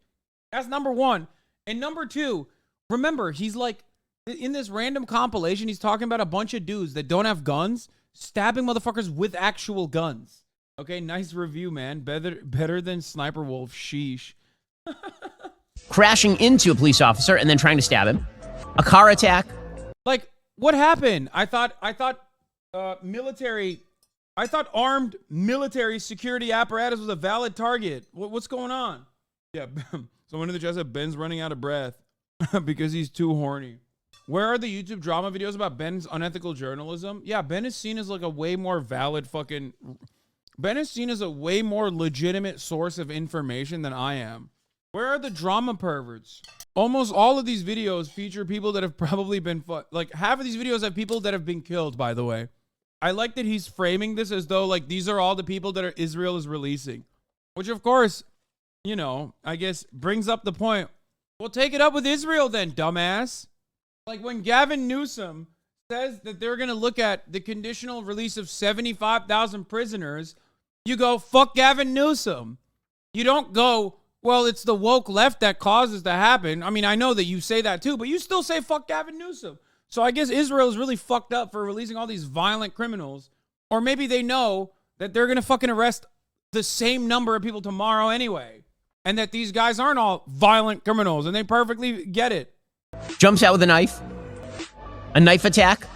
That's number one. And number two, remember, he's like, in this random compilation, he's talking about a bunch of dudes that don't have guns, stabbing motherfuckers with actual guns. Okay, nice review, man. Better than Sniper Wolf. Sheesh. Crashing into a police officer and then trying to stab him. A car attack. Like, what happened? I thought armed military security apparatus was a valid target. What's going on? Yeah, someone in the chat said Ben's running out of breath because he's too horny. Where are the YouTube drama videos about Ben's unethical journalism? Yeah, Ben is seen as like a way more valid fucking... Ben is seen as a way more legitimate source of information than I am. Where are the drama perverts? Almost all of these videos feature people that have probably been... Like, half of these videos have people that have been killed, by the way. I like that he's framing this as though, like, these are all the people that Israel is releasing. Which, of course... You know, I guess brings up the point. Well, take it up with Israel then, dumbass. Like when Gavin Newsom says that they're going to look at the conditional release of 75,000 prisoners, you go, fuck Gavin Newsom. You don't go, well, it's the woke left that causes to happen. I mean, I know that you say that too, but you still say fuck Gavin Newsom. So I guess Israel is really fucked up for releasing all these violent criminals. Or maybe they know that they're going to fucking arrest the same number of people tomorrow anyway. And that these guys aren't all violent criminals, and they perfectly get it. Jumps out with a knife attack.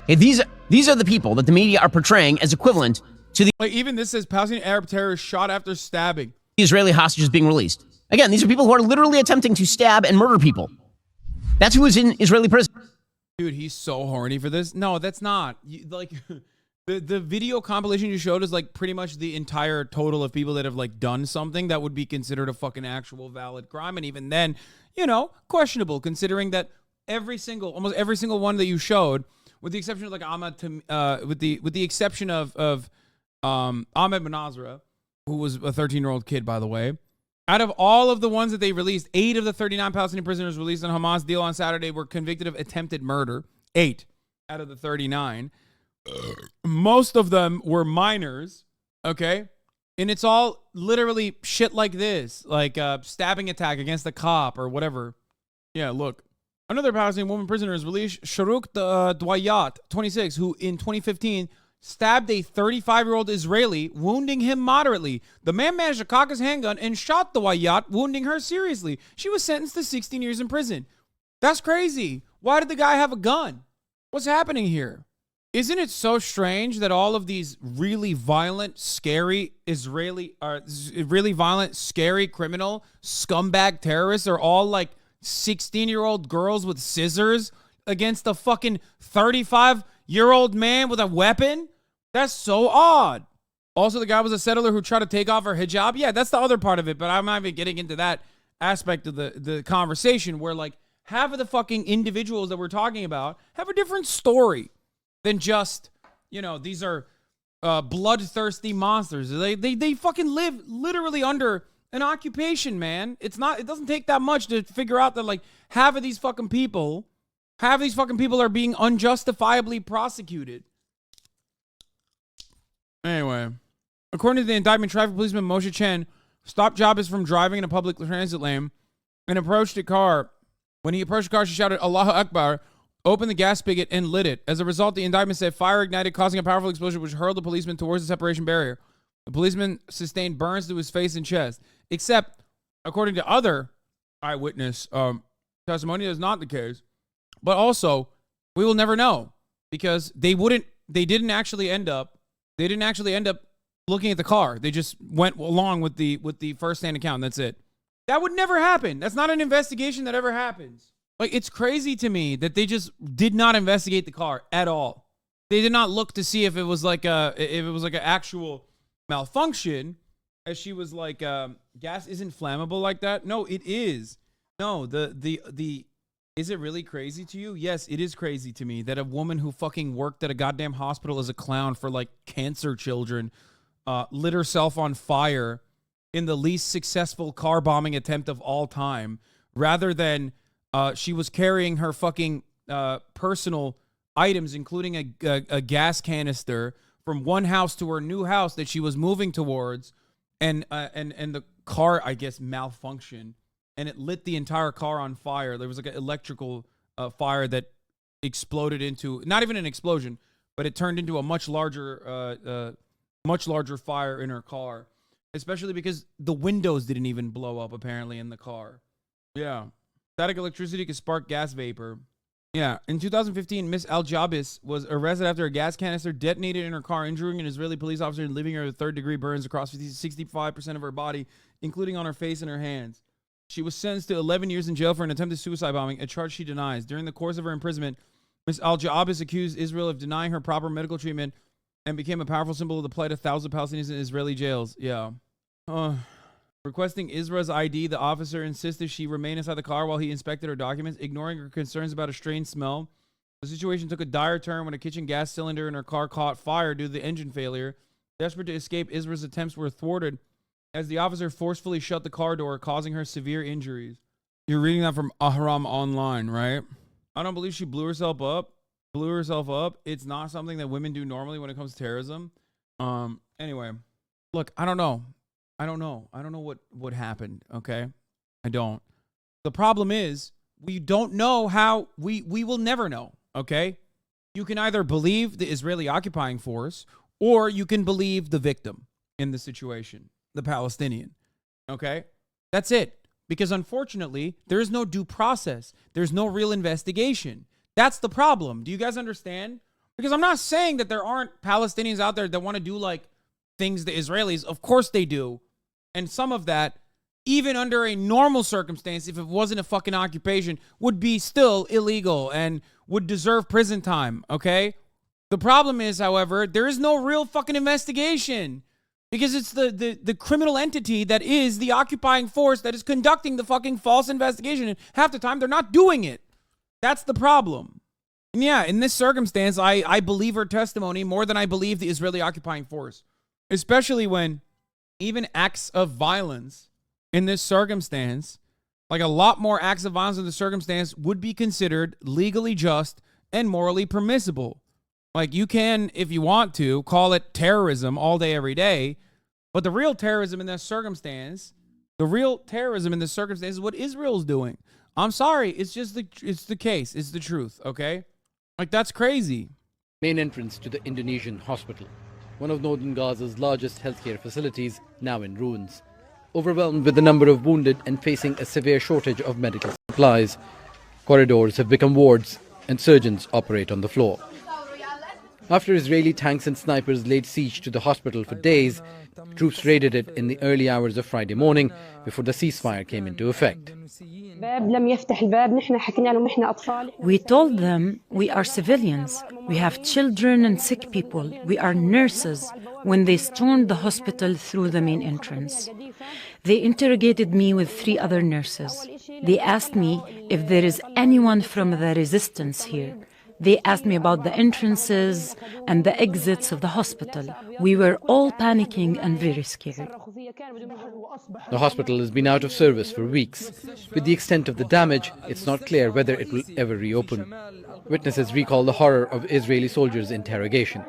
Hey, these are the people that the media are portraying as equivalent to the... Like, even this says Palestinian Arab terrorist shot after stabbing. Israeli hostages being released. Again, these are people who are literally attempting to stab and murder people. That's who is in Israeli prison. Dude, he's so horny for this. No, that's not. The video compilation you showed is like pretty much the entire total of people that have like done something that would be considered a fucking actual valid crime. And even then, you know, questionable considering that almost every single one that you showed, with the exception of like with the exception of Ahmed Manazra, who was a 13-year-old kid, by the way, out of all of the ones that they released, 8 of the 39 Palestinian prisoners released on Hamas deal on Saturday were convicted of attempted murder. 8 out of the 39. Most of them were minors, okay? And it's all literally shit like this, like a stabbing attack against a cop or whatever. Yeah, look. Another Palestinian woman prisoner is released, Sharuk Dwayat, 26, who in 2015 stabbed a 35-year-old Israeli, wounding him moderately. The man managed to cock his handgun and shot Dwayat, wounding her seriously. She was sentenced to 16 years in prison. That's crazy. Why did the guy have a gun? What's happening here? Isn't it so strange that all of these really violent, scary really violent, scary criminal scumbag terrorists are all like 16-year-old girls with scissors against a fucking 35-year-old man with a weapon? That's so odd. Also, the guy was a settler who tried to take off her hijab. Yeah, that's the other part of it, but I'm not even getting into that aspect of the conversation where like half of the fucking individuals that we're talking about have a different story than just, you know, these are bloodthirsty monsters. They fucking live literally under an occupation, man. It doesn't take that much to figure out that like half of these fucking people are being unjustifiably prosecuted. Anyway, according to the indictment, traffic policeman Moshe Chen stopped Jabez from driving in a public transit lane and approached a car. When he approached the car, she shouted, "Allahu Akbar," opened the gas spigot, and lit it. As a result, the indictment said fire ignited, causing a powerful explosion which hurled the policeman towards the separation barrier. The policeman sustained burns to his face and chest. Except, according to other eyewitness testimony, that's not the case. But also, we will never know because they didn't actually end up looking at the car. They just went along with the first-hand account. That's it. That would never happen. That's not an investigation that ever happens. Like, it's crazy to me that they just did not investigate the car at all. They did not look to see if it was like an actual malfunction, as she was like, gas isn't flammable like that. No, it is. No, is it really crazy to you? Yes, it is crazy to me that a woman who fucking worked at a goddamn hospital as a clown for like cancer children lit herself on fire in the least successful car bombing attempt of all time, rather than she was carrying her fucking personal items, including a gas canister, from one house to her new house that she was moving towards, and the car, I guess, malfunctioned, and it lit the entire car on fire. There was like an electrical fire that exploded into, not even an explosion, but it turned into a much larger fire in her car, especially because the windows didn't even blow up apparently in the car. Yeah. Static electricity could spark gas vapor. Yeah. In 2015, Miss Al-Jabis was arrested after a gas canister detonated in her car, injuring an Israeli police officer and leaving her with third-degree burns across 65% of her body, including on her face and her hands. She was sentenced to 11 years in jail for an attempted suicide bombing, a charge she denies. During the course of her imprisonment, Miss Al-Jabis accused Israel of denying her proper medical treatment and became a powerful symbol of the plight of thousands of Palestinians in Israeli jails. Yeah. Requesting Israel's ID, the officer insisted she remain inside the car while he inspected her documents, ignoring her concerns about a strange smell. The situation took a dire turn when a kitchen gas cylinder in her car caught fire due to the engine failure. Desperate to escape, Israel's attempts were thwarted as the officer forcefully shut the car door, causing her severe injuries. You're reading that from Ahram Online, right? I don't believe she blew herself up. It's not something that women do normally when it comes to terrorism. Anyway, look, I don't know what happened, okay? I don't. The problem is we don't know how, we will never know, okay? You can either believe the Israeli occupying force or you can believe the victim in the situation, the Palestinian, okay? That's it. Because unfortunately, there is no due process. There's no real investigation. That's the problem. Do you guys understand? Because I'm not saying that there aren't Palestinians out there that want to do like things the Israelis. Of course they do. And some of that, even under a normal circumstance, if it wasn't a fucking occupation, would be still illegal and would deserve prison time, okay? The problem is, however, there is no real fucking investigation because it's the criminal entity that is the occupying force that is conducting the fucking false investigation. And half the time, they're not doing it. That's the problem. And yeah, in this circumstance, I believe her testimony more than I believe the Israeli occupying force, especially when even acts of violence in this circumstance, like a lot more acts of violence in the circumstance, would be considered legally just and morally permissible. Like, you can, if you want to, call it terrorism all day, every day, but the real terrorism in this circumstance, is what Israel's doing. I'm sorry, it's the case. It's the truth, okay? Like, that's crazy. Main entrance to the Indonesian hospital, one of northern Gaza's largest healthcare facilities, now in ruins. Overwhelmed with the number of wounded and facing a severe shortage of medical supplies, corridors have become wards and surgeons operate on the floor. After Israeli tanks and snipers laid siege to the hospital for days, troops raided it in the early hours of Friday morning before the ceasefire came into effect. We told them we are civilians. We have children and sick people. We are nurses when they stormed the hospital through the main entrance. They interrogated me with 3 other nurses. They asked me if there is anyone from the resistance here. They asked me about the entrances and the exits of the hospital. We were all panicking and very scared. The hospital has been out of service for weeks. With the extent of the damage, it's not clear whether it will ever reopen. Witnesses recall the horror of Israeli soldiers' interrogation.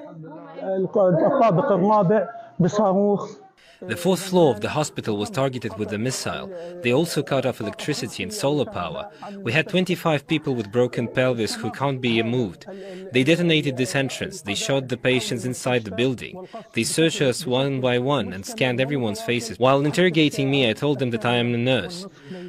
The 4th floor of the hospital was targeted with a missile. They also cut off electricity and solar power. We had 25 people with broken pelvis who can't be moved. They detonated this entrance. They shot the patients inside the building. They searched us one by one and scanned everyone's faces. While interrogating me, I told them that I am a nurse.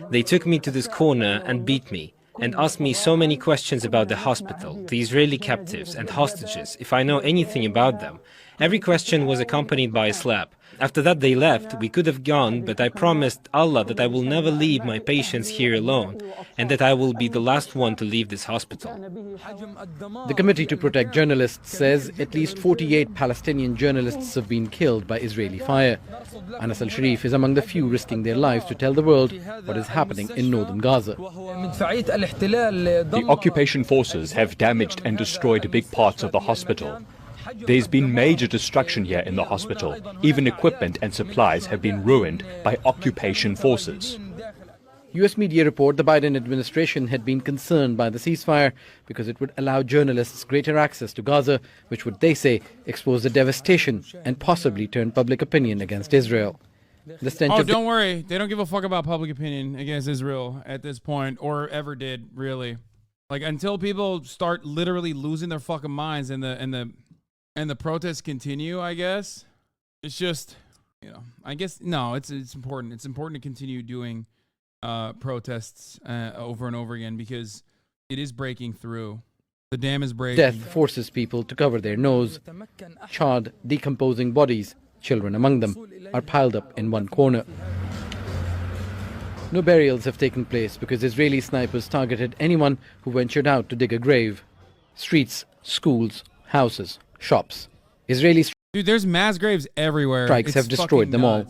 They took me to this corner and beat me and asked me so many questions about the hospital, the Israeli captives and hostages, if I know anything about them. Every question was accompanied by a slap. After that they left. We could have gone, but I promised Allah that I will never leave my patients here alone and that I will be the last one to leave this hospital. The Committee to Protect Journalists says at least 48 Palestinian journalists have been killed by Israeli fire. Anas al-Sharif is among the few risking their lives to tell the world what is happening in northern Gaza. The occupation forces have damaged and destroyed big parts of the hospital. There's been major destruction here in the hospital. Even equipment and supplies have been ruined by occupation forces. US media report the Biden administration had been concerned by the ceasefire because it would allow journalists greater access to Gaza, which would, they say, expose the devastation and possibly turn public opinion against Israel. Don't worry. They don't give a fuck about public opinion against Israel at this point, or ever did, really. Like, until people start literally losing their fucking minds and the protests continue, I guess. It's just, I guess, no, it's important. It's important to continue doing protests over and over again because it is breaking through. The dam is breaking. Death forces people to cover their nose. Charred, decomposing bodies, children among them, are piled up in one corner. No burials have taken place because Israeli snipers targeted anyone who ventured out to dig a grave. Streets, schools, houses, shops. Israeli Dude, there's mass graves everywhere. Strikes have destroyed them all.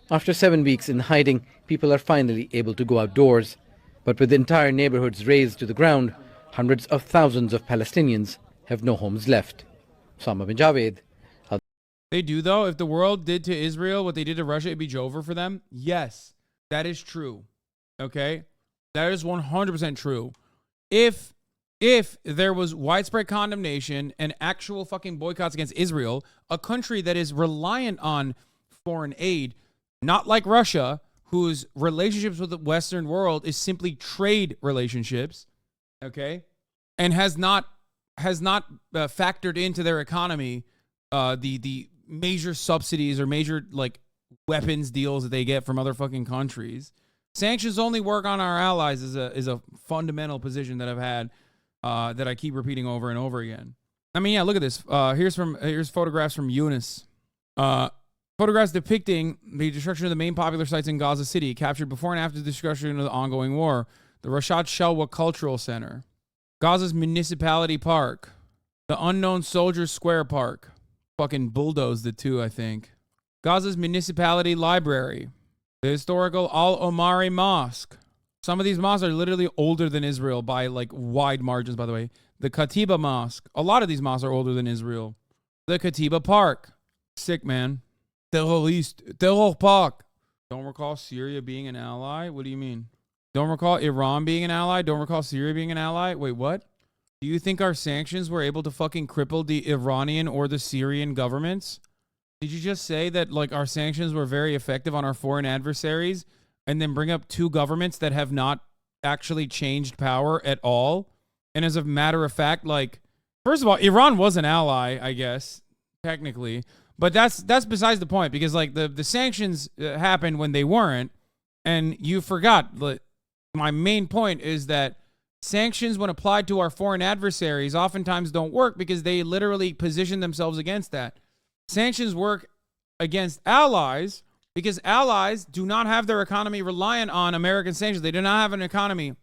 After 7 weeks in hiding, people are finally able to go outdoors. But with entire neighborhoods razed to the ground, hundreds of thousands of Palestinians have no homes left. Osama bin Javed. They do, though. If the world did to Israel what they did to Russia, it'd be over for them. Yes, that is true. Okay? That is 100% true. If there was widespread condemnation and actual fucking boycotts against Israel, a country that is reliant on foreign aid, not like Russia, whose relationships with the Western world is simply trade relationships, okay, and has not factored into their economy the major subsidies or major like weapons deals that they get from other fucking countries. Sanctions only work on our allies is a fundamental position that I've had. That I keep repeating over and over again. I mean, yeah, look at this. Here's photographs from Eunice. Photographs depicting the destruction of the main popular sites in Gaza City, captured before and after the destruction of the ongoing war. The Rashat Shelwa Cultural Center, Gaza's Municipality Park, the Unknown Soldiers Square Park. Fucking bulldozed the two, I think. Gaza's Municipality Library, the historical Al-Omari Mosque. Some of these mosques are literally older than Israel by like wide margins, by the way. The Katiba Mosque. A lot of these mosques are older than Israel. The Katiba Park. Sick, man. Terror Park. Don't recall Syria being an ally? What do you mean? Don't recall Iran being an ally? Don't recall Syria being an ally? Wait, what? Do you think our sanctions were able to fucking cripple the Iranian or the Syrian governments? Did you just say that like our sanctions were very effective on our foreign adversaries? And then bring up two governments that have not actually changed power at all. And as a matter of fact, like, first of all, Iran was an ally, I guess, technically. But that's besides the point, because like the sanctions happened when they weren't. And you forgot. My main point is that sanctions, when applied to our foreign adversaries, oftentimes don't work because they literally position themselves against that. Sanctions work against allies because allies do not have their economy reliant on American sanctions. They do not have an economy.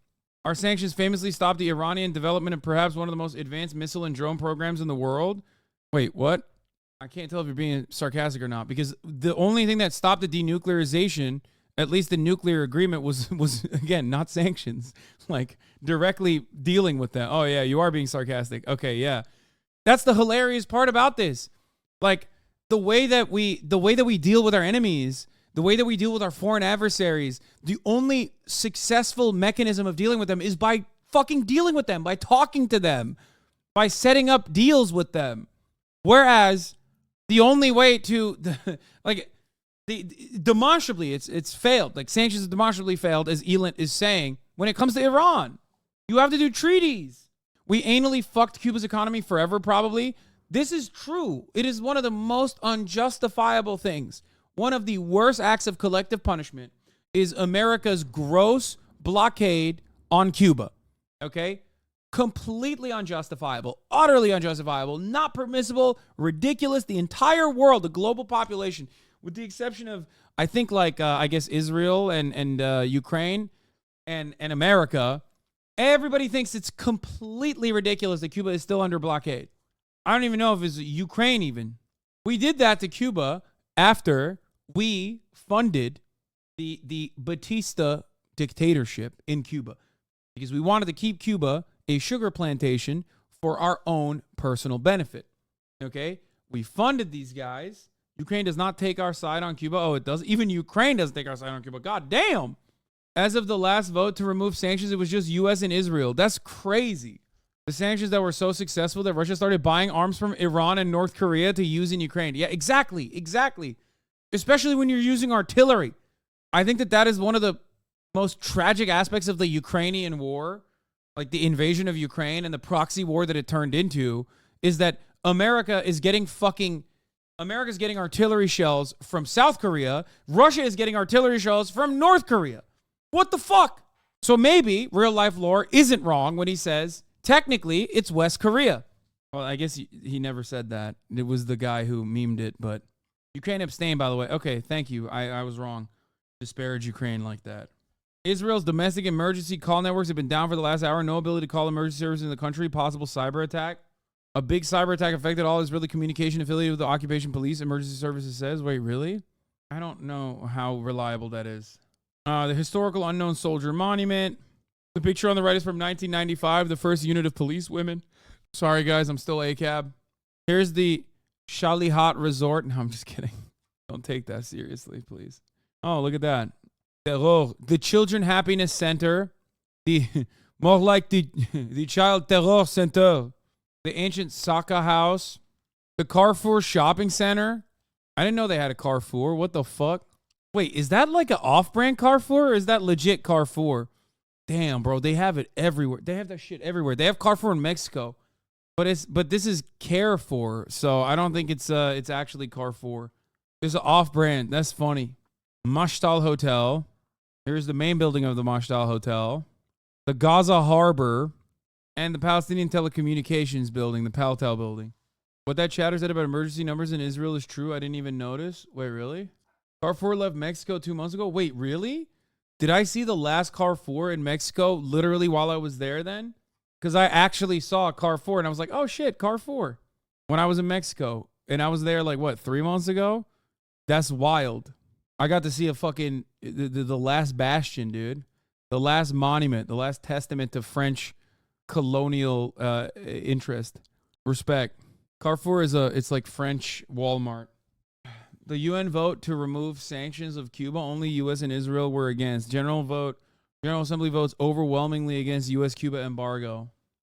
Our sanctions famously stopped the Iranian development of perhaps one of the most advanced missile and drone programs in the world. Wait, what? I can't tell if you're being sarcastic or not, because the only thing that stopped the denuclearization, at least the nuclear agreement, was again, not sanctions, like directly dealing with that. Oh yeah, you are being sarcastic. Okay, yeah. That's the hilarious part about this. Like the way that we deal with our enemies, the way that we deal with our foreign adversaries, the only successful mechanism of dealing with them is by fucking dealing with them, by talking to them, by setting up deals with them. Whereas the only way to demonstrably, it's failed. Like sanctions have demonstrably failed, as Elon is saying, when it comes to Iran. You have to do treaties. We anally fucked Cuba's economy forever, probably. This is true. It is one of the most unjustifiable things. One of the worst acts of collective punishment is America's gross blockade on Cuba. Okay? Completely unjustifiable, utterly unjustifiable, not permissible, ridiculous. The entire world, the global population, with the exception of, I think, I guess Israel and Ukraine and America, everybody thinks it's completely ridiculous that Cuba is still under blockade. I don't even know if it's Ukraine even. We did that to Cuba after we funded the Batista dictatorship in Cuba because we wanted to keep Cuba a sugar plantation for our own personal benefit. Okay? We funded these guys. Ukraine does not take our side on Cuba. Oh, it does. Even Ukraine doesn't take our side on Cuba. God damn. As of the last vote to remove sanctions, it was just U.S. and Israel. That's crazy. The sanctions that were so successful that Russia started buying arms from Iran and North Korea to use in Ukraine. Yeah, exactly. Especially when you're using artillery. I think that is one of the most tragic aspects of the Ukrainian war, like the invasion of Ukraine and the proxy war that it turned into, is that America's getting artillery shells from South Korea. Russia is getting artillery shells from North Korea. What the fuck? So maybe real life lore isn't wrong when he says, technically, it's West Korea. Well, I guess he never said that. It was the guy who memed it, but Ukraine abstained, by the way. Okay, thank you. I was wrong. Disparage Ukraine like that. Israel's domestic emergency call networks have been down for the last hour. No ability to call emergency services in the country. Possible cyber attack. A big cyber attack affected all Israeli communication affiliated with the occupation police. Emergency services says. Wait, really? I don't know how reliable that is. The historical unknown soldier monument. The picture on the right is from 1995, the first unit of police women. Sorry, guys, I'm still ACAB. Here's the Shalihat Resort. No, I'm just kidding. Don't take that seriously, please. Oh, look at that. The Children Happiness Center. More like the Child Terror Center. The ancient Saka House. The Carrefour Shopping Center. I didn't know they had a Carrefour. What the fuck? Wait, is that like an off-brand Carrefour or is that legit Carrefour? Damn, bro, they have it everywhere. They have that shit everywhere. They have Carrefour in Mexico, but this is Carrefour, so I don't think it's actually Carrefour. There's an off-brand. That's funny. Mashtal Hotel. Here's the main building of the Mashtal Hotel. The Gaza Harbor, and the Palestinian Telecommunications Building, the Paltel Building. What that chatter said about emergency numbers in Israel is true. I didn't even notice. Wait, really? Carrefour left Mexico 2 months ago? Wait, really? Did I see the last Carrefour in Mexico literally while I was there then? Because I actually saw a Carrefour and I was like, oh shit, Carrefour. When I was in Mexico. And I was there like, what, 3 months ago? That's wild. I got to see a fucking, the last bastion, dude. The last monument. The last testament to French colonial interest. Respect. Carrefour it's like French Walmart. The UN vote to remove sanctions of Cuba, only U.S. and Israel were against. General Assembly votes overwhelmingly against U.S.-Cuba embargo.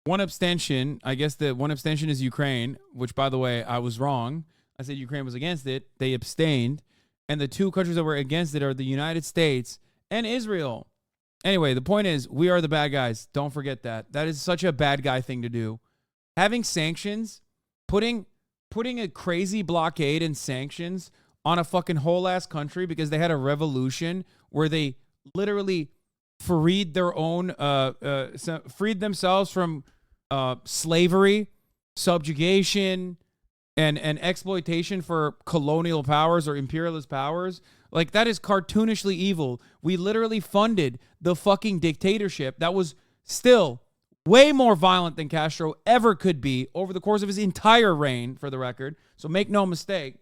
One abstention, I guess the one abstention is Ukraine, which, by the way, I was wrong. I said Ukraine was against it. They abstained. And the two countries that were against it are the United States and Israel. Anyway, the point is, we are the bad guys. Don't forget that. That is such a bad guy thing to do. Having sanctions, putting a crazy blockade and sanctions on a fucking whole ass country because they had a revolution where they literally freed their own, freed themselves from slavery, subjugation, and exploitation for colonial powers or imperialist powers. Like, that is cartoonishly evil. We literally funded the fucking dictatorship that was still way more violent than Castro ever could be over the course of his entire reign, for the record. So make no mistake.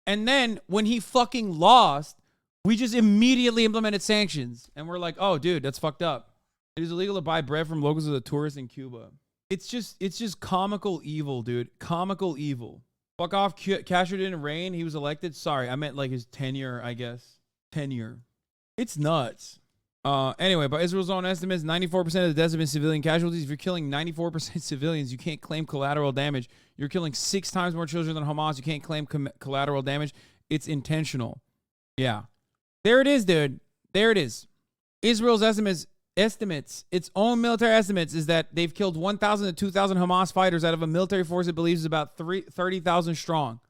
And then when he fucking lost, we just immediately implemented sanctions. And we're like, oh, dude, that's fucked up. It is illegal to buy bread from locals as a tourist in Cuba. It's just comical evil, dude. Comical evil. Fuck off. Castro didn't reign. He was elected. Sorry, I meant like his tenure, I guess. Tenure. It's nuts. Anyway, by Israel's own estimates, 94% of the deaths have been civilian casualties. If you're killing 94% civilians, you can't claim collateral damage. You're killing 6 times more children than Hamas. You can't claim collateral damage. It's intentional. Yeah. There it is, dude. There it is. Israel's estimates, its own military estimates, is that they've killed 1,000 to 2,000 Hamas fighters out of a military force it believes is about 30,000 strong.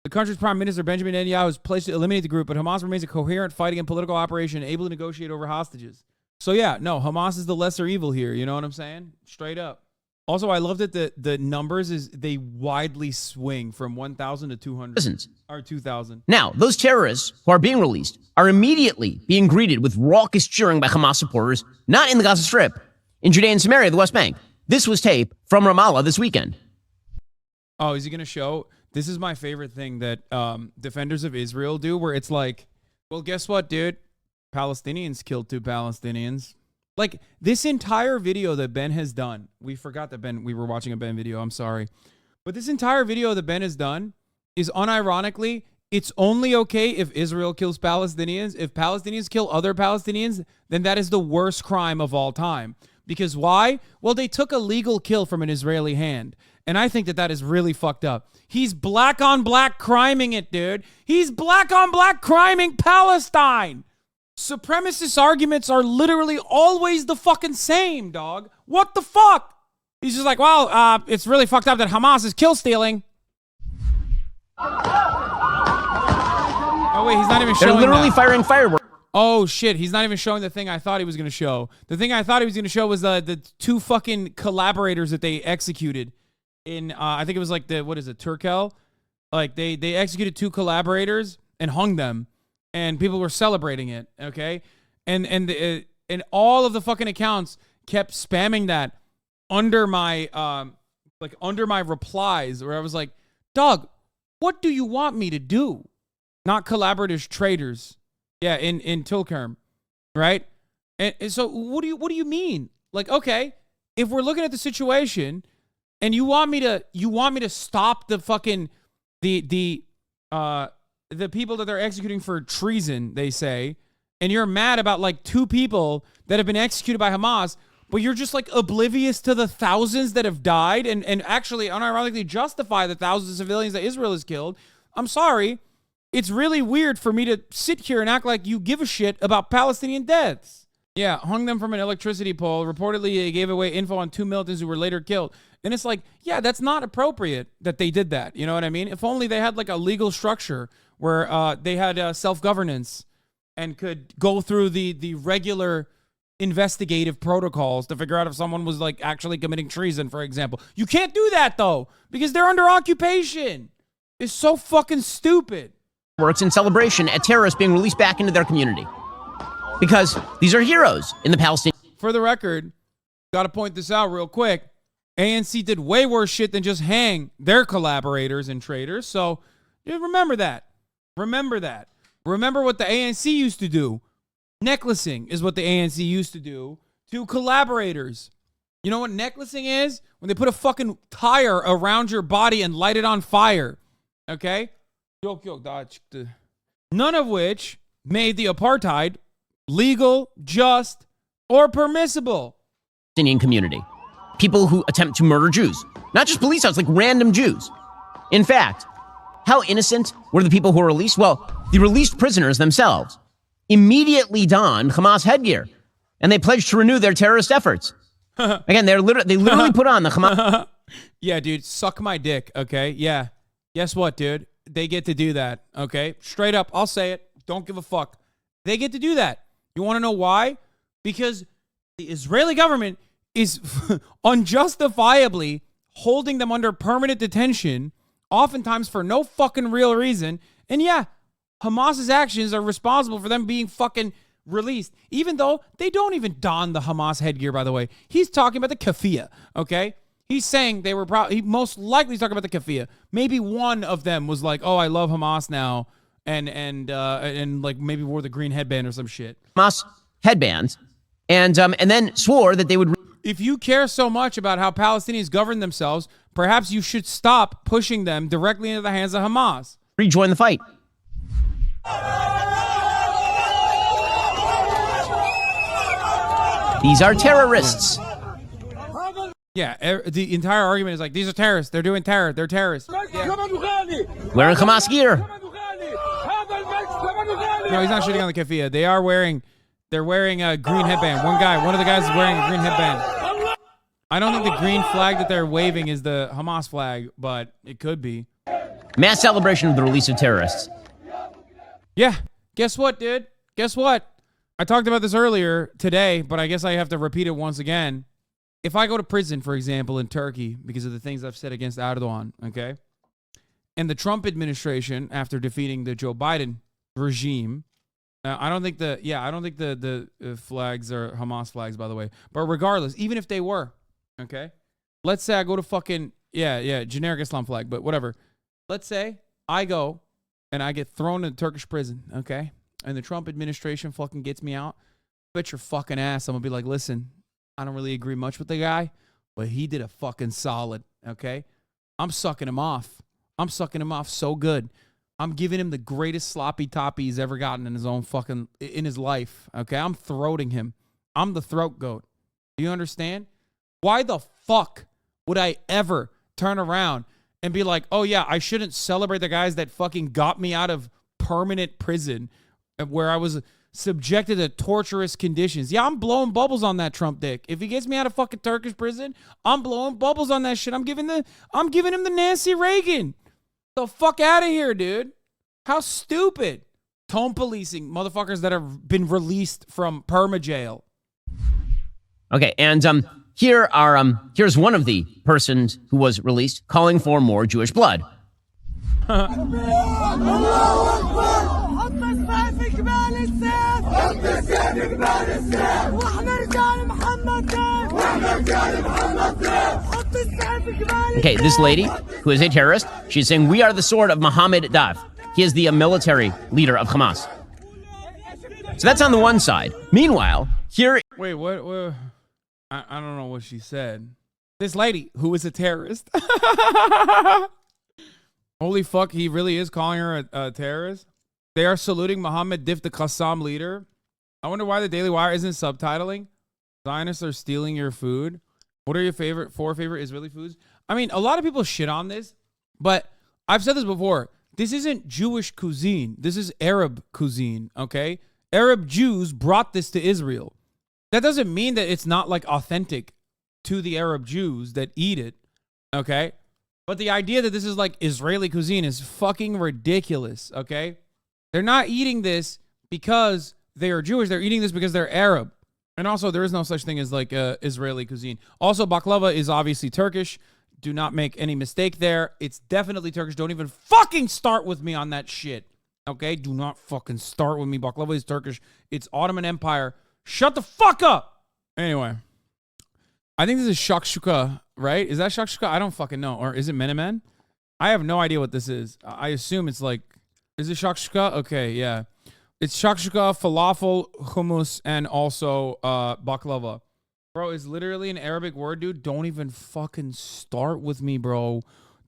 The country's prime minister, Benjamin Netanyahu, has pledged to eliminate the group, but Hamas remains a coherent fighting and political operation able to negotiate over hostages. So yeah, no, Hamas is the lesser evil here. You know what I'm saying? Straight up. Also, I love that the numbers they widely swing from 1,000 to 200 or 2,000. Now, those terrorists who are being released are immediately being greeted with raucous cheering by Hamas supporters, not in the Gaza Strip, in Judea and Samaria, the West Bank. This was tape from Ramallah this weekend. Oh, is he going to show? This is my favorite thing that defenders of Israel do, where it's like, well, guess what, dude? Palestinians killed 2 Palestinians. Like, this entire video that Ben has done, we forgot that we were watching a Ben video, I'm sorry. But this entire video that Ben has done is unironically, it's only okay if Israel kills Palestinians. If Palestinians kill other Palestinians, then that is the worst crime of all time. Because why? Well, they took a legal kill from an Israeli hand. And I think that is really fucked up. He's black on black criming it, dude. He's black on black criming Palestine. Supremacist arguments are literally always the fucking same, dog. What the fuck? He's just like, well, it's really fucked up that Hamas is kill stealing. Oh, wait, he's not even showing They're literally that. firing fireworks. Oh, shit. He's not even showing the thing I thought he was going to show. The thing I thought he was going to show was the 2 fucking collaborators that they executed in, I think it was like Turkel? Like, they executed 2 collaborators and hung them, and people were celebrating it, okay? And all of the fucking accounts kept spamming that under my, under my replies, where I was like, dog, what do you want me to do? Not collaborators, traitors. Yeah, in Tulkarm, right? And so what do you mean? Like, okay, if we're looking at the situation and you want me to stop the fucking the people that they're executing for treason, they say, and you're mad about like 2 people that have been executed by Hamas, but you're just like oblivious to the thousands that have died and actually unironically justify the thousands of civilians that Israel has killed. I'm sorry. It's really weird for me to sit here and act like you give a shit about Palestinian deaths. Yeah, hung them from an electricity pole. Reportedly, they gave away info on 2 militants who were later killed. And it's like, yeah, that's not appropriate that they did that. You know what I mean? If only they had like a legal structure where they had self-governance and could go through the regular investigative protocols to figure out if someone was like actually committing treason, for example. You can't do that, though, because they're under occupation. It's so fucking stupid. Works in celebration at terrorists being released back into their community. Because these are heroes in the Palestinian. For the record, got to point this out real quick. ANC did way worse shit than just hang their collaborators and traitors. So remember that. Remember that. Remember what the ANC used to do. Necklacing is what the ANC used to do to collaborators. You know what necklacing is? When they put a fucking tire around your body and light it on fire. Okay? None of which made the apartheid legal, just, or permissible. Palestinian community. People who attempt to murder Jews. Not just police officers, like random Jews. In fact, how innocent were the people who were released? Well, the released prisoners themselves immediately donned Hamas headgear, and they pledged to renew their terrorist efforts. Again, they literally put on the Hamas. Yeah, dude, suck my dick, okay? Yeah. Guess what, dude? They get to do that, okay? Straight up, I'll say it. Don't give a fuck. They get to do that. You want to know why? Because The Israeli government is unjustifiably holding them under permanent detention, oftentimes for no fucking real reason. And yeah, Hamas's actions are responsible for them being fucking released, even though they don't even don the Hamas headgear, by the way. He's talking about the keffiyeh, okay? He's saying they were probably, most likely he's talking about the keffiyeh. Maybe one of them was like, oh, I love Hamas now, and like maybe wore the green headband or some shit. Hamas headbands, and then swore that they would. If you care so much about how Palestinians govern themselves, perhaps you should stop pushing them directly into the hands of Hamas. Rejoin the fight. These are terrorists. Yeah, the entire argument is like, these are terrorists. They're doing terror. They're terrorists. Yeah. Wearing Hamas gear. No, he's not shitting on the keffiyeh. They're wearing a green headband. One of the guys is wearing a green headband. I don't think the green flag that they're waving is the Hamas flag, but it could be. Mass celebration of the release of terrorists. Yeah. Guess what, dude? Guess what? I talked about this earlier today, but I guess I have to repeat it once again. If I go to prison, for example, in Turkey, because of the things I've said against Erdogan, okay, and the Trump administration, after defeating the Joe Biden regime, I don't think the flags are Hamas flags, by the way. But regardless, even if they were, okay, let's say I go to fucking, generic Islam flag, but whatever. Let's say I go and I get thrown in a Turkish prison, okay, and the Trump administration fucking gets me out. Bet your fucking ass I'm going to be like, listen, I don't really agree much with the guy, but he did a fucking solid, okay? I'm sucking him off. I'm sucking him off so good. I'm giving him the greatest sloppy toppy he's ever gotten in his life, okay? I'm throating him. I'm the throat goat. Do you understand? Why the fuck would I ever turn around and be like, oh yeah, I shouldn't celebrate the guys that fucking got me out of permanent prison where I was subjected to torturous conditions. Yeah, I'm blowing bubbles on that Trump dick. If he gets me out of fucking Turkish prison, I'm blowing bubbles on that shit. I'm giving him the Nancy Reagan. The fuck out of here, dude. How stupid. Tone policing motherfuckers that have been released from perma jail. Okay, and here's one of the persons who was released calling for more Jewish blood. Okay, this lady, who is a terrorist, she's saying, we are the sword of Mohammed Daf. He is the military leader of Hamas. So that's on the one side. Meanwhile, here... Wait, what? I don't know what she said. This lady, who is a terrorist. Holy fuck, he really is calling her a terrorist? They are saluting Mohammed Dif, the Qassam leader. I wonder why the Daily Wire isn't subtitling. Zionists are stealing your food. What are your four favorite Israeli foods? I mean, a lot of people shit on this, but I've said this before. This isn't Jewish cuisine. This is Arab cuisine, okay? Arab Jews brought this to Israel. That doesn't mean that it's not like authentic to the Arab Jews that eat it, okay? But the idea that this is like Israeli cuisine is fucking ridiculous, okay? They're not eating this because they are Jewish. They're eating this because they're Arab. And also, there is no such thing as like Israeli cuisine. Also, baklava is obviously Turkish. Do not make any mistake there. It's definitely Turkish. Don't even fucking start with me on that shit, okay? Do not fucking start with me. Baklava is Turkish. It's Ottoman Empire. Shut the fuck up. Anyway, I think this is shakshuka, right? Is that shakshuka? I don't fucking know. Or is it menemen? I have no idea what this is. I assume it's like, is it shakshuka? Okay, yeah. It's shakshuka, falafel, hummus, and also baklava. Bro, it's literally an Arabic word, dude. Don't even fucking start with me, bro.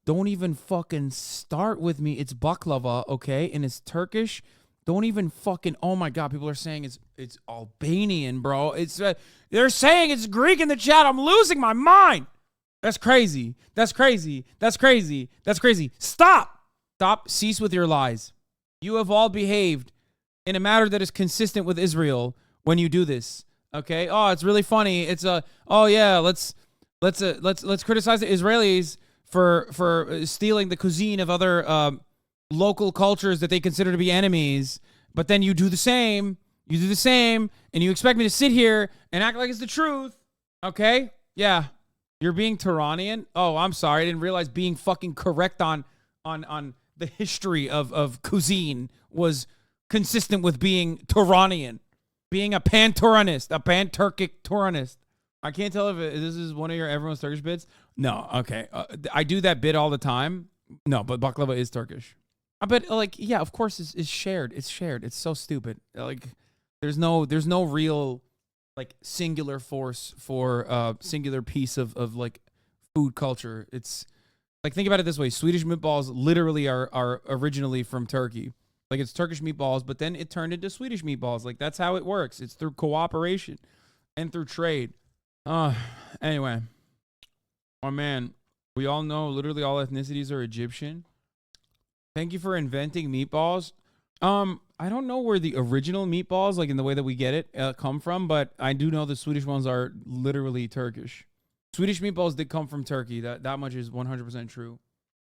Don't even fucking start with me. It's baklava, okay? And it's Turkish. Don't even fucking, oh my God, people are saying it's Albanian, bro. It's they're saying it's Greek in the chat. I'm losing my mind. That's crazy. That's crazy. That's crazy. That's crazy. Stop. Stop. Cease with your lies. You have all behaved in a manner that is consistent with Israel when you do this. Okay? Oh, it's really funny. It's oh yeah, let's criticize the Israelis for stealing the cuisine of other local cultures that they consider to be enemies, but then you do the same You do the same, and you expect me to sit here and act like it's the truth. Okay? Yeah. You're being Turanian? Oh, I'm sorry. I didn't realize being fucking correct on the history of cuisine was consistent with being Turanian. Being a pan-Turanist, a pan-Turkic Turanist. I can't tell if this is one of your everyone's Turkish bits. No, okay. I do that bit all the time. No, but baklava is Turkish. I bet, like, yeah, of course it's shared. It's shared. It's so stupid. Like, there's no real, like, singular force for singular piece of like food culture. It's like, think about it this way: Swedish meatballs literally are originally from Turkey. Like, it's Turkish meatballs, but then it turned into Swedish meatballs. Like, that's how it works. It's through cooperation and through trade. Anyway, oh man, we all know literally all ethnicities are Egyptian. Thank you for inventing meatballs. I don't know where the original meatballs, like in the way that we get it, come from, but I do know the Swedish ones are literally Turkish. Swedish meatballs did come from Turkey. That much is 100% true.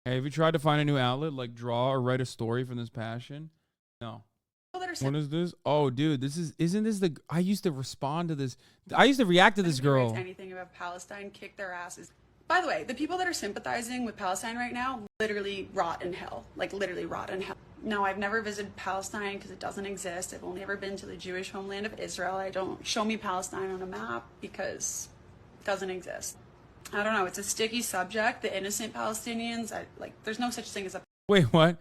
Hey, have you tried to find a new outlet, like draw or write a story from this passion? No. What is this? Oh, dude, isn't this the, I used to respond to this. I used to react to this girl. Anything about Palestine, kick their asses. By the way, the people that are sympathizing with Palestine right now literally rot in hell. Like, literally rot in hell. No, I've never visited Palestine because it doesn't exist. I've only ever been to the Jewish homeland of Israel. I don't show me Palestine on a map because it doesn't exist. I don't know. It's a sticky subject. The innocent Palestinians, there's no such thing as a... Wait, what?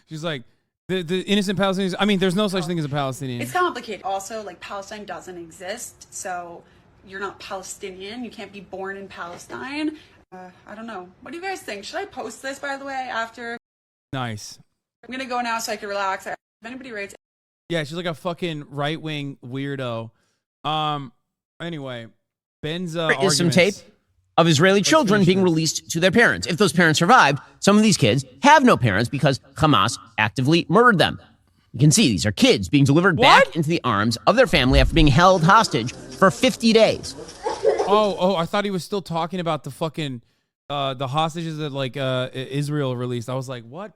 She's like, the innocent Palestinians, I mean, there's no such thing as a Palestinian. It's complicated. Also, like, Palestine doesn't exist, so you're not Palestinian. You can't be born in Palestine. I don't know. What do you guys think? Should I post this, by the way, after? Nice. I'm going to go now so I can relax. If anybody rates... Yeah, she's like a fucking right-wing weirdo. Anyway, Ben's is some tape of Israeli children being released to their parents. If those parents survived, some of these kids have no parents because Hamas actively murdered them. You can see these are kids being delivered back into the arms of their family after being held hostage for 50 days. Oh, I thought he was still talking about the fucking the hostages that like Israel released. I was like, what?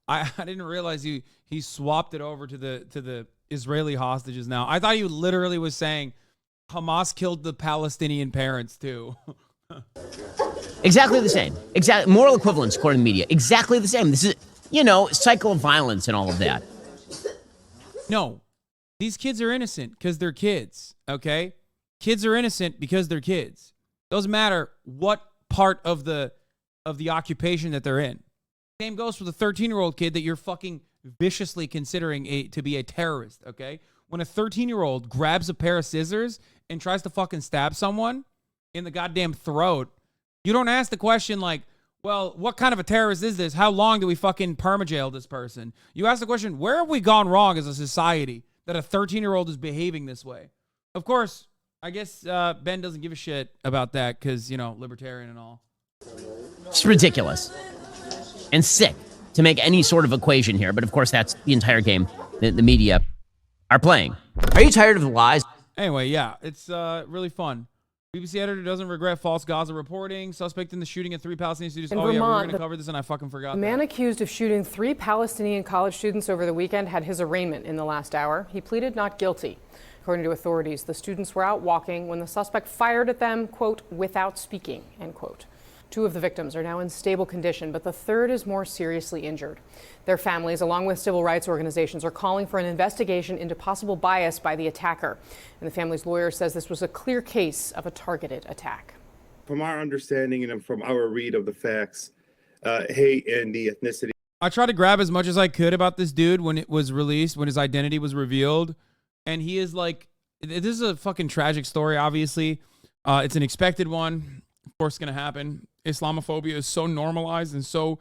I didn't realize he swapped it over to the Israeli hostages now. I thought he literally was saying Hamas killed the Palestinian parents too. Exactly the same. Moral equivalence according to the media. Exactly the same. This is, cycle of violence and all of that. No, these kids are innocent because they're kids. Okay, kids are innocent because they're kids. Doesn't matter what part of the occupation that they're in. Same goes for the 13-year-old kid that you're fucking viciously considering to be a terrorist. Okay, when a 13-year-old grabs a pair of scissors and tries to fucking stab someone in the goddamn throat, you don't ask the question like, well, what kind of a terrorist is this? How long do we fucking permajail this person? You ask the question, where have we gone wrong as a society that a 13-year-old is behaving this way? Of course, I guess Ben doesn't give a shit about that because, libertarian and all. It's ridiculous and sick to make any sort of equation here. But of course, that's the entire game that the media are playing. Are you tired of the lies? Anyway, yeah, it's really fun. BBC editor doesn't regret false Gaza reporting. Suspect in the shooting at 3 Palestinian students. In Vermont, yeah, we were going to cover this and I fucking forgot. The man accused of shooting 3 Palestinian college students over the weekend had his arraignment in the last hour. He pleaded not guilty. According to authorities, the students were out walking when the suspect fired at them, quote, without speaking, end quote. 2 of the victims are now in stable condition, but the third is more seriously injured. Their families, along with civil rights organizations, are calling for an investigation into possible bias by the attacker. And the family's lawyer says this was a clear case of a targeted attack. From our understanding and from our read of the facts, hate and the ethnicity. I tried to grab as much as I could about this dude when it was released, when his identity was revealed. And he is like, this is a fucking tragic story, obviously. It's an expected one. Of course, it's going to happen. Islamophobia is so normalized and so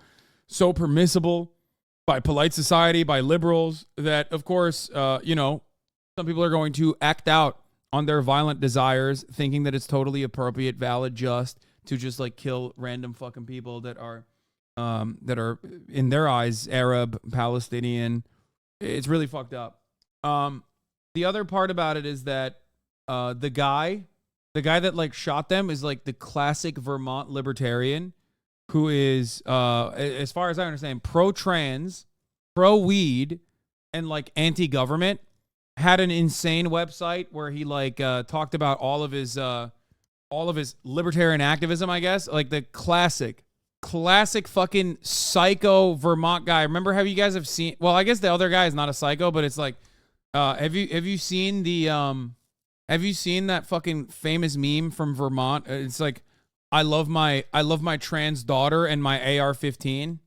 permissible by polite society, by liberals, that, of course, some people are going to act out on their violent desires, thinking that it's totally appropriate, valid, just to just like kill random fucking people that are in their eyes Arab, Palestinian. It's really fucked up. The other part about it is that the guy that like shot them is like the classic Vermont libertarian who is, as far as I understand, pro-trans, pro-weed, and like anti-government. had an insane website where he like talked about all of his libertarian activism, I guess. Like the classic fucking psycho Vermont guy. Remember how you guys have seen, well, I guess the other guy is not a psycho, but it's like have you seen that fucking famous meme from Vermont? It's like, I love my trans daughter and my AR-15.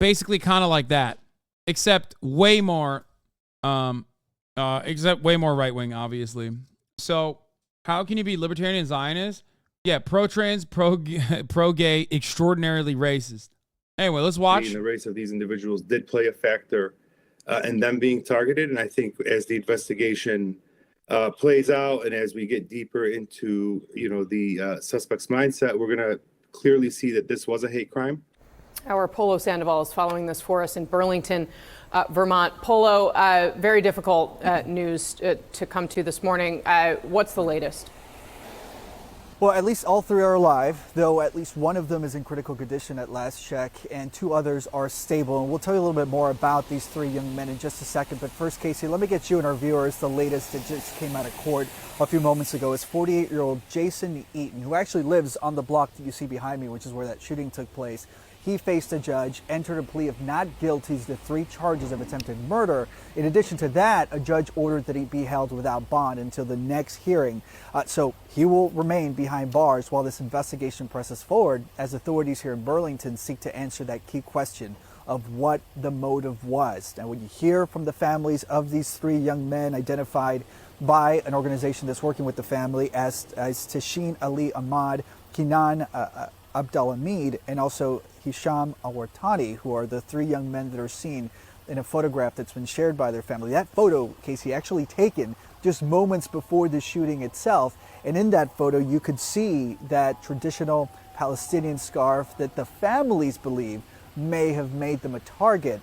Basically kind of like that. Except way more right-wing, obviously. So how can you be libertarian and Zionist? Yeah, pro-trans, pro-gay, extraordinarily racist. Anyway, let's watch. The race of these individuals did play a factor in them being targeted. And I think as the investigation plays out and as we get deeper into, the suspect's mindset, we're going to clearly see that this was a hate crime. Our Polo Sandoval is following this for us in Burlington, Vermont. Polo, very difficult news to come to this morning. What's the latest? Well, at least all three are alive, though at least one of them is in critical condition at last check, and two others are stable. And we'll tell you a little bit more about these three young men in just a second. But first, Casey, let me get you and our viewers the latest that just came out of court a few moments ago. It's 48-year-old Jason Eaton, who actually lives on the block that you see behind me, which is where that shooting took place. He faced a judge, entered a plea of not guilty to 3 charges of attempted murder. In addition to that, a judge ordered that he be held without bond until the next hearing. So he will remain behind bars while this investigation presses forward as authorities here in Burlington seek to answer that key question of what the motive was. Now, when you hear from the families of these 3 young men identified by an organization that's working with the family as Tashin Ali Ahmad, Kinan Abdelhamid, and also Hisham Awartani, who are the 3 young men that are seen in a photograph that's been shared by their family. That photo, Casey, actually taken just moments before the shooting itself. And in that photo, you could see that traditional Palestinian scarf that the families believe may have made them a target.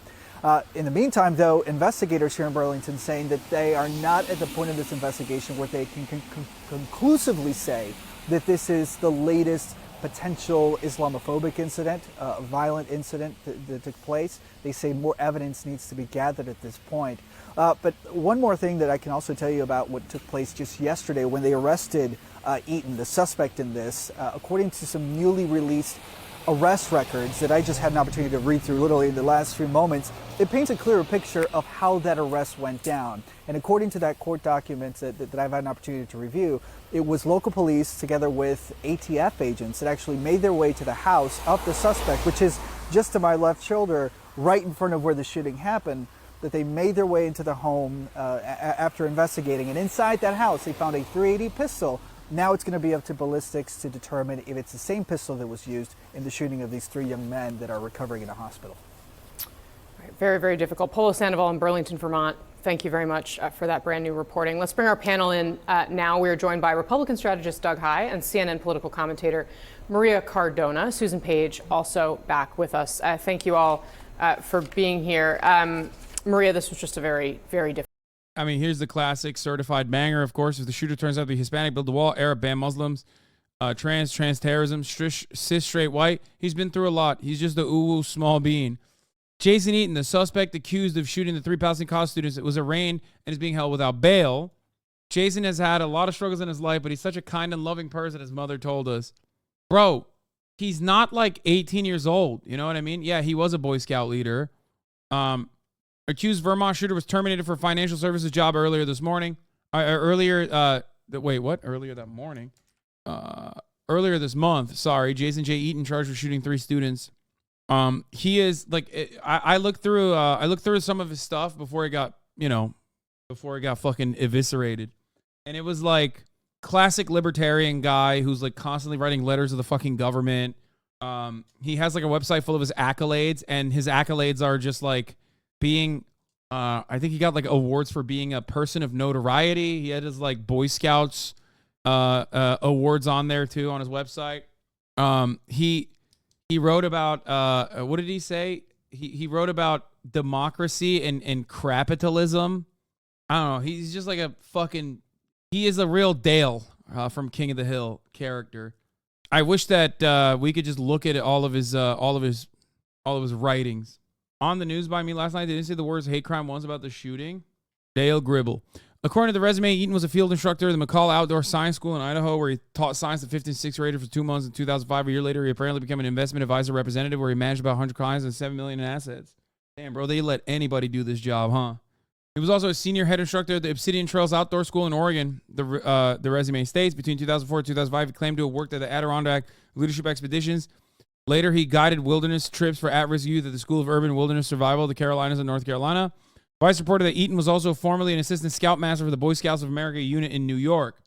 In the meantime, though, investigators here in Burlington saying that they are not at the point of this investigation where they can conclusively say that this is the latest potential Islamophobic incident, a violent incident that took place. They say more evidence needs to be gathered at this point. But one more thing that I can also tell you about what took place just yesterday when they arrested Eaton, the suspect in this, according to some newly released arrest records that I just had an opportunity to read through literally in the last few moments, it paints a clearer picture of how that arrest went down. And according to that court documents that I've had an opportunity to review, it was local police together with ATF agents that actually made their way to the house of the suspect, which is just to my left shoulder, right in front of where the shooting happened, that they made their way into the home after investigating. And inside that house, they found a .380 pistol. Now it's going to be up to ballistics to determine if it's the same pistol that was used in the shooting of these 3 young men that are recovering in a hospital. Right, very, very difficult. Polo Sandoval in Burlington, Vermont. Thank you very much for that brand new reporting. Let's bring our panel in now. We are joined by Republican strategist Doug Heye and CNN political commentator Maria Cardona. Susan Page also back with us. Thank you all for being here. Maria, this was just a very, very difficult. I mean, here's the classic certified banger, of course. If the shooter turns out to be Hispanic, build the wall, Arab, ban Muslims, trans terrorism, cis, straight, white. He's been through a lot. He's just a ooh small bean. Jason Eaton, the suspect accused of shooting the 3 Palestinian college students, was arraigned and is being held without bail. Jason has had a lot of struggles in his life, but he's such a kind and loving person, his mother told us. Bro, he's not like 18 years old. You know what I mean? Yeah, he was a Boy Scout leader. Accused Vermont shooter was terminated for a financial services job earlier this morning. Earlier this month, sorry. Jason J. Eaton charged with shooting 3 students. He is like, I looked through some of his stuff before he got fucking eviscerated. And it was like classic libertarian guy who's like constantly writing letters to the fucking government. He has like a website full of his accolades, and his accolades are just like being, I think he got like awards for being a person of notoriety. He had his like Boy Scouts awards on there too on his website. He wrote about what did he say? He wrote about democracy and capitalism. I don't know. He's just like a fucking. He is a real Dale from King of the Hill character. I wish that we could just look at all of his writings. On the news by me last night, they didn't say the words hate crime once about the shooting. Dale Gribble. According to the resume, Eaton was a field instructor at the McCall Outdoor Science School in Idaho, where he taught science to 5th and 6th graders for 2 months in 2005. A year later, he apparently became an investment advisor representative, where he managed about 100 clients and $7 million in assets. Damn, bro, they let anybody do this job, huh? He was also a senior head instructor at the Obsidian Trails Outdoor School in Oregon. The resume states between 2004 and 2005, he claimed to have worked at the Adirondack Leadership Expeditions. Later, he guided wilderness trips for at-risk youth at the School of Urban Wilderness Survival, the Carolinas and North Carolina. Vice reported that Eaton was also formerly an assistant scoutmaster for the Boy Scouts of America unit in New York.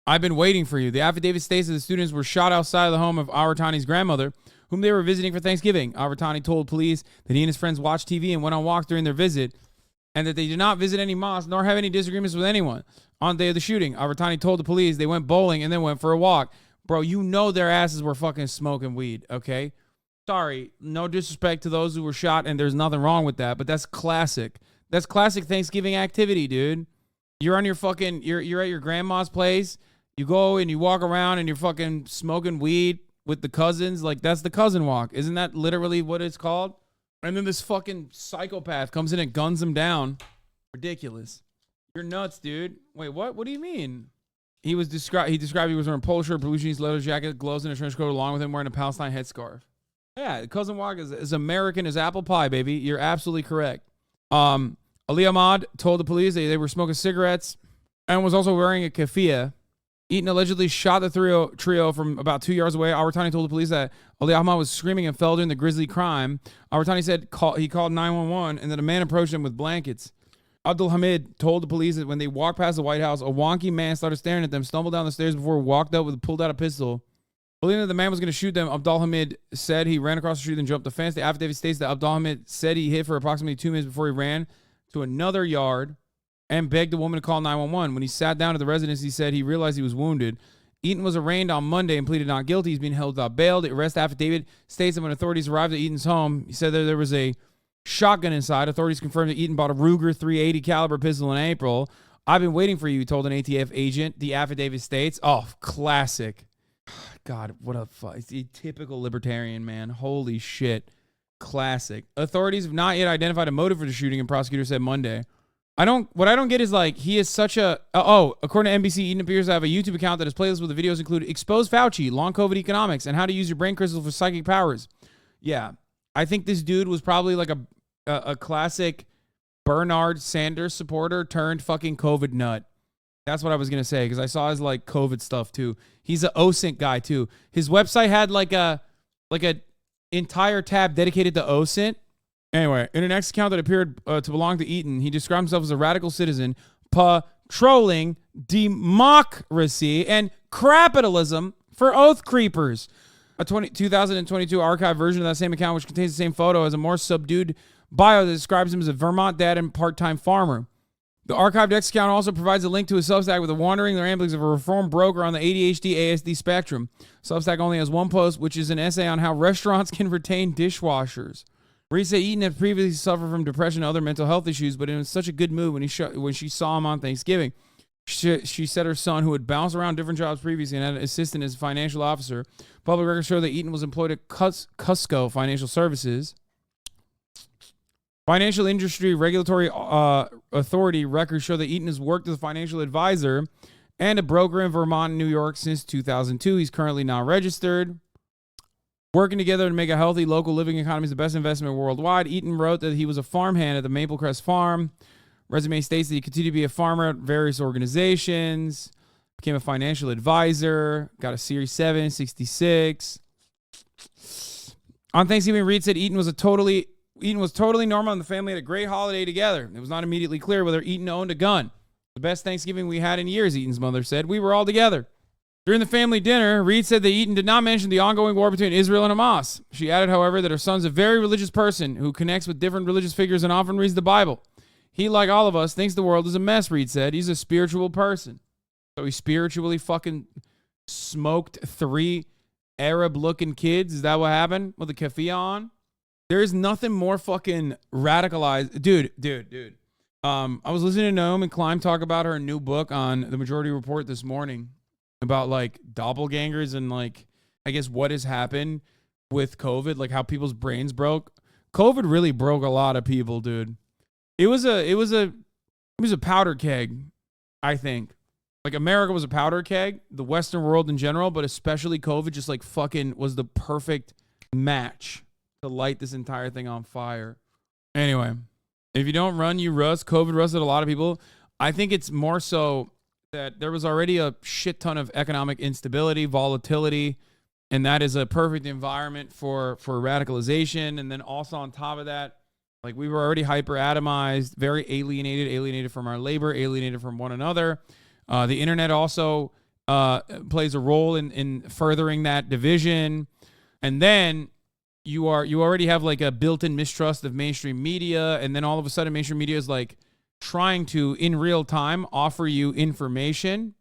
I've been waiting for you. The affidavit states that the students were shot outside of the home of Aratani's grandmother, whom they were visiting for Thanksgiving. Aratani told police that he and his friends watched TV and went on walks during their visit, and that they did not visit any mosques nor have any disagreements with anyone. On the day of the shooting, Aratani told the police they went bowling and then went for a walk. Bro, you know their asses were fucking smoking weed, okay? Sorry, no disrespect to those who were shot, and there's nothing wrong with that, but that's classic. That's classic Thanksgiving activity, dude. You're on your fucking, you're at your grandma's place. You go and you walk around and you're fucking smoking weed with the cousins. Like, that's the cousin walk. Isn't that literally what it's called? And then this fucking psychopath comes in and guns him down. Ridiculous. You're nuts, dude. Wait, what? What do you mean? He described he was wearing a polo shirt, blue jeans, leather jacket, gloves, and a trench coat, along with him wearing a Palestine headscarf. Yeah, the cousin walk is as American as apple pie, baby. You're absolutely correct. Ali Ahmad told the police they were smoking cigarettes and was also wearing a keffiyeh. Eaton allegedly shot the trio from about 2 yards away. Aratani told the police that Ali Ahmad was screaming and fell during the grisly crime. Aratani said he called 911 and that a man approached him with blankets. Abdul Hamid told the police that when they walked past the White House, a wonky man started staring at them, stumbled down the stairs before he walked up pulled out a pistol. Believing that the man was going to shoot them, Abdul Hamid said he ran across the street and jumped the fence. The affidavit states that Abdul Hamid said he hid for approximately 2 minutes before he ran to another yard and begged the woman to call 911. When he sat down at the residence, he said he realized he was wounded. Eaton was arraigned on Monday and pleaded not guilty. He's being held without bail. The arrest affidavit states that when authorities arrived at Eaton's home, he said that there was a shotgun inside. Authorities confirmed that Eaton bought a Ruger 380 caliber pistol in April. I've been waiting for you, he told an ATF agent. The affidavit states, oh, classic. God, what a typical libertarian, man. Holy shit. Classic. Authorities have not yet identified a motive for the shooting, and prosecutors said Monday. What I don't get is, like, he is such a... according to NBC, Eaton appears to have a YouTube account that has playlists with the videos include Expose Fauci, Long COVID Economics, and How to Use Your Brain Crystals for Psychic Powers. Yeah. I think this dude was probably like a classic Bernard Sanders supporter turned fucking COVID nut. That's what I was going to say, because I saw his, like, COVID stuff, too. He's an OSINT guy, too. His website had, like a entire tab dedicated to OSINT. Anyway, in an X account that appeared to belong to Eaton, he described himself as a radical citizen patrolling democracy and capitalism for oath creepers. A 2022 archive version of that same account, which contains the same photo, has a more subdued bio that describes him as a Vermont dad and part-time farmer. The archived X account also provides a link to his Substack with the wandering ramblings of a reformed broker on the ADHD-ASD spectrum. Substack only has one post, which is an essay on how restaurants can retain dishwashers. Reed said Eaton had previously suffered from depression and other mental health issues, but in such a good mood when she saw him on Thanksgiving. She said her son, who had bounced around different jobs previously and had an assistant as a financial officer. Public records show that Eaton was employed at Cusco Financial Services. Financial Industry Regulatory Authority records show that Eaton has worked as a financial advisor and a broker in Vermont and New York since 2002. He's currently not registered. Working together to make a healthy local living economy is the best investment worldwide. Eaton wrote that he was a farmhand at the Maple Crest Farm. Resume states that he continued to be a farmer at various organizations, became a financial advisor, got a Series 7, 66. On Thanksgiving, Reed said Eaton was totally normal and the family had a great holiday together. It was not immediately clear whether Eaton owned a gun. The best Thanksgiving we had in years, Eaton's mother said. We were all together. During the family dinner, Reed said that Eaton did not mention the ongoing war between Israel and Hamas. She added, however, that her son's a very religious person who connects with different religious figures and often reads the Bible. He, like all of us, thinks the world is a mess, Reed said. He's a spiritual person. So he spiritually fucking smoked 3 Arab-looking kids? Is that what happened with the keffiyeh on? There is nothing more fucking radicalized. Dude. I was listening to Naomi Klein talk about her new book on The Majority Report this morning about, like, doppelgangers and, like, I guess what has happened with COVID, like how people's brains broke. COVID really broke a lot of people, dude. It was a powder keg. I think. Like, America was a powder keg, the Western world in general, but especially COVID just like fucking was the perfect match to light this entire thing on fire. Anyway, if you don't run, you rust. COVID rusted a lot of people. I think it's more so that there was already a shit ton of economic instability, volatility, and that is a perfect environment for radicalization. And then also on top of that, like, we were already hyper atomized, very alienated from our labor, alienated from one another. The internet also plays a role in furthering that division. And then you already have like a built-in mistrust of mainstream media. And then all of a sudden mainstream media is like trying to, in real time, offer you information,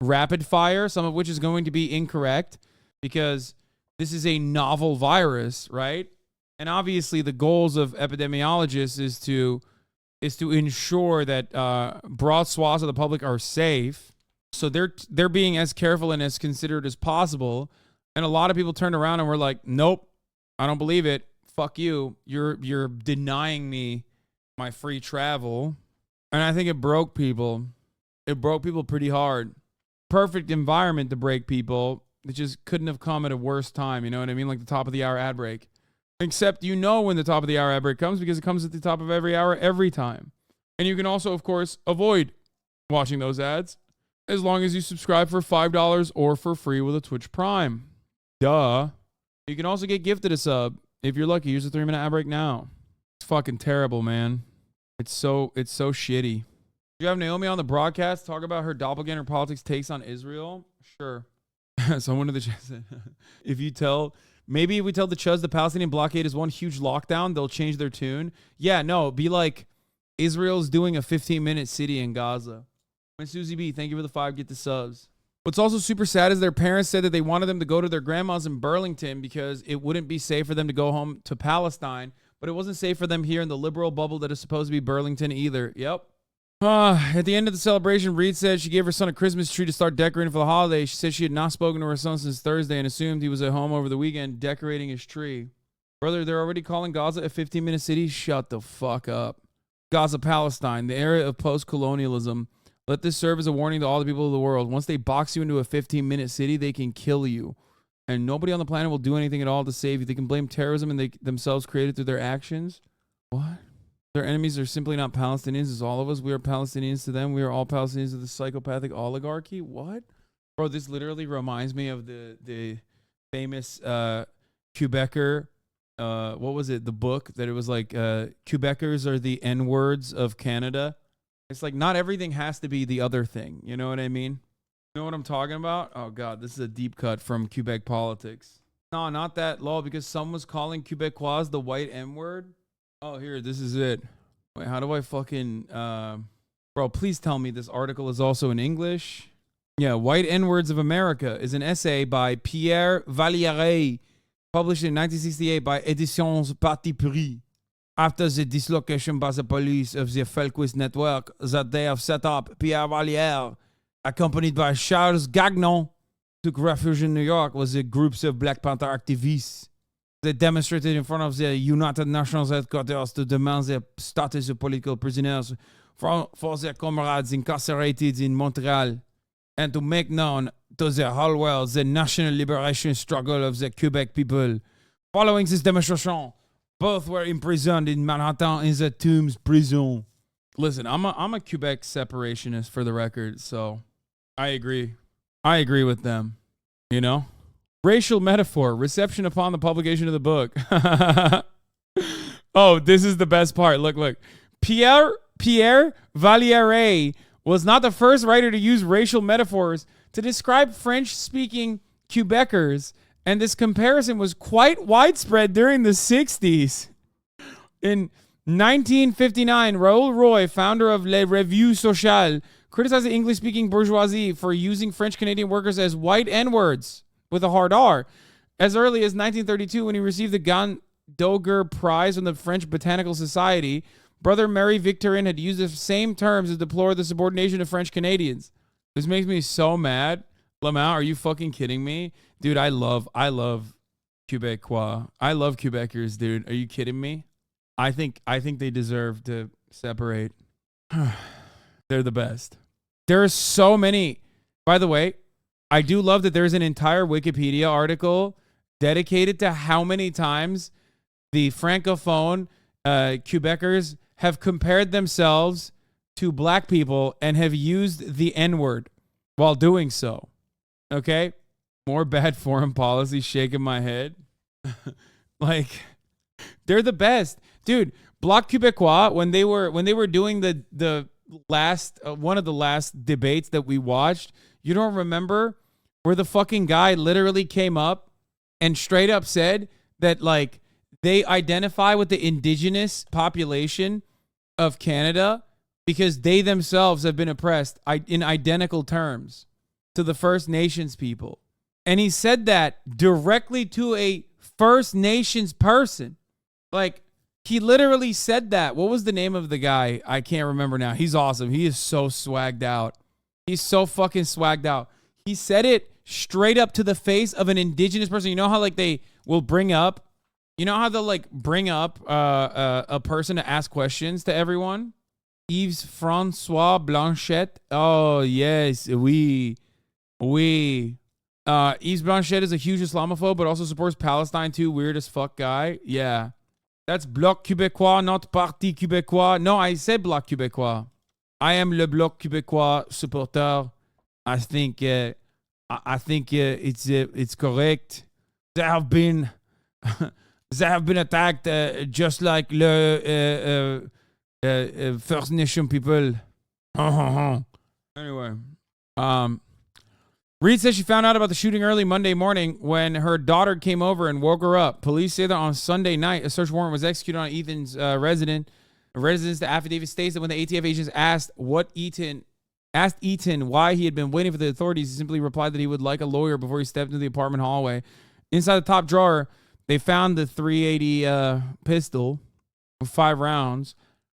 rapid fire, some of which is going to be incorrect because this is a novel virus, right? And obviously the goals of epidemiologists is to ensure that broad swaths of the public are safe. So they're being as careful and as considerate as possible. And a lot of people turned around and were like, nope, I don't believe it. Fuck you. You're denying me my free travel. And I think it broke people. It broke people pretty hard. Perfect environment to break people. It just couldn't have come at a worse time. You know what I mean? Like the top of the hour ad break. Except you know when the top of the hour ad break comes because it comes at the top of every hour every time. And you can also, of course, avoid watching those ads as long as you subscribe for $5 or for free with a Twitch Prime. Duh. You can also get gifted a sub if you're lucky. Use the 3-minute ad break now. It's fucking terrible, man. It's so shitty. You have Naomi on the broadcast talk about her doppelganger politics takes on Israel? Sure. Someone in the chat said, maybe if we tell the Chuz the Palestinian blockade is one huge lockdown, they'll change their tune. Yeah, no, be like, Israel's doing a 15-minute city in Gaza. And Susie B, thank you for the 5, get the subs. What's also super sad is their parents said that they wanted them to go to their grandma's in Burlington because it wouldn't be safe for them to go home to Palestine, but it wasn't safe for them here in the liberal bubble that is supposed to be Burlington either. Yep. At the end of the celebration, Reed said she gave her son a Christmas tree to start decorating for the holiday. She said she had not spoken to her son since Thursday and assumed he was at home over the weekend decorating his tree. Brother, they're already calling Gaza a 15-minute city? Shut the fuck up. Gaza, Palestine, the era of post-colonialism. Let this serve as a warning to all the people of the world. Once they box you into a 15-minute city, they can kill you. And nobody on the planet will do anything at all to save you. They can blame terrorism and they themselves created through their actions. What? Their enemies are simply not Palestinians. It's all of us. We are Palestinians to them. We are all Palestinians to the psychopathic oligarchy. What? Bro, this literally reminds me of the famous Quebecer. What was it? The book that it was like Quebecers are the N-words of Canada. It's like not everything has to be the other thing. You know what I mean? You know what I'm talking about? Oh, God, this is a deep cut from Quebec politics. No, not that, lol, because someone was calling Quebecois the white N-word. Oh, here, this is it. Wait, how do I fucking... Bro, please tell me this article is also in English. Yeah, White N-Words of America is an essay by Pierre Valliere, published in 1968 by Editions Parti Pris. After the dislocation by the police of the Felquist network that they have set up, Pierre Valliere, accompanied by Charles Gagnon, took refuge in New York with the groups of Black Panther activists. They demonstrated in front of the United Nations headquarters to demand the status of political prisoners for their comrades incarcerated in Montreal and to make known to the whole world the national liberation struggle of the Quebec people. Following this demonstration, both were imprisoned in Manhattan in the Tombs prison. Listen, I'm a Quebec separationist for the record, so I agree. I agree with them, you know? Racial metaphor, reception upon the publication of the book. Oh, this is the best part. Look. Pierre Valliere was not the first writer to use racial metaphors to describe French-speaking Quebecers, and this comparison was quite widespread during the 60s. In 1959, Raoul Roy, founder of Le Revue Sociale, criticized the English-speaking bourgeoisie for using French-Canadian workers as white N-words with a hard R. As early as 1932, when he received the Gandoger Prize from the French Botanical Society, Brother Marie Victorin had used the same terms to deplore the subordination of French Canadians. This makes me so mad. Lamau, are you fucking kidding me? Dude, I love Quebecois. I love Quebecers, dude. Are you kidding me? I think they deserve to separate. They're the best. There are so many. By the way, I do love that there's an entire Wikipedia article dedicated to how many times the Francophone Quebecers have compared themselves to black people and have used the N-word while doing so. Okay? More bad foreign policy, shaking my head. Like, they're the best. Dude, Bloc Québécois, when they were doing the last one of the last debates that we watched, you don't remember where the fucking guy literally came up and straight up said that, like, they identify with the indigenous population of Canada because they themselves have been oppressed in identical terms to the First Nations people. And he said that directly to a First Nations person. Like, he literally said that. What was the name of the guy? I can't remember now. He's awesome. He is so swagged out. He's so fucking swagged out. He said it straight up to the face of an indigenous person. You know how, like, they will bring up, you know how they'll, like, bring up a person to ask questions to everyone? Yves Francois Blanchette. Oh, yes. Oui. Yves Blanchette is a huge Islamophobe, but also supports Palestine too. Weird as fuck guy. Yeah. That's Bloc Québécois, not Parti Québécois. No, I said Bloc Québécois. I am le Bloc Québécois supporter. I think it's correct. They have been attacked just like the First Nation people. Anyway, Reed says she found out about the shooting early Monday morning when her daughter came over and woke her up. Police say that on Sunday night, a search warrant was executed on Ethan's residence. The affidavit states that when the ATF agents asked Ethan why he had been waiting for the authorities, he simply replied that he would like a lawyer before he stepped into the apartment hallway. Inside the top drawer, they found the .380 pistol with 5 rounds.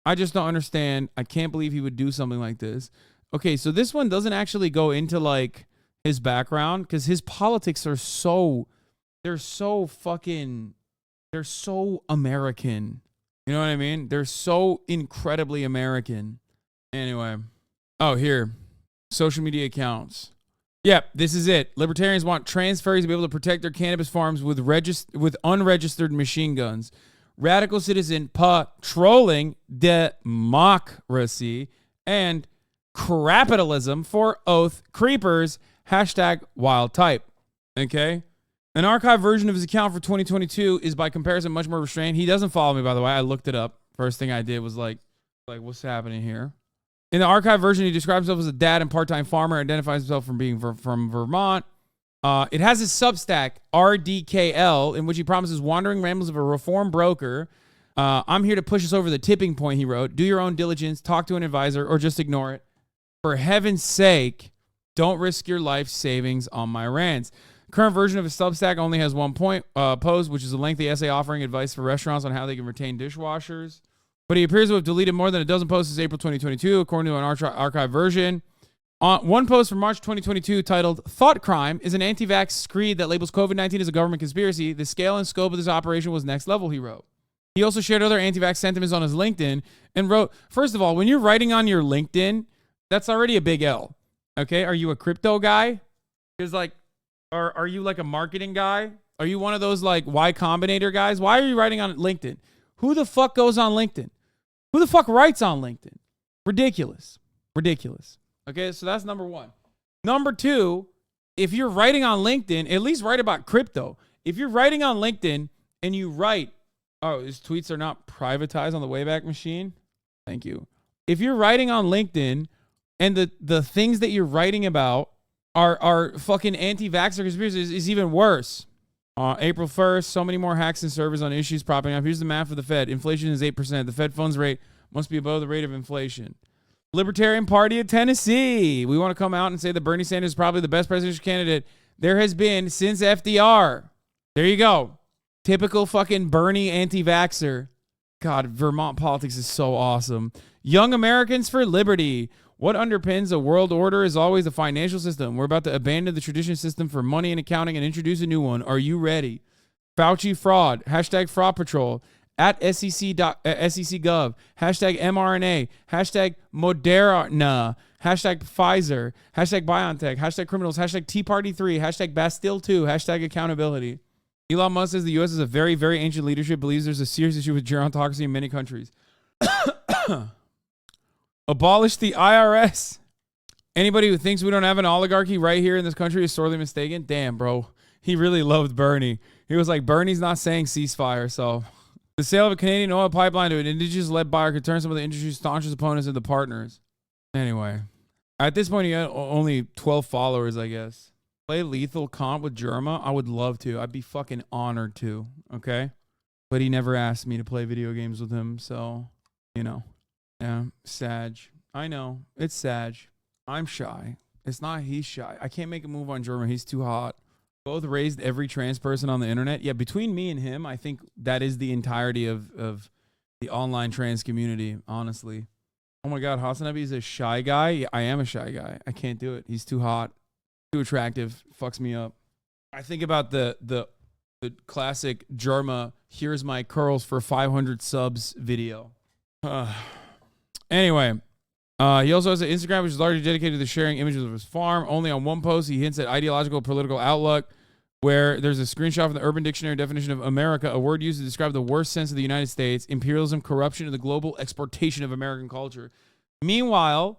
I just don't understand. I can't believe he would do something like this. Okay, so this one doesn't actually go into, like, his background, because his politics are so American. You know what I mean? They're so incredibly American. Anyway. Oh, here. Social media accounts. Yep, this is it. Libertarians want trans furries to be able to protect their cannabis farms with unregistered machine guns. Radical citizen patrolling democracy and capitalism for oath creepers. #wild type. Okay. An archived version of his account for 2022 is by comparison much more restrained. He doesn't follow me, by the way. I looked it up. First thing I did was like, what's happening here? In the archived version, he describes himself as a dad and part-time farmer, identifies himself from being from Vermont. It has his Substack, RDKL, in which he promises wandering rambles of a reform broker. I'm here to push us over the tipping point, he wrote. Do your own diligence, talk to an advisor, or just ignore it. For heaven's sake, don't risk your life savings on my rants. Current version of his Substack only has one post, which is a lengthy essay offering advice for restaurants on how they can retain dishwashers. But he appears to have deleted more than a dozen posts since April 2022, according to an archived version. One post from March 2022 titled, Thought Crime is an anti-vax screed that labels COVID-19 as a government conspiracy. The scale and scope of this operation was next level, he wrote. He also shared other anti-vax sentiments on his LinkedIn and wrote, first of all, when you're writing on your LinkedIn, that's already a big L. Okay, are you a crypto guy? Because, like, are you like a marketing guy? Are you one of those, like, Y Combinator guys? Why are you writing on LinkedIn? Who the fuck goes on LinkedIn? Who the fuck writes on LinkedIn? Ridiculous. Okay, so that's number one. Number two, if you're writing on LinkedIn, at least write about crypto. If you're writing on LinkedIn and you write, oh, his tweets are not privatized on the Wayback Machine. Thank you. If you're writing on LinkedIn and the things that you're writing about are fucking anti-vaxxer conspiracies, is even worse. April 1st, so many more hacks and servers on issues propping up. Here's the math for the Fed. Inflation is 8%. The Fed funds rate must be above the rate of inflation. Libertarian Party of Tennessee. We want to come out and say that Bernie Sanders is probably the best presidential candidate there has been since FDR. There you go. Typical fucking Bernie anti-vaxxer. God, Vermont politics is so awesome. Young Americans for Liberty. What underpins a world order is always the financial system. We're about to abandon the traditional system for money and accounting and introduce a new one. Are you ready? Fauci fraud. #fraud patrol. at SEC.gov, hashtag mRNA, hashtag Moderna, hashtag Pfizer, hashtag BioNTech, hashtag criminals, hashtag Tea Party 3, hashtag Bastille 2, hashtag accountability. Elon Musk says the U.S. is a very, very ancient leadership, believes there's a serious issue with gerontocracy in many countries. Abolish the IRS. Anybody who thinks we don't have an oligarchy right here in this country is sorely mistaken. Damn, bro. He really loved Bernie. He was like, Bernie's not saying ceasefire, so... The sale of a Canadian oil pipeline to an indigenous-led buyer could turn some of the industry's staunchest opponents into partners. Anyway. At this point, he had only 12 followers, I guess. Play lethal comp with Germa? I would love to. I'd be fucking honored to, okay? But he never asked me to play video games with him, so, you know. Yeah, Sag. I know. It's Sag. I'm shy. It's not he's shy. I can't make a move on Germa. He's too hot. Both raised every trans person on the internet. Yeah, between me and him, I think that is the entirety of the online trans community, honestly. Oh my God, HasanAbi is a shy guy. Yeah, I am a shy guy. I can't do it. He's too hot, too attractive, fucks me up. I think about the classic Germa, here's my curls for 500 subs video. Anyway, he also has an Instagram which is largely dedicated to sharing images of his farm. Only on one post, he hints at ideological political outlook, where there's a screenshot from the Urban Dictionary definition of America, a word used to describe the worst sense of the United States, imperialism, corruption, and the global exportation of American culture. Meanwhile,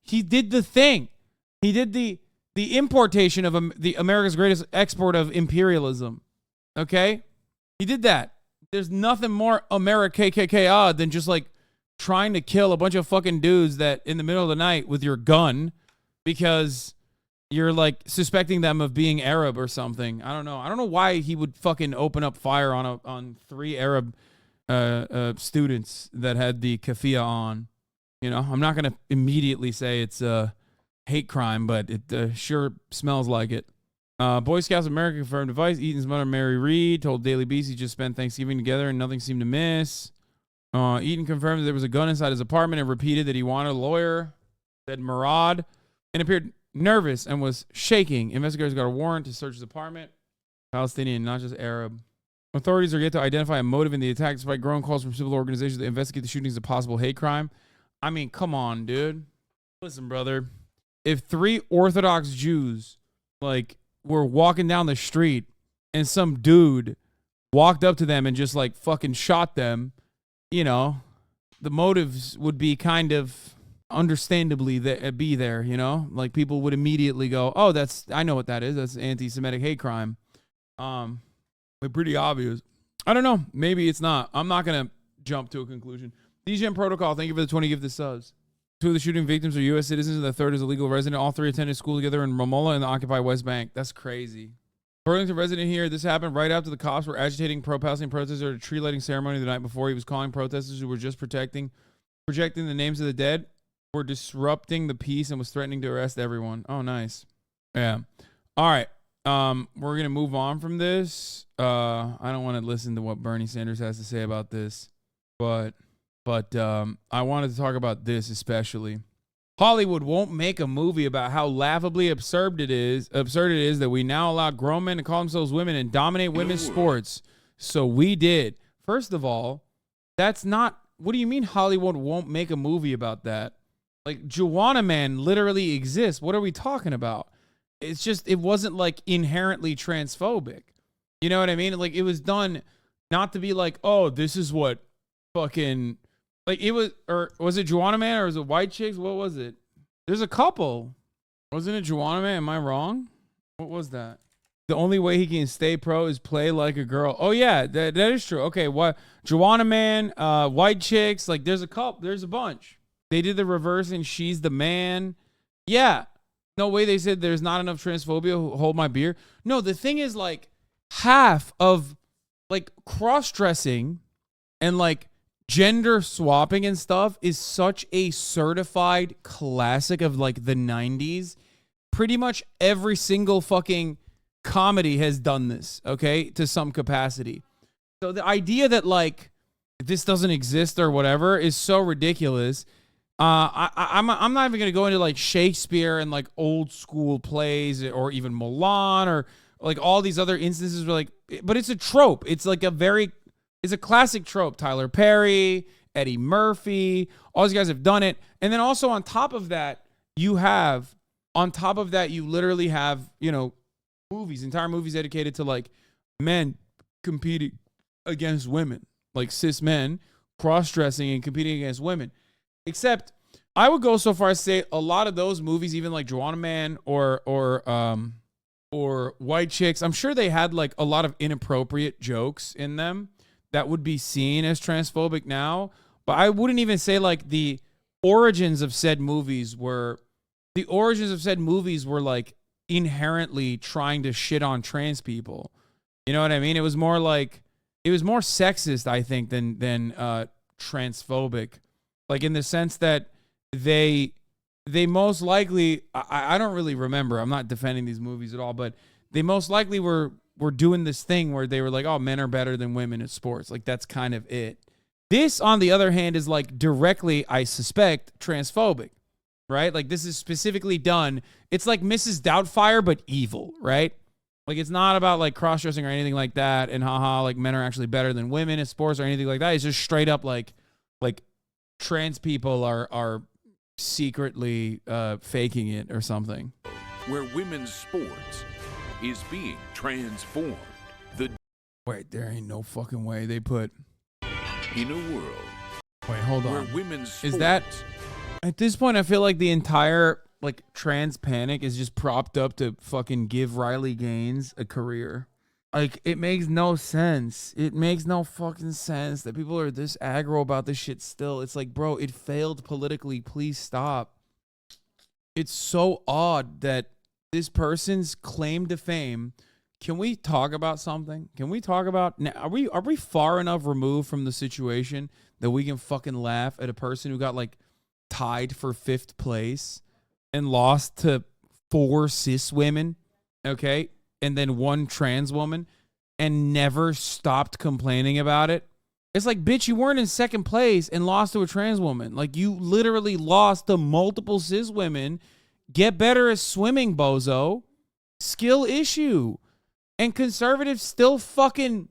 he did the thing. He did the importation of the America's greatest export of imperialism. Okay? He did that. There's nothing more America-KKK than just like trying to kill a bunch of fucking dudes that in the middle of the night with your gun because you're like suspecting them of being Arab or something. I don't know. I don't know why he would fucking open up fire on 3 Arab students that had the keffiyeh on. You know, I'm not going to immediately say it's a hate crime, but it sure smells like it. Boy Scouts of America confirmed device. Eaton's mother, Mary Reed, told Daily Beast he just spent Thanksgiving together and nothing seemed to miss. Eaton confirmed that there was a gun inside his apartment and repeated that he wanted a lawyer, said Murad, and appeared nervous and was shaking. Investigators got a warrant to search his apartment. Palestinian, not just Arab. Authorities are yet to identify a motive in the attack despite growing calls from civil organizations to investigate the shooting as a possible hate crime. I mean, come on, dude. Listen, brother. If 3 Orthodox Jews, like, were walking down the street and some dude walked up to them and just, like, fucking shot them, you know, the motives would be kind of understandably be there, you know? Like, people would immediately go, oh, I know what that is. That's anti-Semitic hate crime. They're pretty obvious. I don't know. Maybe it's not. I'm not going to jump to a conclusion. DGM Protocol, thank you for the 20 gifted subs. 2 of the shooting victims are U.S. citizens, and the 3rd is a legal resident. All 3 attended school together in Ramallah in the occupied West Bank. That's crazy. Burlington resident here, this happened right after the cops were agitating pro-Palestinian protesters at a tree lighting ceremony the night before. He was calling protesters who were just projecting the names of the dead, were disrupting the peace, and was threatening to arrest everyone. Oh, nice. Yeah. All right. We're going to move on from this. I don't want to listen to what Bernie Sanders has to say about this, but I wanted to talk about this especially. Hollywood won't make a movie about how laughably absurd it is that we now allow grown men to call themselves women and dominate women's sports. So we did. First of all, that's not, what do you mean Hollywood won't make a movie about that? Like, Juwanna Man literally exists. What are we talking about? It's just, it wasn't like inherently transphobic. You know what I mean? Like, it was done not to be like, oh, this is what fucking, like, it was, or was it Juwanna Man or was it White Chicks? What was it? There's a couple. Wasn't it Juwanna Man? Am I wrong? What was that? The only way he can stay pro is play like a girl. Oh, yeah, that is true. Okay, what? Juwanna Man, White Chicks, like, there's a couple, there's a bunch. They did the reverse and She's the Man. Yeah. No way they said there's not enough transphobia. Hold my beer. No, the thing is, like, half of, like, cross-dressing and, like, gender swapping and stuff is such a certified classic of, like, the 90s. Pretty much every single fucking comedy has done this, okay, to some capacity. So the idea that, like, this doesn't exist or whatever is so ridiculous. I'm not even going to go into, like, Shakespeare and, like, old school plays or even Milan or, like, all these other instances where, like, but it's a trope. It's, like, a very is a classic trope. Tyler Perry, Eddie Murphy, all these guys have done it. And then also on top of that, you literally have, you know, entire movies dedicated to like men competing against women, like cis men cross-dressing and competing against women. Except I would go so far as to say a lot of those movies, even like Joanna Man or White Chicks, I'm sure they had like a lot of inappropriate jokes in them that would be seen as transphobic now. But I wouldn't even say like the origins of said movies were like inherently trying to shit on trans people. You know what I mean? It was more sexist, I think, than transphobic. Like in the sense that they most likely, I don't really remember. I'm not defending these movies at all, but they most likely were doing this thing where they were like, oh, men are better than women at sports. Like that's kind of it. This, on the other hand, is like directly, I suspect, transphobic, right? Like this is specifically done. It's like Mrs. Doubtfire, but evil, right? Like it's not about like cross-dressing or anything like that. And haha, like men are actually better than women at sports or anything like that. It's just straight up like trans people are secretly faking it or something. Where women's sports is being transformed. Wait, there ain't no fucking way they put in a world. Wait, hold on. Where women's sports, is that at this point? I feel like the entire like trans panic is just propped up to fucking give Riley Gaines a career. Like, it makes no sense. It makes no fucking sense that people are this aggro about this shit still. It's like, bro, it failed politically. Please stop. It's so odd that this person's claim to fame. Can we talk about something? Can we talk about, are we far enough removed from the situation that we can fucking laugh at a person who got like tied for 5th place and lost to 4 cis women, okay? And then 1 trans woman, and never stopped complaining about it? It's like, bitch, you weren't in 2nd place and lost to a trans woman. Like, you literally lost to multiple cis women. Get better at swimming, bozo. Skill issue. And conservatives still fucking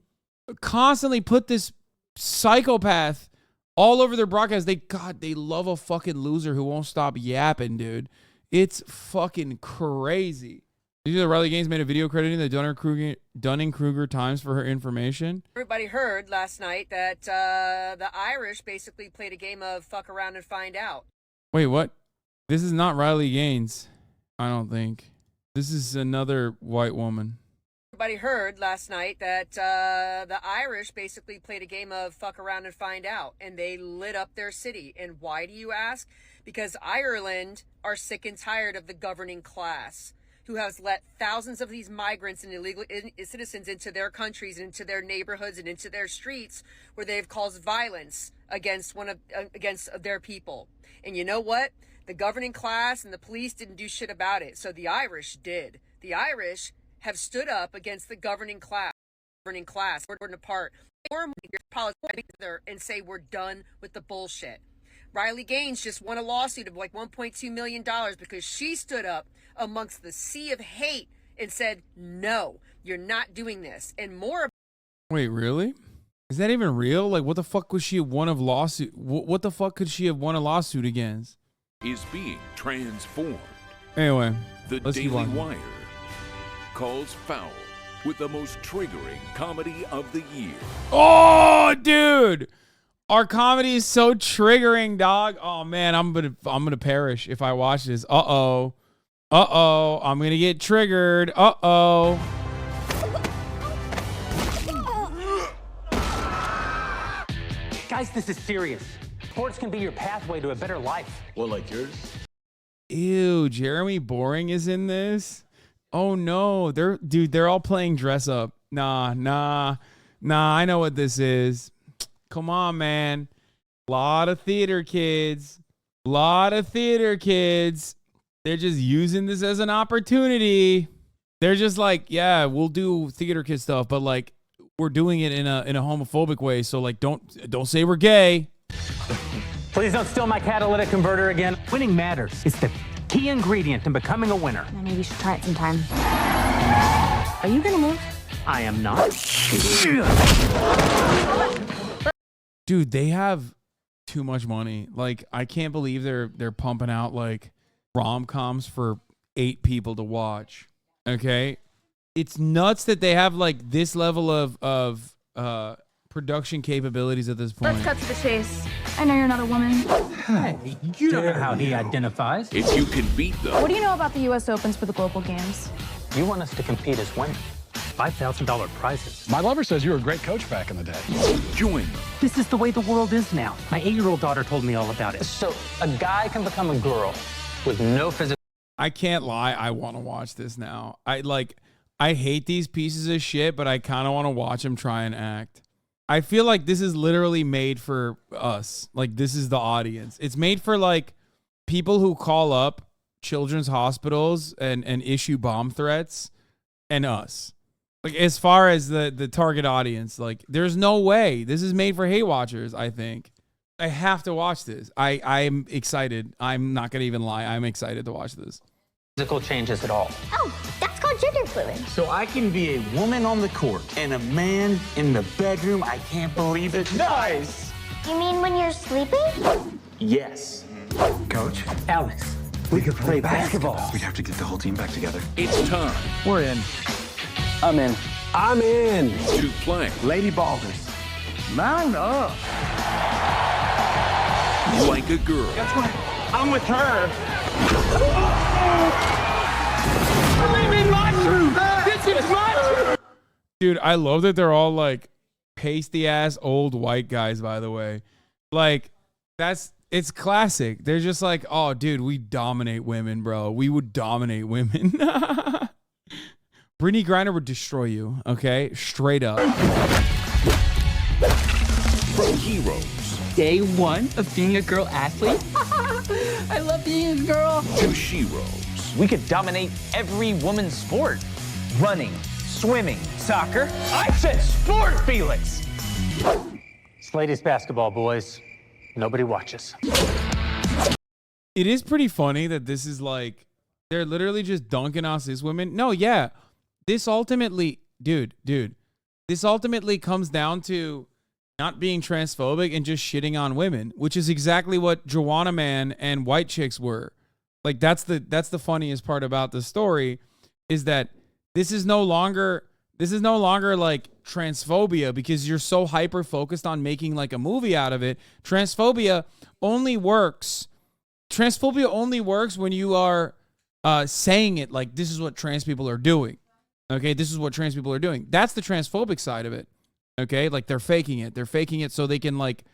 constantly put this psychopath all over their broadcast. They love a fucking loser who won't stop yapping, dude. It's fucking crazy. Did you know that Riley Gaines made a video crediting the Dunning-Kruger Times for her information? Everybody heard last night that the Irish basically played a game of fuck around and find out. Wait, what? This is not Riley Gaines, I don't think. This is another white woman. Everybody heard last night that the Irish basically played a game of fuck around and find out, and they lit up their city. And why, do you ask? Because Ireland are sick and tired of the governing class, who has let thousands of these migrants and illegal citizens into their countries, and into their neighborhoods, and into their streets, where they've caused violence against against their people. And you know what? The governing class and the police didn't do shit about it. So the Irish did. The Irish have stood up against the governing class. We're apart. And say we're done with the bullshit. Riley Gaines just won a lawsuit of like $1.2 million because she stood up amongst the sea of hate and said, no, you're not doing this. And more. Wait, really? Is that even real? Like, what the fuck was she have won a lawsuit? What the fuck could she have won a lawsuit against? Is being transformed. Anyway, the Daily Wire calls foul with the most triggering comedy of the year. Oh, dude. Our comedy is so triggering, dog. Oh man, I'm gonna perish if I watch this. Uh-oh. I'm gonna get triggered. Uh-oh. Guys, this is serious. Sports can be your pathway to a better life. Well, like yours? Ew, Jeremy Boring is in this? Oh no, they're all playing dress up. Nah, I know what this is. Come on, man. Lot of theater kids. They're just using this as an opportunity. They're just like, yeah, we'll do theater kid stuff, but like we're doing it in a homophobic way. So like, don't say we're gay. Please don't steal my catalytic converter again. Winning matters. It's the key ingredient in becoming a winner. Maybe you should try it sometime. Are you gonna move? I am not. dude, they have too much money. Like, I can't believe they're pumping out like rom-coms for 8 people to watch. Okay, it's nuts that they have like this level of production capabilities at this point. Let's cut to the chase. I know you're not a woman. Hey, you know how he identifies. If you can beat them, What do you know about the U.S. Opens for the global games? You want us to compete as women. $5,000 prizes. My lover says you were a great coach back in the day. join them. This is the way the world is now. My 8-year-old daughter told me all about it. So a guy can become a girl with no physical. I can't lie. I want to watch this now. I hate these pieces of shit, but I kind of want to watch them try and act. I feel like this is literally made for us. Like, this is the audience. It's made for like people who call up children's hospitals and issue bomb threats, and us. Like, as far as the target audience, like, there's no way. This is made for hate watchers, I think. I have to watch this. I'm excited. I'm not going to even lie. I'm excited to watch this. Physical changes at all. Oh, that's called gender fluid. So I can be a woman on the court and a man in the bedroom. I can't believe it. Nice. You mean when you're sleeping? Yes. Coach? Alex, we could play basketball. We'd have to get the whole team back together. It's time We're in. I'm in. I'm in. to play Lady Balders. Mount up. like a girl. Guess what? I'm with her. Believe in my truth. This is my truth. Dude, I love that they're all like pasty ass old white guys, by the way. Like, it's classic. They're just like, oh, dude, we dominate women, bro. We would dominate women. Brittany Griner would destroy you, okay? Straight up. From heroes Day 1 of being a girl athlete. I love being a girl. to sheroes. We could dominate every woman's sport. Running, swimming, soccer. I said sport, Felix! It's ladies basketball, boys. Nobody watches. It is pretty funny that this is like, they're literally just dunking on cis women. No, yeah. This ultimately, dude, this ultimately comes down to not being transphobic and just shitting on women, which is exactly what Joanna Man and white chicks were. Like, that's the funniest part about the story, is that this is no longer like transphobia because you're so hyper focused on making like a movie out of it. Transphobia only works when you are saying it like, this is what trans people are doing. Okay, this is what trans people are doing. That's the transphobic side of it. Okay, like they're faking it. They're faking it so they can like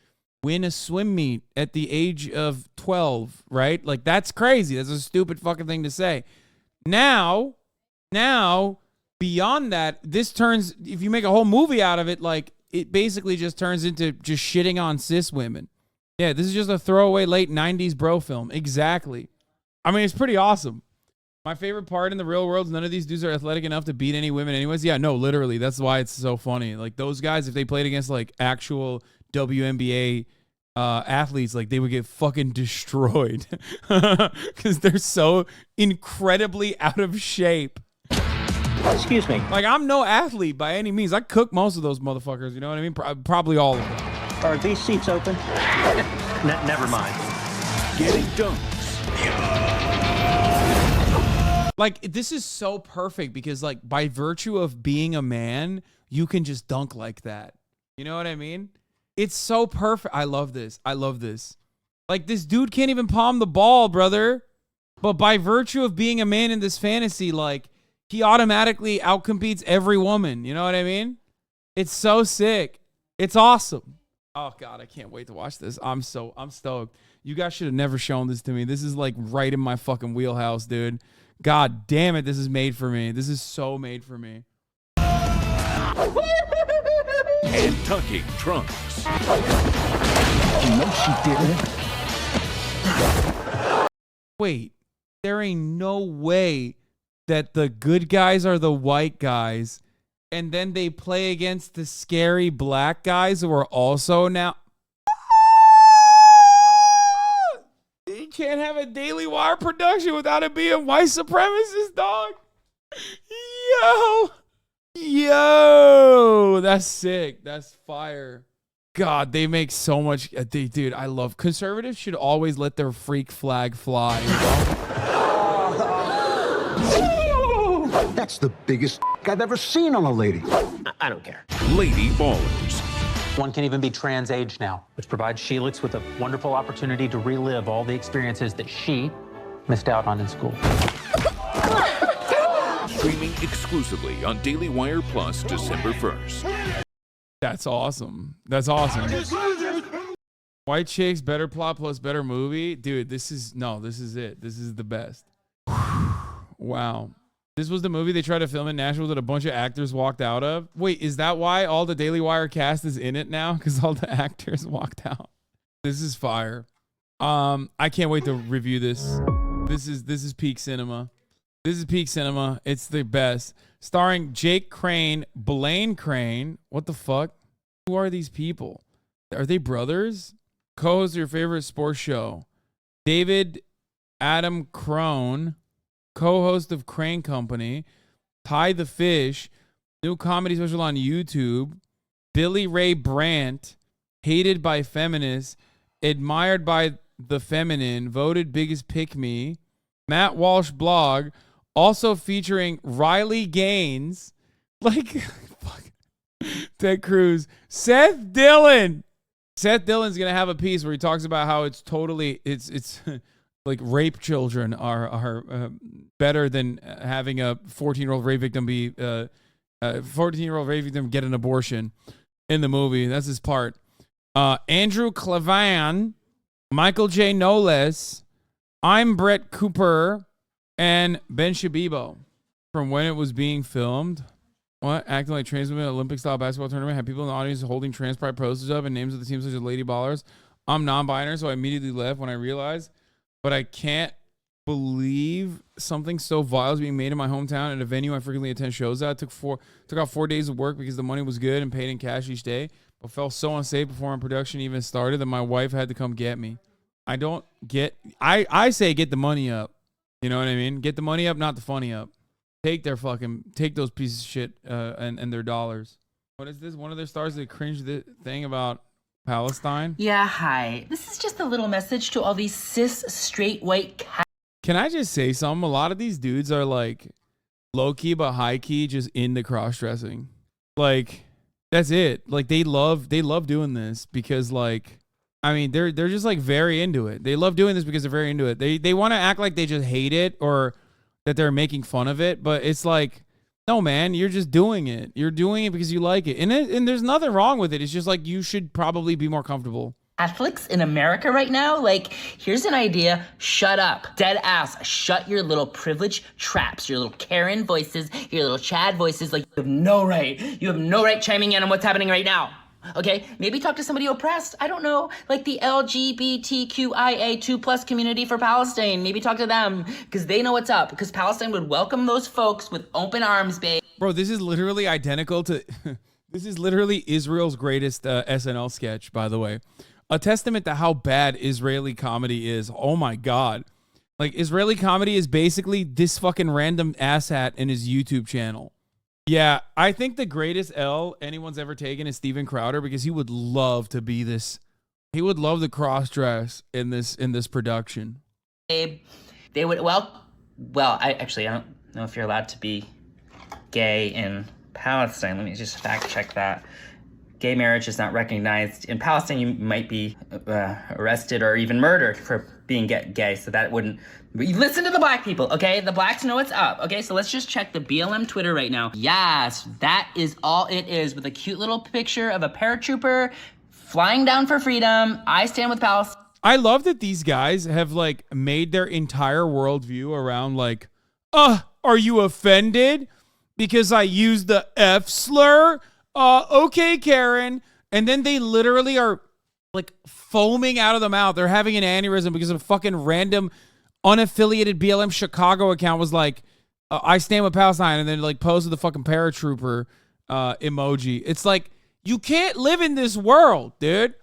win a swim meet at the age of 12, right? Like, that's crazy. That's a stupid fucking thing to say. Now, beyond that, this turns, if you make a whole movie out of it, like, it basically just turns into just shitting on cis women. Yeah, this is just a throwaway late 90s bro film. Exactly. I mean, it's pretty awesome. My favorite part in the real world is none of these dudes are athletic enough to beat any women anyways. Yeah, no, literally. That's why it's so funny. Like, those guys, if they played against, like, actual WNBA athletes, like, they would get fucking destroyed because they're so incredibly out of shape. Excuse me. Like, I'm no athlete by any means. I cook most of those motherfuckers, you know what I mean? Probably all of them. Are these seats open? Never mind. Getting dunked. Like, this is so perfect because, like, by virtue of being a man, you can just dunk like that. You know what I mean? It's so perfect. I love this. Like, this dude can't even palm the ball, brother. But by virtue of being a man in this fantasy, like, he automatically outcompetes every woman. You know what I mean? It's so sick. It's awesome. Oh, God, I can't wait to watch this. I'm stoked. You guys should have never shown this to me. This is, like, right in my fucking wheelhouse, dude. God damn it, this is made for me. This is so made for me. And tucking trunks. No, she didn't. Wait, there ain't no way that the good guys are the white guys and then they play against the scary black guys who are also now... You can't have a Daily Wire production without it being white supremacist, dog. Yo, that's sick. That's fire. God, they make so much. Dude, I love conservatives. Should always let their freak flag fly. That's the biggest I've ever seen on a lady. I don't care. Lady Ballers. One can even be trans age now, which provides Sheelix with a wonderful opportunity to relive all the experiences that she missed out on in school. Streaming exclusively on Daily Wire Plus December 1st. That's awesome. That's awesome. White Chicks, better plot plus better movie. Dude, this is it. This is the best. Wow. This was the movie they tried to film in Nashville that a bunch of actors walked out of. Wait, is that why all the Daily Wire cast is in it now? Because all the actors walked out. This is fire. I can't wait to review this. This is peak cinema. This is peak cinema. It's the best. Starring Jake Crane, Blaine Crane. What the fuck? Who are these people? Are they brothers? Co-host of your favorite sports show. David Adam Crone, co-host of Crane Company. Ty the Fish, new comedy special on YouTube. Billy Ray Brandt, hated by feminists, admired by the feminine, voted biggest pick-me. Matt Walsh blog, also featuring Riley Gaines, like fuck, Ted Cruz, Seth Dillon. Seth Dillon's gonna have a piece where he talks about how it's like rape children are better than having a 14-year-old rape victim be 14-year-old rape victim get an abortion in the movie. That's his part. Andrew Clevan, Michael J. Knowles, I'm Brett Cooper, and Ben Shabibo. From when it was being filmed, what? Acting like trans women at Olympic-style basketball tournament, had people in the audience holding trans pride posters up and names of the teams such as Lady Ballers. I'm non-binary, so I immediately left when I realized, but I can't believe something so vile is being made in my hometown at a venue I frequently attend shows at. Took out 4 days of work because the money was good and paid in cash each day, but felt so unsafe before my production even started that my wife had to come get me. I don't get, I say get the money up. You know what I mean? Get the money up, not the funny up. Take those pieces of shit and their dollars. What is this? One of their stars that cringed the thing about Palestine? Yeah, hi. This is just a little message to all these cis, straight, white Can I just say something? A lot of these dudes are like low-key but high-key just into cross-dressing. Like, that's it. Like, they love doing this because, like, I mean, they're just like very into it. They love doing this because they're very into it. They want to act like they just hate it or that they're making fun of it, but it's like, no, man, you're just doing it. You're doing it because you like it. And there's nothing wrong with it. It's just like you should probably be more comfortable. Catholics in America right now. Like, here's an idea. Shut up. Dead ass. Shut your little privilege traps, your little Karen voices, your little Chad voices. Like, you have no right. You have no right chiming in on what's happening right now. Okay, maybe talk to somebody oppressed. I don't know, like the LGBTQIA2+ community for Palestine. Maybe talk to them because they know what's up. Because Palestine would welcome those folks with open arms, babe. Bro, this is literally identical to. This is literally Israel's greatest SNL sketch, by the way. A testament to how bad Israeli comedy is. Oh my God, like Israeli comedy is basically this fucking random asshat in his YouTube channel. Yeah, I think the greatest L anyone's ever taken is Steven Crowder because he would love to be this. He would love the cross dress in this production. Babe, they would well. I don't know if you're allowed to be gay in Palestine. Let me just fact check that. Gay marriage is not recognized in Palestine. You might be arrested or even murdered for being gay. So that wouldn't. Listen to the black people, okay? The blacks know what's up, okay? So let's just check the BLM Twitter right now. Yes, that is all it is, with a cute little picture of a paratrooper flying down for freedom. I stand with Palestine. I love that these guys have like made their entire worldview around like, are you offended because I used the F slur? Okay, Karen. And then they literally are like foaming out of the mouth. They're having an aneurysm because a fucking random unaffiliated BLM Chicago account was like, I stand with Palestine, and then like posted the fucking paratrooper emoji. It's like, you can't live in this world, dude.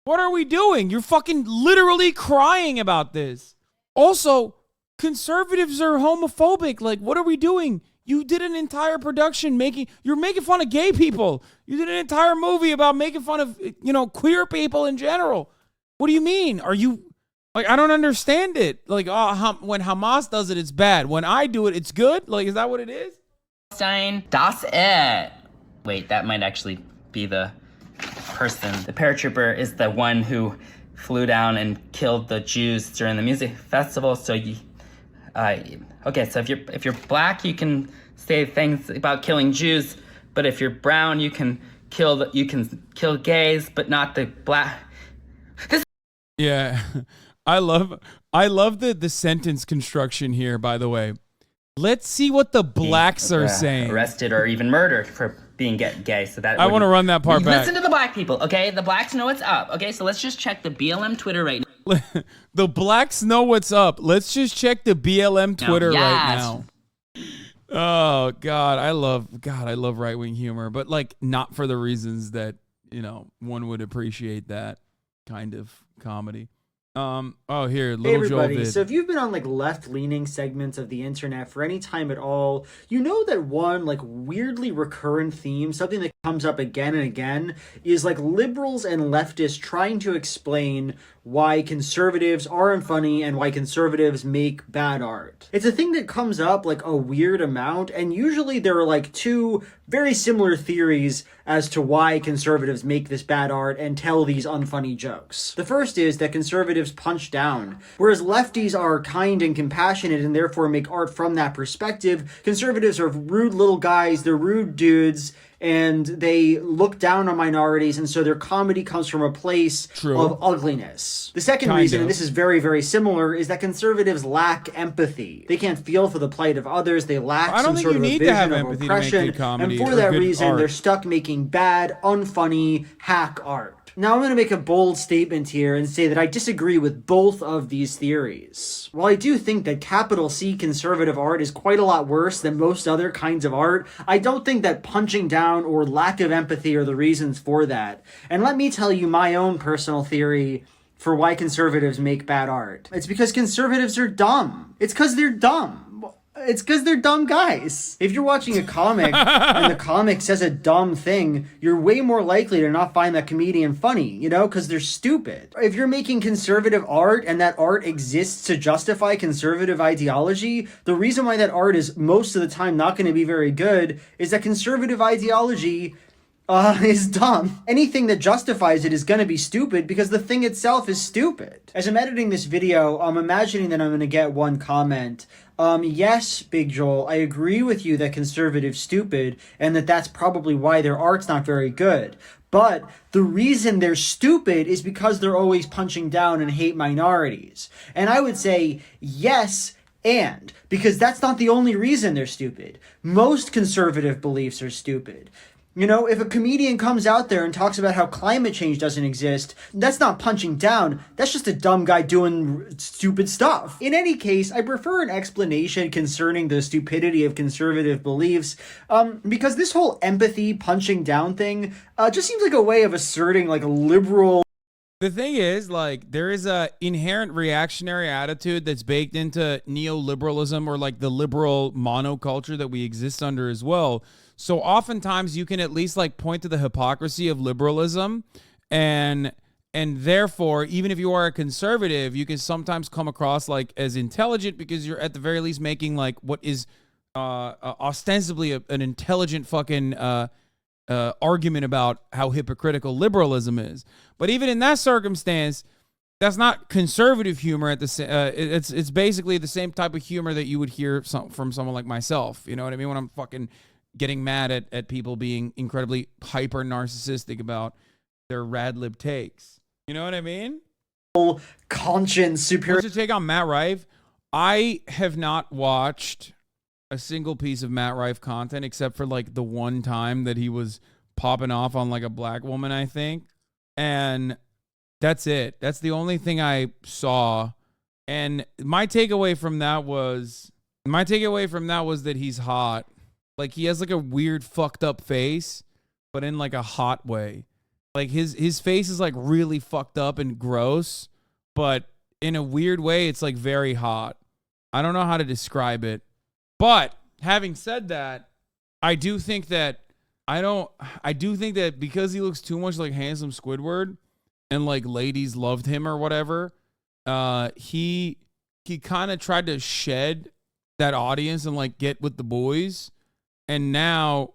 What are we doing? You're fucking literally crying about this. Also, conservatives are homophobic. Like, what are we doing? You did an entire production you're making fun of gay people. You did an entire movie about making fun of, queer people in general. What do you mean? Are you, like, I don't understand it. Like, when Hamas does it, it's bad. When I do it, it's good? Like, is that what it is? Das it. Wait, that might actually be the person. The paratrooper is the one who flew down and killed the Jews during the music festival. So okay, so if you're black, you can say things about killing Jews, but if you're brown, you can kill gays, but not the black. Yeah, I love the sentence construction here. By the way, let's see what the blacks are saying. Arrested or even murdered for being gay. So that I want to run that part back. Listen to the black people, okay? The blacks know what's up. Okay, so let's just check the BLM Twitter right now. The blacks know what's up. Let's just check the BLM Twitter right now. Oh God, I love right-wing humor, but like not for the reasons that, one would appreciate that kind of comedy. Here, little Hey everybody, Joel so if you've been on like left-leaning segments of the internet for any time at all, you know that one like weirdly recurrent theme, something that comes up again and again, is like liberals and leftists trying to explain why conservatives aren't funny and why conservatives make bad art. It's a thing that comes up like a weird amount, and usually there are like two very similar theories as to why conservatives make this bad art and tell these unfunny jokes. The first is that conservatives punch down. Whereas lefties are kind and compassionate and therefore make art from that perspective, conservatives are rude little guys, they're rude dudes, and they look down on minorities, and so their comedy comes from a place of ugliness. The second reason, and this is very, very similar, is that conservatives lack empathy. They can't feel for the plight of others. They lack some sort of a vision of oppression, and for that reason, they're stuck making bad, unfunny, hack art. Now I'm going to make a bold statement here and say that I disagree with both of these theories. While I do think that capital C conservative art is quite a lot worse than most other kinds of art, I don't think that punching down or lack of empathy are the reasons for that. And let me tell you my own personal theory for why conservatives make bad art. It's because conservatives are dumb. It's because they're dumb. It's because they're dumb guys. If you're watching a comic and the comic says a dumb thing, you're way more likely to not find that comedian funny, because they're stupid. If you're making conservative art and that art exists to justify conservative ideology, the reason why that art is most of the time not going to be very good is that conservative ideology is dumb. Anything that justifies it is going to be stupid because the thing itself is stupid. As I'm editing this video, I'm imagining that I'm going to get one comment. Yes, Big Joel, I agree with you that conservatives stupid and that's probably why their art's not very good. But the reason they're stupid is because they're always punching down and hate minorities. And I would say yes, because that's not the only reason they're stupid. Most conservative beliefs are stupid. If a comedian comes out there and talks about how climate change doesn't exist, that's not punching down. That's just a dumb guy doing stupid stuff. In any case, I prefer an explanation concerning the stupidity of conservative beliefs, because this whole empathy punching down thing just seems like a way of asserting like a liberal. The thing is, like, there is a inherent reactionary attitude that's baked into neoliberalism or like the liberal monoculture that we exist under as well. So oftentimes you can at least like point to the hypocrisy of liberalism, and therefore, even if you are a conservative, you can sometimes come across like as intelligent because you're at the very least making like what is ostensibly an intelligent fucking argument about how hypocritical liberalism is. But even in that circumstance, that's not conservative humor. It's basically the same type of humor that you would hear from someone like myself. You know what I mean? When I'm fucking getting mad at people being incredibly hyper narcissistic about their rad lib takes. You know what I mean? Conscience superior. What's your take on Matt Rife? I have not watched a single piece of Matt Rife content except for like the one time that he was popping off on like a black woman, I think. And that's it. That's the only thing I saw. And my takeaway from that was that he's hot. Like, he has like a weird fucked up face, but in like a hot way. Like his face is like really fucked up and gross, but in a weird way, it's like very hot. I don't know how to describe it, but having said that, I do think that because he looks too much like handsome Squidward and like ladies loved him or whatever, he kind of tried to shed that audience and like get with the boys. And now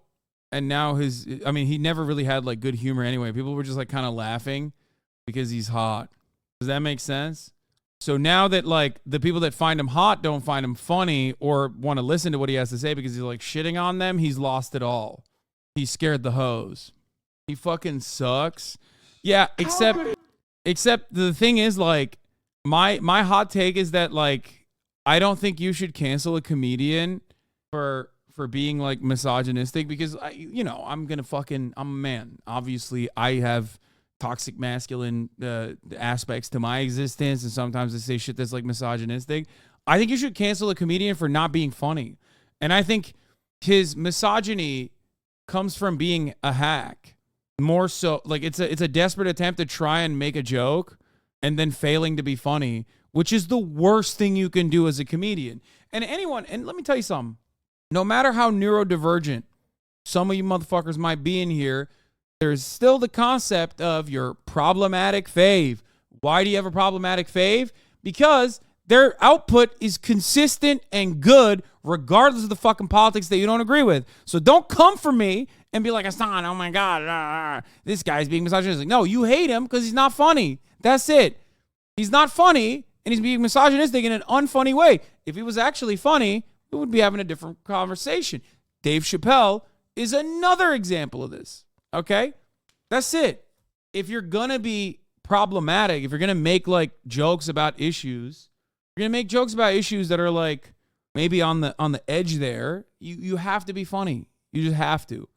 he never really had like good humor anyway. People were just like kind of laughing because he's hot. Does that make sense? So now that like the people that find him hot don't find him funny or want to listen to what he has to say because he's like shitting on them, he's lost it all. He scared the hoes. He fucking sucks. Yeah, except the thing is like my hot take is that like I don't think you should cancel a comedian for being like misogynistic because I'm a man. Obviously, I have toxic masculine aspects to my existence, and sometimes I say shit that's like misogynistic. I think you should cancel a comedian for not being funny, and I think his misogyny comes from being a hack. More so, like it's a desperate attempt to try and make a joke and then failing to be funny, which is the worst thing you can do as a comedian. And let me tell you something. No matter how neurodivergent some of you motherfuckers might be in here, there's still the concept of your problematic fave. Why do you have a problematic fave? Because their output is consistent and good regardless of the fucking politics that you don't agree with. So don't come for me and be like, Hasan, oh my God, this guy's being misogynistic. No, you hate him because he's not funny. That's it. He's not funny and he's being misogynistic in an unfunny way. If he was actually funny, we would be having a different conversation. Dave Chappelle is another example of this. Okay? That's it. If you're going to be problematic, if you're going to make like jokes about issues, you're going to make jokes about issues that are like maybe on the edge there, you have to be funny. You just have to.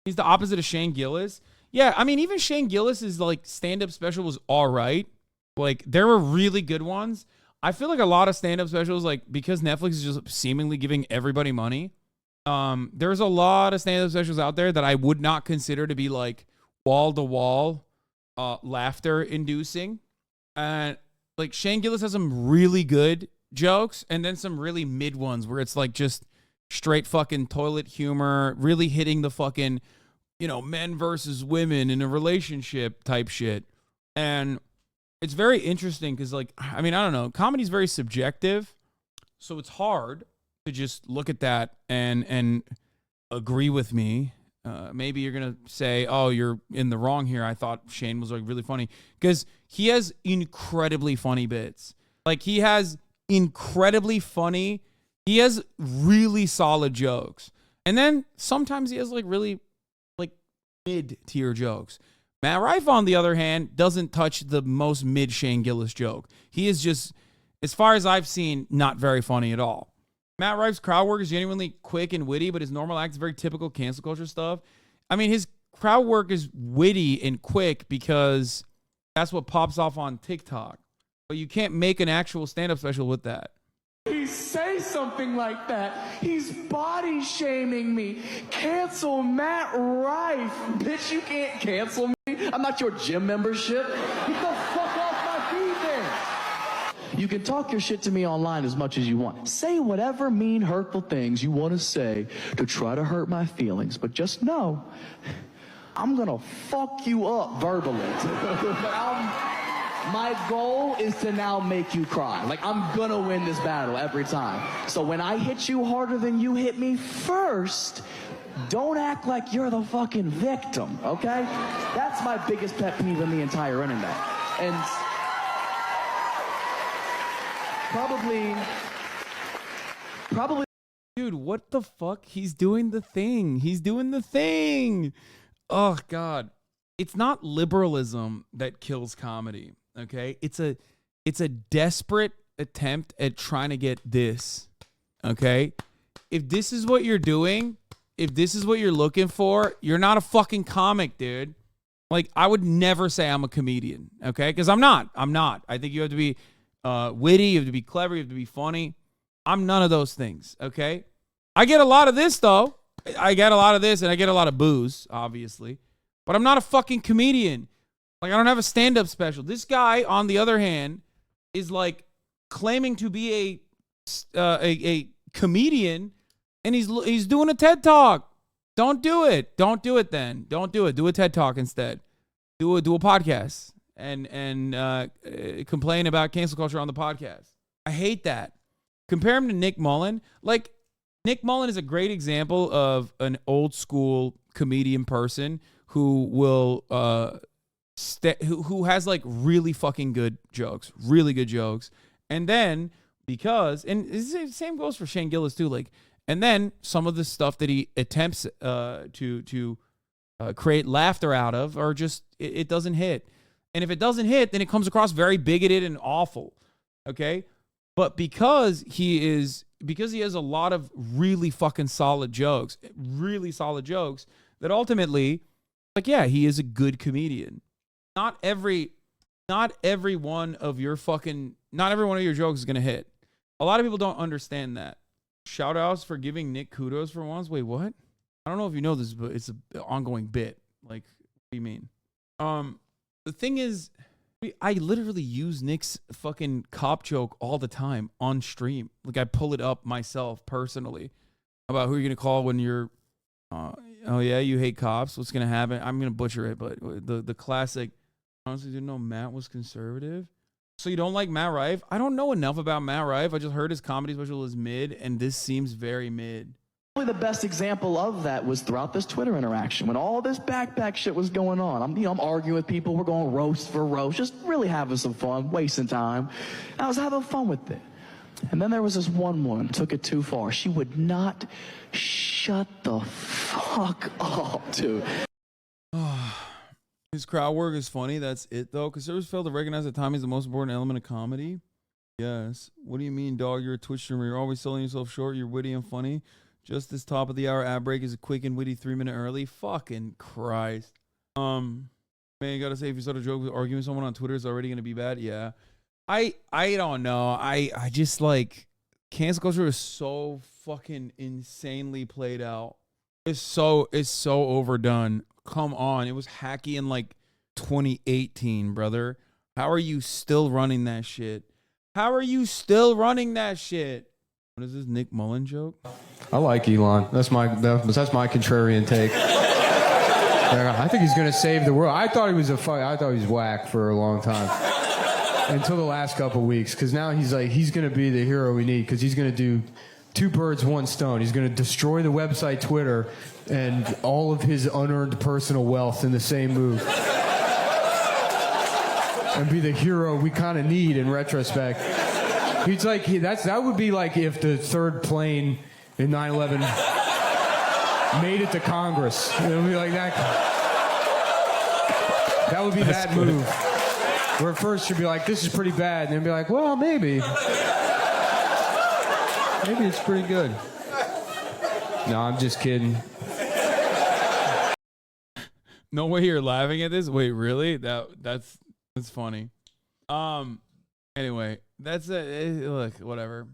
He's the opposite of Shane Gillis. Yeah, I mean, even Shane Gillis's like stand-up special was all right. Like there were really good ones. I feel like a lot of stand-up specials, like because Netflix is just seemingly giving everybody money, there's a lot of stand-up specials out there that I would not consider to be like wall-to-wall laughter-inducing. And like Shane Gillis has some really good jokes and then some really mid ones where it's like just straight fucking toilet humor, really hitting the fucking, men versus women in a relationship type shit. And it's very interesting because, like, I mean, I don't know. Comedy is very subjective, so it's hard to just look at that and agree with me. Maybe you're gonna say, "Oh, you're in the wrong here." I thought Shane was like really funny because he has incredibly funny bits. Like he has incredibly funny. He has really solid jokes, and then sometimes he has like really like mid-tier jokes. Matt Rife, on the other hand, doesn't touch the most mid Shane Gillis joke. He is just, as far as I've seen, not very funny at all. Matt Rife's crowd work is genuinely quick and witty, but his normal act is very typical cancel culture stuff. I mean, his crowd work is witty and quick because that's what pops off on TikTok. But you can't make an actual stand-up special with that. He say something like that. He's body shaming me. Cancel Matt Rife. Bitch, you can't cancel me. I'm not your gym membership. Get the fuck off my feet then. You can talk your shit to me online as much as you want. Say whatever mean, hurtful things you want to say to try to hurt my feelings. But just know, I'm gonna fuck you up verbally. My goal is to now make you cry. Like, I'm gonna win this battle every time. So when I hit you harder than you hit me first, don't act like you're the fucking victim, okay? That's my biggest pet peeve in the entire internet. And probably... Dude, what the fuck? He's doing the thing. He's doing the thing. Oh, God. It's not liberalism that kills comedy. Okay, it's a desperate attempt at trying to get this. Okay, if this is what you're doing, if this is what you're looking for, you're not a fucking comic, dude. Like, I would never say I'm a comedian. Okay, because I'm not. I think you have to be witty, you have to be clever, you have to be funny. I'm none of those things. Okay, I get a lot of this though. I get a lot of this, and I get a lot of booze, obviously. But I'm not a fucking comedian. Like, I don't have a stand-up special. This guy, on the other hand, is like claiming to be a comedian and he's doing a TED Talk. Don't do it. Don't do it then. Don't do it. Do a TED Talk instead. Do a podcast and complain about cancel culture on the podcast. I hate that. Compare him to Nick Mullen. Like, Nick Mullen is a great example of an old school comedian person who will who has like really fucking good jokes, and then and the same goes for Shane Gillis too. Like, and then some of the stuff that he attempts to create laughter out of, or just it doesn't hit. And if it doesn't hit, then it comes across very bigoted and awful. Okay, but because he has a lot of really fucking solid jokes, that ultimately, like, yeah, he is a good comedian. Not every one of your jokes is gonna hit. A lot of people don't understand that. Shout outs for giving Nick kudos for once. Wait, what? I don't know if you know this, but it's an ongoing bit. Like, what do you mean? The thing is, I literally use Nick's fucking cop joke all the time on stream. Like, I pull it up myself personally about who you're gonna call when you're, oh yeah, you hate cops. What's gonna happen? I'm gonna butcher it, but the classic. Honestly, didn't know Matt was conservative. So you don't like Matt Rife? I don't know enough about Matt Rife. I just heard his comedy special is mid, and this seems very mid. Probably the best example of that was throughout this Twitter interaction when all this backpack shit was going on. I'm arguing with people. We're going roast for roast, just really having some fun, wasting time. I was having fun with it. And then there was this one woman, took it too far. She would not shut the fuck up, dude. His crowd work is funny. That's it, though. Conservatives fail to recognize that timing is the most important element of comedy. Yes. What do you mean, dog? You're a Twitch streamer. You're always selling yourself short. You're witty and funny. Just this top of the hour ad break is a quick and witty 3-minute early. Fucking Christ. Man, you gotta say, if you start a joke with arguing with someone on Twitter, it's already gonna be bad. Yeah. I don't know. I just, like, cancel culture is so fucking insanely played out. It's so overdone. Come on. It was hacky in like 2018, brother. How are you still running that shit? What is this Nick Mullen joke? I like Elon. That's my contrarian take. I think he's gonna save the world. I thought he was whack for a long time until the last couple weeks. Because now he's gonna be the hero we need. Because he's gonna do 2 birds, 1 stone. He's gonna destroy the website Twitter and all of his unearned personal wealth in the same move, and be the hero we kind of need in retrospect. He's like that would be like if the 3rd plane in 9/11 made it to Congress. It would be like that. That would be that move. Where at first you'd be like, this is pretty bad, and then be like, well, maybe it's pretty good. No, I'm just kidding. No way you're laughing at this. Wait, really? That's funny. Anyway, that's look, whatever.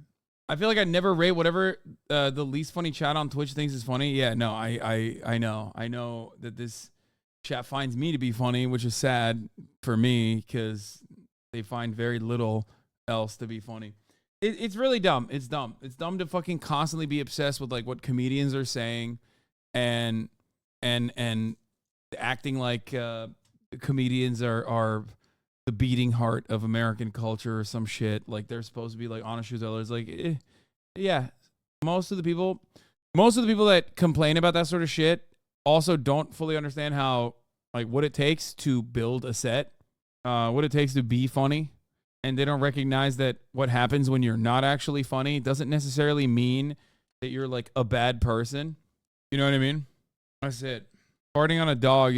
I feel like I never rate whatever the least funny chat on Twitch thinks is funny. Yeah, no, I know that this chat finds me to be funny, which is sad for me because they find very little else to be funny. It's really dumb. It's dumb. It's dumb to fucking constantly be obsessed with like what comedians are saying and acting like comedians are the beating heart of American culture or some shit. Like they're supposed to be like honest truth tellers. Like, yeah, most of the people that complain about that sort of shit also don't fully understand how, like, what it takes to build a set, what it takes to be funny. And they don't recognize that what happens when you're not actually funny doesn't necessarily mean that you're like a bad person. You know what I mean? That's it. Farting on a dog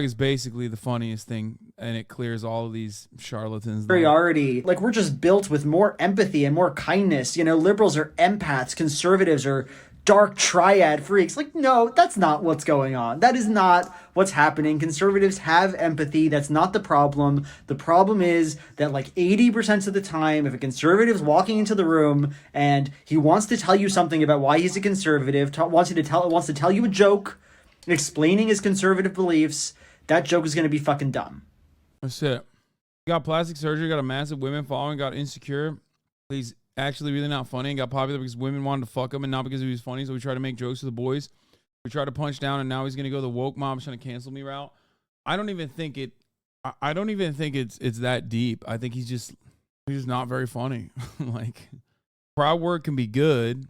is basically the funniest thing, and it clears all of these charlatans. Superiority. Like, we're just built with more empathy and more kindness. You know, liberals are empaths, conservatives are dark triad freaks. Like, no, that's not what's going on. That is not what's happening. Conservatives have empathy. That's not the problem. The problem is that like 80% of the time, if a conservative's walking into the room and he wants to tell you something about why he's a conservative, wants to tell you a joke, explaining his conservative beliefs, that joke is going to be fucking dumb. That's it. Got plastic surgery, got a massive women following, got insecure. Please actually really not funny and got popular because women wanted to fuck him and not because he was funny. So we tried to make jokes to the boys. We tried to punch down, and now he's gonna go the woke mob trying to cancel me route. I don't even think it's that deep. I think he's just not very funny. Like, crowd work can be good,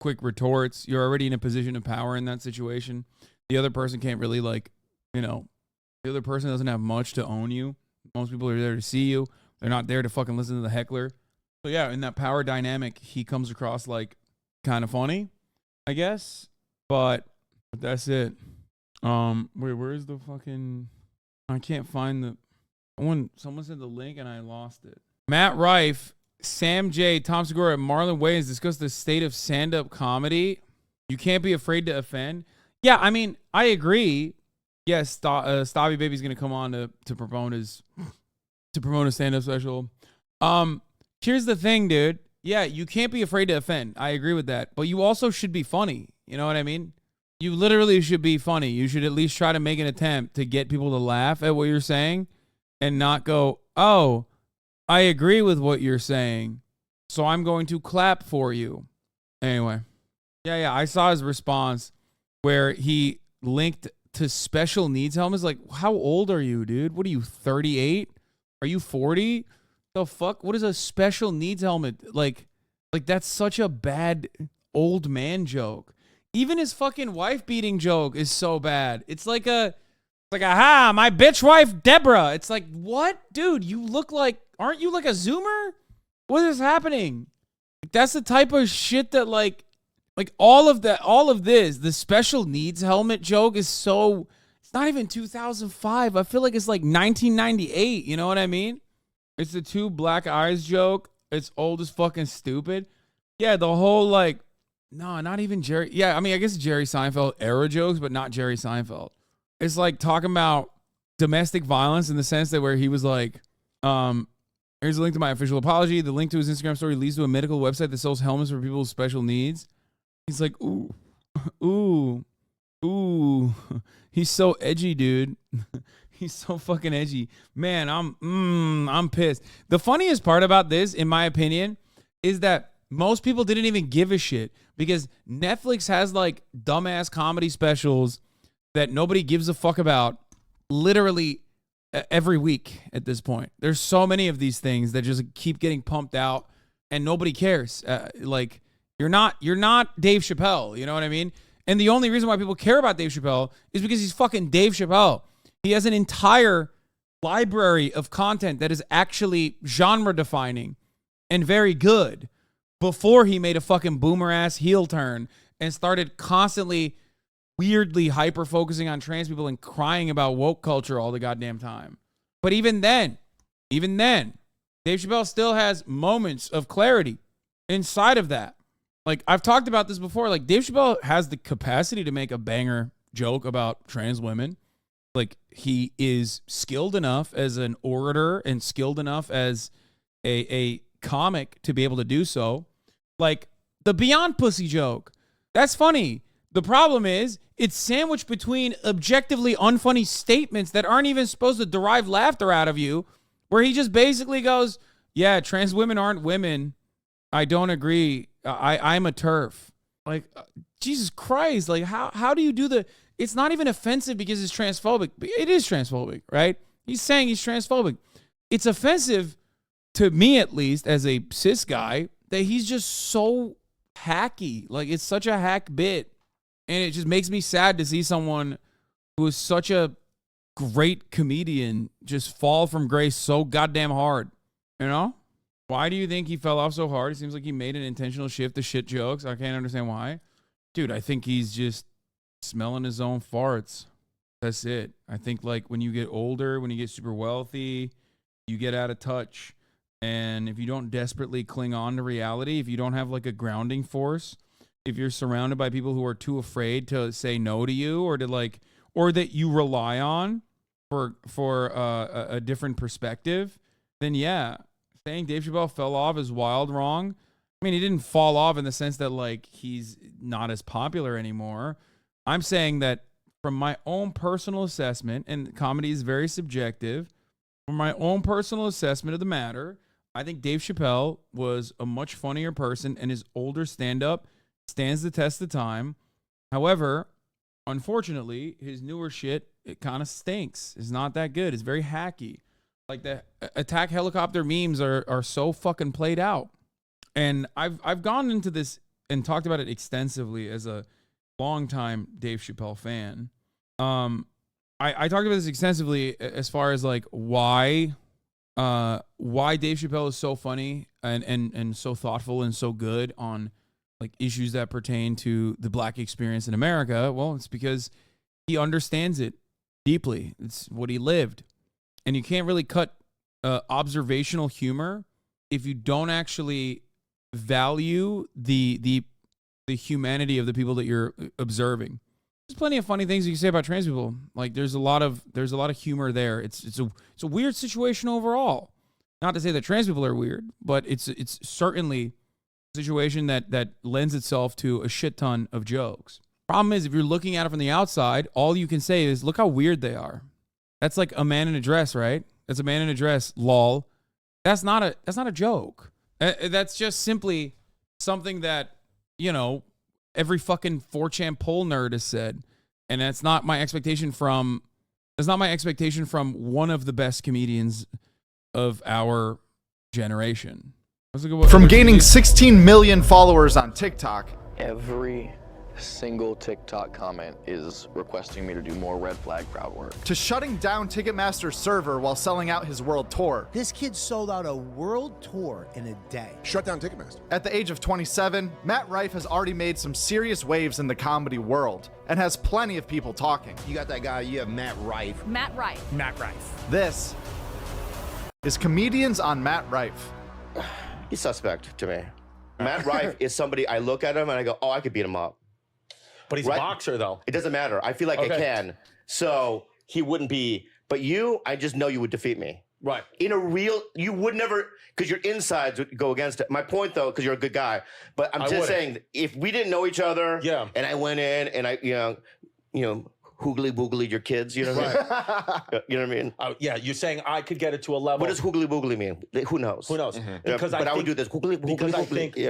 quick retorts. You're already in a position of power in that situation. The other person can't really, like, you know, the other person doesn't have much to own you. Most people are there to see you. They're not there to fucking listen to the heckler. So yeah, in that power dynamic, he comes across like kind of funny, I guess. But that's it. Wait, where's the fucking? I can't find the one. Someone said the link and I lost it. Matt Rife, Sam J, Tom Segura, and Marlon Wayans discussed the state of stand-up comedy. You can't be afraid to offend. Yeah, I mean, I agree. Yes, Stabby Baby's gonna come on to promote his stand-up special. Here's the thing, dude. Yeah, you can't be afraid to offend. I agree with that. But you also should be funny. You know what I mean? You literally should be funny. You should at least try to make an attempt to get people to laugh at what you're saying and not go, oh, I agree with what you're saying, so I'm going to clap for you. Anyway. Yeah, I saw his response where he linked to special needs helmets. Like, how old are you, dude? What are you, 38? Are you 40? The fuck? What is a special needs helmet? Like that's such a bad old man joke. Even his fucking wife beating joke is so bad. It's like aha, my bitch wife Deborah. It's like, what? Dude, you look like, aren't you like a Zoomer? What is happening? That's the type of shit that like all of this, the special needs helmet joke is so, it's not even 2005. I feel like it's like 1998. You know what I mean? It's the two black eyes joke. It's old as fucking stupid. Yeah, the whole like, no, not even Jerry. Yeah, I mean, I guess Jerry Seinfeld era jokes, but not Jerry Seinfeld. It's like talking about domestic violence in the sense that where he was like, here's a link to my official apology. The link to his Instagram story leads to a medical website that sells helmets for people with special needs. He's like, ooh. He's so edgy, dude. He's so fucking edgy. Man, I'm pissed. The funniest part about this, in my opinion, is that most people didn't even give a shit because Netflix has like dumbass comedy specials that nobody gives a fuck about literally every week at this point. There's so many of these things that just keep getting pumped out and nobody cares. Like you're not Dave Chappelle, you know what I mean? And the only reason why people care about Dave Chappelle is because he's fucking Dave Chappelle. He has an entire library of content that is actually genre defining and very good before he made a fucking boomer ass heel turn and started constantly weirdly hyper focusing on trans people and crying about woke culture all the goddamn time. But even then, Dave Chappelle still has moments of clarity inside of that. Like I've talked about this before, like Dave Chappelle has the capacity to make a banger joke about trans women. Like he is skilled enough as an orator and skilled enough as a comic to be able to do so. Like the Beyond Pussy joke. That's funny. The problem is it's sandwiched between objectively unfunny statements that aren't even supposed to derive laughter out of you, where he just basically goes, yeah, trans women aren't women. I don't agree. I'm a TERF. Like, Jesus Christ. Like, how do you do the... It's not even offensive because it's transphobic. It is transphobic, right? He's saying he's transphobic. It's offensive to me, at least, as a cis guy, that he's just so hacky. Like, it's such a hack bit. And it just makes me sad to see someone who is such a great comedian just fall from grace so goddamn hard. You know? Why do you think he fell off so hard? It seems like he made an intentional shift to shit jokes. I can't understand why. Dude, I think he's just smelling his own farts. That's it. I think like when you get older, when you get super wealthy, you get out of touch. And if you don't desperately cling on to reality, if you don't have like a grounding force, if you're surrounded by people who are too afraid to say no to you or to like, or that you rely on for a different perspective, then yeah, saying Dave Chappelle fell off is wild wrong. I mean, he didn't fall off in the sense that like he's not as popular anymore. I'm saying that from my own personal assessment, and comedy is very subjective, from my own personal assessment of the matter, I think Dave Chappelle was a much funnier person, and his older stand-up stands the test of time. However, unfortunately, his newer shit, it kind of stinks. It's not that good. It's very hacky. Like the attack helicopter memes are so fucking played out. And I've gone into this and talked about it extensively as a longtime Dave Chappelle fan. I talked about this extensively as far as like why Dave Chappelle is so funny and so thoughtful and so good on like issues that pertain to the black experience in America. Well, it's because he understands it deeply. It's what he lived. And you can't really cut observational humor if you don't actually value the humanity of the people that you're observing. There's plenty of funny things you can say about trans people. Like there's a lot of humor there. It's a weird situation overall. Not to say that trans people are weird, but it's certainly a situation that lends itself to a shit ton of jokes. Problem is, if you're looking at it from the outside, all you can say is, look how weird they are. That's like a man in a dress, right? That's a man in a dress, lol. That's not a joke. That's just simply something that, you know, every fucking 4chan poll nerd has said. And that's not my expectation from one of the best comedians of our generation. From gaining 16 million followers on TikTok. Every single TikTok comment is requesting me to do more red flag crowd work. To shutting down Ticketmaster's server while selling out his world tour. This kid sold out a world tour in a day. Shut down Ticketmaster. At the age of 27, Matt Rife has already made some serious waves in the comedy world and has plenty of people talking. You got that guy, you have Matt Rife. Matt Rife. Matt Rife. This is Comedians on Matt Rife. He's suspect to me. Matt Rife is somebody, I look at him and I go, oh, I could beat him up. But he's a boxer, though. It doesn't matter. I feel like I can. So he wouldn't be. But you, I just know you would defeat me. Right. In a real, you would never, because your insides would go against it. My point, though, because you're a good guy. But I'm just saying, if we didn't know each other, and I went in and I, you know, hoogly boogly your kids, you know what I mean? You know what I mean? Yeah, you're saying I could get it to a level. What does hoogly boogly mean? Who knows? Who knows? Because I would do this hoogly boogly.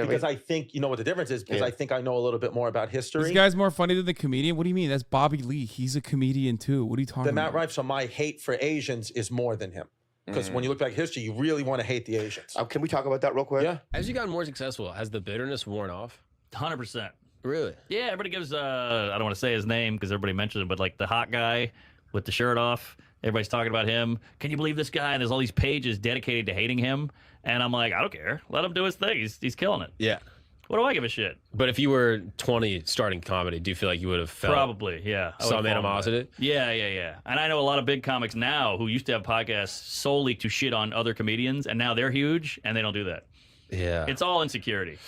Because I think you know what the difference is. Because I think I know a little bit more about history. This guy's more funny than the comedian. What do you mean? That's Bobby Lee. He's a comedian too. What are you talking about? Matt Rife. So my hate for Asians is more than him. Because when you look back at history, you really want to hate the Asians. Can we talk about that real quick? Yeah. As you gotten more successful, has the bitterness worn off? 100%. Really? Yeah, everybody gives, I don't want to say his name because everybody mentions him, but like the hot guy with the shirt off, everybody's talking about him. Can you believe this guy? And there's all these pages dedicated to hating him. And I'm like, I don't care. Let him do his thing. He's killing it. Yeah. What do I give a shit? But if you were 20 starting comedy, do you feel like you would have felt Probably, yeah. some animosity? Yeah. And I know a lot of big comics now who used to have podcasts solely to shit on other comedians, and now they're huge, and they don't do that. Yeah. It's all insecurity.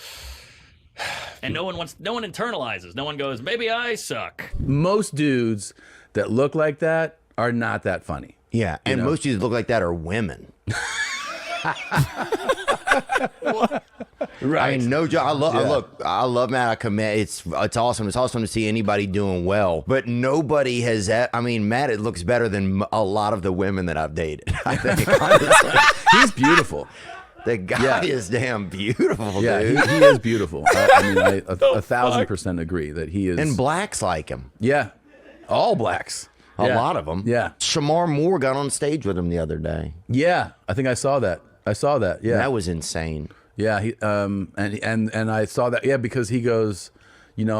And no one internalizes. No one goes, maybe I suck. Most dudes that look like that are not that funny. Yeah, and most dudes that look like that are women. Right. I mean, no joke. I love Matt. It's awesome. It's awesome to see anybody doing well. But nobody has. I mean, Matt, it looks better than a lot of the women that I've dated. I think honestly. He's beautiful. The guy is damn beautiful, dude. Yeah, he is beautiful. I mean, I 1,000% agree that he is. And blacks like him. Yeah, all blacks. A lot of them. Yeah. Shamar Moore got on stage with him the other day. Yeah, I think I saw that. Yeah, that was insane. Yeah, he and I saw that. Yeah, because he goes, you know,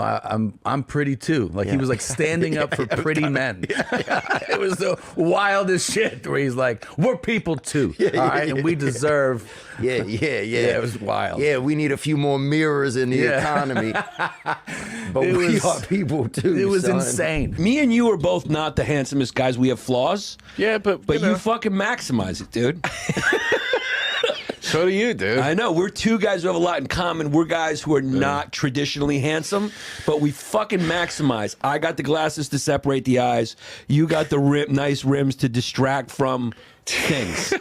I'm pretty too. Like he was like standing up for pretty men. It was the wildest shit where he's like, we're people too, all right, and we deserve. Yeah. It was wild. Yeah, we need a few more mirrors in the economy. But we are people too. It was insane. Me and you are both not the handsomest guys. We have flaws. Yeah, but you fucking maximize it, dude. So do you, dude. I know. We're two guys who have a lot in common. We're guys who are not traditionally handsome, but we fucking maximize. I got the glasses to separate the eyes. You got the nice rims to distract from things.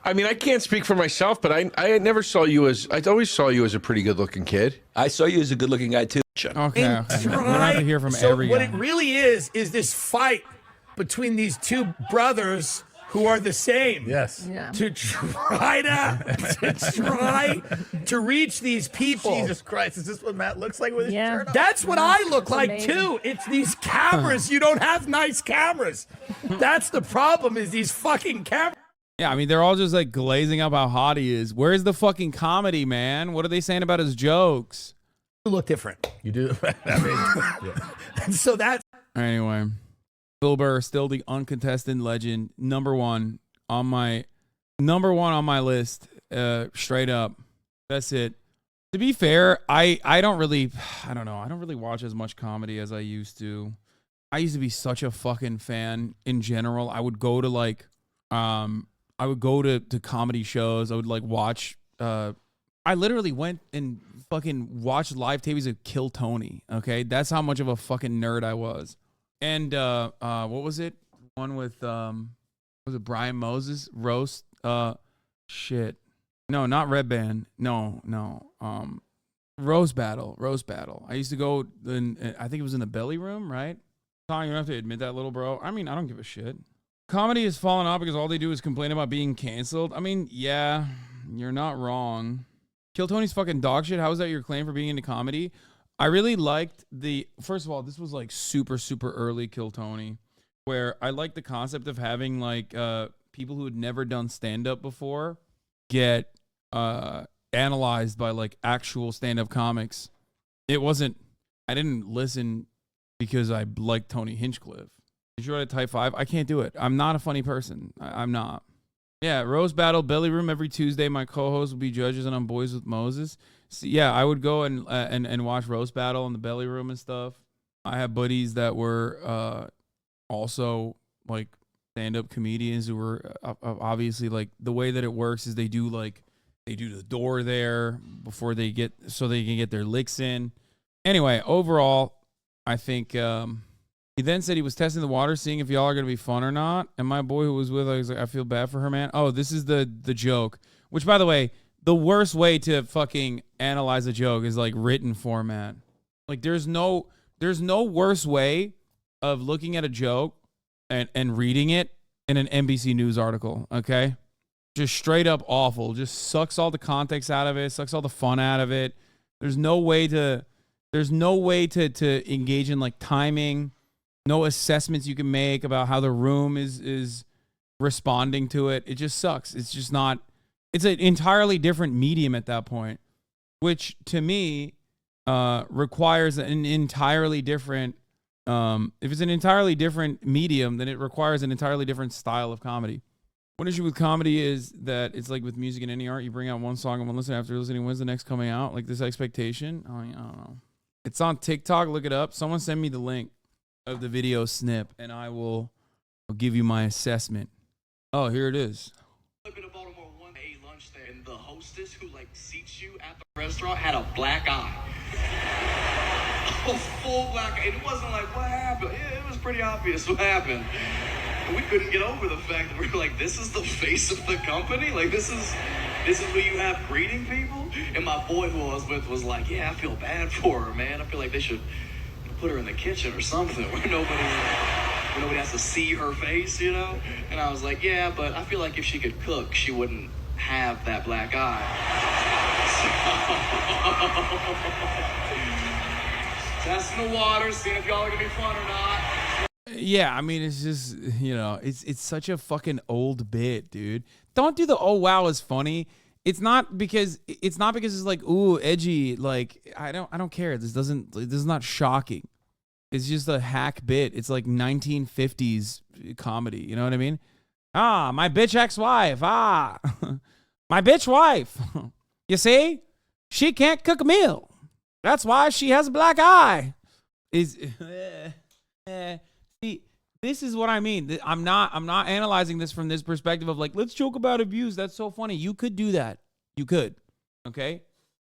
I mean, I can't speak for myself, but I never saw you as, I always saw you as a pretty good-looking kid. I saw you as a good-looking guy, too. Okay. We're going to have to hear from every what guy. it really is this fight between these two brothers who are the same. Yes. To try to reach these people. Jesus Christ, is this what Matt looks like with his shirt on? That's what I look like too. It's these cameras. You don't have nice cameras. That's the problem, is these fucking cameras. Yeah, I mean, they're all just like glazing up how hot he is. Where's the fucking comedy, man? What are they saying about his jokes? You look different. You do. I mean, yeah. And so that's Anyway, Bill Burr, still the uncontested legend, number one on my list, straight up. That's it. To be fair, I don't really watch as much comedy as I used to. I used to be such a fucking fan in general. I would go to to comedy shows. I would like watch. I literally went and fucking watched live tapes of Kill Tony. Okay, that's how much of a fucking nerd I was. And what was it? One with was it Brian Moses roast? Shit. No, not Red Band. No. Roast Battle. I used to go in, I think it was in the Belly Room, right? Tom, you don't have to admit that, little bro. I mean, I don't give a shit. Comedy has fallen off because all they do is complain about being canceled. I mean, yeah, you're not wrong. Kill Tony's fucking dog shit. How is that your claim for being into comedy? I really liked first of all, this was like super, super early Kill Tony, where I liked the concept of having like people who had never done stand-up before get analyzed by like actual stand-up comics. I didn't listen because I liked Tony Hinchcliffe. Did you write a type 5? I can't do it. I'm not a funny person. I'm not. Yeah, Roast Battle, Belly Room every Tuesday. My co-hosts will be judges, and I'm Boys with Moses. So, yeah, I would go and watch Roast Battle in the Belly Room and stuff. I have buddies that were also like stand-up comedians who were obviously like the way that it works is they do the door there before they can get their licks in. Anyway, overall, I think he then said he was testing the water, seeing if y'all are going to be fun or not. And my boy who was with, I was like, I feel bad for her, man. Oh, this is the joke, which, by the way, the worst way to fucking analyze a joke is like written format. Like there's no worse way of looking at a joke and reading it in an NBC News article, okay? Just straight up awful. Just sucks all the context out of it, sucks all the fun out of it. There's no way to engage in like timing, no assessments you can make about how the room is responding to it. It just sucks. It's just not, it's an entirely different medium at that point, which to me requires an entirely different, if it's an entirely different medium, then it requires an entirely different style of comedy. One issue with comedy is that it's like with music and any art, you bring out one song and one listen after listening, when's the next coming out? Like this expectation. I don't know. It's on TikTok. Look it up. Someone send me the link of the video snip and I'll give you my assessment. Oh, here it is. And the hostess who like seats you at the restaurant had a black eye. A full black eye. It wasn't like, what happened? Yeah, it was pretty obvious what happened. And we couldn't get over the fact that we were like, this is the face of the company? Like, this is who you have greeting people? And my boy who I was with was like, yeah, I feel bad for her, man. I feel like they should put her in the kitchen or something where nobody has to see her face, you know? And I was like, yeah, but I feel like if she could cook, she wouldn't have that black eye. So, testing the water, seeing if y'all are gonna be fun or not. Yeah, I mean, it's just, it's such a fucking old bit, dude. Don't do the oh wow is funny. It's not because it's like ooh edgy. Like I don't care. This is not shocking. It's just a hack bit. It's like 1950s comedy. You know what I mean? Ah, my bitch ex-wife. Ah, my bitch wife. You see, she can't cook a meal. That's why she has a black eye. See, this is what I mean. I'm not analyzing this from this perspective of like, let's joke about abuse. That's so funny. You could do that. You could. Okay?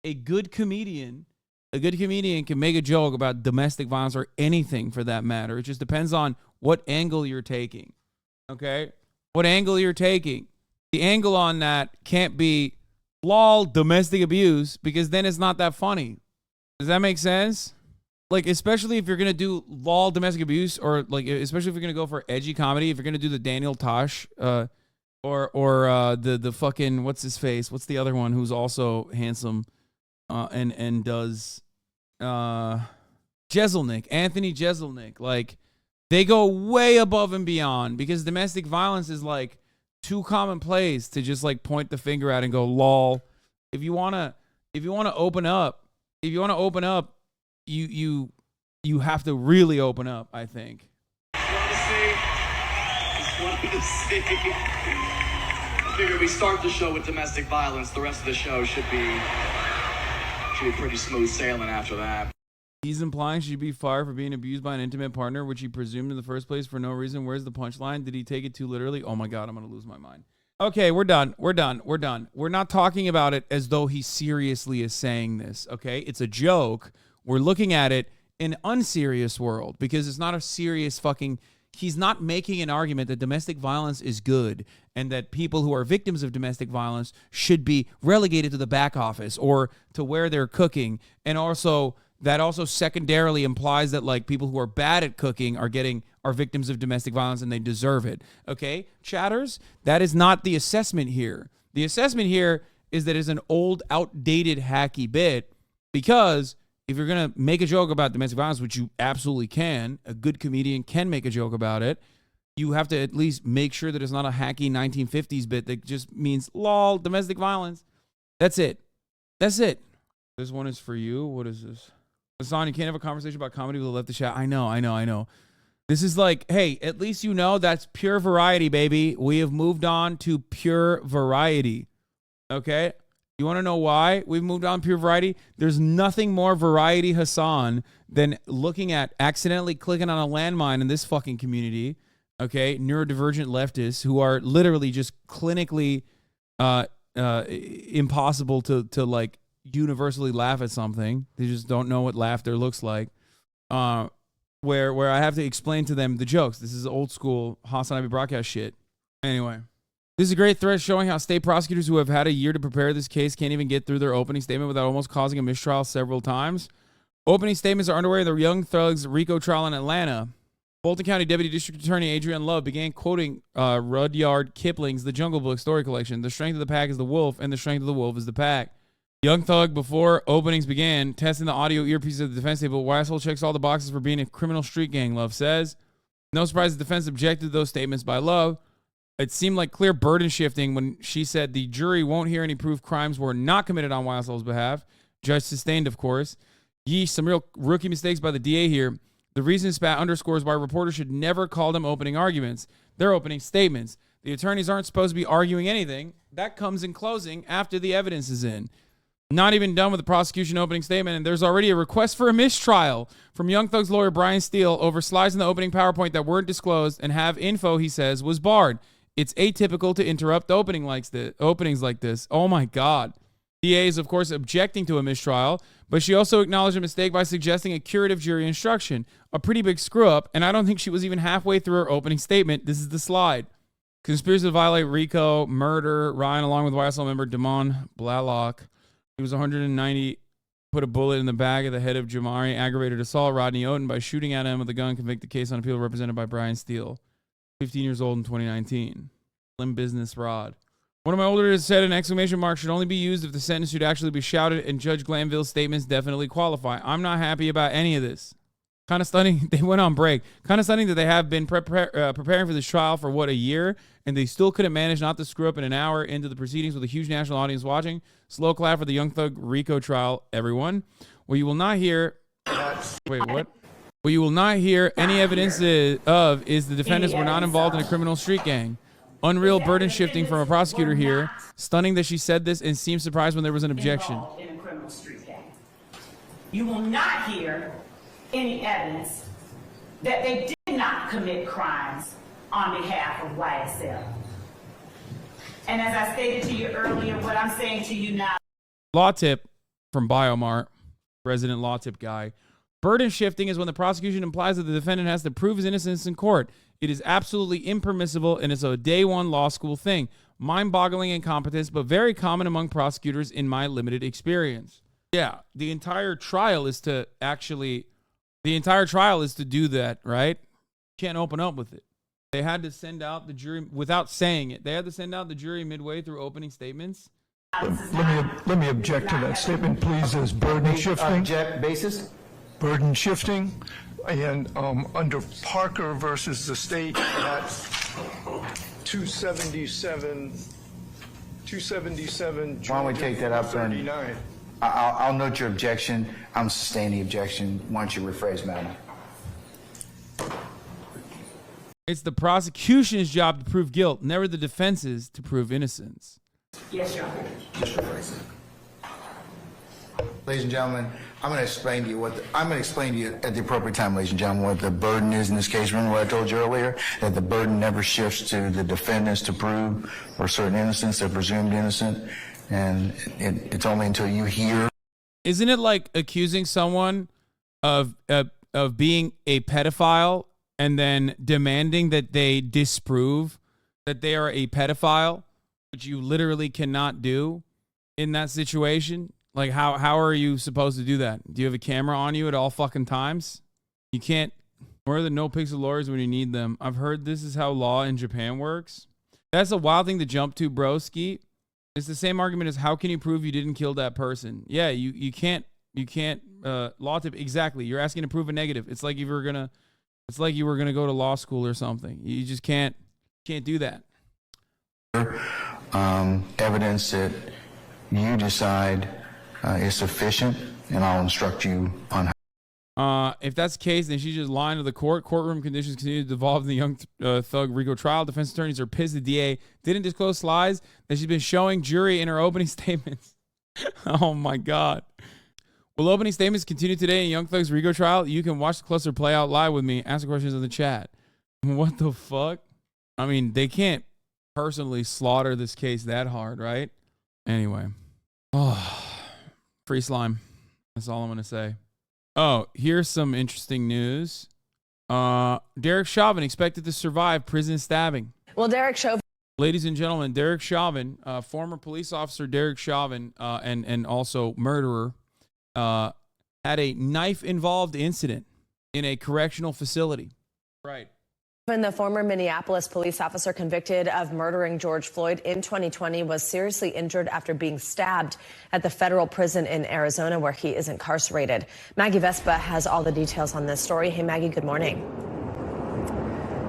A good comedian can make a joke about domestic violence or anything for that matter. It just depends on what angle you're taking. Okay? What angle you're taking. The angle on that can't be lol domestic abuse because then it's not that funny. Does that make sense? like, especially if you're gonna do lol domestic abuse, or like, especially if you're gonna go for edgy comedy, if you're gonna do the Daniel Tosh, or the fucking what's his face? What's the other one who's also handsome, and does Jeselnik, Anthony Jeselnik, like they go way above and beyond, because domestic violence is like too commonplace to just like point the finger at and go lol. If you wanna open up, you have to really open up, I think. I figure we start the show with domestic violence. The rest of the show should be pretty smooth sailing after that. He's implying she should be fired for being abused by an intimate partner, which he presumed in the first place for no reason. Where's the punchline? Did he take it too literally? Oh my God, I'm going to lose my mind. Okay, we're done. We're not talking about it as though he seriously is saying this, okay? It's a joke. We're looking at it in an unserious world, because it's not a serious fucking... He's not making an argument that domestic violence is good and that people who are victims of domestic violence should be relegated to the back office or to where they're cooking. And also, that also secondarily implies that like people who are bad at cooking are victims of domestic violence and they deserve it. Okay, chatters, that is not the assessment here. The assessment here is that it's an old, outdated, hacky bit, because if you're going to make a joke about domestic violence, which you absolutely can, a good comedian can make a joke about it, you have to at least make sure that it's not a hacky 1950s bit that just means, lol, domestic violence. That's it. That's it. This one is for you. What is this? Hasan, you can't have a conversation about comedy with a left the chat. I know. This is like, hey, at least you know that's pure variety, baby. We have moved on to pure variety. Okay? You want to know why we've moved on pure variety? There's nothing more variety, Hasan, than looking at accidentally clicking on a landmine in this fucking community, okay? Neurodivergent leftists who are literally just clinically impossible to like universally laugh at something. They just don't know what laughter looks like. Where I have to explain to them the jokes. This is old school HasanAbi broadcast shit. Anyway. This is a great thread showing how state prosecutors who have had a year to prepare this case can't even get through their opening statement without almost causing a mistrial several times. Opening statements are underway in the Young Thugs RICO trial in Atlanta. Fulton County Deputy District Attorney Adrienne Love began quoting Rudyard Kipling's The Jungle Book story collection. The strength of the pack is the wolf, and the strength of the wolf is the pack. Young Thug, before openings began, testing the audio earpiece of the defense table. YSL checks all the boxes for being a criminal street gang, Love says. No surprise the defense objected to those statements by Love. It seemed like clear burden shifting when she said the jury won't hear any proof crimes were not committed on YSL's behalf. Judge sustained, of course. Some real rookie mistakes by the DA here. The reason spat underscores why reporters should never call them opening arguments. They're opening statements. The attorneys aren't supposed to be arguing anything. That comes in closing after the evidence is in. Not even done with the prosecution opening statement, and there's already a request for a mistrial from Young Thug's lawyer Brian Steele over slides in the opening PowerPoint that weren't disclosed and have info, he says, was barred. It's atypical to interrupt openings like this. Oh my God. DA is, of course, objecting to a mistrial, but she also acknowledged a mistake by suggesting a curative jury instruction. A pretty big screw up, and I don't think she was even halfway through her opening statement. This is the slide. Conspiracy to violate RICO, murder, Ryan, along with YSL member Damon Blalock. He was 190, put a bullet in the back of the head of Jamari, aggravated assault Rodney Oden by shooting at him with a gun, convicted case on appeal represented by Brian Steele. 15 years old in 2019. Slim business rod. One of my older said an exclamation mark should only be used if the sentence should actually be shouted, and Judge Glanville's statements definitely qualify. I'm not happy about any of this. Kind of stunning. They went on break. Kind of stunning that they have been preparing for this trial for, what, a year, and they still couldn't manage not to screw up in an hour into the proceedings with a huge national audience watching. Slow clap for the Young Thug RICO trial, everyone. Well, you will not hear... Wait, what? What you will not hear any evidence of is the defendants were not involved in a criminal street gang. Unreal burden shifting from a prosecutor here. Stunning that she said this and seemed surprised when there was an objection. In a criminal street gang. You will not hear any evidence that they did not commit crimes on behalf of YSL. And as I stated to you earlier, what I'm saying to you now. Law tip from Biomart, resident law tip guy. Burden shifting is when the prosecution implies that the defendant has to prove his innocence in court. It is absolutely impermissible, and it's a day one law school thing. Mind-boggling incompetence, but very common among prosecutors in my limited experience. Yeah, the entire trial is to actually The entire trial is to do that, right? You can't open up with it. They had to send out the jury without saying it. They had to send out the jury midway through opening statements. Let me object to that statement, please, as burden shifting. Object basis? Burden shifting. And under Parker versus the state at 277. Why don't we take that up and I'll note your objection. I'm sustaining the objection. Why don't you rephrase, madam? It's the prosecution's job to prove guilt, never the defense's to prove innocence. Yes, Your Honor. Just rephrase it. Ladies and gentlemen, I'm going to explain to you at the appropriate time, ladies and gentlemen, what the burden is in this case. Remember what I told you earlier? That the burden never shifts to the defendants to prove for certain innocence, they're presumed innocent, and it's only until you hear. Isn't it like accusing someone of being a pedophile and then demanding that they disprove that they are a pedophile, which you literally cannot do in that situation? Like, how are you supposed to do that? Do you have a camera on you at all fucking times? You can't. Where are the no-pixel lawyers when you need them? I've heard this is how law in Japan works. That's a wild thing to jump to, broski. It's the same argument as how can you prove you didn't kill that person? Yeah, you can't. Law tip, exactly. You're asking to prove a negative. It's like you were gonna go to law school or something. You just can't do that. Evidence that you decide is sufficient, and I'll instruct you on how. If that's the case, then she's just lying to the court. Courtroom conditions continue to devolve in the young thug Rico trial. Defense attorneys are pissed the DA didn't disclose slides that she's been showing jury in her opening statements. Oh my God. Will opening statements continue today in Young Thug's Rico trial? You can watch the cluster play out live with me. Ask the questions in the chat. What the fuck? I mean, they can't personally slaughter this case that hard, right? Anyway. Oh. Free slime. That's all I'm going to say. Oh, here's some interesting news. Derek Chauvin expected to survive prison stabbing. Well, Derek Chauvin. Ladies and gentlemen, Derek Chauvin, former police officer Derek Chauvin, and also murderer, had a knife-involved incident in a correctional facility. Right. The former Minneapolis police officer convicted of murdering George Floyd in 2020 was seriously injured after being stabbed at the federal prison in Arizona, where he is incarcerated. Maggie Vespa has all the details on this story. Hey, Maggie, good morning.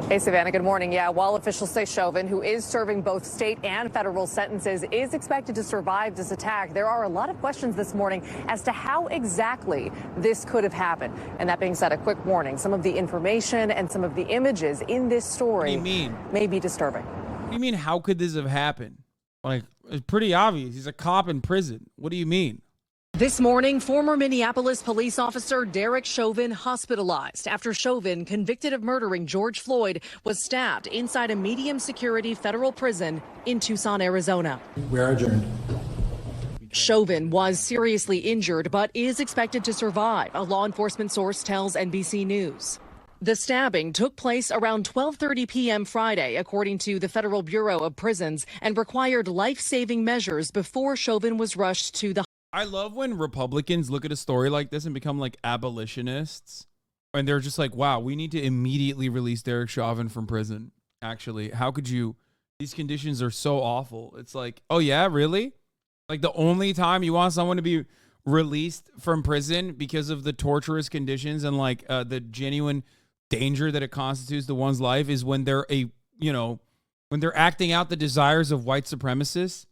Hey, Savannah, good morning. Yeah, while officials say Chauvin, who is serving both state and federal sentences, is expected to survive this attack, there are a lot of questions this morning as to how exactly this could have happened. And that being said, a quick warning, some of the information and some of the images in this story may be disturbing. What do you mean, how could this have happened? Like, it's pretty obvious. He's a cop in prison. What do you mean? This morning, former Minneapolis police officer Derek Chauvin hospitalized after Chauvin, convicted of murdering George Floyd, was stabbed inside a medium security federal prison in Tucson, Arizona. We are adjourned. Chauvin was seriously injured but is expected to survive, a law enforcement source tells NBC News. The stabbing took place around 12:30 p.m. Friday, according to the Federal Bureau of Prisons, and required life-saving measures before Chauvin was rushed to the. I love when Republicans look at a story like this and become like abolitionists. And they're just like, wow, we need to immediately release Derek Chauvin from prison. Actually, how could you? These conditions are so awful. It's like, oh yeah, really? Like the only time you want someone to be released from prison because of the torturous conditions and like the genuine danger that it constitutes to one's life is when they're when they're acting out the desires of white supremacists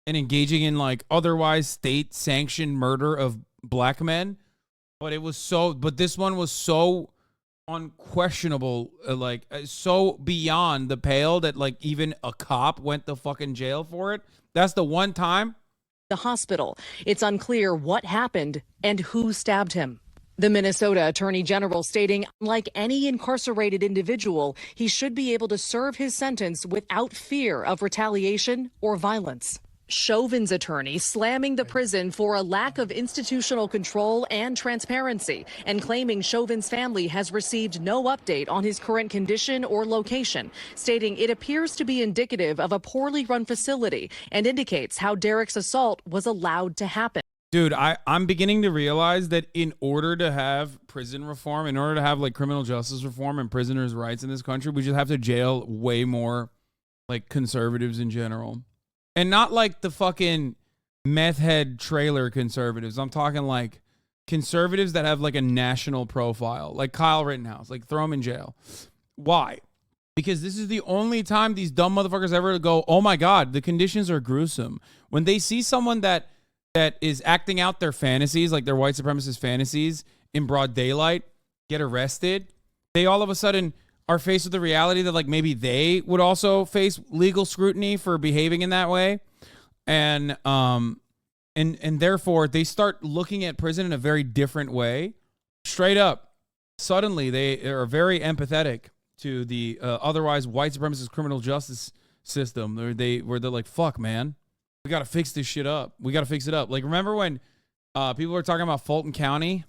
and engaging in like otherwise state-sanctioned murder of black men. But this one was so unquestionable, so beyond the pale that like even a cop went to fucking jail for it. That's the one time. The hospital. It's unclear what happened and who stabbed him. The Minnesota Attorney General stating, like any incarcerated individual, he should be able to serve his sentence without fear of retaliation or violence. Chauvin's attorney slamming the prison for a lack of institutional control and transparency and claiming Chauvin's family has received no update on his current condition or location, stating it appears to be indicative of a poorly run facility and indicates how Derek's assault was allowed to happen. Dude, I'm beginning to realize that in order to have prison reform, in order to have like criminal justice reform and prisoners' rights in this country, we just have to jail way more like conservatives in general. And not like the fucking meth head trailer conservatives. I'm talking like conservatives that have like a national profile, like Kyle Rittenhouse, like throw him in jail. Why? Because this is the only time these dumb motherfuckers ever go, oh my God, the conditions are gruesome. When they see someone that is acting out their fantasies, like their white supremacist fantasies in broad daylight, get arrested, they all of a sudden are faced with the reality that like maybe they would also face legal scrutiny for behaving in that way. And therefore they start looking at prison in a very different way. Straight up. Suddenly they are very empathetic to the otherwise white supremacist criminal justice system. Where they're like, fuck, man. We got to fix this shit up. We got to fix it up. Like, remember when people were talking about Fulton County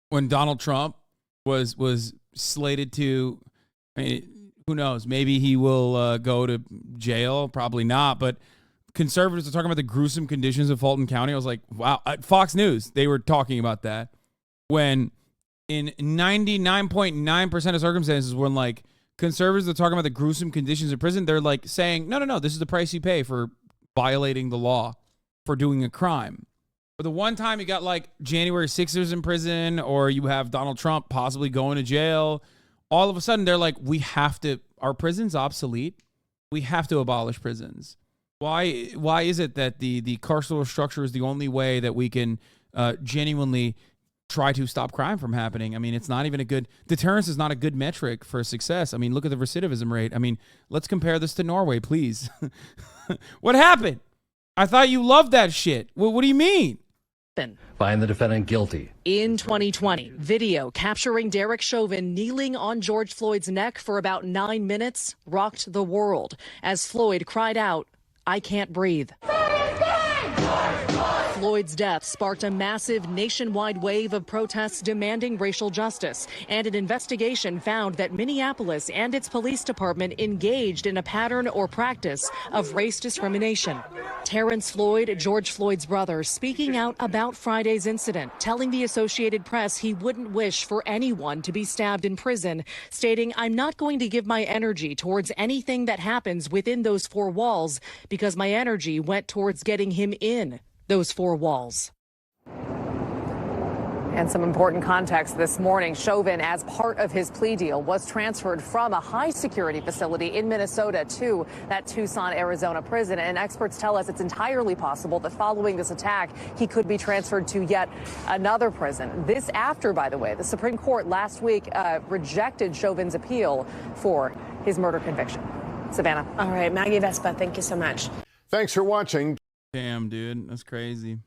when Donald Trump was slated to, I mean, who knows? Maybe he will go to jail. Probably not. But conservatives are talking about the gruesome conditions of Fulton County. I was like, wow. At Fox News, they were talking about that when in 99.9% of circumstances when like conservatives are talking about the gruesome conditions of prison, they're like saying, no, this is the price you pay for violating the law, for doing a crime. But the one time you got like January 6ers in prison, or you have Donald Trump possibly going to jail, all of a sudden they're like, our prison's obsolete. We have to abolish prisons. Why is it that the carceral structure is the only way that we can genuinely try to stop crime from happening? I mean, it's not even deterrence is not a good metric for success. I mean, look at the recidivism rate. I mean, let's compare this to Norway, please. What happened? I thought you loved that shit. What do you mean? Find the defendant guilty. In 2020, video capturing Derek Chauvin kneeling on George Floyd's neck for about 9 minutes rocked the world as Floyd cried out, "I can't breathe." Floyd's death sparked a massive nationwide wave of protests demanding racial justice, and an investigation found that Minneapolis and its police department engaged in a pattern or practice of race discrimination. Terrence Floyd, George Floyd's brother, speaking out about Friday's incident, telling the Associated Press he wouldn't wish for anyone to be stabbed in prison, stating, "I'm not going to give my energy towards anything that happens within those four walls because my energy went towards getting him in those four walls." And some important context this morning. Chauvin, as part of his plea deal, was transferred from a high-security facility in Minnesota to that Tucson, Arizona prison. And experts tell us it's entirely possible that following this attack, he could be transferred to yet another prison. This after, by the way, the Supreme Court last week rejected Chauvin's appeal for his murder conviction. Savannah. All right, Maggie Vespa, thank you so much. Thanks for watching. Damn, dude, that's crazy.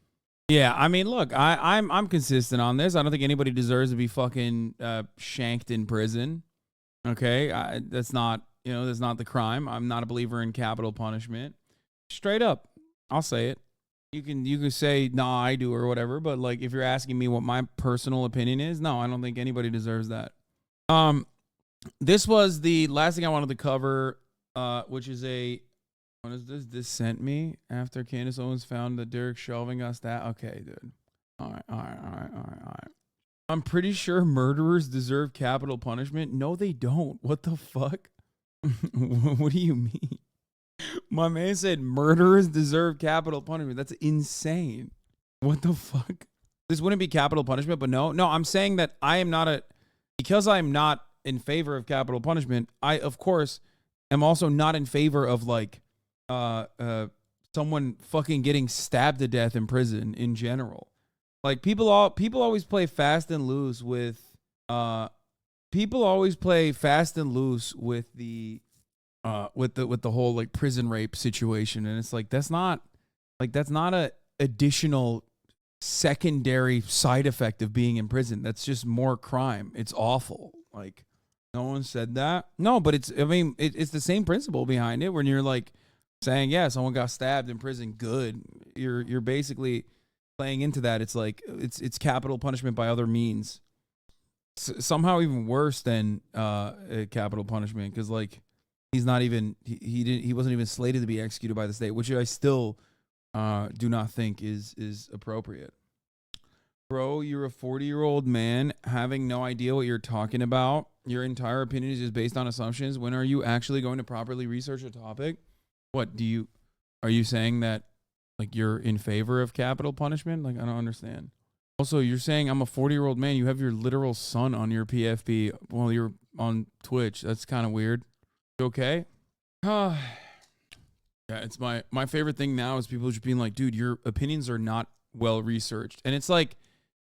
Yeah, I mean, look, I'm consistent on this. I don't think anybody deserves to be fucking shanked in prison. Okay, that's not the crime. I'm not a believer in capital punishment. Straight up, I'll say it. You can say nah, I do or whatever. But like, if you're asking me what my personal opinion is, no, I don't think anybody deserves that. This was the last thing I wanted to cover, which is what is this? This sent me after Candace Owens found that Derek Chauvin got stabbed. Okay, dude. All right. I'm pretty sure murderers deserve capital punishment. No, they don't. What the fuck? What do you mean? My man said murderers deserve capital punishment. That's insane. What the fuck? This wouldn't be capital punishment, but no, I'm saying that because I'm not in favor of capital punishment, I, of course, am also not in favor of like, someone fucking getting stabbed to death in prison in general. Like people always play fast and loose with the whole like prison rape situation, and it's like that's not a additional secondary side effect of being in prison. That's just more crime. It's awful. Like no one said that. No, but it's the same principle behind it when you're like saying, yeah, someone got stabbed in prison, good. You're basically playing into that. It's like it's capital punishment by other means. Somehow even worse than capital punishment, because like he wasn't even slated to be executed by the state, which I still do not think is appropriate. Bro, you're a 40-year-old man having no idea what you're talking about. Your entire opinion is just based on assumptions. When are you actually going to properly research a topic? What are you saying that like you're in favor of capital punishment? Like, I don't understand. Also, you're saying I'm a 40-year-old man. You have your literal son on your PFP while you're on Twitch. That's kind of weird. You okay? Yeah, it's my favorite thing now is people just being like, dude, your opinions are not well researched. And it's like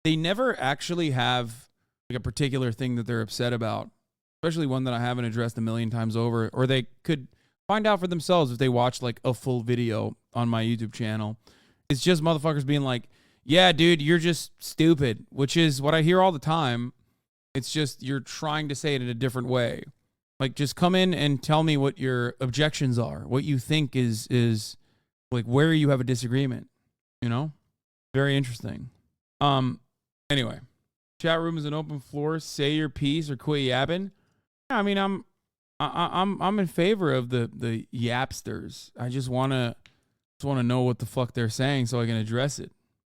they never actually have like a particular thing that they're upset about, especially one that I haven't addressed a million times over, or they could find out for themselves if they watch like a full video on my YouTube channel. It's just motherfuckers being like, yeah, dude, you're just stupid, which is what I hear all the time. It's just you're trying to say it in a different way. Like, just come in and tell me what your objections are, what you think is like where you have a disagreement, you know? Very interesting. Anyway, chat room is an open floor. Say your piece or quit yapping. I mean, I'm in favor of the yapsters. I just want to know what the fuck they're saying so I can address it.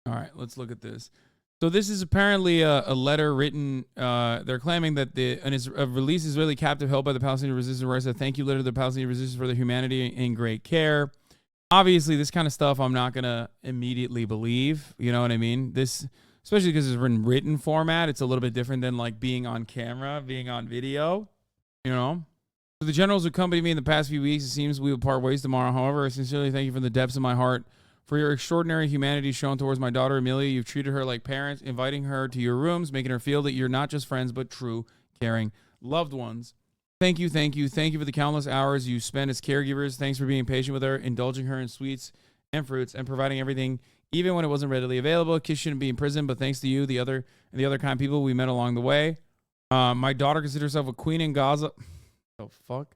All right, let's look at this. So this is apparently a letter written. They're claiming that a release Israeli captive held by the Palestinian Resistance writes a thank you letter to the Palestinian Resistance for their humanity and great care. Obviously, this kind of stuff I'm not going to immediately believe. You know what I mean? This, especially because it's in written format, it's a little bit different than like being on camera, being on video, you know? So the generals who accompanied me in the past few weeks, it seems we will part ways tomorrow. However, I sincerely thank you from the depths of my heart for your extraordinary humanity shown towards my daughter, Amelia. You've treated her like parents, inviting her to your rooms, making her feel that you're not just friends, but true, caring loved ones. Thank you, thank you, thank you for the countless hours you spend as caregivers. Thanks for being patient with her, indulging her in sweets and fruits, and providing everything, even when it wasn't readily available. Kids shouldn't be in prison, but thanks to you, the other kind of people we met along the way. My daughter considers herself a queen in Gaza. Oh, fuck.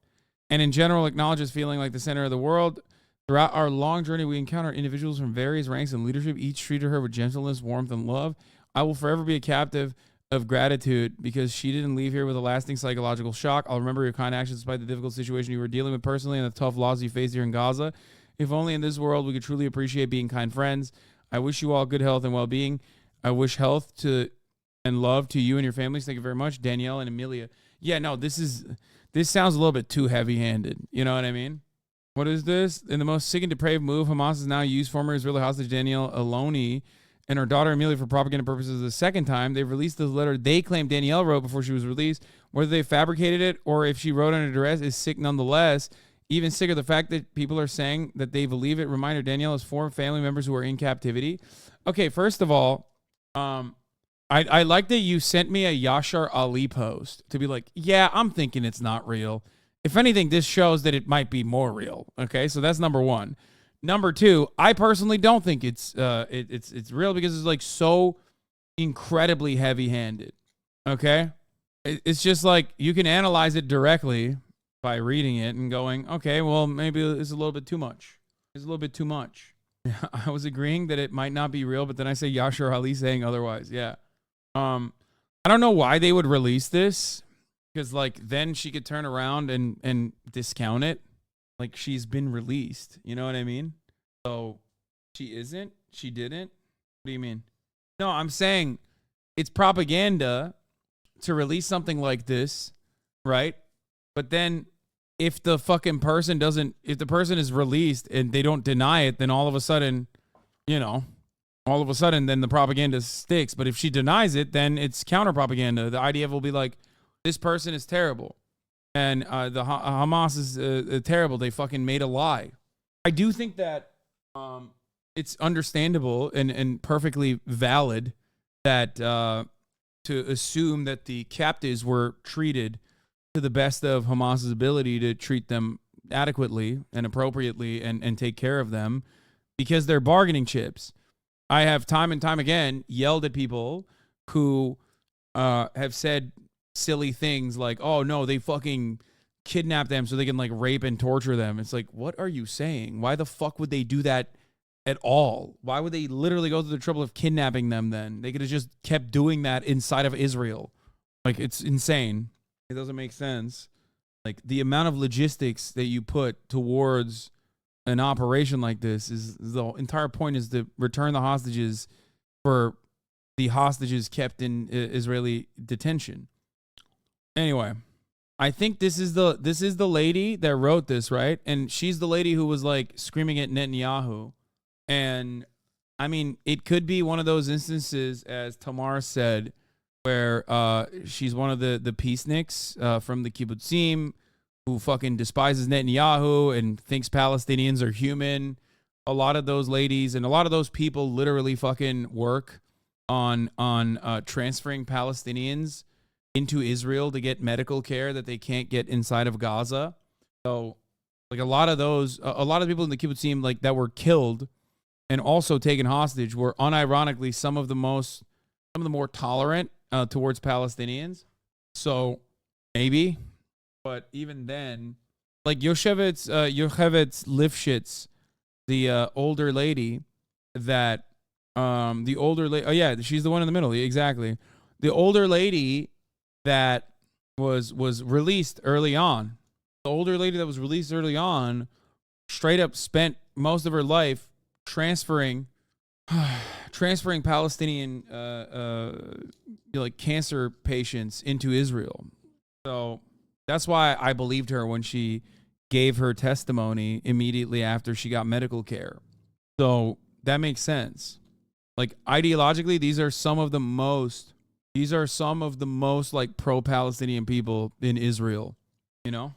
And in general, acknowledges feeling like the center of the world. Throughout our long journey, we encounter individuals from various ranks and leadership. Each treated her with gentleness, warmth, and love. I will forever be a captive of gratitude because she didn't leave here with a lasting psychological shock. I'll remember your kind actions despite the difficult situation you were dealing with personally and the tough laws you faced here in Gaza. If only in this world we could truly appreciate being kind friends. I wish you all good health and well-being. I wish health to and love to you and your families. Thank you very much, Danielle and Amelia. Yeah, no, this sounds a little bit too heavy-handed. You know what I mean? What is this? In the most sick and depraved move, Hamas has now used former Israeli hostage Danielle Eloni and her daughter Amelia for propaganda purposes the second time. They've released the letter they claim Danielle wrote before she was released. Whether they fabricated it or if she wrote under duress is sick nonetheless. Even sicker, the fact that people are saying that they believe it. Reminder, Danielle has 4 family members who are in captivity. Okay, first of all, I like that you sent me a Yashar Ali post to be like, yeah, I'm thinking it's not real. If anything, this shows that it might be more real. Okay, so that's number one. Number two, I personally don't think it's real because it's like so incredibly heavy-handed. Okay, it's just like you can analyze it directly by reading it and going, okay, well maybe it's a little bit too much. It's a little bit too much. I was agreeing that it might not be real, but then I say Yashar Ali saying otherwise. Yeah. I don't know why they would release this. Because, like, then she could turn around and discount it. Like, she's been released. You know what I mean? So, she isn't? She didn't? What do you mean? No, I'm saying it's propaganda to release something like this, right? But then if the fucking person if the person is released and they don't deny it, then all of a sudden, you know, then the propaganda sticks. But if she denies it, then it's counter-propaganda. The IDF will be like, this person is terrible, and the Hamas is terrible. They fucking made a lie. I do think that it's understandable and perfectly valid that to assume that the captives were treated to the best of Hamas's ability to treat them adequately and appropriately and take care of them because they're bargaining chips. I have time and time again yelled at people who have said silly things like, oh no, they fucking kidnap them so they can like rape and torture them. It's like, what are you saying? Why the fuck would they do that at all? Why would they literally go through the trouble of kidnapping them then? They could have just kept doing that inside of Israel. Like, it's insane. It doesn't make sense. Like, the amount of logistics that you put towards an operation like this is the entire point is to return the hostages for the hostages kept in Israeli detention. Anyway, I think this is the lady that wrote this, right? And she's the lady who was like screaming at Netanyahu. And I mean, it could be one of those instances, as Tamar said, where she's one of the peaceniks from the kibbutzim who fucking despises Netanyahu and thinks Palestinians are human. A lot of those ladies and a lot of those people literally fucking work on transferring Palestinians into Israel to get medical care that they can't get inside of Gaza. So like a lot of the people in the kibbutzim like that were killed and also taken hostage were unironically some of the more tolerant towards Palestinians. So maybe, but even then, like Yochevitz Lifshitz, the older lady that oh yeah, she's the one in the middle, exactly. The older lady that was released early on. The older lady that was released early on straight up spent most of her life transferring Palestinian like cancer patients into Israel. So that's why I believed her when she gave her testimony immediately after she got medical care. So that makes sense. Like ideologically, these are some of the most like pro-Palestinian people in Israel, you know?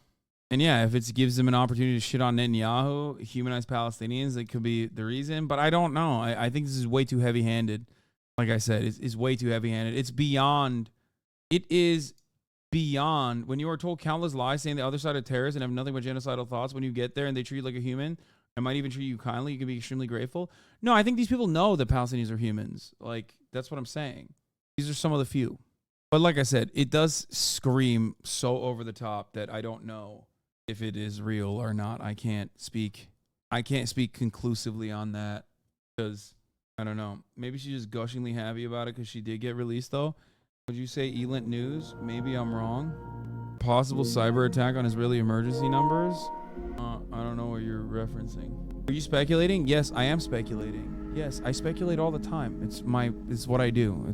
And yeah, if it gives them an opportunity to shit on Netanyahu, humanize Palestinians, it could be the reason. But I don't know. I think this is way too heavy-handed. Like I said, it's way too heavy-handed. It is beyond, when you are told countless lies saying the other side of terrorists and have nothing but genocidal thoughts, when you get there and they treat you like a human and might even treat you kindly, you can be extremely grateful. No, I think these people know that Palestinians are humans. Like, that's what I'm saying. These are some of the few. But like I said, it does scream so over the top that I don't know if it is real or not. I can't speak conclusively on that because I don't know. Maybe she's just gushingly happy about it because she did get released though. Would you say ELON news? Maybe I'm wrong. Possible cyber attack on Israeli emergency numbers? I don't know what you're referencing. Are you speculating? Yes, I am speculating. Yes, I speculate all the time. It's what I do.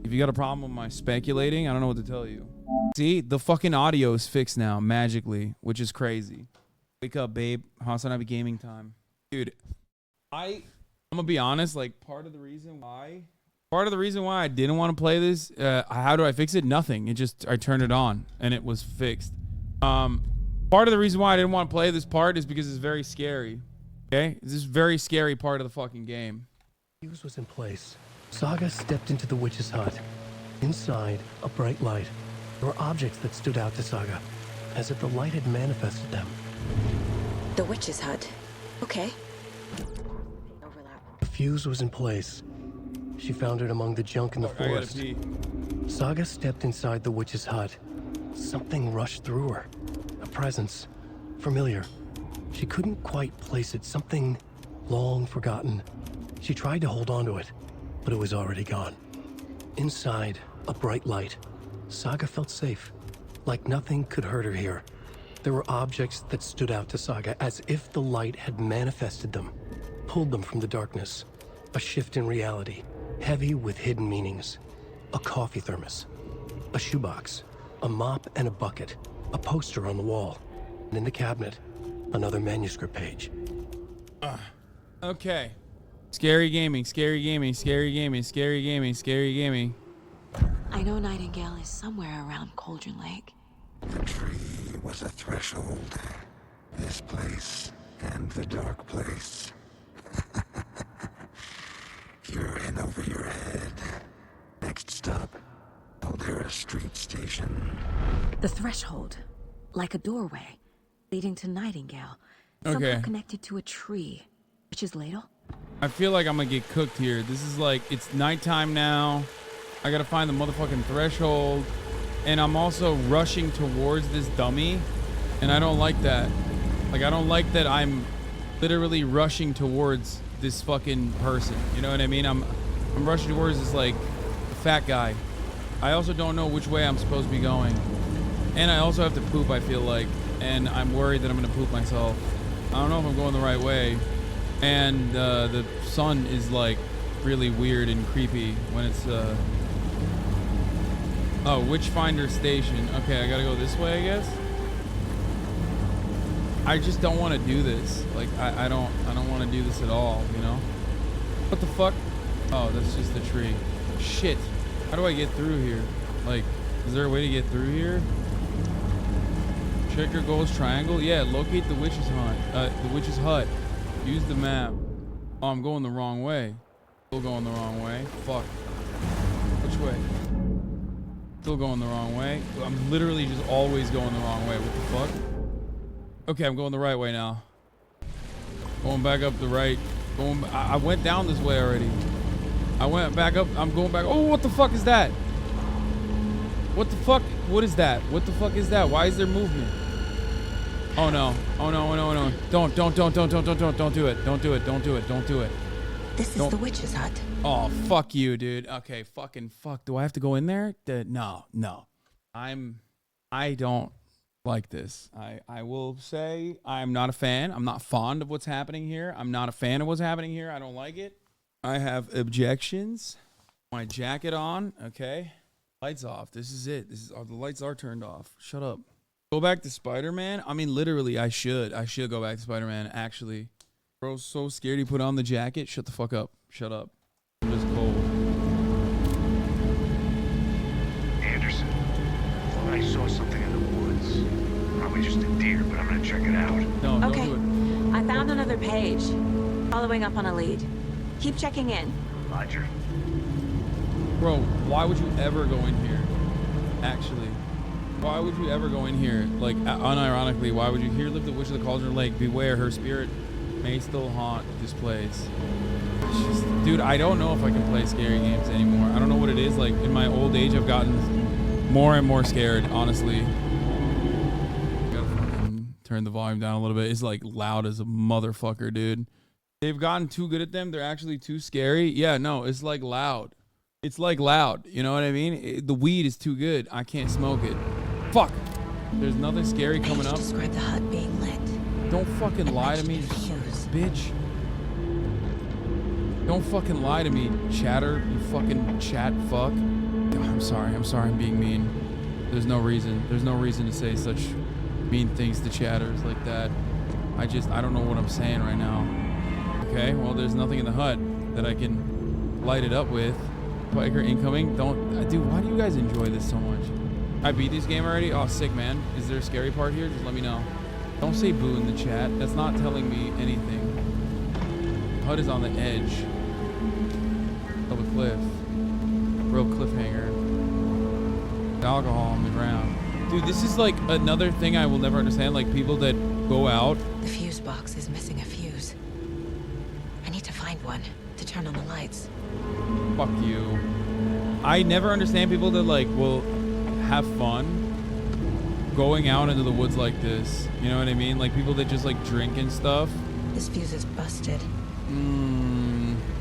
If you got a problem with my speculating, I don't know what to tell you. See, the fucking audio is fixed now magically, which is crazy. Wake up, babe. HasanAbi gaming time. Dude, I'm gonna be honest, like part of the reason why I didn't want to play this, how do I fix it? Nothing. I turned it on and it was fixed. Part of the reason why I didn't want to play this part is because it's very scary. Okay? This is a very scary part of the fucking game. Fuse was in place. Saga stepped into the witch's hut. Inside, a bright light. There were objects that stood out to Saga, as if the light had manifested them. The witch's hut. Okay. The fuse was in place. She found it among the junk in the forest. Saga stepped inside the witch's hut. Something rushed through her. A presence. Familiar. She couldn't quite place it. Something long forgotten. She tried to hold on to it, but it was already gone. Inside, a bright light. Saga felt safe, like nothing could hurt her here. There were objects that stood out to Saga as if the light had manifested them, pulled them from the darkness. A shift in reality, heavy with hidden meanings. A coffee thermos, a shoebox, a mop and a bucket, a poster on the wall, and in the cabinet, another manuscript page. Okay. Scary gaming, scary gaming, scary gaming, scary gaming, scary gaming. I know Nightingale is somewhere around Cauldron Lake. The tree was a threshold. This place and the dark place. You're in over your head. Next stop, Caldera Street Station. The threshold, like a doorway, leading to Nightingale. Okay. Somehow connected to a tree. Witch's ladle? I feel like I'm gonna get cooked here. This is like, it's nighttime now. I gotta find the motherfucking threshold. And I'm also rushing towards this dummy. And I don't like that. Like, I don't like that I'm literally rushing towards this fucking person. You know what I mean? I'm rushing towards this, like, fat guy. I also don't know which way I'm supposed to be going. And I also have to poop, I feel like. And I'm worried that I'm gonna poop myself. I don't know if I'm going the right way. And the sun is like really weird and creepy when it's oh, Witchfinder Station. Okay, I gotta go this way, I guess. I just don't want to do this. Like, I don't want to do this at all, you know? What the fuck? Oh, that's just a tree. Shit. How do I get through here? Like, is there a way to get through here? Check your goals triangle. Yeah, locate the witch's hut. Use the map. Oh, I'm going the wrong way. Still going the wrong way. Fuck. Which way? Still going the wrong way. I'm literally just always going the wrong way. What the fuck? Okay, I'm going the right way now. Going back up the right. I went down this way already. I went back up. I'm going back. Oh, what the fuck is that? What the fuck? What is that? What the fuck is that? Why is there movement? Oh no. Oh no, oh no, oh no. Don't do it. Don't do it. Don't do it. This is the witch's hut. Oh, fuck you, dude. Okay, fucking fuck. Do I have to go in there? No. I don't like this. I will say I'm not a fan. I'm not fond of what's happening here. I'm not a fan of what's happening here. I don't like it. I have objections. My jacket on. Okay. Lights off. This is it. The lights are turned off. Shut up. Go back to Spider-Man? I mean, literally, I should go back to Spider-Man, actually. Bro's so scared he put on the jacket. Shut the fuck up. Shut up. I'm just cold. Anderson, I thought I saw something in the woods. Probably just a deer, but I'm gonna check it out. No, Okay. don't do it. I found another page. Following up on a lead. Keep checking in. Roger. Bro, why would you ever go in here? Actually. Why would you ever go in here? Like, unironically, why would you? Here live the witch of the Cauldron Lake. Beware, her spirit may still haunt this place. It's just, dude, I don't know if I can play scary games anymore. I don't know what it is. Like, in my old age, I've gotten more and more scared, honestly. Gotta fucking turn the volume down a little bit. It's like loud as a motherfucker, dude. They've gotten too good at them. They're actually too scary. Yeah, no, it's like loud. It's like loud. You know what I mean? The weed is too good. I can't smoke it. Fuck. There's nothing scary coming up. Describe the hut being lit. Don't fucking lie to me, bitch. Don't fucking lie to me, chatter. You fucking chat fuck. I'm sorry I'm being mean. There's no reason to say such mean things to chatters like that. I don't know what I'm saying right now. Okay, well, there's nothing in the hut that I can light it up with. Biker incoming. Dude, why do you guys enjoy this so much? I beat this game already? Oh, sick, man. Is there a scary part here? Just let me know. Don't say boo in the chat. That's not telling me anything. HUD is on the edge of a cliff. Real cliffhanger. Alcohol on the ground. Dude, this is like another thing I will never understand. Like, people that go out. The fuse box is missing a fuse. I need to find one to turn on the lights. Fuck you. I never understand people that, like, will have fun going out into the woods like this. You know what I mean? Like, people that just, like, drink and stuff. This fuse is busted.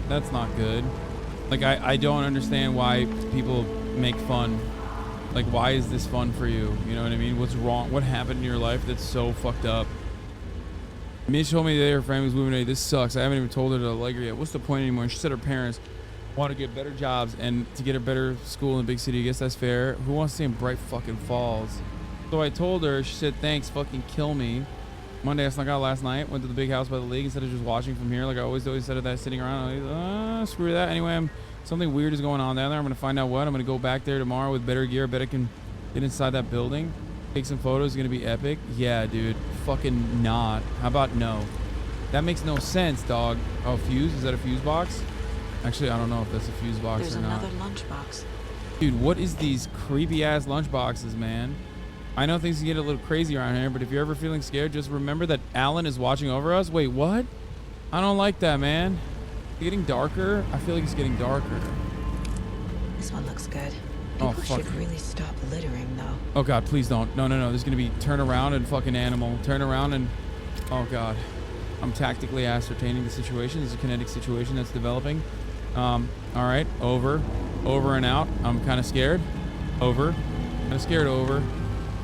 That's not good. Like, I don't understand why people make fun. Like, why is this fun for you? You know what I mean? What's wrong? What happened in your life that's so fucked up? Mitch told me that her friend was moving away. This sucks. I haven't even told her to like her yet. What's the point anymore? And she said her parents want to get better jobs and to get a better school in a big city. I guess that's fair. Who wants to stay in Bright fucking Falls? So I told her. She said, thanks, fucking kill me. Monday, I snuck out last night. Went to the big house by the lake instead of just watching from here. Like I always said of that, sitting around. Screw that. Anyway, something weird is going on down there. I'm going to find out what. I'm going to go back there tomorrow with better gear. I bet I can get inside that building. Take some photos. It's going to be epic. Yeah, dude. Fucking not. How about no? That makes no sense, dog. Oh, fuse? Is that a fuse box? Actually, I don't know if that's a fuse box There's or not. another lunchbox. Dude, what is these creepy ass lunch boxes, man? I know things can get a little crazy around here, but if you're ever feeling scared, just remember that Alan is watching over us. Wait, what? I don't like that, man. It's getting darker. I feel like it's getting darker. This one looks good. Oh, People fuck. should really stop littering, though. Oh, God, please don't. No. There's going to be turn around and fucking animal. Turn around and... Oh, God. I'm tactically ascertaining the situation. This is a kinetic situation that's developing. All right. Over and out. I'm kind of scared. Over. Kind of scared. Over.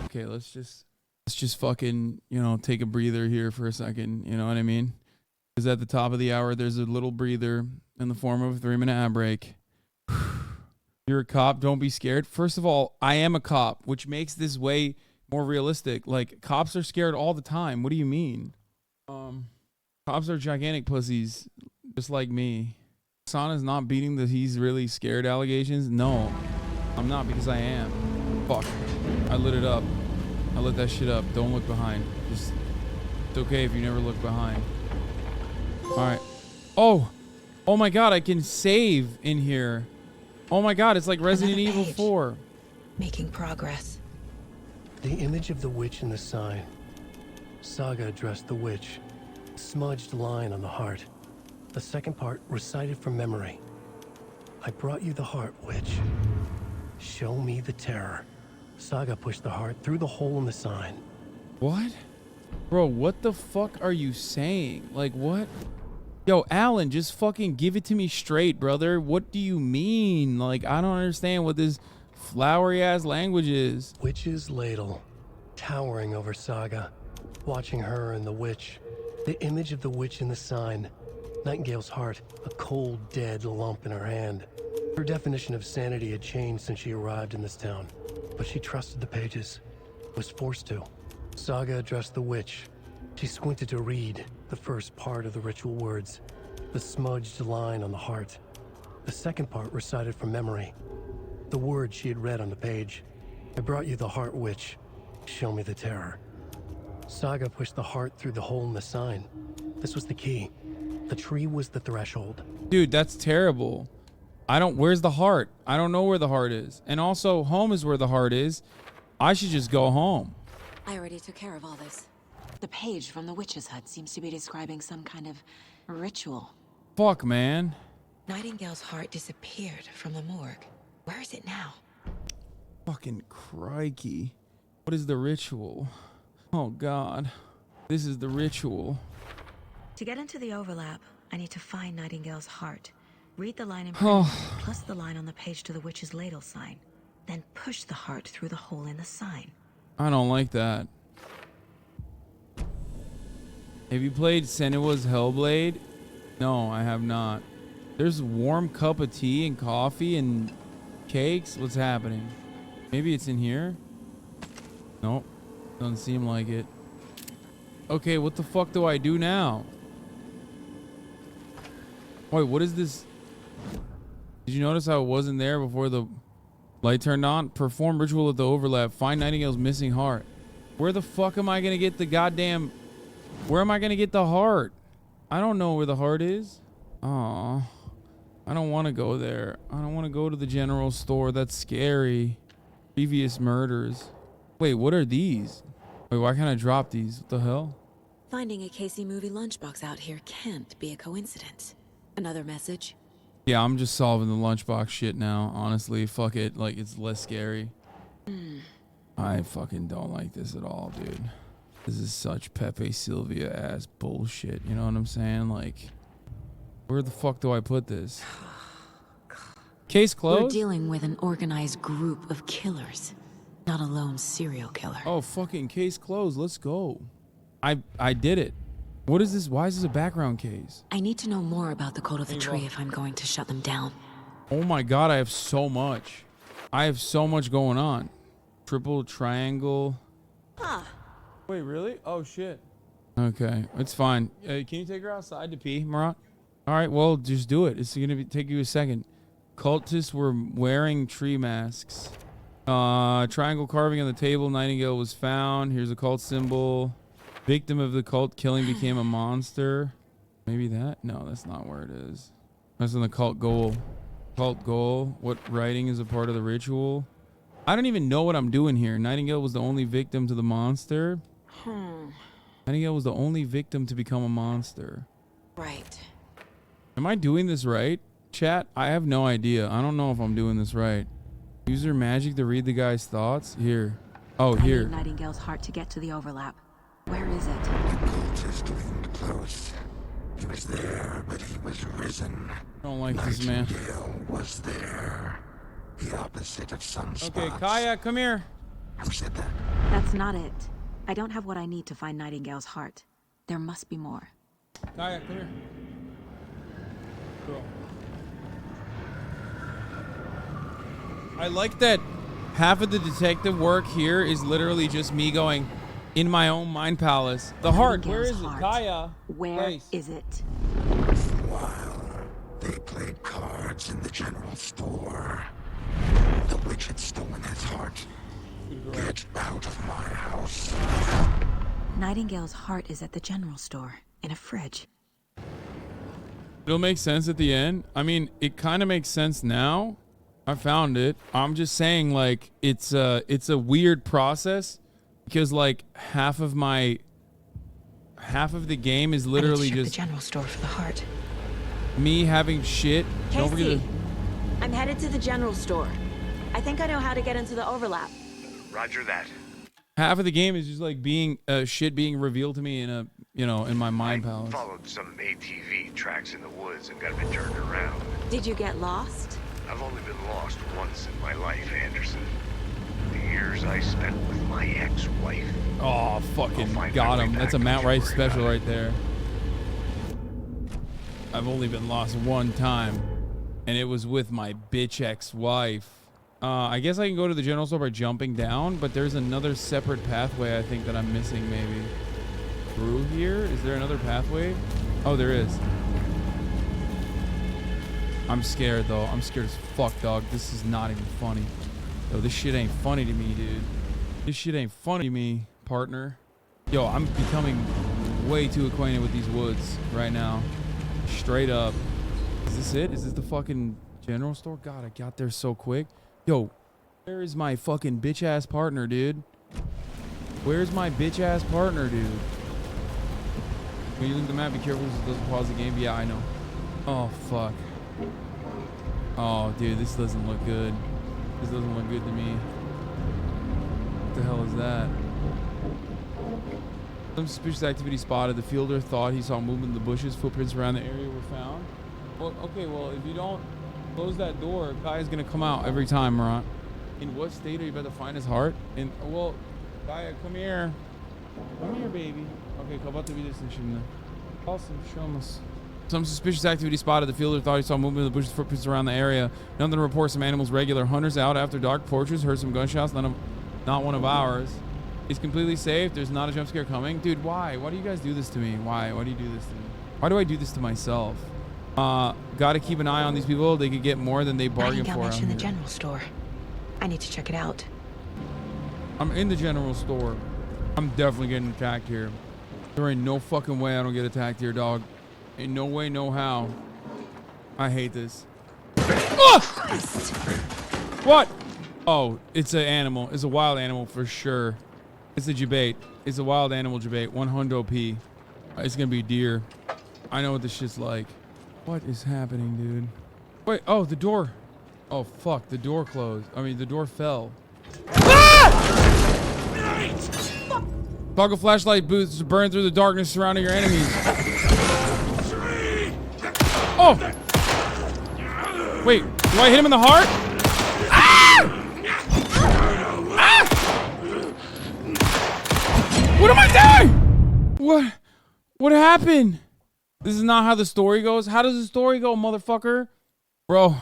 Okay, let's just fucking, take a breather here for a second. You know what I mean? Because at the top of the hour, there's a little breather. in the form of a 3-minute ad break. You're a cop. Don't be scared. First of all, I am a cop, which makes this way more realistic. Like, cops are scared all the time. What do you mean? Cops are gigantic pussies, just like me. Hassan is not beating the he's really scared allegations. No, I'm not, because I am. Fuck. I lit it up. I lit that shit up. Don't look behind. Just, it's okay if you never look behind. All right. Oh my God, I can save in here. Oh my God, it's like Resident Evil 4. Making progress. The image of the witch in the sign. Saga addressed the witch. Smudged line on the heart. The second part recited from memory. I brought you the heart, witch. Show me the terror. Saga pushed the heart through the hole in the sign. What? Bro, what the fuck are you saying? Like, what? Yo, Alan, just fucking give it to me straight, brother. What do you mean? Like, I don't understand what this flowery ass language is. Witch's ladle, towering over Saga, watching her and the witch. The image of the witch in the sign. Nightingale's heart, a cold, dead lump in her hand. Her definition of sanity had changed since she arrived in this town, but she trusted the pages, was forced to. Saga addressed the witch. She squinted to read the first part of the ritual words, the smudged line on the heart. The second part recited from memory, the words she had read on the page. I brought you the heart, witch. Show me the terror. Saga pushed the heart through the hole in the sign. This was the key. The tree was the threshold. Dude, that's terrible. Where's the heart? I don't know where the heart is. And also, home is where the heart is. I should just go home. I already took care of all this. The page from the witch's hut seems to be describing some kind of ritual. Fuck, man. Nightingale's heart disappeared from the morgue. Where is it now? Fucking crikey. What is the ritual? Oh, God. This is the ritual. To get into the overlap, I need to find Nightingale's heart. Read the line in print, plus the line on the page to the witch's ladle sign. Then push the heart through the hole in the sign. I don't like that. Have you played Senua's Hellblade? No, I have not. There's a warm cup of tea and coffee and cakes. What's happening? Maybe it's in here? Nope. Doesn't seem like it. Okay, what the fuck do I do now? Wait, what is this? Did you notice how it wasn't there before the light turned on? Perform ritual at the overlap. Find Nightingale's missing heart. Where the fuck am I gonna get the goddamn... Where am I gonna get the heart? I don't know where the heart is. Aw. I don't want to go there. I don't want to go to the general store. That's scary. Previous murders. Wait, what are these? Wait, why can't I drop these? What the hell? Finding a Casey movie lunchbox out here can't be a coincidence. Another message? Yeah, I'm just solving the lunchbox shit now. Honestly, fuck it. Like, it's less scary. I fucking don't like this at all, dude. This is such Pepe Sylvia ass bullshit. You know what I'm saying? Like, where the fuck do I put this? Case closed? We're dealing with an organized group of killers, not a lone serial killer. Oh, fucking case closed. Let's go. I did it. What is this? Why is this a background case? I need to know more about the code of the tree if I'm going to shut them down. Oh my God, I have so much. I have so much going on. Triple triangle. Wait, really? Oh, shit. Okay, it's fine. Can you take her outside to pee, Marat? All right, well, just do it. It's going to take you a second. Cultists were wearing tree masks. Triangle carving on the table. Nightingale was found. Here's a cult symbol. Victim of the cult killing became a monster. Maybe that? No, that's not where it is. That's in the cult goal. Cult goal. What writing is a part of the ritual? I don't even know what I'm doing here. Nightingale was the only victim to the monster. Nightingale was the only victim to become a monster. Right. Am I doing this right? Chat, I have no idea. I don't know if I'm doing this right. Use your magic to read the guy's thoughts. Here. Oh, here. I need Nightingale's heart to get to the overlap. Where is it? The cultist leaned close. He was there, but he was risen. I don't like this, man. Nightingale was there. The opposite of sunspots. Okay, Kaya, come here. Who said that? That's not it. I don't have what I need to find Nightingale's heart. There must be more. Kaya, come here. Cool. I like that half of the detective work here is literally just me going in my own mind palace. The heart, where is it? Kaya. Where is it? While they played cards in the general store, the witch had stolen his heart. Get out of my house. Nightingale's heart is at the general store, in a fridge. It'll make sense at the end. I mean, it kind of makes sense now. I found it. I'm just saying, like, it's a weird process because, like, half of the game is literally just the general store for the heart. me having shit. Don't forget Casey, I'm headed to the general store. I think I know how to get into the overlap. Roger that. half of the game is just like being shit being revealed to me in a in my mind palace. Followed some ATV tracks in the woods and got a bit turned around. Did you get lost? I've only been lost once in my life, Anderson. The years I spent with my ex-wife. Oh, fucking got him. That's a Matt Rife special right there. I've only been lost one time, and it was with my bitch ex-wife. I guess I can go to the general store by jumping down, but there's another separate pathway I think that I'm missing maybe. Through here? Is there another pathway? Oh, there is. I'm scared, though. I'm scared as fuck, dog. This is not even funny. Yo, this shit ain't funny to me, dude. This shit ain't funny to me, partner. Yo, I'm becoming way too acquainted with these woods right now. Straight up. Is this it? Is this the fucking general store? God, I got there so quick. Yo, where is my fucking bitch-ass partner, dude? Where's my bitch-ass partner, dude? When you look at the map, be careful because it doesn't pause the game. Yeah, I know. Oh, fuck. Oh, dude, this doesn't look good. This doesn't look good to me. What the hell is that? Some suspicious activity spotted. The fielder thought he saw movement in the bushes. Footprints around the area were found. Well, okay, well, if you don't close that door, Kaya's gonna come out every time, right? In what state are you about to find his heart? In, well, Kaya, come here. Come here, baby. Okay, come about to be this and awesome, show us. Some suspicious activity spotted. The fielder thought he saw movement in the bushes, footprints around the area. Nothing to report. Some animals regular. Hunters out after dark. Porches heard some gunshots. Not one of ours. He's completely safe. There's not a jump scare coming. Dude, why? Why do you guys do this to me? Why? Why do you do this to me? Why do I do this to myself? Gotta keep an eye on these people. They could get more than they bargained for. In the general store. I need to check it out. I'm in the general store. I'm definitely getting attacked here. There ain't no fucking way I don't get attacked here, dog. Ain't no way, no how. I hate this. Oh! What? Oh, it's an animal. It's a wild animal for sure. It's a jabate. It's a wild animal jabate. 100 P. It's gonna be deer. I know what this shit's like. What is happening, dude? Wait, oh, the door. Oh, fuck, the door closed. I mean, the door fell. Ah! Toggle flashlight booths to burn through the darkness surrounding your enemies. Oh! Wait, do I hit him in the heart? Ah! Ah! What am I doing? What happened? This is not how the story goes. How does the story go, motherfucker? Bro.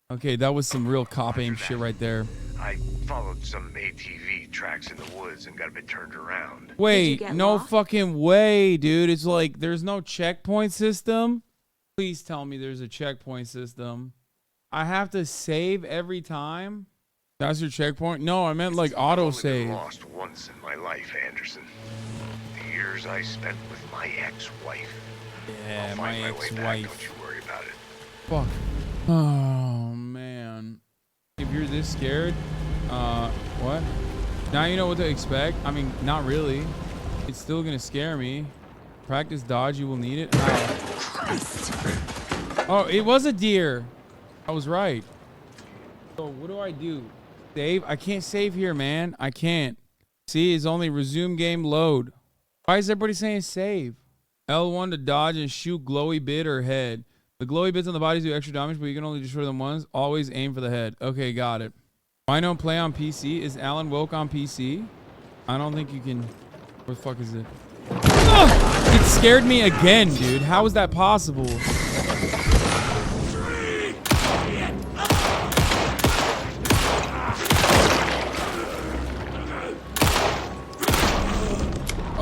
Okay, that was some real cop aim shit right there. I followed some ATV tracks in the woods and got a bit turned around. Wait, no fucking way, dude. It's like there's no checkpoint system. Please tell me there's a checkpoint system. I have to save every time? That's your checkpoint? No, I meant like auto save. I've only been lost once in my life, Anderson. The years I spent with my ex-wife. Yeah, I'll my find way back, ex-wife. Don't you worry about it. Fuck. Oh, man. If you're this scared, what? Now you know what to expect? I mean, not really. It's still gonna scare me. Practice dodge, you will need it. Oh, it was a deer. I was right. So what do I do? Save? I can't save here, man. I can't. See, it's only resume game load. Why is everybody saying save? L1 to dodge and shoot glowy bit or head. The glowy bits on the bodies do extra damage, but you can only destroy them once. Always aim for the head. Okay, got it. Why don't play on PC? Is Alan Woke on PC? I don't think you can. Where the fuck is it? Ugh! It scared me again, dude. How is that possible?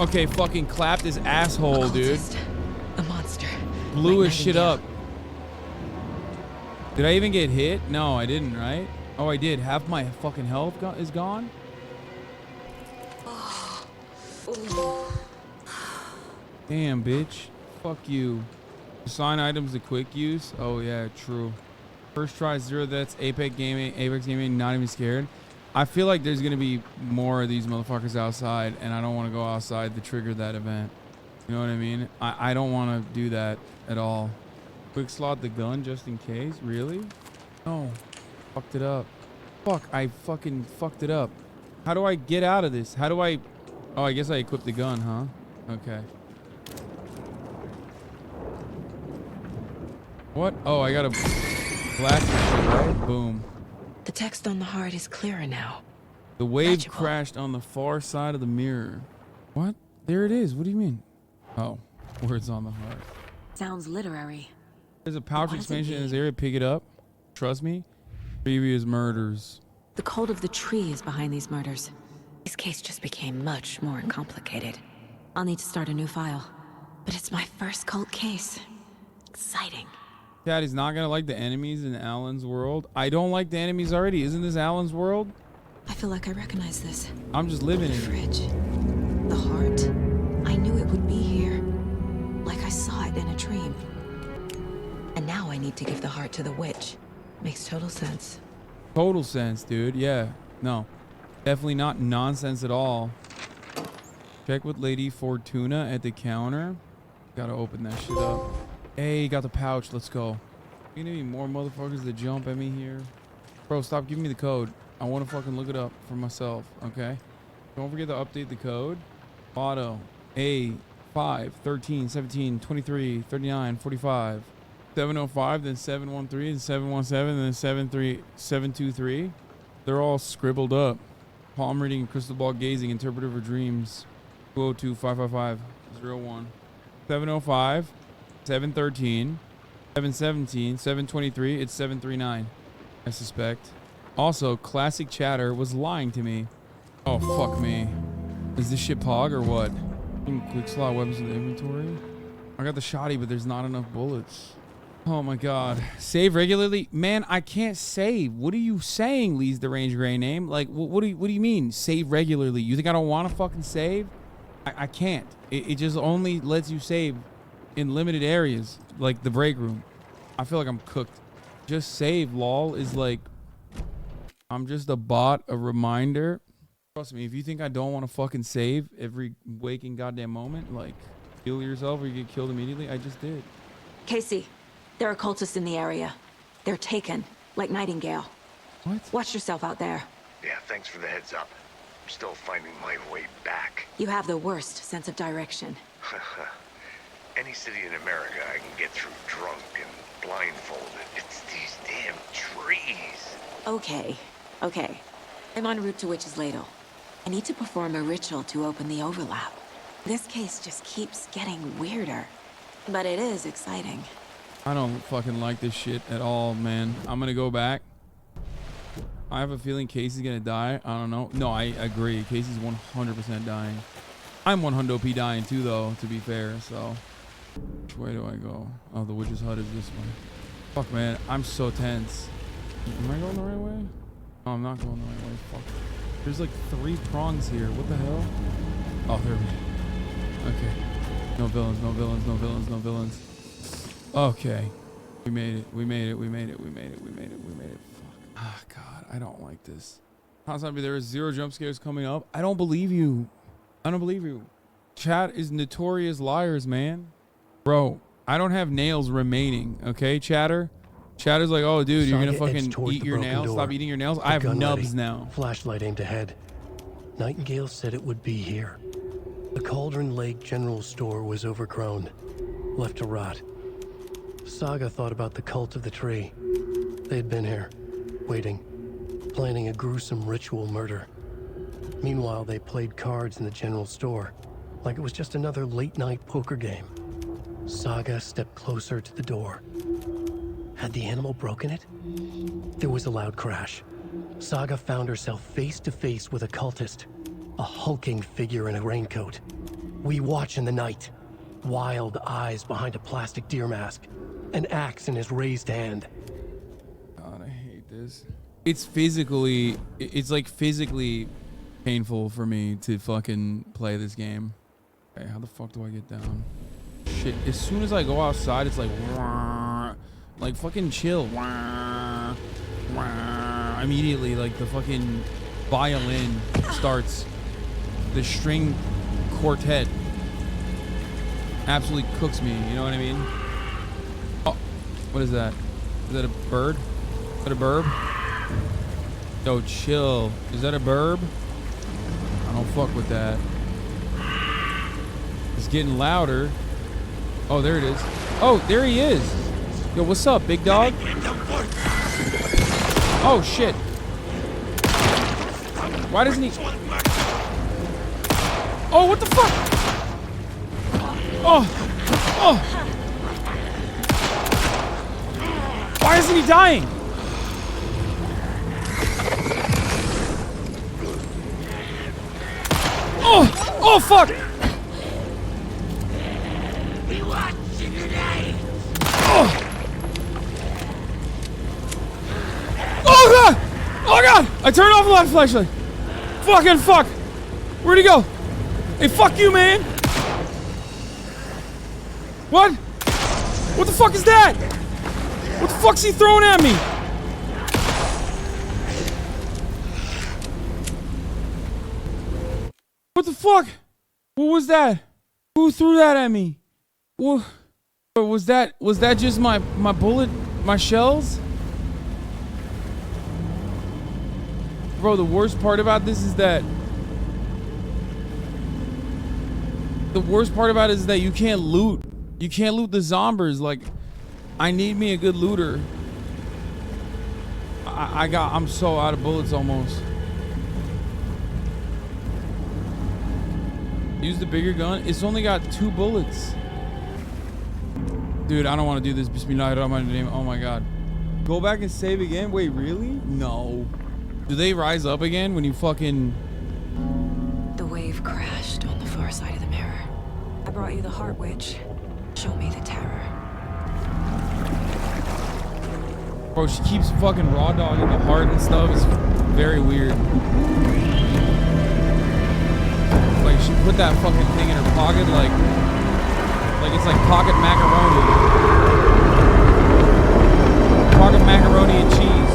Okay, fucking clapped his asshole, dude. A monster. Blew Like his shit Nightingale. up. Did I even get hit? No, I didn't, right? Oh, I did. Half my fucking health is gone? Damn, bitch. Fuck you. Assign items to quick use? Oh, yeah, true. First try, 0 deaths. Apex Gaming, not even scared. I feel like there's going to be more of these motherfuckers outside, and I don't want to go outside to trigger that event. You know what I mean? I don't want to do that at all. Quick slot the gun just in case? Really? No. Fucked it up. Fuck, I fucking fucked it up. How do I get out of this? How do I... Oh, I guess I equipped the gun, huh? Okay. What? Oh, I gotta blast this shit, right? Boom. The text on the heart is clearer now. The wave crashed on the far side of the mirror. What? There it is. What do you mean? Oh, words on the heart. Sounds literary. There's a pouch expansion in this area. Pick it up. Trust me. Previous murders. The cult of the tree is behind these murders. This case just became much more complicated. I'll need to start a new file. But it's my first cult case. Exciting. Daddy's not gonna like the enemies in Alan's world. I don't like the enemies already. Isn't this Alan's world? I feel like I recognize this. I'm just living in it. Fridge. The heart. I knew it would be here. Like I saw it in a dream. And now I need to give the heart to the witch. Makes total sense. Total sense, dude. Yeah. No. Definitely not nonsense at all. Check with Lady Fortuna at the counter. Gotta open that shit up. Hey, got the pouch. Let's go. Gonna be more motherfuckers that jump at me here. Bro, stop giving me the code. I want to fucking look it up for myself, okay? Don't forget to update the code. Auto A 5 13 17 23 39 45 705, then 713, then 717, then 723. They're all scribbled up. Palm reading, crystal ball gazing, interpreter for dreams. 202 555 01 705 713 717 723. It's 739, I suspect. Also, classic chatter was lying to me. Oh, fuck me. Is this shit pog or what? Quick slot weapons in the inventory. I got the shotty, but there's not enough bullets. Oh my god. Save regularly? Man, I can't save. What are you saying, Lee's the range gray name? Like, what do you mean, save regularly? You think I don't want to fucking save? I can't. It just only lets you save in limited areas, like the break room. I feel like I'm cooked. Just save, lol, is like... I'm just a bot, a reminder. Trust me, if you think I don't want to fucking save every waking goddamn moment, like, kill yourself or you get killed immediately, I just did. Casey, there are cultists in the area. They're taken, like Nightingale. What? Watch yourself out there. Yeah, thanks for the heads up. I'm still finding my way back. You have the worst sense of direction. Any city in America I can get through drunk and blindfolded. It's these damn trees. Okay. I'm en route to Witch's Ladle. I need to perform a ritual to open the overlap. This case just keeps getting weirder. But it is exciting. I don't fucking like this shit at all, man. I'm gonna go back. I have a feeling Casey's gonna die. I don't know. No, I agree. Casey's 100% dying. I'm 100p dying too, though, to be fair, so... Which way do I go? Oh, the witch's hut is this way. Fuck, man. I'm so tense. Am I going the right way? Oh, I'm not going the right way. Fuck. There's like 3 prongs here. What the hell? Oh, there we go. Okay. No villains, no villains, no villains, no villains. Okay. We made it. We made it. We made it. We made it. We made it. We made it. Fuck. Ah, God. I don't like this. HasanAbi, there is 0 jump scares coming up. I don't believe you. I don't believe you. Chat is notorious liars, man. Bro, I don't have nails remaining. Okay, chatter? Chatter's like, oh, dude, you're gonna fucking eat your nails? Stop eating your nails? I have nubs now. Flashlight aimed ahead. Nightingale said it would be here. The Cauldron Lake General Store was overgrown, left to rot. Saga thought about the cult of the tree. They had been here, waiting, planning a gruesome ritual murder. Meanwhile, they played cards in the general store, like it was just another late-night poker game. Saga stepped closer to the door. Had the animal broken it? There was a loud crash. Saga found herself face to face with a cultist, a hulking figure in a raincoat. We watch in the night. Wild eyes behind a plastic deer mask. An axe in his raised hand. God, I hate this. It's like physically painful for me to fucking play this game. Okay, how the fuck do I get down? Shit, as soon as I go outside, it's like fucking chill. Immediately, like the fucking violin starts. The string quartet absolutely cooks me, you know what I mean? Oh, what is that? Is that a bird? Is that a burb? Yo, chill. Is that a burb? I don't fuck with that. It's getting louder. Oh, there it is. Oh, there he is. Yo, what's up, big dog? Oh, shit. Why doesn't he... Oh, what the fuck? Oh. Oh. Why isn't he dying? Oh. Oh, fuck. Oh. Oh, God. Oh, God. I turned off the light flashlight. Fucking fuck. Where'd he go? Hey, fuck you, man. What? What the fuck is that? What the fuck's he throwing at me? What the fuck? What was that? Who threw that at me? What? Was that just my bullet, my shells? Bro, the worst part about this is that you can't loot. You can't loot the zombies. Like, I need me a good looter. I'm so out of bullets almost. Use the bigger gun. It's only got 2 bullets. Dude, I don't want to do this. Bismillahirrahmanirrahim. Oh my god. Go back and save again? Wait, really? No. Do they rise up again when you fucking... The wave crashed on the far side of the mirror. I brought you the heart witch. Show me the terror. Bro, she keeps fucking raw dogging the heart and stuff. It's very weird. Like, she put that fucking thing in her pocket like it's like pocket macaroni. Pocket macaroni and cheese.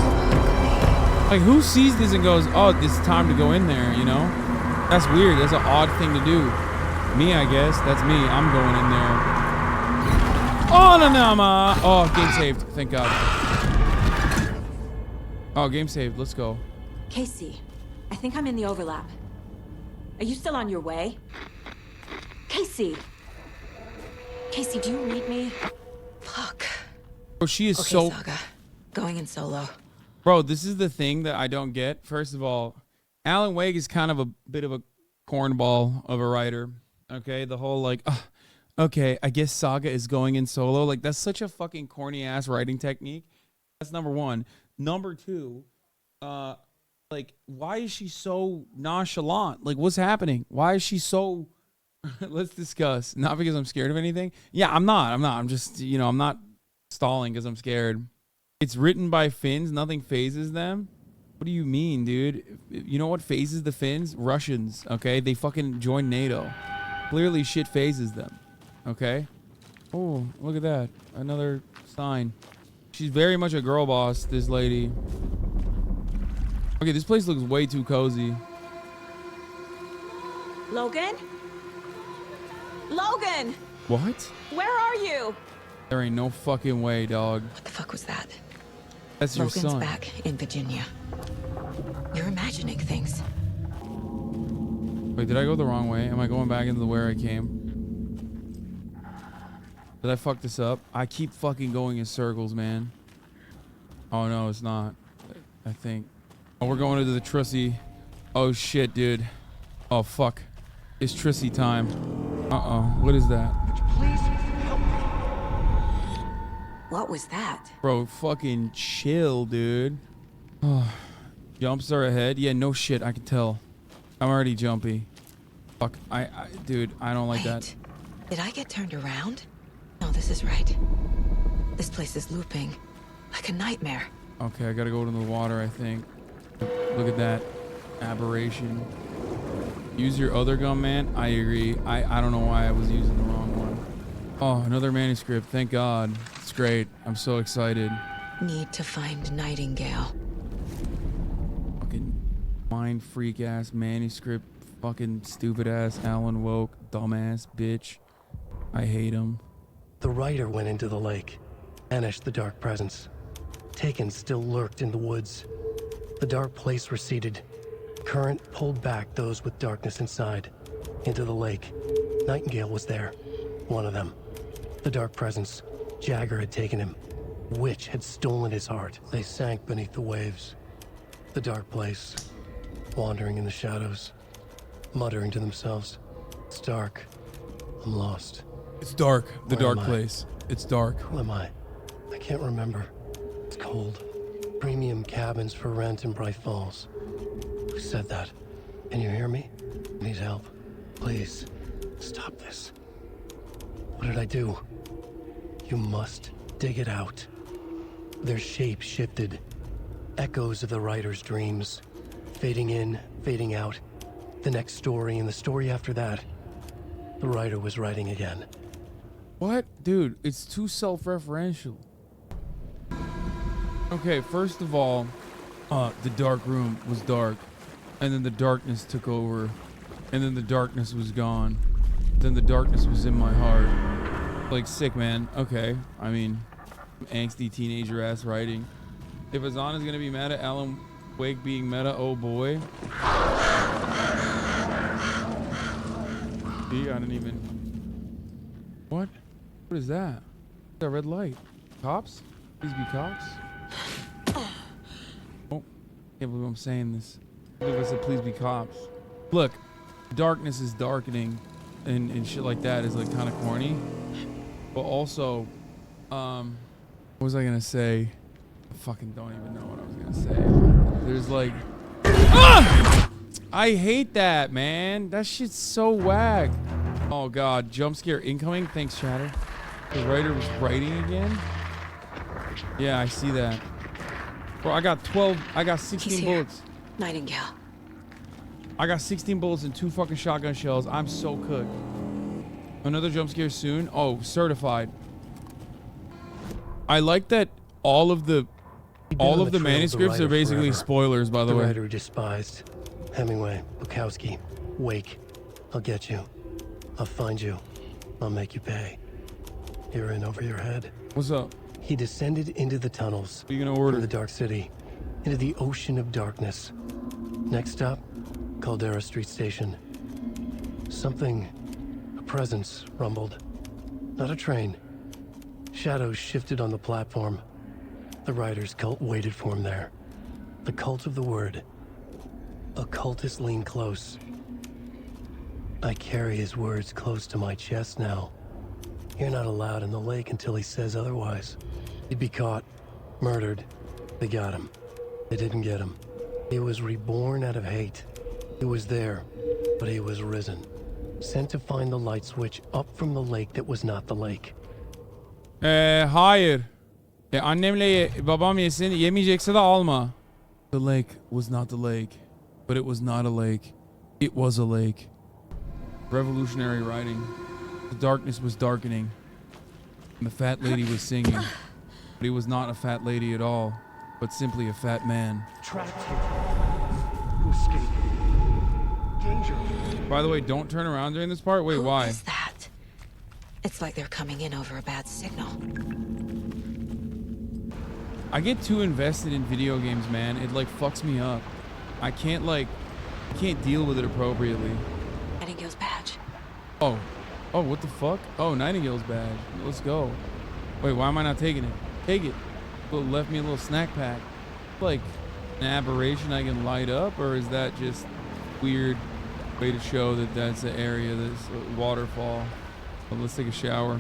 Like, who sees this and goes, oh, it's time to go in there, you know? That's weird. That's an odd thing to do. Me, I guess. That's me. I'm going in there. Oh, no, no, ma. Oh, game saved. Thank God. Oh, game saved. Let's go. Casey, I think I'm in the overlap. Are you still on your way? Casey! Casey, do you read me? Fuck. Bro, she is okay, so... Saga. Going in solo. Bro, this is the thing that I don't get. First of all, Alan Wake is kind of a bit of a cornball of a writer. Okay? The whole like, okay, I guess Saga is going in solo. Like, that's such a fucking corny ass writing technique. That's number one. Number two, like, why is she so nonchalant? Like, what's happening? Why is she so... Let's discuss. Not because I'm scared of anything. Yeah, I'm not. I'm just, you know, I'm not stalling because I'm scared. It's written by Finns. Nothing phases them. What do you mean, dude? You know what phases the Finns? Russians, okay? They fucking joined NATO. Clearly shit phases them, okay? Oh, look at that. Another sign. She's very much a girl boss, this lady. Okay, this place looks way too cozy. Logan? Logan! What? Where are you? There ain't no fucking way, dog. What the fuck was that? That's your Logan's son. back in Virginia. You're imagining things. Wait, did I go the wrong way? Am I going back into where I came? Did I fuck this up? I keep fucking going in circles, man. Oh, no, it's not. I think. Oh, we're going into the Trissy. Oh, shit, dude. Oh, fuck. It's Trissy time. Uh-oh. What is that? Please help me. What was that? Bro, fucking chill, dude. Oh, jumps are ahead. Yeah, no shit. I can tell. I'm already jumpy. Fuck, dude, I don't like that. Did I get turned around? No, this is right. This place is looping like a nightmare. Okay, I gotta go to the water, I think. Look at that aberration. Use your other gun, man. I agree. I don't know why I was using the wrong one. Oh, another manuscript. Thank God. It's great. I'm so excited. Need to find Nightingale. Fucking mind freak ass manuscript. Fucking stupid ass Alan Woke. Dumbass bitch. I hate him. The writer went into the lake, banished the dark presence. Taken still lurked in the woods. The dark place receded. Current pulled back those with darkness inside, into the lake. Nightingale was there, one of them. The dark presence, Jagger had taken him. Witch had stolen his heart. They sank beneath the waves. The dark place, wandering in the shadows, muttering to themselves. It's dark. I'm lost. It's dark. The Where dark am I? place. It's dark. Who am I? I can't remember. It's cold. Premium cabins for rent in Bright Falls. Who said that? Can you hear me? I need help. Please, stop this. What did I do? You must dig it out. Their shape shifted. Echoes of the writer's dreams. Fading in, fading out. The next story and the story after that. The writer was writing again. What? Dude, it's too self-referential. Okay, first of all, the dark room was dark. And then the darkness took over. And then the darkness was gone. Then the darkness was in my heart. Like, sick, man. Okay. I mean, angsty teenager ass writing. If Hasan is gonna be mad at Alan Wake being meta, oh boy. See, I didn't even... What? What is that? That red light. Cops? Please be cops? Oh, can't believe I'm saying this. I believe I said please be cops. Look, darkness is darkening and shit like that is like kind of corny. But also, what was I gonna say? I fucking don't even know what I was gonna say. There's like... Ah! I hate that, man. That shit's so whack. Oh god, jump scare incoming. Thanks, Chatter. The writer was writing again. Yeah, I see that. Bro, I got 16 bullets. Nightingale. I got 16 bullets and 2 fucking shotgun shells. I'm so cooked. Another jump scare soon. Oh, certified. I like that all of the manuscripts are basically spoilers, by the way. The writer despised. Hemingway, Bukowski, Wake. I'll get you. I'll find you. I'll make you pay. You're in over your head. What's up? He descended into the tunnels. What are you gonna order? From the dark city, into the ocean of darkness. Next stop, Caldera Street Station. Something, a presence, rumbled. Not a train. Shadows shifted on the platform. The writer's cult waited for him there. The cult of the word. Occultists lean close. I carry his words close to my chest now. You're not allowed in the lake until he says otherwise. He'd be caught, murdered. They got him. They didn't get him. He was reborn out of hate. He was there, but he was risen. Sent to find the light switch up from the lake that was not the lake. Hayır. Annemle babam yesin, yemeyecekse de alma. The lake was not the lake, but it was not a lake. It was a lake. Revolutionary writing. The darkness was darkening. And the fat lady was singing. But he was not a fat lady at all, but simply a fat man. Trapped here. To escape. Danger. By the way, don't turn around during this part. Wait, why? Who is that? It's like they're coming in over a bad signal. I get too invested in video games, man. It like fucks me up. I can't deal with it appropriately. Nightingale's badge. Oh, what the fuck? Oh, Nightingale's badge. Let's go. Wait, why am I not taking it? Take it. Left me a little snack pack. Like an aberration I can light up, or is that just weird way to show that that's the area that's a waterfall? Well, let's take a shower.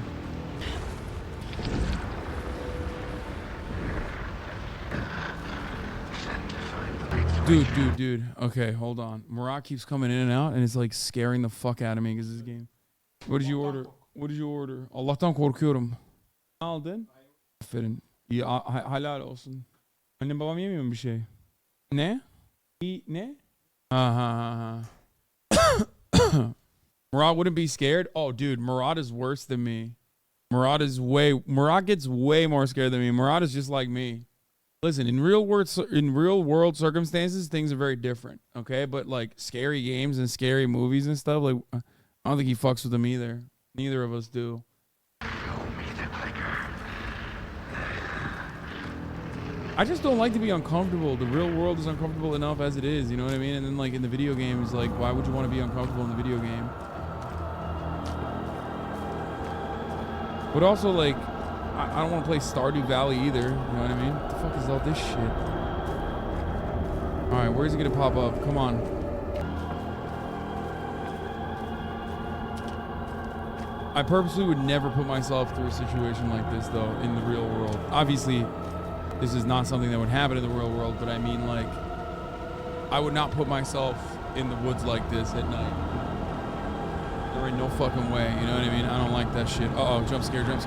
Dude. Okay, hold on. Murat keeps coming in and out, and it's like scaring the fuck out of me because this game. What did you order? Allah'tan korkuyorum. Ne aldın? Aferin. İyi, halal olsun. Annem babam yemiyor mu bir şey? Ne? Ne? Murat wouldn't be scared? Oh, dude, Murat is worse than me. Murat gets way more scared than me. Murat is just like me. Listen, in real world circumstances, things are very different, okay? But like scary games and scary movies and stuff, like I don't think he fucks with them either. Neither of us do. I just don't like to be uncomfortable. The real world is uncomfortable enough as it is, you know what I mean? And then like in the video games, like why would you want to be uncomfortable in the video game? But also like I don't want to play Stardew Valley either. You know what I mean? What the fuck is all this shit? Alright, where's he gonna pop up? Come on. I purposely would never put myself through a situation like this though in the real world. Obviously, this is not something that would happen in the real world, but I mean like I would not put myself in the woods like this at night. There ain't no fucking way, you know what I mean? I don't like that shit. Uh-oh, jump scare. No.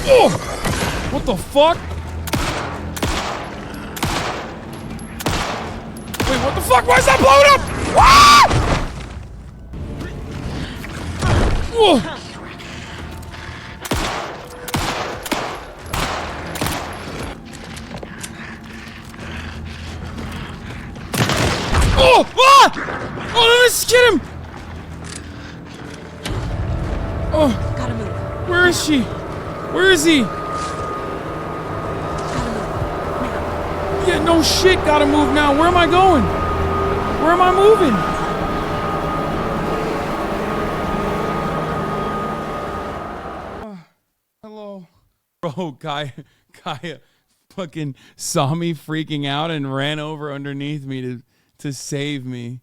Oh! What the fuck? Wait, what the fuck? Why is that blowing up? Ah! Whoa! Oh! Ah! Oh, no, let's get him! Oh. Gotta move. Where is she? Where is he? Yeah, no shit, gotta move now. Where am I going? Where am I moving? Hello. Bro, Kaya fucking saw me freaking out and ran over underneath me to save me.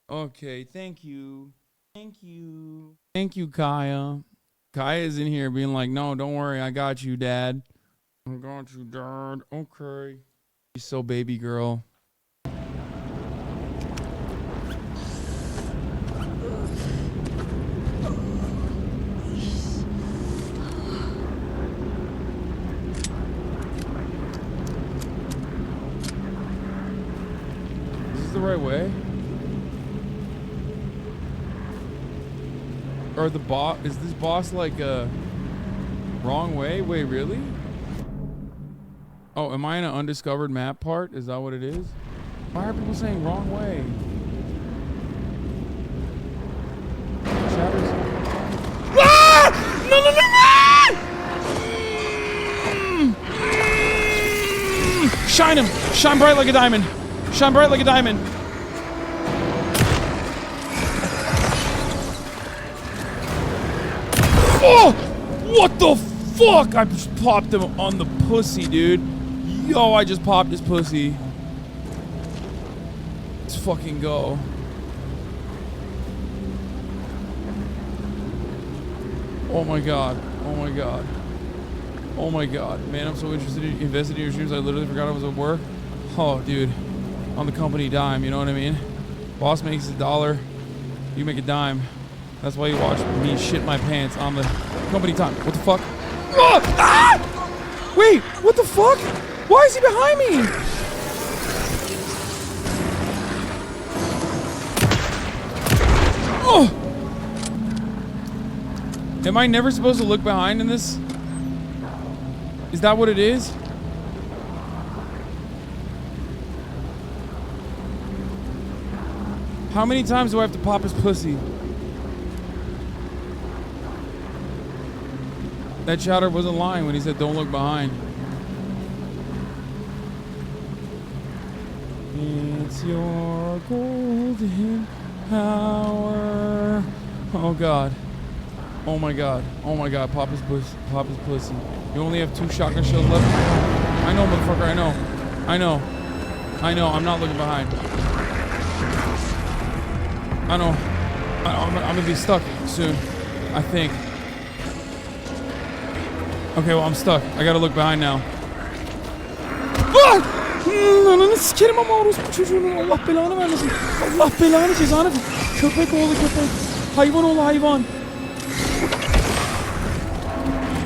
Okay, thank you. Thank you, Kaya. Kaya is in here being like, no, don't worry, I got you, Dad. I got you, Dad. Okay. She's so baby girl. Is this the right way? Or the boss, is this boss like a wrong way? Wait, really? Oh, am I in an undiscovered map part? Is that what it is? Why are people saying wrong way? Shatters. Ah! No! Shine him! Shine bright like a diamond! Shine bright like a diamond! Oh! What the fuck? I just popped him on the pussy, dude. Yo, I just popped his pussy. Let's fucking go. Oh my god. Oh my god. Oh my god. Man, I'm so interested in investing in your streams. I literally forgot I was at work. Oh, dude. On the company dime, you know what I mean? Boss makes $1. You make a dime. That's why you watch me shit my pants on the company time. What the fuck? Oh! Ah! Wait, what the fuck? Why is he behind me? Oh! Am I never supposed to look behind in this? Is that what it is? How many times do I have to pop his pussy? That chatter wasn't lying when he said don't look behind. It's your golden hour. Oh god. Oh my god. Oh my god. Pop his pussy. You only have 2 shotgun shells left. I know, motherfucker. I know. I'm not looking behind. I know. I'm gonna be stuck soon, I think. Okay, well, I'm stuck. I gotta look behind now. Allah belanı vermesin. Allah belanı cezanı. Köpek oğlu köpek. Hayvan oğlu hayvan.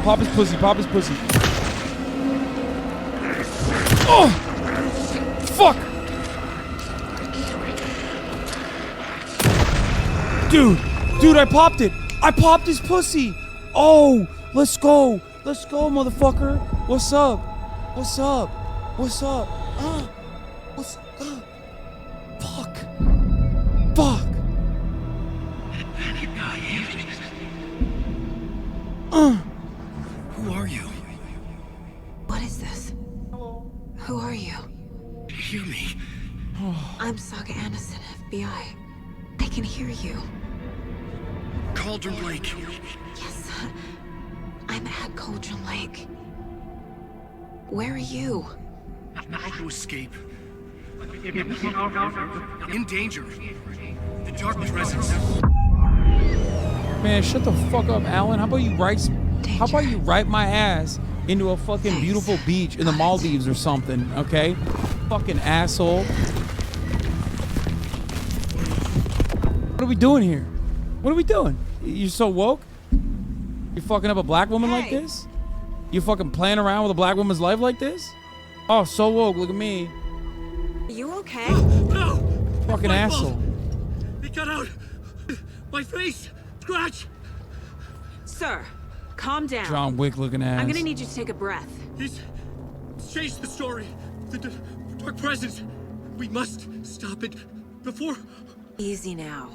Pop his pussy, pop his pussy. Oh! Fuck! Dude, I popped it. I popped his pussy. Oh, let's go. Let's go, motherfucker. What's up? What's up? What's up? What's up? Fuck. Fuck. Who are you? What is this? Who are you? Hear me. I'm Saga Anderson, FBI. I can hear you. Cauldron Lake. Yes, I'm at Cauldron Lake. Where are you? Not to escape. In danger. The dark presence. Man, shut the fuck up, Alan. How about you write my ass into a fucking beautiful beach in the Maldives or something, okay? Fucking asshole. What are we doing here? What are we doing? You're so woke? You fucking up a black woman like this? You fucking playing around with a black woman's life like this? Oh, so woke. Look at me. Are you okay? No! Fucking asshole. It got out. My face. Scratch. Sir, calm down. John Wick looking ass. I'm gonna need you to take a breath. He's changed the story. The dark presence. We must stop it before. Easy now.